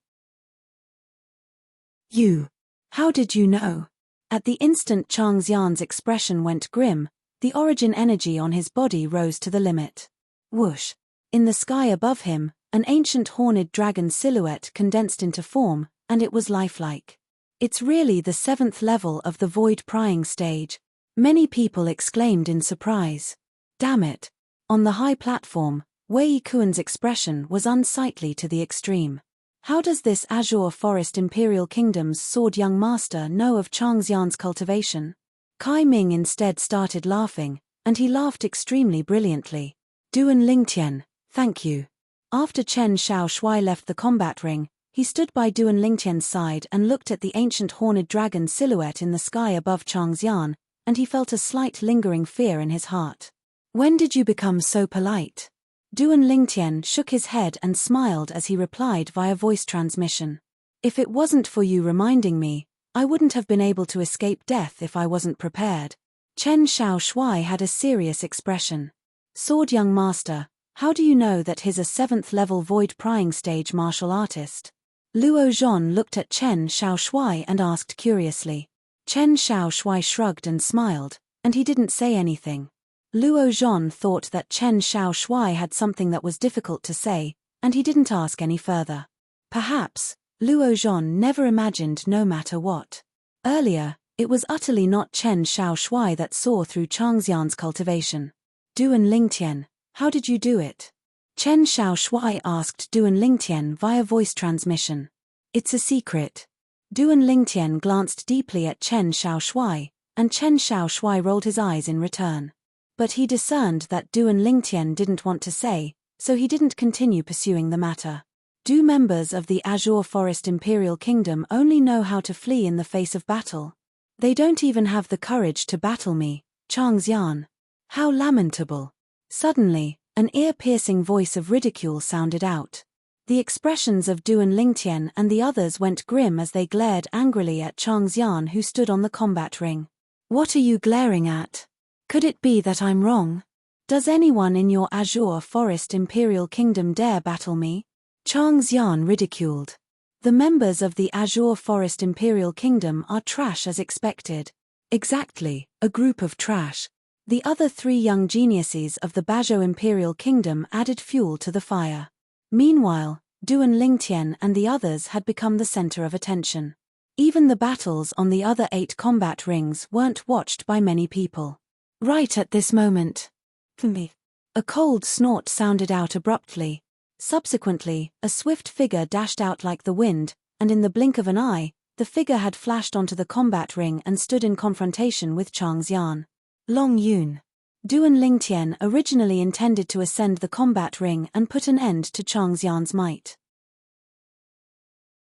How did you know? At the instant Chang Xian's expression went grim, the origin energy on his body rose to the limit. Whoosh! In the sky above him, an ancient horned dragon silhouette condensed into form, and it was lifelike. It's really the 7th level of the void prying stage. Many people exclaimed in surprise. Damn it! On the high platform, Wei Kuan's expression was unsightly to the extreme. How does this Azure Forest Imperial Kingdom's sword young master know of Chang Xian's cultivation? Kai Ming instead started laughing, and he laughed extremely brilliantly. Duan Lingtian, thank you. After Chen Shaoshui left the combat ring, he stood by Duan Lingtian's side and looked at the ancient horned dragon silhouette in the sky above Chang Xian, and he felt a slight lingering fear in his heart. When did you become so polite? Duan Lingtian shook his head and smiled as he replied via voice transmission. If it wasn't for you reminding me, I wouldn't have been able to escape death if I wasn't prepared. Chen Shaoshui had a serious expression. Sword young master, how do you know that he's a 7th level void prying stage martial artist? Luo Zhan looked at Chen Shaoshui and asked curiously. Chen Shaoshui shrugged and smiled, and he didn't say anything. Luo Zhan thought that Chen Shaoshui had something that was difficult to say, and he didn't ask any further. Perhaps, Luo Zhan never imagined no matter what. Earlier, it was utterly not Chen Shaoshui that saw through Chang Xian's cultivation. Duan Lingtian, how did you do it? Chen Shaoshui asked Duan Lingtian via voice transmission. It's a secret. Duan Lingtian glanced deeply at Chen Shaoshui, and Chen Shaoshui rolled his eyes in return. But he discerned that Duan Lingtian didn't want to say, so he didn't continue pursuing the matter. Do members of the Azure Forest Imperial Kingdom only know how to flee in the face of battle? They don't even have the courage to battle me, Chang Xian. How lamentable. Suddenly, an ear-piercing voice of ridicule sounded out. The expressions of Duan Lingtian and the others went grim as they glared angrily at Chang Xian, who stood on the combat ring. What are you glaring at? Could it be that I'm wrong? Does anyone in your Azure Forest Imperial Kingdom dare battle me? Chang Xian ridiculed. The members of the Azure Forest Imperial Kingdom are trash as expected. Exactly, a group of trash. The other 3 young geniuses of the Bajau Imperial Kingdom added fuel to the fire. Meanwhile, Duan Lingtian and the others had become the center of attention. Even the battles on the other 8 combat rings weren't watched by many people. Right at this moment, a cold snort sounded out abruptly. Subsequently, a swift figure dashed out like the wind, and in the blink of an eye, the figure had flashed onto the combat ring and stood in confrontation with Chang Xian. Long Yun. Duan Lingtian originally intended to ascend the combat ring and put an end to Chang Xian's might.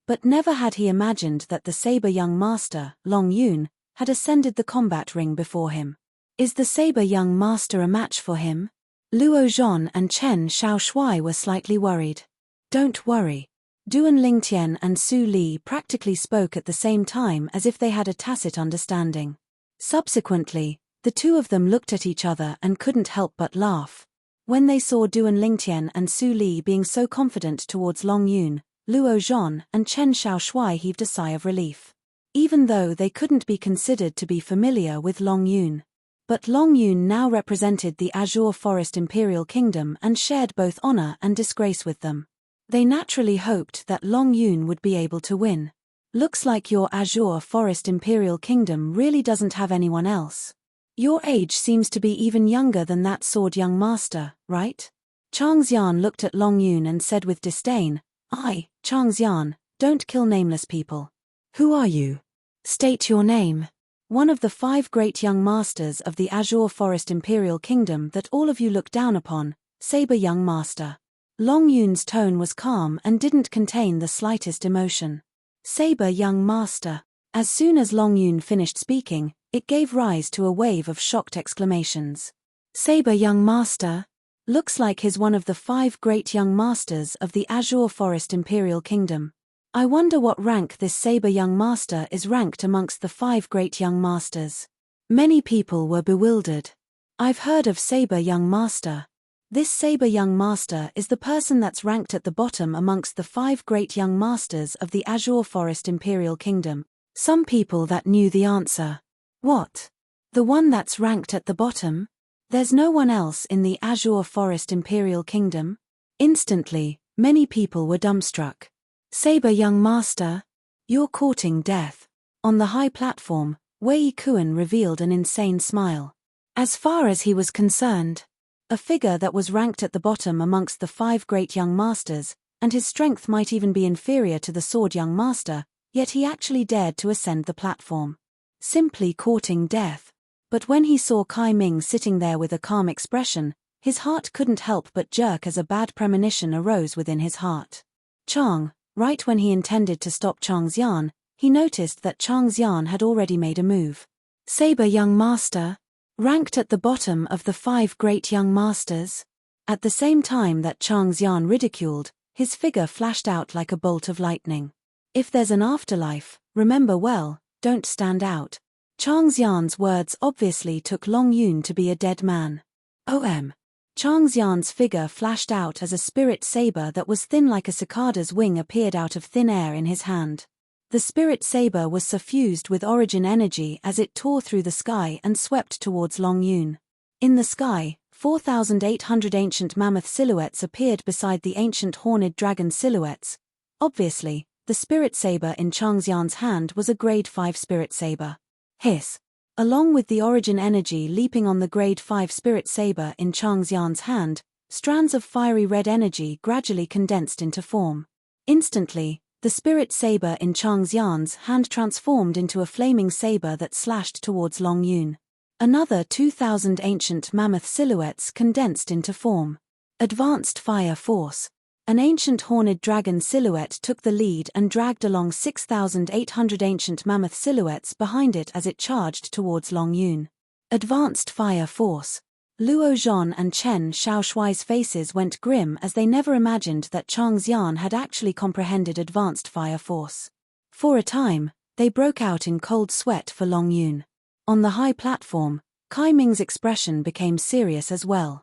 But never had he imagined that the saber young master, Long Yun, had ascended the combat ring before him. Is the saber young master a match for him? Luo Zhan and Chen Shaoshui were slightly worried. Don't worry. Duan Lingtian and Su Li practically spoke at the same time as if they had a tacit understanding. Subsequently, the two of them looked at each other and couldn't help but laugh. When they saw Duan Lingtian and Su Li being so confident towards Long Yun, Luo Zhan and Chen Shaoshui heaved a sigh of relief. even though they couldn't be considered to be familiar with Long Yun. But Long Yun now represented the Azure Forest Imperial Kingdom and shared both honor and disgrace with them. They naturally hoped that Long Yun would be able to win. Looks like your Azure Forest Imperial Kingdom really doesn't have anyone else. Your age seems to be even younger than that sword young master, right? Changxian looked at Long Yun and said with disdain, Changxian, don't kill nameless people. Who are you? State your name. One of the 5 great young masters of the Azure Forest Imperial Kingdom that all of you look down upon, Saber Young Master. Long Yun's tone was calm and didn't contain the slightest emotion. Saber Young Master. As soon as Long Yun finished speaking, it gave rise to a wave of shocked exclamations. Saber Young Master? Looks like he's one of the 5 great young masters of the Azure Forest Imperial Kingdom. I wonder what rank this Saber Young Master is ranked amongst the 5 great young masters. Many people were bewildered. I've heard of Saber Young Master. This Saber Young Master is the person that's ranked at the bottom amongst the 5 great young masters of the Azure Forest Imperial Kingdom. Some people that knew the answer. What? The one that's ranked at the bottom? There's no one else in the Azure Forest Imperial Kingdom? Instantly, many people were dumbstruck. Saber Young Master? You're courting death. On the high platform, Wei Kuan revealed an insane smile. As far as he was concerned, a figure that was ranked at the bottom amongst the 5 great young masters, and his strength might even be inferior to the sword young master, yet he actually dared to ascend the platform. Simply courting death. But when he saw Kai Ming sitting there with a calm expression, his heart couldn't help but jerk as a bad premonition arose within his heart. Right when he intended to stop Changxian, he noticed that Changxian had already made a move. Saber Young Master? Ranked at the bottom of the 5 great young masters? At the same time that Changxian ridiculed, his figure flashed out like a bolt of lightning. If there's an afterlife, remember well, don't stand out. Changxian's words obviously took Long Yun to be a dead man. Changxian's figure flashed out as a spirit saber that was thin like a cicada's wing appeared out of thin air in his hand. The spirit saber was suffused with origin energy as it tore through the sky and swept towards Long Yun. In the sky, 4,800 ancient mammoth silhouettes appeared beside the ancient horned dragon silhouettes. Obviously, the spirit saber in Changxian's hand was a grade 5 spirit saber. Hiss. Along with the origin energy leaping on the grade 5 spirit saber in Changxian's hand, strands of fiery red energy gradually condensed into form. Instantly, the spirit saber in Changxian's hand transformed into a flaming saber that slashed towards Long Yun. Another 2,000 ancient mammoth silhouettes condensed into form. Advanced fire force. An ancient horned dragon silhouette took the lead and dragged along 6,800 ancient mammoth silhouettes behind it as it charged towards Long Yun. Advanced fire force. Luo Zhon and Chen Xiaoshui's faces went grim as they never imagined that Changxian had actually comprehended advanced fire force. For a time, they broke out in cold sweat for Long Yun. On the high platform, Kai Ming's expression became serious as well.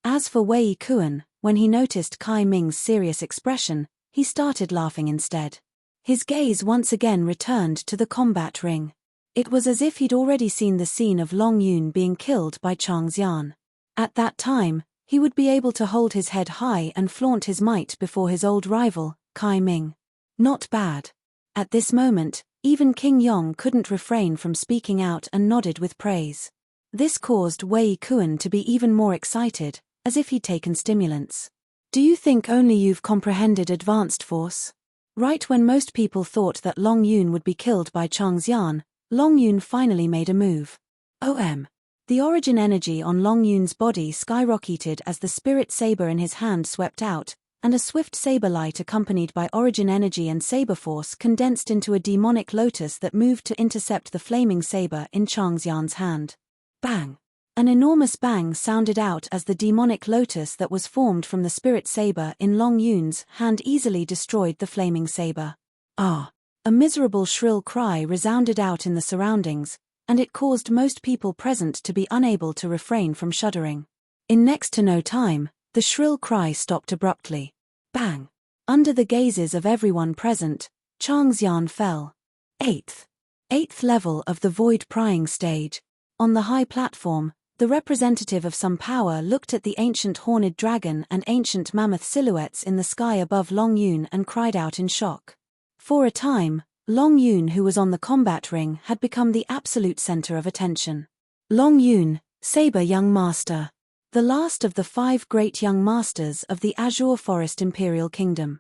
As for Wei Kuan, when he noticed Kai Ming's serious expression, he started laughing instead. His gaze once again returned to the combat ring. It was as if he'd already seen the scene of Long Yun being killed by Changxian. At that time, he would be able to hold his head high and flaunt his might before his old rival, Kai Ming. Not bad. At this moment, even King Yong couldn't refrain from speaking out and nodded with praise. This caused Wei Kuan to be even more excited, as if he'd taken stimulants. Do you think only you've comprehended advanced force? Right when most people thought that Long Yun would be killed by Changxian, Long Yun finally made a move. The origin energy on Long Yun's body skyrocketed as the spirit saber in his hand swept out, and a swift saber light accompanied by origin energy and saber force condensed into a demonic lotus that moved to intercept the flaming saber in Changxian's hand. Bang! An enormous bang sounded out as the demonic lotus that was formed from the spirit saber in Long Yun's hand easily destroyed the flaming saber. A miserable shrill cry resounded out in the surroundings, and it caused most people present to be unable to refrain from shuddering. In next to no time, the shrill cry stopped abruptly. Bang! Under the gazes of everyone present, Changxian fell. 8th level of the void prying stage. On the high platform, the representative of some power looked at the ancient horned dragon and ancient mammoth silhouettes in the sky above Long Yun and cried out in shock. For a time, Long Yun, who was on the combat ring, had become the absolute center of attention. Long Yun, Saber Young Master. The last of the 5 great young masters of the Azure Forest Imperial Kingdom.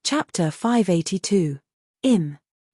Chapter 582.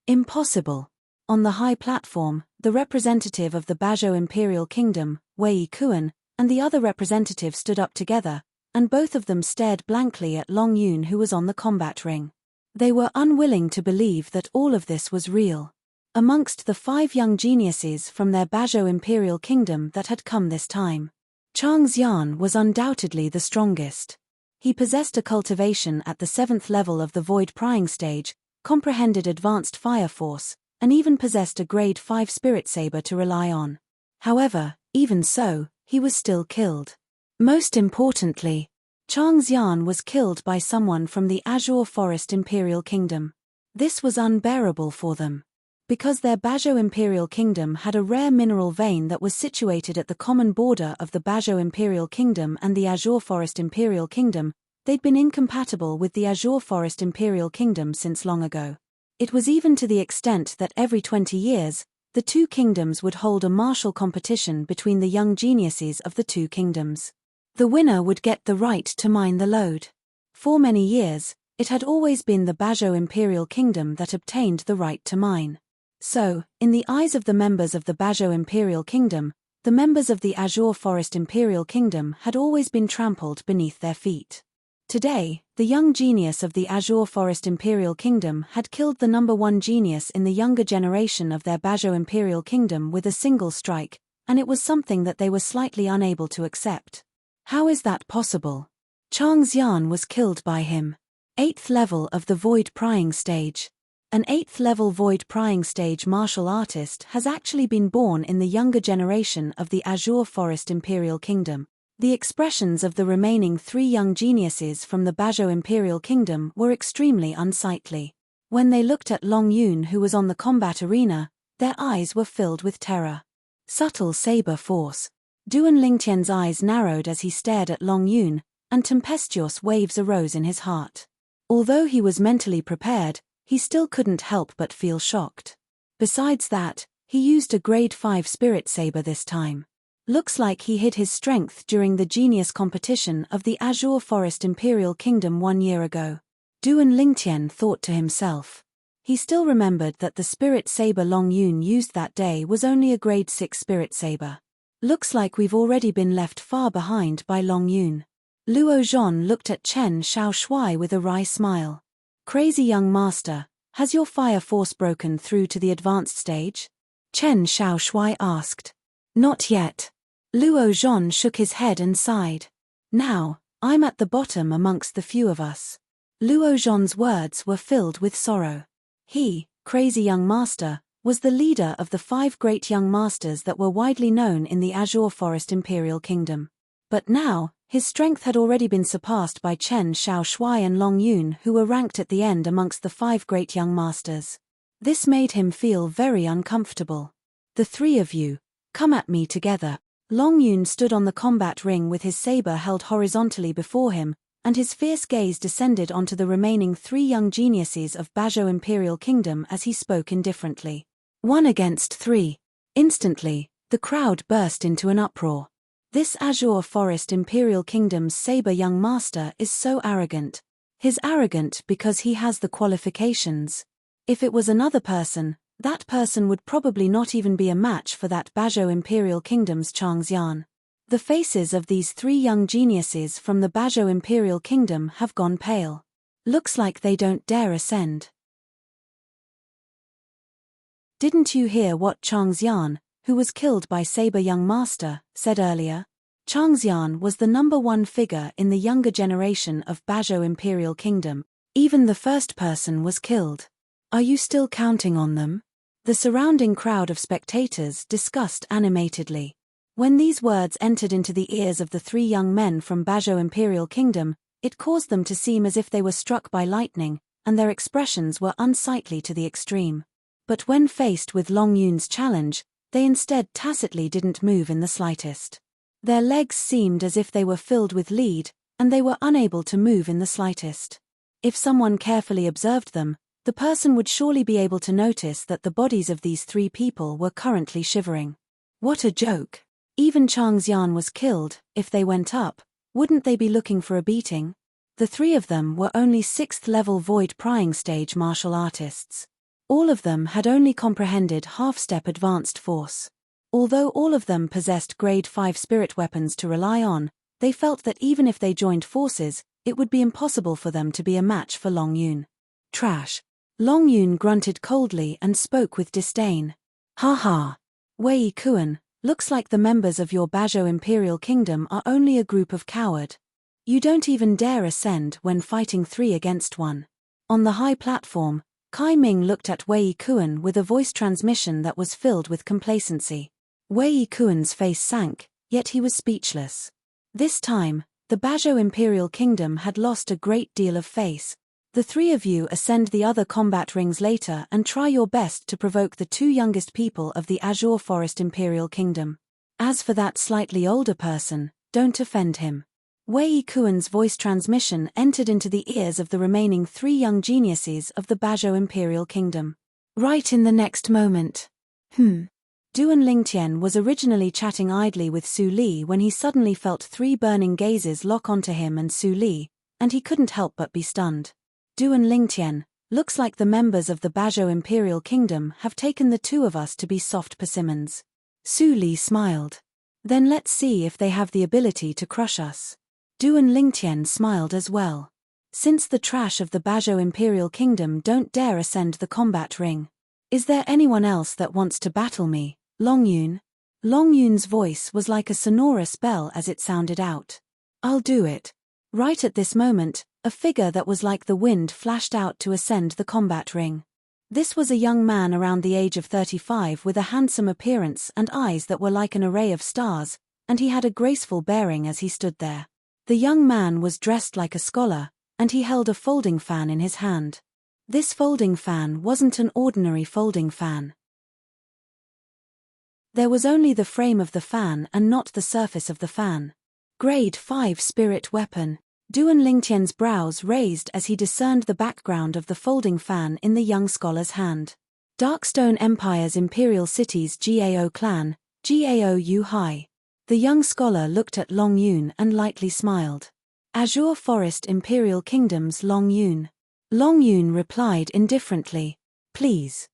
Impossible. On the high platform, the representative of the Bajau Imperial Kingdom, Wei Kuan, and the other representative stood up together, and both of them stared blankly at Long Yun, who was on the combat ring. They were unwilling to believe that all of this was real. Amongst the 5 young geniuses from their Bajau Imperial Kingdom that had come this time, Changxian was undoubtedly the strongest. He possessed a cultivation at the 7th level of the void prying stage, comprehended advanced fire force, and even possessed a grade 5 spirit saber to rely on. However, even so, he was still killed. Most importantly, Changxian was killed by someone from the Azure Forest Imperial Kingdom. This was unbearable for them. Because their Bajau Imperial Kingdom had a rare mineral vein that was situated at the common border of the Bajau Imperial Kingdom and the Azure Forest Imperial Kingdom, they'd been incompatible with the Azure Forest Imperial Kingdom since long ago. It was even to the extent that every 20 years, the 2 kingdoms would hold a martial competition between the young geniuses of the 2 kingdoms. The winner would get the right to mine the lode. For many years, it had always been the Bajau Imperial Kingdom that obtained the right to mine. So, in the eyes of the members of the Bajau Imperial Kingdom, the members of the Azure Forest Imperial Kingdom had always been trampled beneath their feet. Today, the young genius of the Azure Forest Imperial Kingdom had killed the number 1 genius in the younger generation of their Bajau Imperial Kingdom with a single strike, and it was something that they were slightly unable to accept. How is that possible? Changxian was killed by him. 8th level of the void prying stage. An 8th level void prying stage martial artist has actually been born in the younger generation of the Azure Forest Imperial Kingdom. The expressions of the remaining 3 young geniuses from the Bajau Imperial Kingdom were extremely unsightly. When they looked at Long Yun, who was on the combat arena, their eyes were filled with terror. Subtle saber force. Duan Lingtian's eyes narrowed as he stared at Long Yun, and tempestuous waves arose in his heart. Although he was mentally prepared, he still couldn't help but feel shocked. Besides that, he used a grade 5 spirit saber this time. Looks like he hid his strength during the genius competition of the Azure Forest Imperial Kingdom 1 year ago. Duan Lingtian thought to himself. He still remembered that the spirit saber Long Yun used that day was only a grade 6 spirit saber. Looks like we've already been left far behind by Long Yun. Luo Zhon looked at Chen Shaoshui with a wry smile. Crazy young master, has your fire force broken through to the advanced stage? Chen Shaoshui asked. Not yet. Luo Zhon shook his head and sighed. Now, I'm at the bottom amongst the few of us. Luo Zhon's words were filled with sorrow. He, crazy young master, was the leader of the 5 great young masters that were widely known in the Azure Forest Imperial Kingdom. But now, his strength had already been surpassed by Chen Shaoshui and Long Yun, who were ranked at the end amongst the 5 great young masters. This made him feel very uncomfortable. The 3 of you, come at me together. Long Yun stood on the combat ring with his saber held horizontally before him, and his fierce gaze descended onto the remaining 3 young geniuses of Bajau Imperial Kingdom as he spoke indifferently. 1 against 3. Instantly, the crowd burst into an uproar. This Azure Forest Imperial Kingdom's saber young master is so arrogant. He's arrogant because he has the qualifications. If it was another person, that person would probably not even be a match for that Bajau Imperial Kingdom's Changxian. The faces of these 3 young geniuses from the Bajau Imperial Kingdom have gone pale. Looks like they don't dare ascend. Didn't you hear what Changxian, who was killed by Saber Young Master, said earlier? Changxian was the number 1 figure in the younger generation of Bajau Imperial Kingdom. Even the first person was killed. Are you still counting on them? The surrounding crowd of spectators discussed animatedly. When these words entered into the ears of the three young men from Bajau Imperial Kingdom, it caused them to seem as if they were struck by lightning, and their expressions were unsightly to the extreme. But when faced with Long Yun's challenge, they instead tacitly didn't move in the slightest. Their legs seemed as if they were filled with lead, and they were unable to move in the slightest. If someone carefully observed them, the person would surely be able to notice that the bodies of these three people were currently shivering. What a joke! Even Chang Xian was killed. If they went up, wouldn't they be looking for a beating? The three of them were only 6th level void prying stage martial artists. All of them had only comprehended half-step advanced force. Although all of them possessed grade 5 spirit weapons to rely on, they felt that even if they joined forces, it would be impossible for them to be a match for Long Yun. Trash. Long Yun grunted coldly and spoke with disdain. Ha ha. Wei Kuan, looks like the members of your Bajau Imperial Kingdom are only a group of coward. You don't even dare ascend when fighting 3 against 1. On the high platform, Kai Ming looked at Wei Kuan with a voice transmission that was filled with complacency. Wei Kuan's face sank, yet he was speechless. This time, the Bajau Imperial Kingdom had lost a great deal of face. The three of you ascend the other combat rings later and try your best to provoke the 2 youngest people of the Azure Forest Imperial Kingdom. As for that slightly older person, don't offend him. Wei Kuan's voice transmission entered into the ears of the remaining 3 young geniuses of the Bajau Imperial Kingdom. Right in the next moment. Duan Lingtian was originally chatting idly with Su Li when he suddenly felt 3 burning gazes lock onto him and Su Li, and he couldn't help but be stunned. Duan Lingtian, looks like the members of the Bajau Imperial Kingdom have taken the 2 of us to be soft persimmons. Su Li smiled. Then let's see if they have the ability to crush us. Duan Lingtian smiled as well. Since the trash of the Bajau Imperial Kingdom don't dare ascend the combat ring. Is there anyone else that wants to battle me, Long Yun? Long Yun's voice was like a sonorous bell as it sounded out. I'll do it. Right at this moment, a figure that was like the wind flashed out to ascend the combat ring. This was a young man around the age of 35 with a handsome appearance and eyes that were like an array of stars, and he had a graceful bearing as he stood there. The young man was dressed like a scholar, and he held a folding fan in his hand. This folding fan wasn't an ordinary folding fan. There was only the frame of the fan and not the surface of the fan. Grade 5 spirit weapon. Duan Lingtian's brows raised as he discerned the background of the folding fan in the young scholar's hand. Darkstone Empire's Imperial City's Gao clan, Gao Yu Hai. The young scholar looked at Long Yun and lightly smiled. Azure Forest Imperial Kingdom's Long Yun. Long Yun replied indifferently. Please.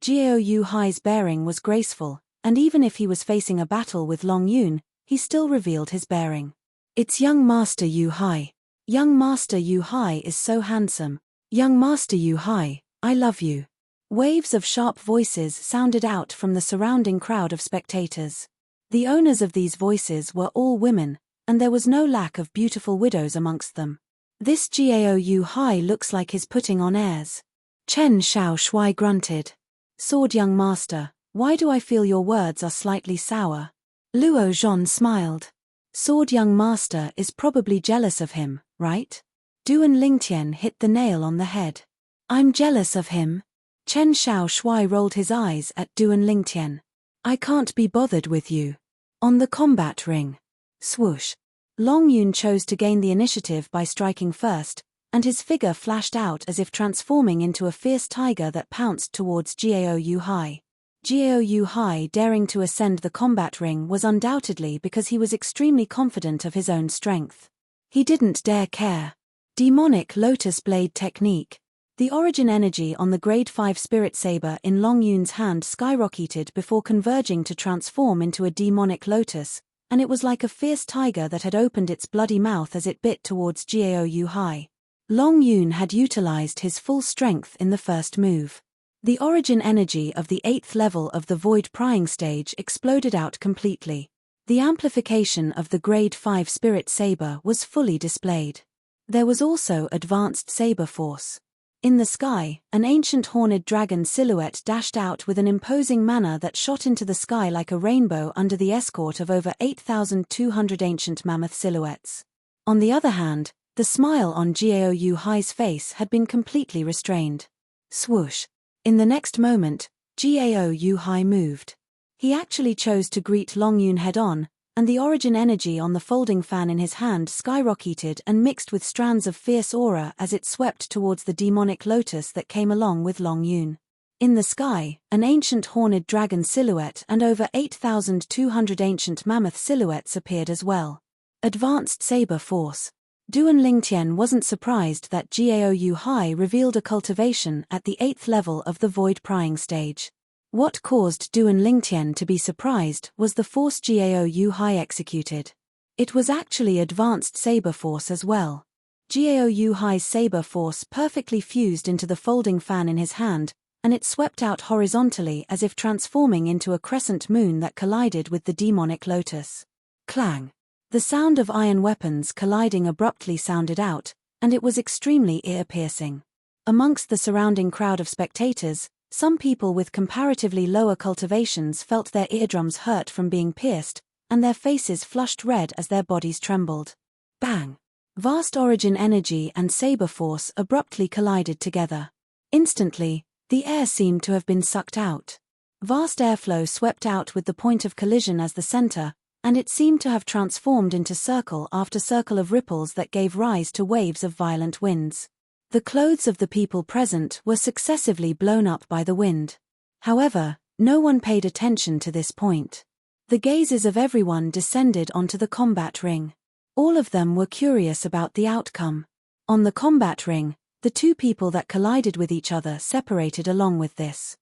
Gao Yu Hai's bearing was graceful, and even if he was facing a battle with Long Yun, he still revealed his bearing. It's young Master Yu Hai. Young Master Yu Hai is so handsome. Young Master Yu Hai, I love you. Waves of sharp voices sounded out from the surrounding crowd of spectators. The owners of these voices were all women, and there was no lack of beautiful widows amongst them. This Gao Yu Hai looks like he's putting on airs. Chen Xiao Shui grunted. Sword young master, why do I feel your words are slightly sour? Luo Zhon smiled. Sword young master is probably jealous of him, right? Duan Lingtian hit the nail on the head. I'm jealous of him. Chen Xiao Shui rolled his eyes at Duan Lingtian. I can't be bothered with you. On the combat ring. Swoosh. Long Yun chose to gain the initiative by striking first, and his figure flashed out as if transforming into a fierce tiger that pounced towards Gao Yu Hai. Gao Yu Hai daring to ascend the combat ring was undoubtedly because he was extremely confident of his own strength. He didn't dare care. Demonic Lotus Blade Technique. The origin energy on the grade 5 spirit saber in Long Yun's hand skyrocketed before converging to transform into a demonic lotus, and it was like a fierce tiger that had opened its bloody mouth as it bit towards Gao Yu Hai. Long Yun had utilized his full strength in the first move. The origin energy of the 8th level of the void prying stage exploded out completely. The amplification of the grade 5 spirit saber was fully displayed. There was also advanced saber force. In the sky, an ancient horned dragon silhouette dashed out with an imposing manner that shot into the sky like a rainbow under the escort of over 8,200 ancient mammoth silhouettes. On the other hand, the smile on Gao Yuhai's face had been completely restrained. Swoosh! In the next moment, Gao Yuhai moved. He actually chose to greet Longyun head-on, and the origin energy on the folding fan in his hand skyrocketed and mixed with strands of fierce aura as it swept towards the demonic lotus that came along with Longyun. In the sky, an ancient horned dragon silhouette and over 8,200 ancient mammoth silhouettes appeared as well. Advanced Saber Force. Duan Lingtian wasn't surprised that Gao Yuhai revealed a cultivation at the 8th level of the Void Prying stage. What caused Duan Lingtian to be surprised was the force Gao Yuhai executed. It was actually advanced saber force as well. Gao Yuhai's saber force perfectly fused into the folding fan in his hand, and it swept out horizontally as if transforming into a crescent moon that collided with the demonic lotus. Clang! The sound of iron weapons colliding abruptly sounded out, and it was extremely ear-piercing. Amongst the surrounding crowd of spectators, some people with comparatively lower cultivations felt their eardrums hurt from being pierced, and their faces flushed red as their bodies trembled. Bang! Vast origin energy and saber force abruptly collided together. Instantly, the air seemed to have been sucked out. Vast airflow swept out with the point of collision as the center, and it seemed to have transformed into circle after circle of ripples that gave rise to waves of violent winds. The clothes of the people present were successively blown up by the wind. However, no one paid attention to this point. The gazes of everyone descended onto the combat ring. All of them were curious about the outcome. On the combat ring, the two people that collided with each other separated along with this.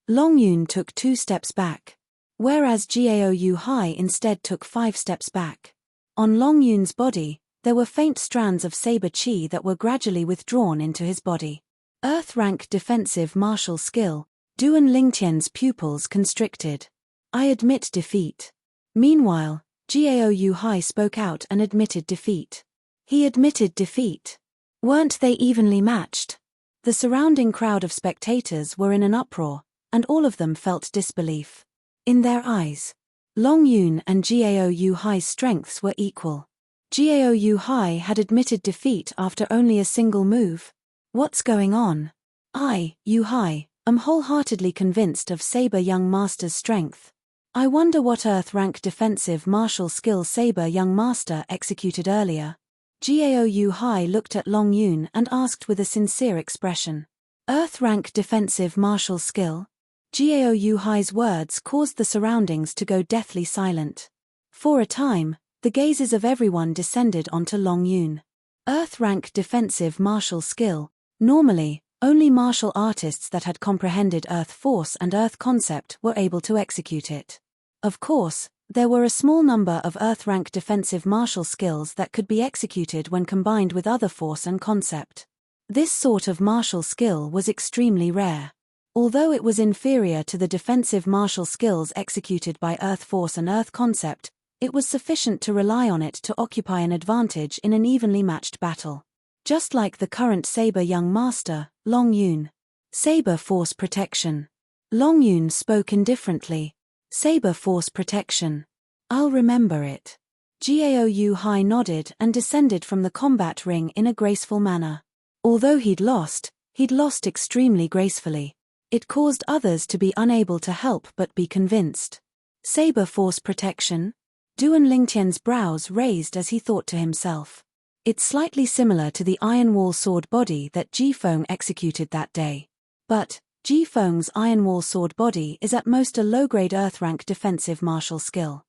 Longyun took 2 steps back, whereas Gao Yuhai instead took 5 steps back. On Longyun's body, there were faint strands of saber chi that were gradually withdrawn into his body. Earth rank defensive martial skill. Duan Lingtian's pupils constricted. I admit defeat. Meanwhile, Gao Yuhai spoke out and admitted defeat. He admitted defeat. Weren't they evenly matched? The surrounding crowd of spectators were in an uproar, and all of them felt disbelief. In their eyes, Longyun and Gao Yuhai's strengths were equal. Gao Yuhai had admitted defeat after only a single move. What's going on? I, Yuhai, am wholeheartedly convinced of Saber Young Master's strength. I wonder what Earth rank defensive martial skill Saber Young Master executed earlier. Gao Yuhai looked at Longyun and asked with a sincere expression. Earth rank defensive martial skill? Gao Yuhai's words caused the surroundings to go deathly silent. For a time, the gazes of everyone descended onto Longyun. Earth rank defensive martial skill. Normally, only martial artists that had comprehended Earth force and Earth concept were able to execute it. Of course, there were a small number of Earth rank defensive martial skills that could be executed when combined with other force and concept. This sort of martial skill was extremely rare. Although it was inferior to the defensive martial skills executed by Earth force and Earth concept, it was sufficient to rely on it to occupy an advantage in an evenly matched battle. Just like the current Saber Young Master, Longyun. Saber Force Protection. Longyun spoke indifferently. Saber Force Protection. I'll remember it. Gao Yuhai nodded and descended from the combat ring in a graceful manner. Although he'd lost extremely gracefully. It caused others to be unable to help but be convinced. Saber Force Protection? Duan Lingtian's brows raised as he thought to himself. It's slightly similar to the Iron Wall sword body that Jifeng executed that day. But, Jifeng's Iron Wall sword body is at most a low-grade Earth rank defensive martial skill.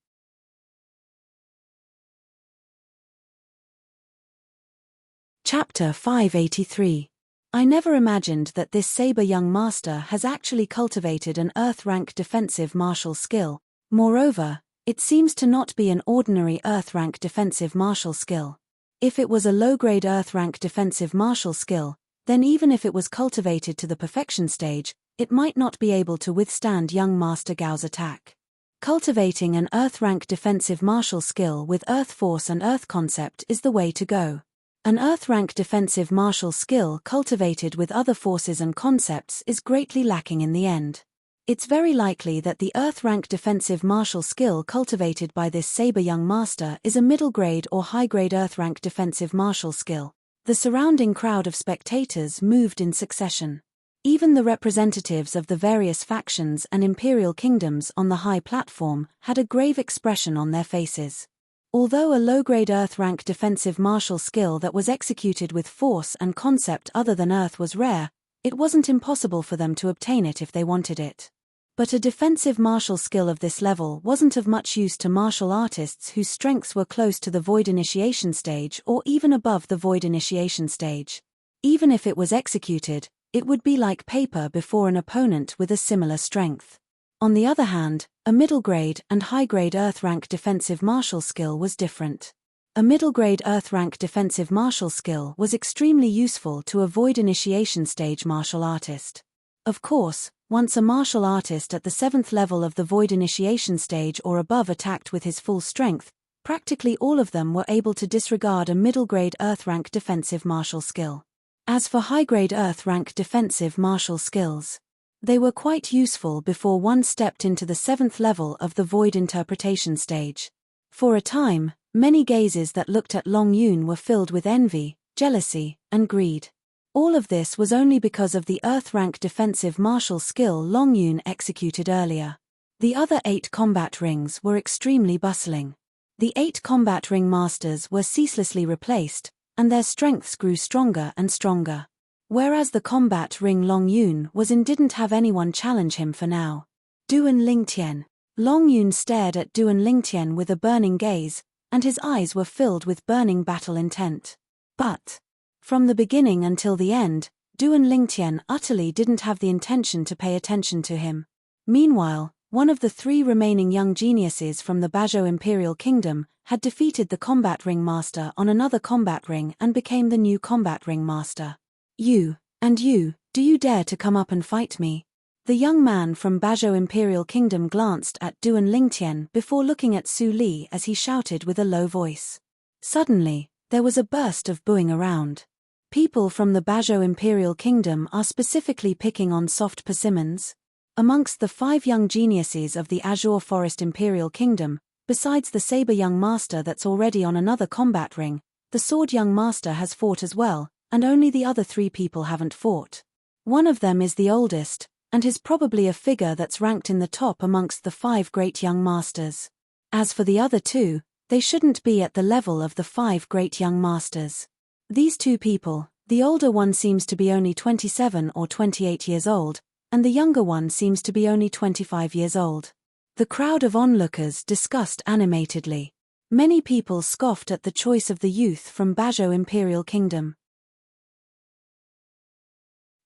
Chapter 583. I never imagined that this Saber Young Master has actually cultivated an Earth rank defensive martial skill. Moreover, it seems to not be an ordinary Earth rank defensive martial skill. If it was a low-grade Earth rank defensive martial skill, then even if it was cultivated to the perfection stage, it might not be able to withstand young Master Gao's attack. Cultivating an Earth rank defensive martial skill with Earth force and Earth concept is the way to go. An Earth-rank defensive martial skill cultivated with other forces and concepts is greatly lacking in the end. It's very likely that the Earth-rank defensive martial skill cultivated by this saber young master is a middle-grade or high-grade Earth-rank defensive martial skill. The surrounding crowd of spectators moved in succession. Even the representatives of the various factions and imperial kingdoms on the high platform had a grave expression on their faces. Although a low-grade Earth-rank defensive martial skill that was executed with force and concept other than Earth was rare, it wasn't impossible for them to obtain it if they wanted it. But a defensive martial skill of this level wasn't of much use to martial artists whose strengths were close to the Void Initiation stage or even above the Void Initiation stage. Even if it was executed, it would be like paper before an opponent with a similar strength. On the other hand, a middle-grade and high-grade Earth-rank defensive martial skill was different. A middle-grade Earth-rank defensive martial skill was extremely useful to a Void Initiation stage martial artist. Of course, once a martial artist at the 7th level of the Void Initiation stage or above attacked with his full strength, practically all of them were able to disregard a middle-grade Earth-rank defensive martial skill. As for high-grade Earth-rank defensive martial skills, they were quite useful before one stepped into the 7th level of the Void Interpretation stage. For a time, many gazes that looked at Long Yun were filled with envy, jealousy, and greed. All of this was only because of the Earth-rank defensive martial skill Long Yun executed earlier. The other 8 combat rings were extremely bustling. The 8 combat ring masters were ceaselessly replaced, and their strengths grew stronger and stronger. Whereas the combat ring Long Yun was in didn't have anyone challenge him for now. Duan Lingtian. Long Yun stared at Duan Lingtian with a burning gaze, and his eyes were filled with burning battle intent. But from the beginning until the end, Duan Lingtian utterly didn't have the intention to pay attention to him. Meanwhile, one of the 3 remaining young geniuses from the Bajau Imperial Kingdom had defeated the combat ring master on another combat ring and became the new combat ring master. You, do you dare to come up and fight me? The young man from Bajau Imperial Kingdom glanced at Duan Lingtian before looking at Su Li as he shouted with a low voice. Suddenly, there was a burst of booing around. People from the Bajau Imperial Kingdom are specifically picking on soft persimmons. Amongst the 5 young geniuses of the Azure Forest Imperial Kingdom, besides the saber young master that's already on another combat ring, the sword young master has fought as well, and only the other 3 people haven't fought. One of them is the oldest, and is probably a figure that's ranked in the top amongst the 5 great young masters. As for the other 2, they shouldn't be at the level of the 5 great young masters. These 2 people, the older one seems to be only 27 or 28 years old, and the younger one seems to be only 25 years old. The crowd of onlookers discussed animatedly. Many people scoffed at the choice of the youth from Bajau Imperial Kingdom.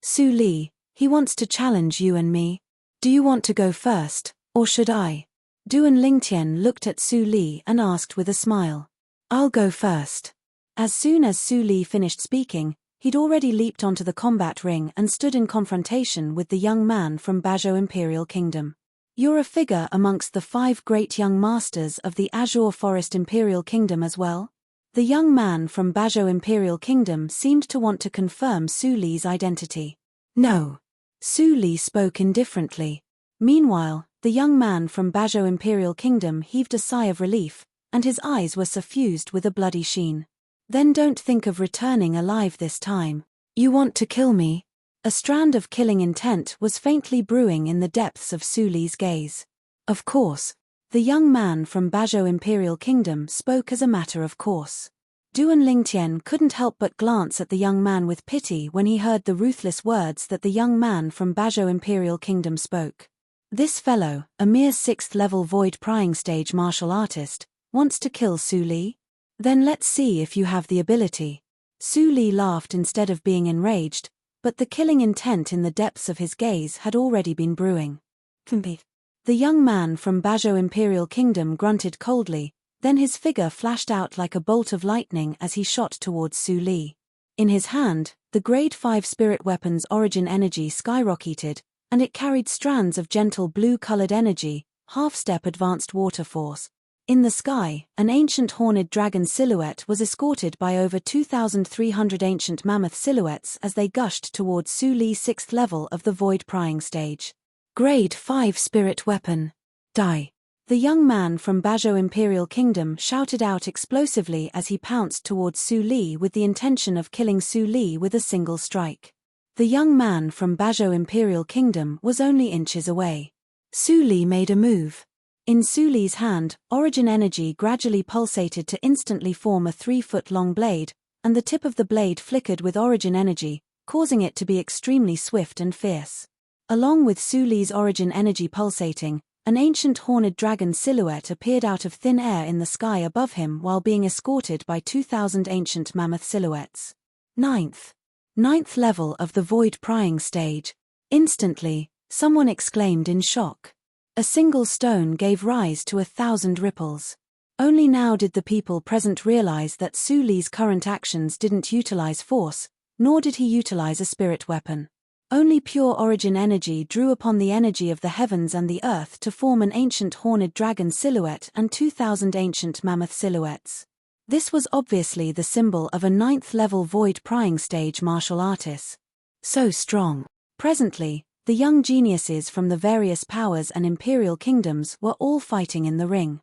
Su Li, he wants to challenge you and me. Do you want to go first, or should I? Duan Lingtian looked at Su Li and asked with a smile. I'll go first. As soon as Su Li finished speaking, he'd already leaped onto the combat ring and stood in confrontation with the young man from Bajau Imperial Kingdom. You're a figure amongst the 5 great young masters of the Azure Forest Imperial Kingdom as well? The young man from Bajau Imperial Kingdom seemed to want to confirm Su Li's identity. No. Su Li spoke indifferently. Meanwhile, the young man from Bajau Imperial Kingdom heaved a sigh of relief, and his eyes were suffused with a bloody sheen. Then don't think of returning alive this time. You want to kill me? A strand of killing intent was faintly brewing in the depths of Su Li's gaze. Of course. The young man from Bajau Imperial Kingdom spoke as a matter of course. Duan Lingtian couldn't help but glance at the young man with pity when he heard the ruthless words that the young man from Bajau Imperial Kingdom spoke. This fellow, a mere 6th level Void Prying stage martial artist, wants to kill Su Li? Then let's see if you have the ability. Su Li laughed instead of being enraged, but the killing intent in the depths of his gaze had already been brewing. The young man from Bajau Imperial Kingdom grunted coldly, then his figure flashed out like a bolt of lightning as he shot towards Su Li. In his hand, the Grade 5 spirit weapon's origin energy skyrocketed, and it carried strands of gentle blue-colored energy, half-step advanced water force. In the sky, an ancient horned dragon silhouette was escorted by over 2,300 ancient mammoth silhouettes as they gushed towards Su Li's 6th level of the void prying stage. Grade 5 Spirit Weapon. Die. The young man from Bajau Imperial Kingdom shouted out explosively as he pounced towards Su Li with the intention of killing Su Li with a single strike. The young man from Bajau Imperial Kingdom was only inches away. Su Li made a move. In Su Li's hand, origin energy gradually pulsated to instantly form a 3-foot-long blade, and the tip of the blade flickered with origin energy, causing it to be extremely swift and fierce. Along with Su Li's origin energy pulsating, an ancient horned dragon silhouette appeared out of thin air in the sky above him while being escorted by 2,000 ancient mammoth silhouettes. Ninth level of the void prying stage. Instantly, someone exclaimed in shock. A single stone gave rise to 1,000 ripples. Only now did the people present realize that Su Li's current actions didn't utilize force, nor did he utilize a spirit weapon. Only pure origin energy drew upon the energy of the heavens and the earth to form an ancient horned dragon silhouette and 2,000 ancient mammoth silhouettes. This was obviously the symbol of a 9th-level void prying stage martial artist. So strong. Presently, the young geniuses from the various powers and imperial kingdoms were all fighting in the ring.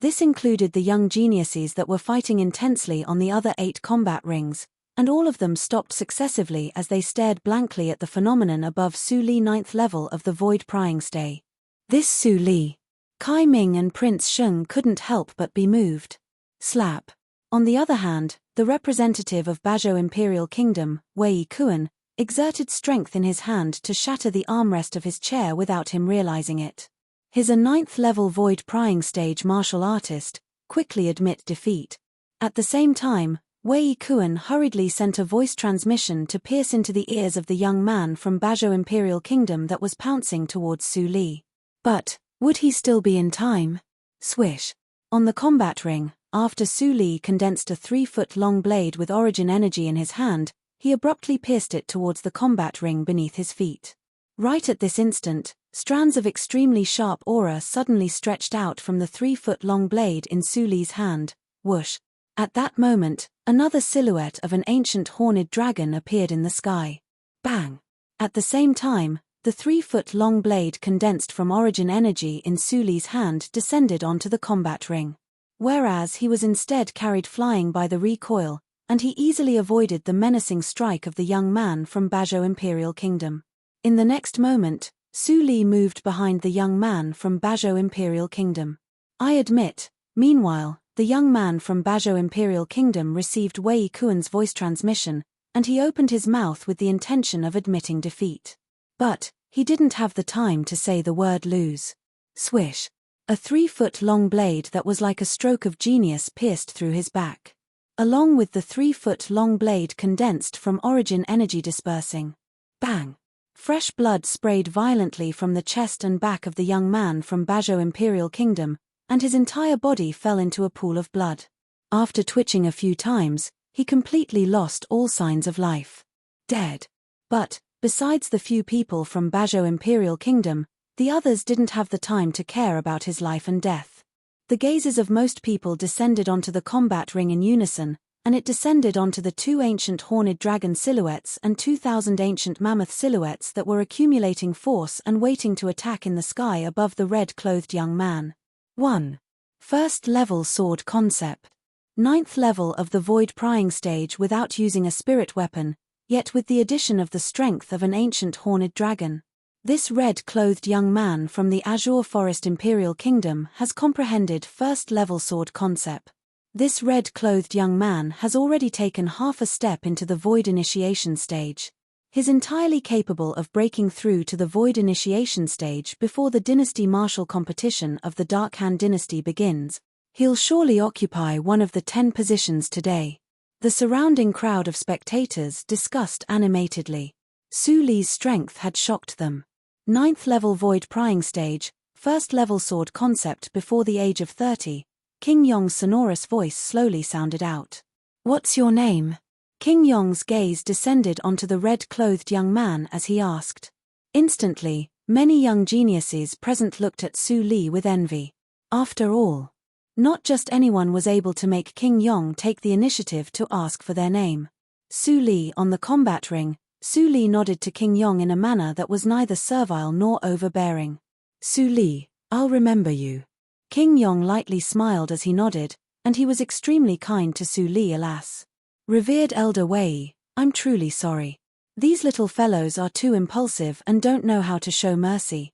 This included the young geniuses that were fighting intensely on the other 8 combat rings, and all of them stopped successively as they stared blankly at the phenomenon above Su Li 9th level of the void prying stage. This Su Li. Kai Ming and Prince Sheng couldn't help but be moved. Slap. On the other hand, the representative of Bajau Imperial Kingdom, Wei Kuan, exerted strength in his hand to shatter the armrest of his chair without him realizing it. His 9th-level void prying stage martial artist quickly admit defeat. At the same time, Wei Kuan hurriedly sent a voice transmission to pierce into the ears of the young man from Bajau Imperial Kingdom that was pouncing towards Su Li. But would he still be in time? Swish. On the combat ring, after Su Li condensed a 3-foot-long blade with origin energy in his hand, he abruptly pierced it towards the combat ring beneath his feet. Right at this instant, strands of extremely sharp aura suddenly stretched out from the 3-foot-long blade in Su Li's hand. Whoosh. At that moment, another silhouette of an ancient horned dragon appeared in the sky. Bang! At the same time, the 3-foot-long blade condensed from origin energy in Su Li's hand descended onto the combat ring. Whereas he was instead carried flying by the recoil, and he easily avoided the menacing strike of the young man from Bajau Imperial Kingdom. In the next moment, Su Li moved behind the young man from Bajau Imperial Kingdom. I admit, meanwhile, the young man from Bajau Imperial Kingdom received Wei Kuan's voice transmission, and he opened his mouth with the intention of admitting defeat. But he didn't have the time to say the word lose. Swish. A 3-foot-long blade that was like a stroke of genius pierced through his back. Along with the 3-foot-long blade condensed from origin energy dispersing. Bang! Fresh blood sprayed violently from the chest and back of the young man from Bajau Imperial Kingdom, and his entire body fell into a pool of blood. After twitching a few times, he completely lost all signs of life. Dead. But, besides the few people from Bajau Imperial Kingdom, the others didn't have the time to care about his life and death. The gazes of most people descended onto the combat ring in unison, and it descended onto the 2 ancient horned dragon silhouettes and 2,000 ancient mammoth silhouettes that were accumulating force and waiting to attack in the sky above the red-clothed young man. 1. First-level sword concept. 9th level of the void prying stage without using a spirit weapon, yet with the addition of the strength of an ancient horned dragon. This red-clothed young man from the Azure Forest Imperial Kingdom has comprehended first-level sword concept. This red-clothed young man has already taken half a step into the void initiation stage. He's entirely capable of breaking through to the void initiation stage before the dynasty martial competition of the Dark Hand dynasty begins. He'll surely occupy one of the 10 positions today. The surrounding crowd of spectators discussed animatedly. Su Li's strength had shocked them. 9th level void prying stage, 1st level sword concept before the age of 30, King Yong's sonorous voice slowly sounded out. What's your name? King Yong's gaze descended onto the red-clothed young man as he asked. Instantly, Many young geniuses present looked at Su Li with envy. After all, not just anyone was able to make King Yong take the initiative to ask for their name. Su Li on the combat ring. Su Li nodded to King Yong in a manner that was neither servile nor overbearing. Su Li, I'll remember you. King Yong lightly smiled as he nodded, and he was extremely kind to Su Li. Alas. Revered Elder Wei, I'm truly sorry. These little fellows are too impulsive and don't know how to show mercy.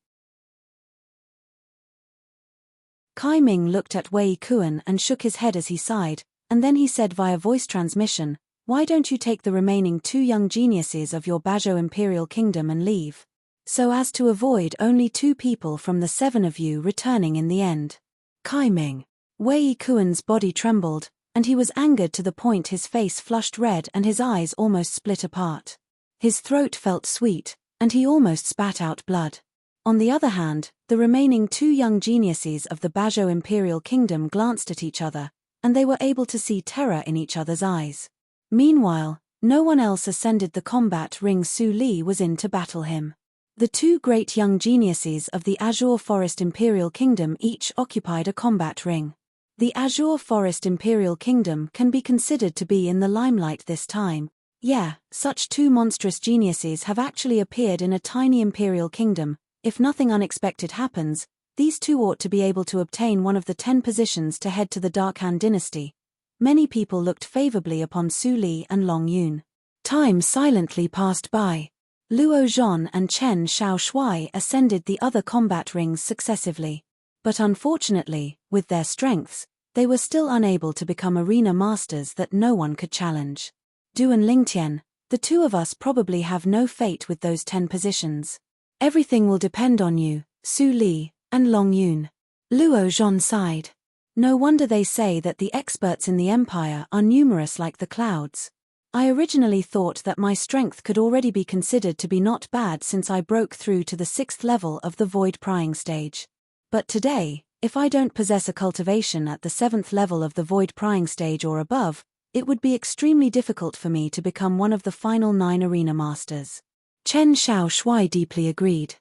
Kai Ming looked at Wei Kuan and shook his head as he sighed, and then he said via voice transmission, "Why don't you take the remaining 2 young geniuses of your Bajau Imperial Kingdom and leave? So as to avoid only 2 people from the 7 of you returning in the end." Kai Ming. Wei Kuan's body trembled, and he was angered to the point his face flushed red and his eyes almost split apart. His throat felt sweet, and he almost spat out blood. On the other hand, the remaining 2 young geniuses of the Bajau Imperial Kingdom glanced at each other, and they were able to see terror in each other's eyes. Meanwhile, no one else ascended the combat ring. Su Li was in to battle him. The 2 great young geniuses of the Azure Forest Imperial Kingdom each occupied a combat ring. The Azure Forest Imperial Kingdom can be considered to be in the limelight this time. Yeah, such 2 monstrous geniuses have actually appeared in a tiny imperial kingdom. If nothing unexpected happens, these 2 ought to be able to obtain one of the 10 positions to head to the Dark Han dynasty. Many people looked favorably upon Su Li and Long Yun. Time silently passed by. Luo Zhan and Chen Xiaoshui ascended the other combat rings successively. But unfortunately, with their strengths, they were still unable to become arena masters that no one could challenge. Duan Lingtian, the 2 of us probably have no fate with those 10 positions. Everything will depend on you, Su Li, and Long Yun. Luo Zhan sighed. No wonder they say that the experts in the Empire are numerous like the clouds. I originally thought that my strength could already be considered to be not bad since I broke through to the 6th level of the void prying stage. But today, if I don't possess a cultivation at the 7th level of the void prying stage or above, it would be extremely difficult for me to become one of the final 9 arena masters. Chen Xiaoshui deeply agreed.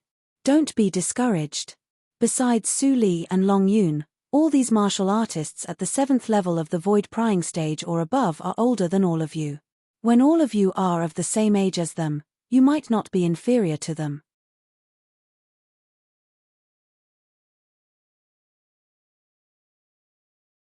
Don't be discouraged. Besides Su Li and Long Yun, all these martial artists at the 7th level of the void prying stage or above are older than all of you. When all of you are of the same age as them, you might not be inferior to them.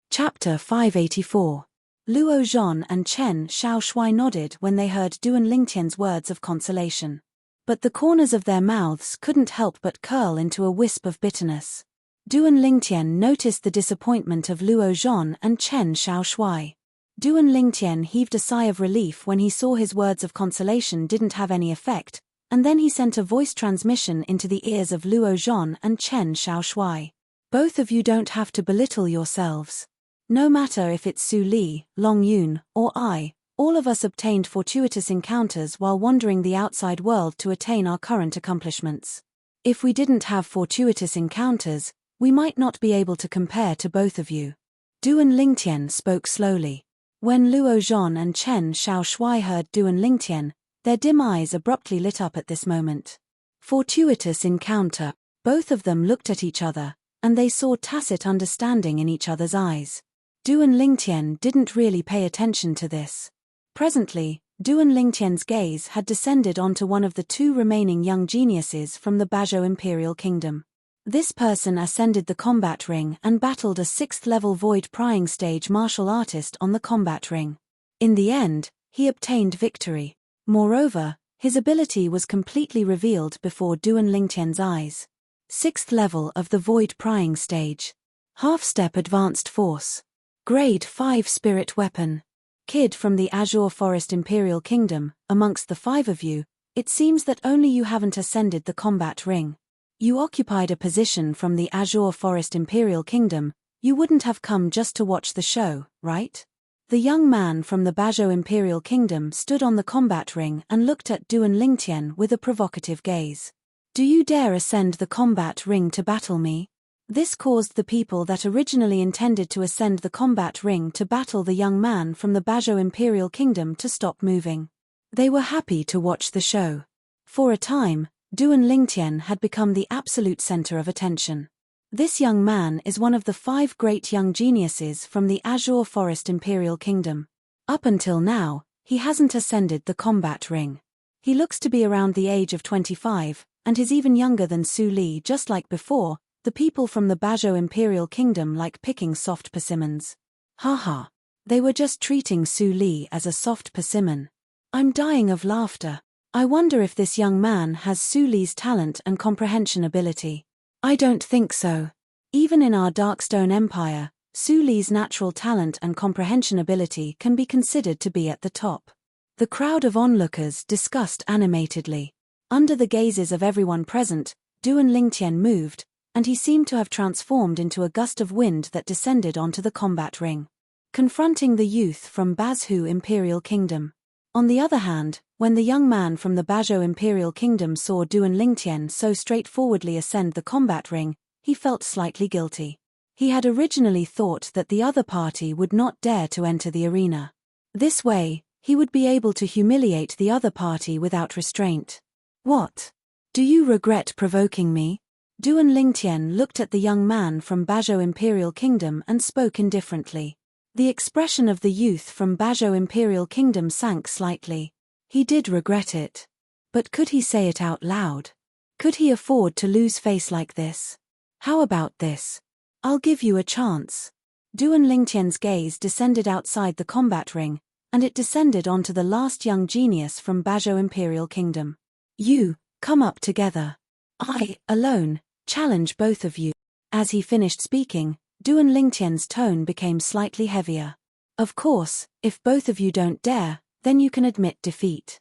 Chapter 584. Luo Zhan and Chen Xiaoshui nodded when they heard Duan Lingtian's words of consolation. But the corners of their mouths couldn't help but curl into a wisp of bitterness. Duan Lingtian noticed the disappointment of Luo Zhan and Chen Xiaoshui. Duan Lingtian heaved a sigh of relief when he saw his words of consolation didn't have any effect, and then he sent a voice transmission into the ears of Luo Zhan and Chen Xiaoshui. Both of you don't have to belittle yourselves. No matter if it's Su Li, Long Yun, or I, all of us obtained fortuitous encounters while wandering the outside world to attain our current accomplishments. If we didn't have fortuitous encounters, we might not be able to compare to both of you. Duan Lingtian spoke slowly. When Luo Zhan and Chen Xiaoshui heard Duan Lingtian, their dim eyes abruptly lit up at this moment. Fortuitous encounter. Both of them looked at each other, and they saw tacit understanding in each other's eyes. Duan Lingtian didn't really pay attention to this. Presently, Duan Lingtian's gaze had descended onto one of the 2 remaining young geniuses from the Bajau Imperial Kingdom. This person ascended the combat ring and battled a 6th level void prying stage martial artist on the combat ring. In the end, he obtained victory. Moreover, his ability was completely revealed before Duan Lingtian's eyes. 6th level of the void prying stage. Half-step advanced force. Grade 5 spirit weapon. Kid from the Azure Forest Imperial Kingdom, amongst the 5 of you, it seems that only you haven't ascended the combat ring. You occupied a position from the Azure Forest Imperial Kingdom, you wouldn't have come just to watch the show, right? The young man from the Bajau Imperial Kingdom stood on the combat ring and looked at Duan Lingtian with a provocative gaze. Do you dare ascend the combat ring to battle me? This caused the people that originally intended to ascend the combat ring to battle the young man from the Bajau Imperial Kingdom to stop moving. They were happy to watch the show. For a time, Duan Lingtian had become the absolute center of attention. This young man is one of the 5 great young geniuses from the Azure Forest Imperial Kingdom. Up until now, he hasn't ascended the combat ring. He looks to be around the age of 25, and is even younger than Su Li. Just like before, the people from the Bajau Imperial Kingdom like picking soft persimmons. Haha. They were just treating Su Li as a soft persimmon. I'm dying of laughter. I wonder if this young man has Su Li's talent and comprehension ability. I don't think so. Even in our Darkstone Empire, Su Li's natural talent and comprehension ability can be considered to be at the top. The crowd of onlookers discussed animatedly. Under the gazes of everyone present, Duan Lingtian moved, and he seemed to have transformed into a gust of wind that descended onto the combat ring, confronting the youth from Bazhu Imperial Kingdom. On the other hand, when the young man from the Bajau Imperial Kingdom saw Duan Lingtian so straightforwardly ascend the combat ring, he felt slightly guilty. He had originally thought that the other party would not dare to enter the arena. This way, he would be able to humiliate the other party without restraint. What? Do you regret provoking me? Duan Lingtian looked at the young man from Bajau Imperial Kingdom and spoke indifferently. The expression of the youth from Bajau Imperial Kingdom sank slightly. He did regret it. But could he say it out loud? Could he afford to lose face like this? How about this? I'll give you a chance. Duan Lingtian's gaze descended outside the combat ring, and it descended onto the last young genius from Bajau Imperial Kingdom. You, come up together. I, alone, challenge both of you. As he finished speaking, Duan Lingtian's tone became slightly heavier. Of course, if both of you don't dare, then you can admit defeat.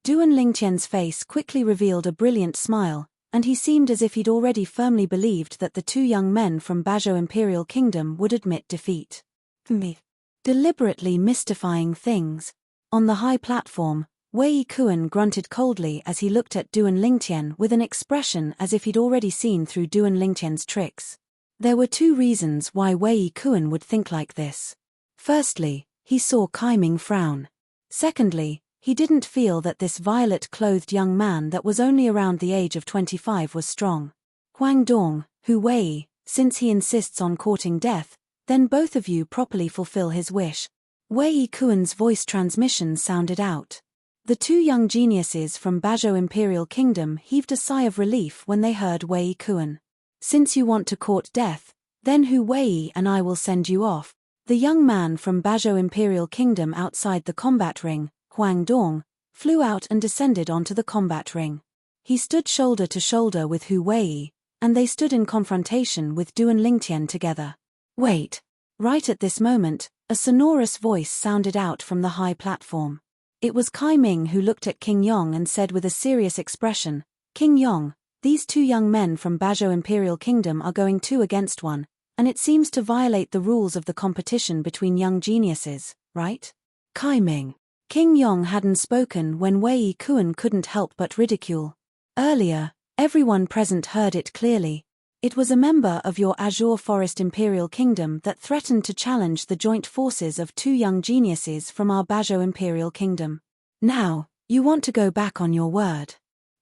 Duan Lingtian's face quickly revealed a brilliant smile, and he seemed as if he'd already firmly believed that the 2 young men from Bajau Imperial Kingdom would admit defeat. Deliberately mystifying things. On the high platform, Wei Kuan grunted coldly as he looked at Duan Lingtian with an expression as if he'd already seen through Duan Lingtian's tricks. There were 2 reasons why Wei Kuan would think like this. Firstly, he saw Kai Ming frown. Secondly, he didn't feel that this violet-clothed young man that was only around the age of 25 was strong. Huang Dong, Hu Wei, since he insists on courting death, then both of you properly fulfill his wish. Wei Kuan's voice transmission sounded out. The 2 young geniuses from Bajau Imperial Kingdom heaved a sigh of relief when they heard Wei Kuan. Since you want to court death, then Hu Wei and I will send you off. The young man from Bajau Imperial Kingdom outside the combat ring, Huang Dong, flew out and descended onto the combat ring. He stood shoulder to shoulder with Hu Wei, and they stood in confrontation with Duan Lingtian together. Wait. Right at this moment, a sonorous voice sounded out from the high platform. It was Kai Ming who looked at King Yong and said with a serious expression, King Yong, these 2 young men from Bajau Imperial Kingdom are going 2 against 1, and it seems to violate the rules of the competition between young geniuses, right? Kai Ming. King Yong hadn't spoken when Wei Kuan couldn't help but ridicule. Earlier, everyone present heard it clearly. It was a member of your Azure Forest Imperial Kingdom that threatened to challenge the joint forces of 2 young geniuses from our Bajau Imperial Kingdom. Now, you want to go back on your word.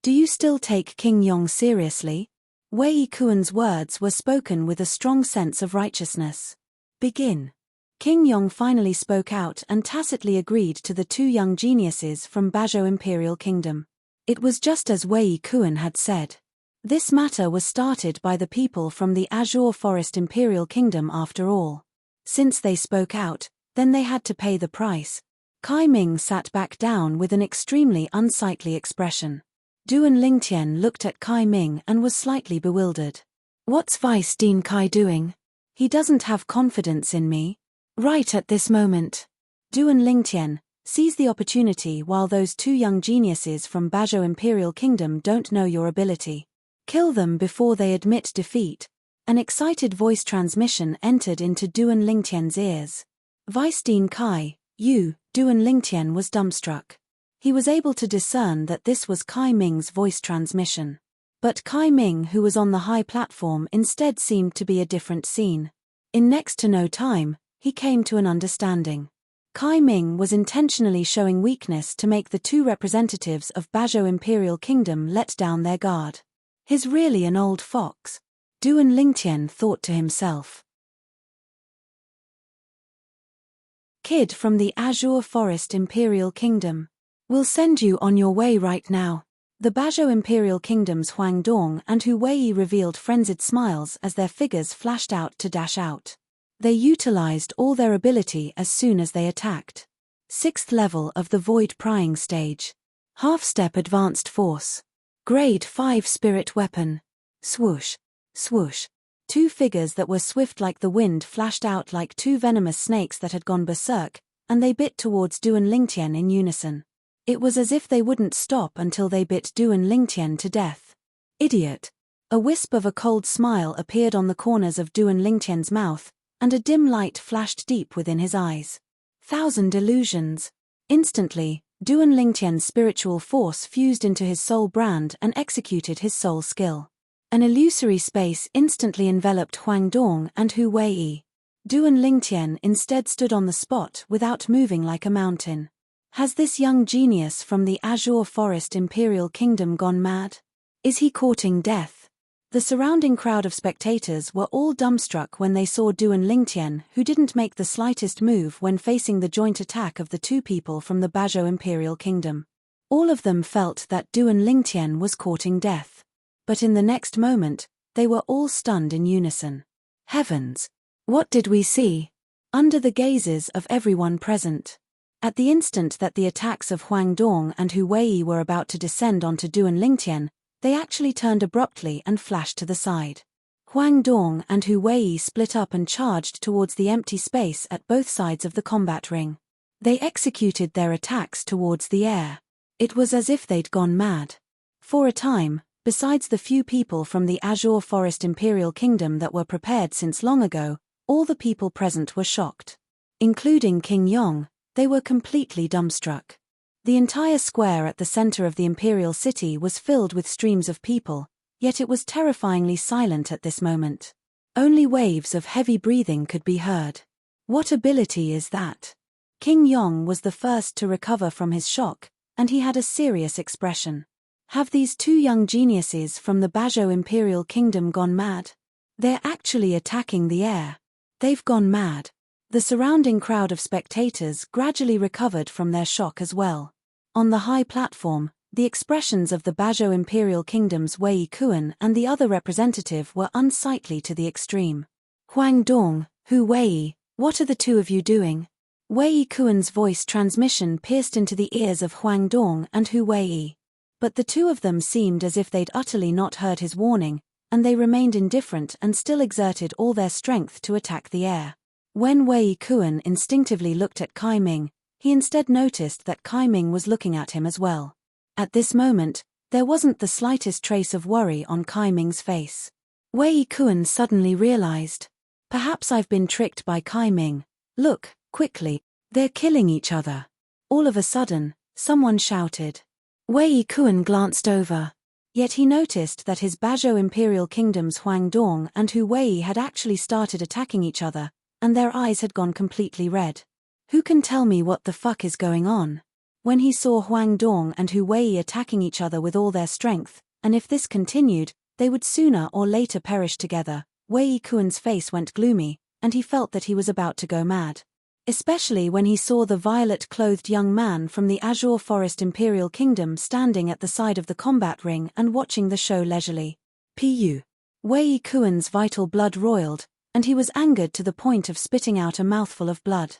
Do you still take King Yong seriously? Wei Kuan's words were spoken with a strong sense of righteousness. Begin. King Yong finally spoke out and tacitly agreed to the 2 young geniuses from Bajau Imperial Kingdom. It was just as Wei Kuan had said. This matter was started by the people from the Azure Forest Imperial Kingdom after all. Since they spoke out, then they had to pay the price. Kai Ming sat back down with an extremely unsightly expression. Duan Lingtian looked at Kai Ming and was slightly bewildered. What's Vice Dean Kai doing? He doesn't have confidence in me. Right at this moment. Duan Lingtian, seize the opportunity while those 2 young geniuses from Bajau Imperial Kingdom don't know your ability. Kill them before they admit defeat. An excited voice transmission entered into Duan Lingtian's ears. Vice Dean Kai, you, Duan Lingtian was dumbstruck. He was able to discern that this was Kai Ming's voice transmission. But Kai Ming, who was on the high platform, instead seemed to be a different scene. In next to no time, he came to an understanding. Kai Ming was intentionally showing weakness to make the two representatives of Bazhou Imperial Kingdom let down their guard. He's really an old fox, Duan Lingtian thought to himself. Kid from the Azure Forest Imperial Kingdom. We'll send you on your way right now. The Bazhou Imperial Kingdom's Huang Dong and Hu Wei revealed frenzied smiles as their figures flashed out to dash out. They utilized all their ability as soon as they attacked. 6th level of the Void Prying stage. Half-step advanced force. Grade 5 spirit weapon. Swoosh. Swoosh. Two figures that were swift like the wind flashed out like two venomous snakes that had gone berserk, and they bit towards Duan Lingtian in unison. It was as if they wouldn't stop until they bit Duan Lingtian to death. Idiot. A wisp of a cold smile appeared on the corners of Duan Lingtian's mouth, and a dim light flashed deep within his eyes. 1,000 illusions. Instantly, Duan Lingtian's spiritual force fused into his soul brand and executed his soul skill. An illusory space instantly enveloped Huang Dong and Hu Wei. Duan Lingtian instead stood on the spot without moving like a mountain. Has this young genius from the Azure Forest Imperial Kingdom gone mad? Is he courting death? The surrounding crowd of spectators were all dumbstruck when they saw Duan Lingtian, who didn't make the slightest move when facing the joint attack of the two people from the Bazhou Imperial Kingdom. All of them felt that Duan Lingtian was courting death. But in the next moment, they were all stunned in unison. Heavens! What did we see? Under the gazes of everyone present. At the instant that the attacks of Huang Dong and Hu Wei were about to descend onto Duan Lingtian, they actually turned abruptly and flashed to the side. Huang Dong and Hu Wei split up and charged towards the empty space at both sides of the combat ring. They executed their attacks towards the air. It was as if they'd gone mad. For a time, besides the few people from the Azure Forest Imperial Kingdom that were prepared since long ago, all the people present were shocked. Including King Yong, they were completely dumbstruck. The entire square at the center of the Imperial City was filled with streams of people, yet it was terrifyingly silent at this moment. Only waves of heavy breathing could be heard. What ability is that? King Yong was the first to recover from his shock, and he had a serious expression. Have these two young geniuses from the Bazhou Imperial Kingdom gone mad? They're actually attacking the air. They've gone mad. The surrounding crowd of spectators gradually recovered from their shock as well. On the high platform, the expressions of the Bazhou Imperial Kingdom's Wei Kuan and the other representative were unsightly to the extreme. Huang Dong, Hu Wei, what are the two of you doing? Wei Kuan's voice transmission pierced into the ears of Huang Dong and Hu Wei. But the two of them seemed as if they'd utterly not heard his warning, and they remained indifferent and still exerted all their strength to attack the air. When Wei Kuan instinctively looked at Kai Ming, he instead noticed that Kai Ming was looking at him as well. At this moment, there wasn't the slightest trace of worry on Kai Ming's face. Wei Kuan suddenly realized. Perhaps I've been tricked by Kai Ming. Look, quickly, they're killing each other. All of a sudden, someone shouted. Wei Kuan glanced over. Yet he noticed that his Bazhou Imperial Kingdom's Huang Dong and Hu Wei had actually started attacking each other, and their eyes had gone completely red. Who can tell me what the fuck is going on? When he saw Huang Dong and Hu Wei attacking each other with all their strength, and if this continued, they would sooner or later perish together, Wei Kuan's face went gloomy, and he felt that he was about to go mad. Especially when he saw the violet-clothed young man from the Azure Forest Imperial Kingdom standing at the side of the combat ring and watching the show leisurely. Pu. Wei Kuan's vital blood roiled, and he was angered to the point of spitting out a mouthful of blood.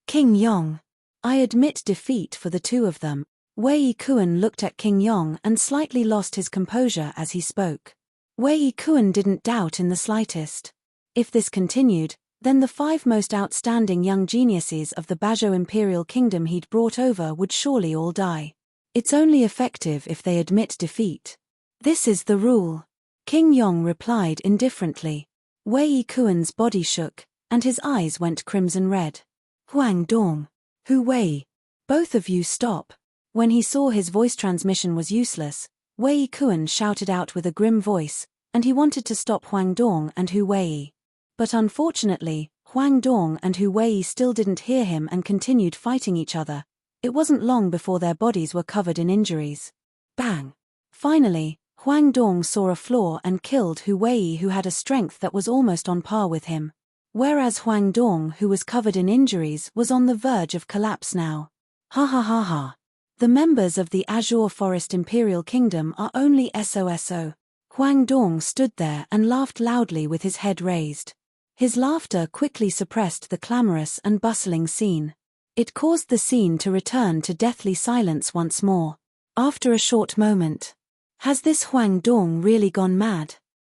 King Yong. I admit defeat for the two of them. Wei Kuan looked at King Yong and slightly lost his composure as he spoke. Wei Kuan didn't doubt in the slightest. If this continued, then the 5 most outstanding young geniuses of the Bazhou Imperial Kingdom he'd brought over would surely all die. It's only effective if they admit defeat. This is the rule. King Yong replied indifferently. Wei Kuan's body shook, and his eyes went crimson red. Huang Dong. Hu Wei. Both of you stop. When he saw his voice transmission was useless, Wei Kuan shouted out with a grim voice, and he wanted to stop Huang Dong and Hu Wei. But unfortunately, Huang Dong and Hu Wei still didn't hear him and continued fighting each other, it wasn't long before their bodies were covered in injuries. Bang! Finally, Huang Dong saw a flaw and killed Hu Wei, who had a strength that was almost on par with him. Whereas Huang Dong, who was covered in injuries, was on the verge of collapse now. Ha ha ha ha. The members of the Azure Forest Imperial Kingdom are only SOSO. Huang Dong stood there and laughed loudly with his head raised. His laughter quickly suppressed the clamorous and bustling scene. It caused the scene to return to deathly silence once more. After a short moment, has this Huang Dong really gone mad?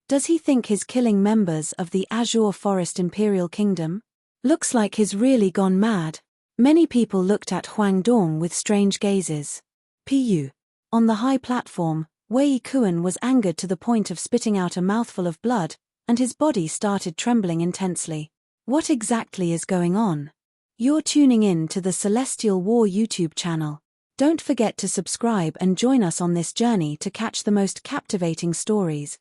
Does he think he's killing members of the Azure Forest Imperial Kingdom? Looks like he's really gone mad. Many people looked at Huang Dong with strange gazes. Pu. On the high platform, Wei Kuan was angered to the point of spitting out a mouthful of blood, and his body started trembling intensely. What exactly is going on? You're tuning in to the Celestial War YouTube channel. Don't forget to subscribe and join us on this journey to catch the most captivating stories.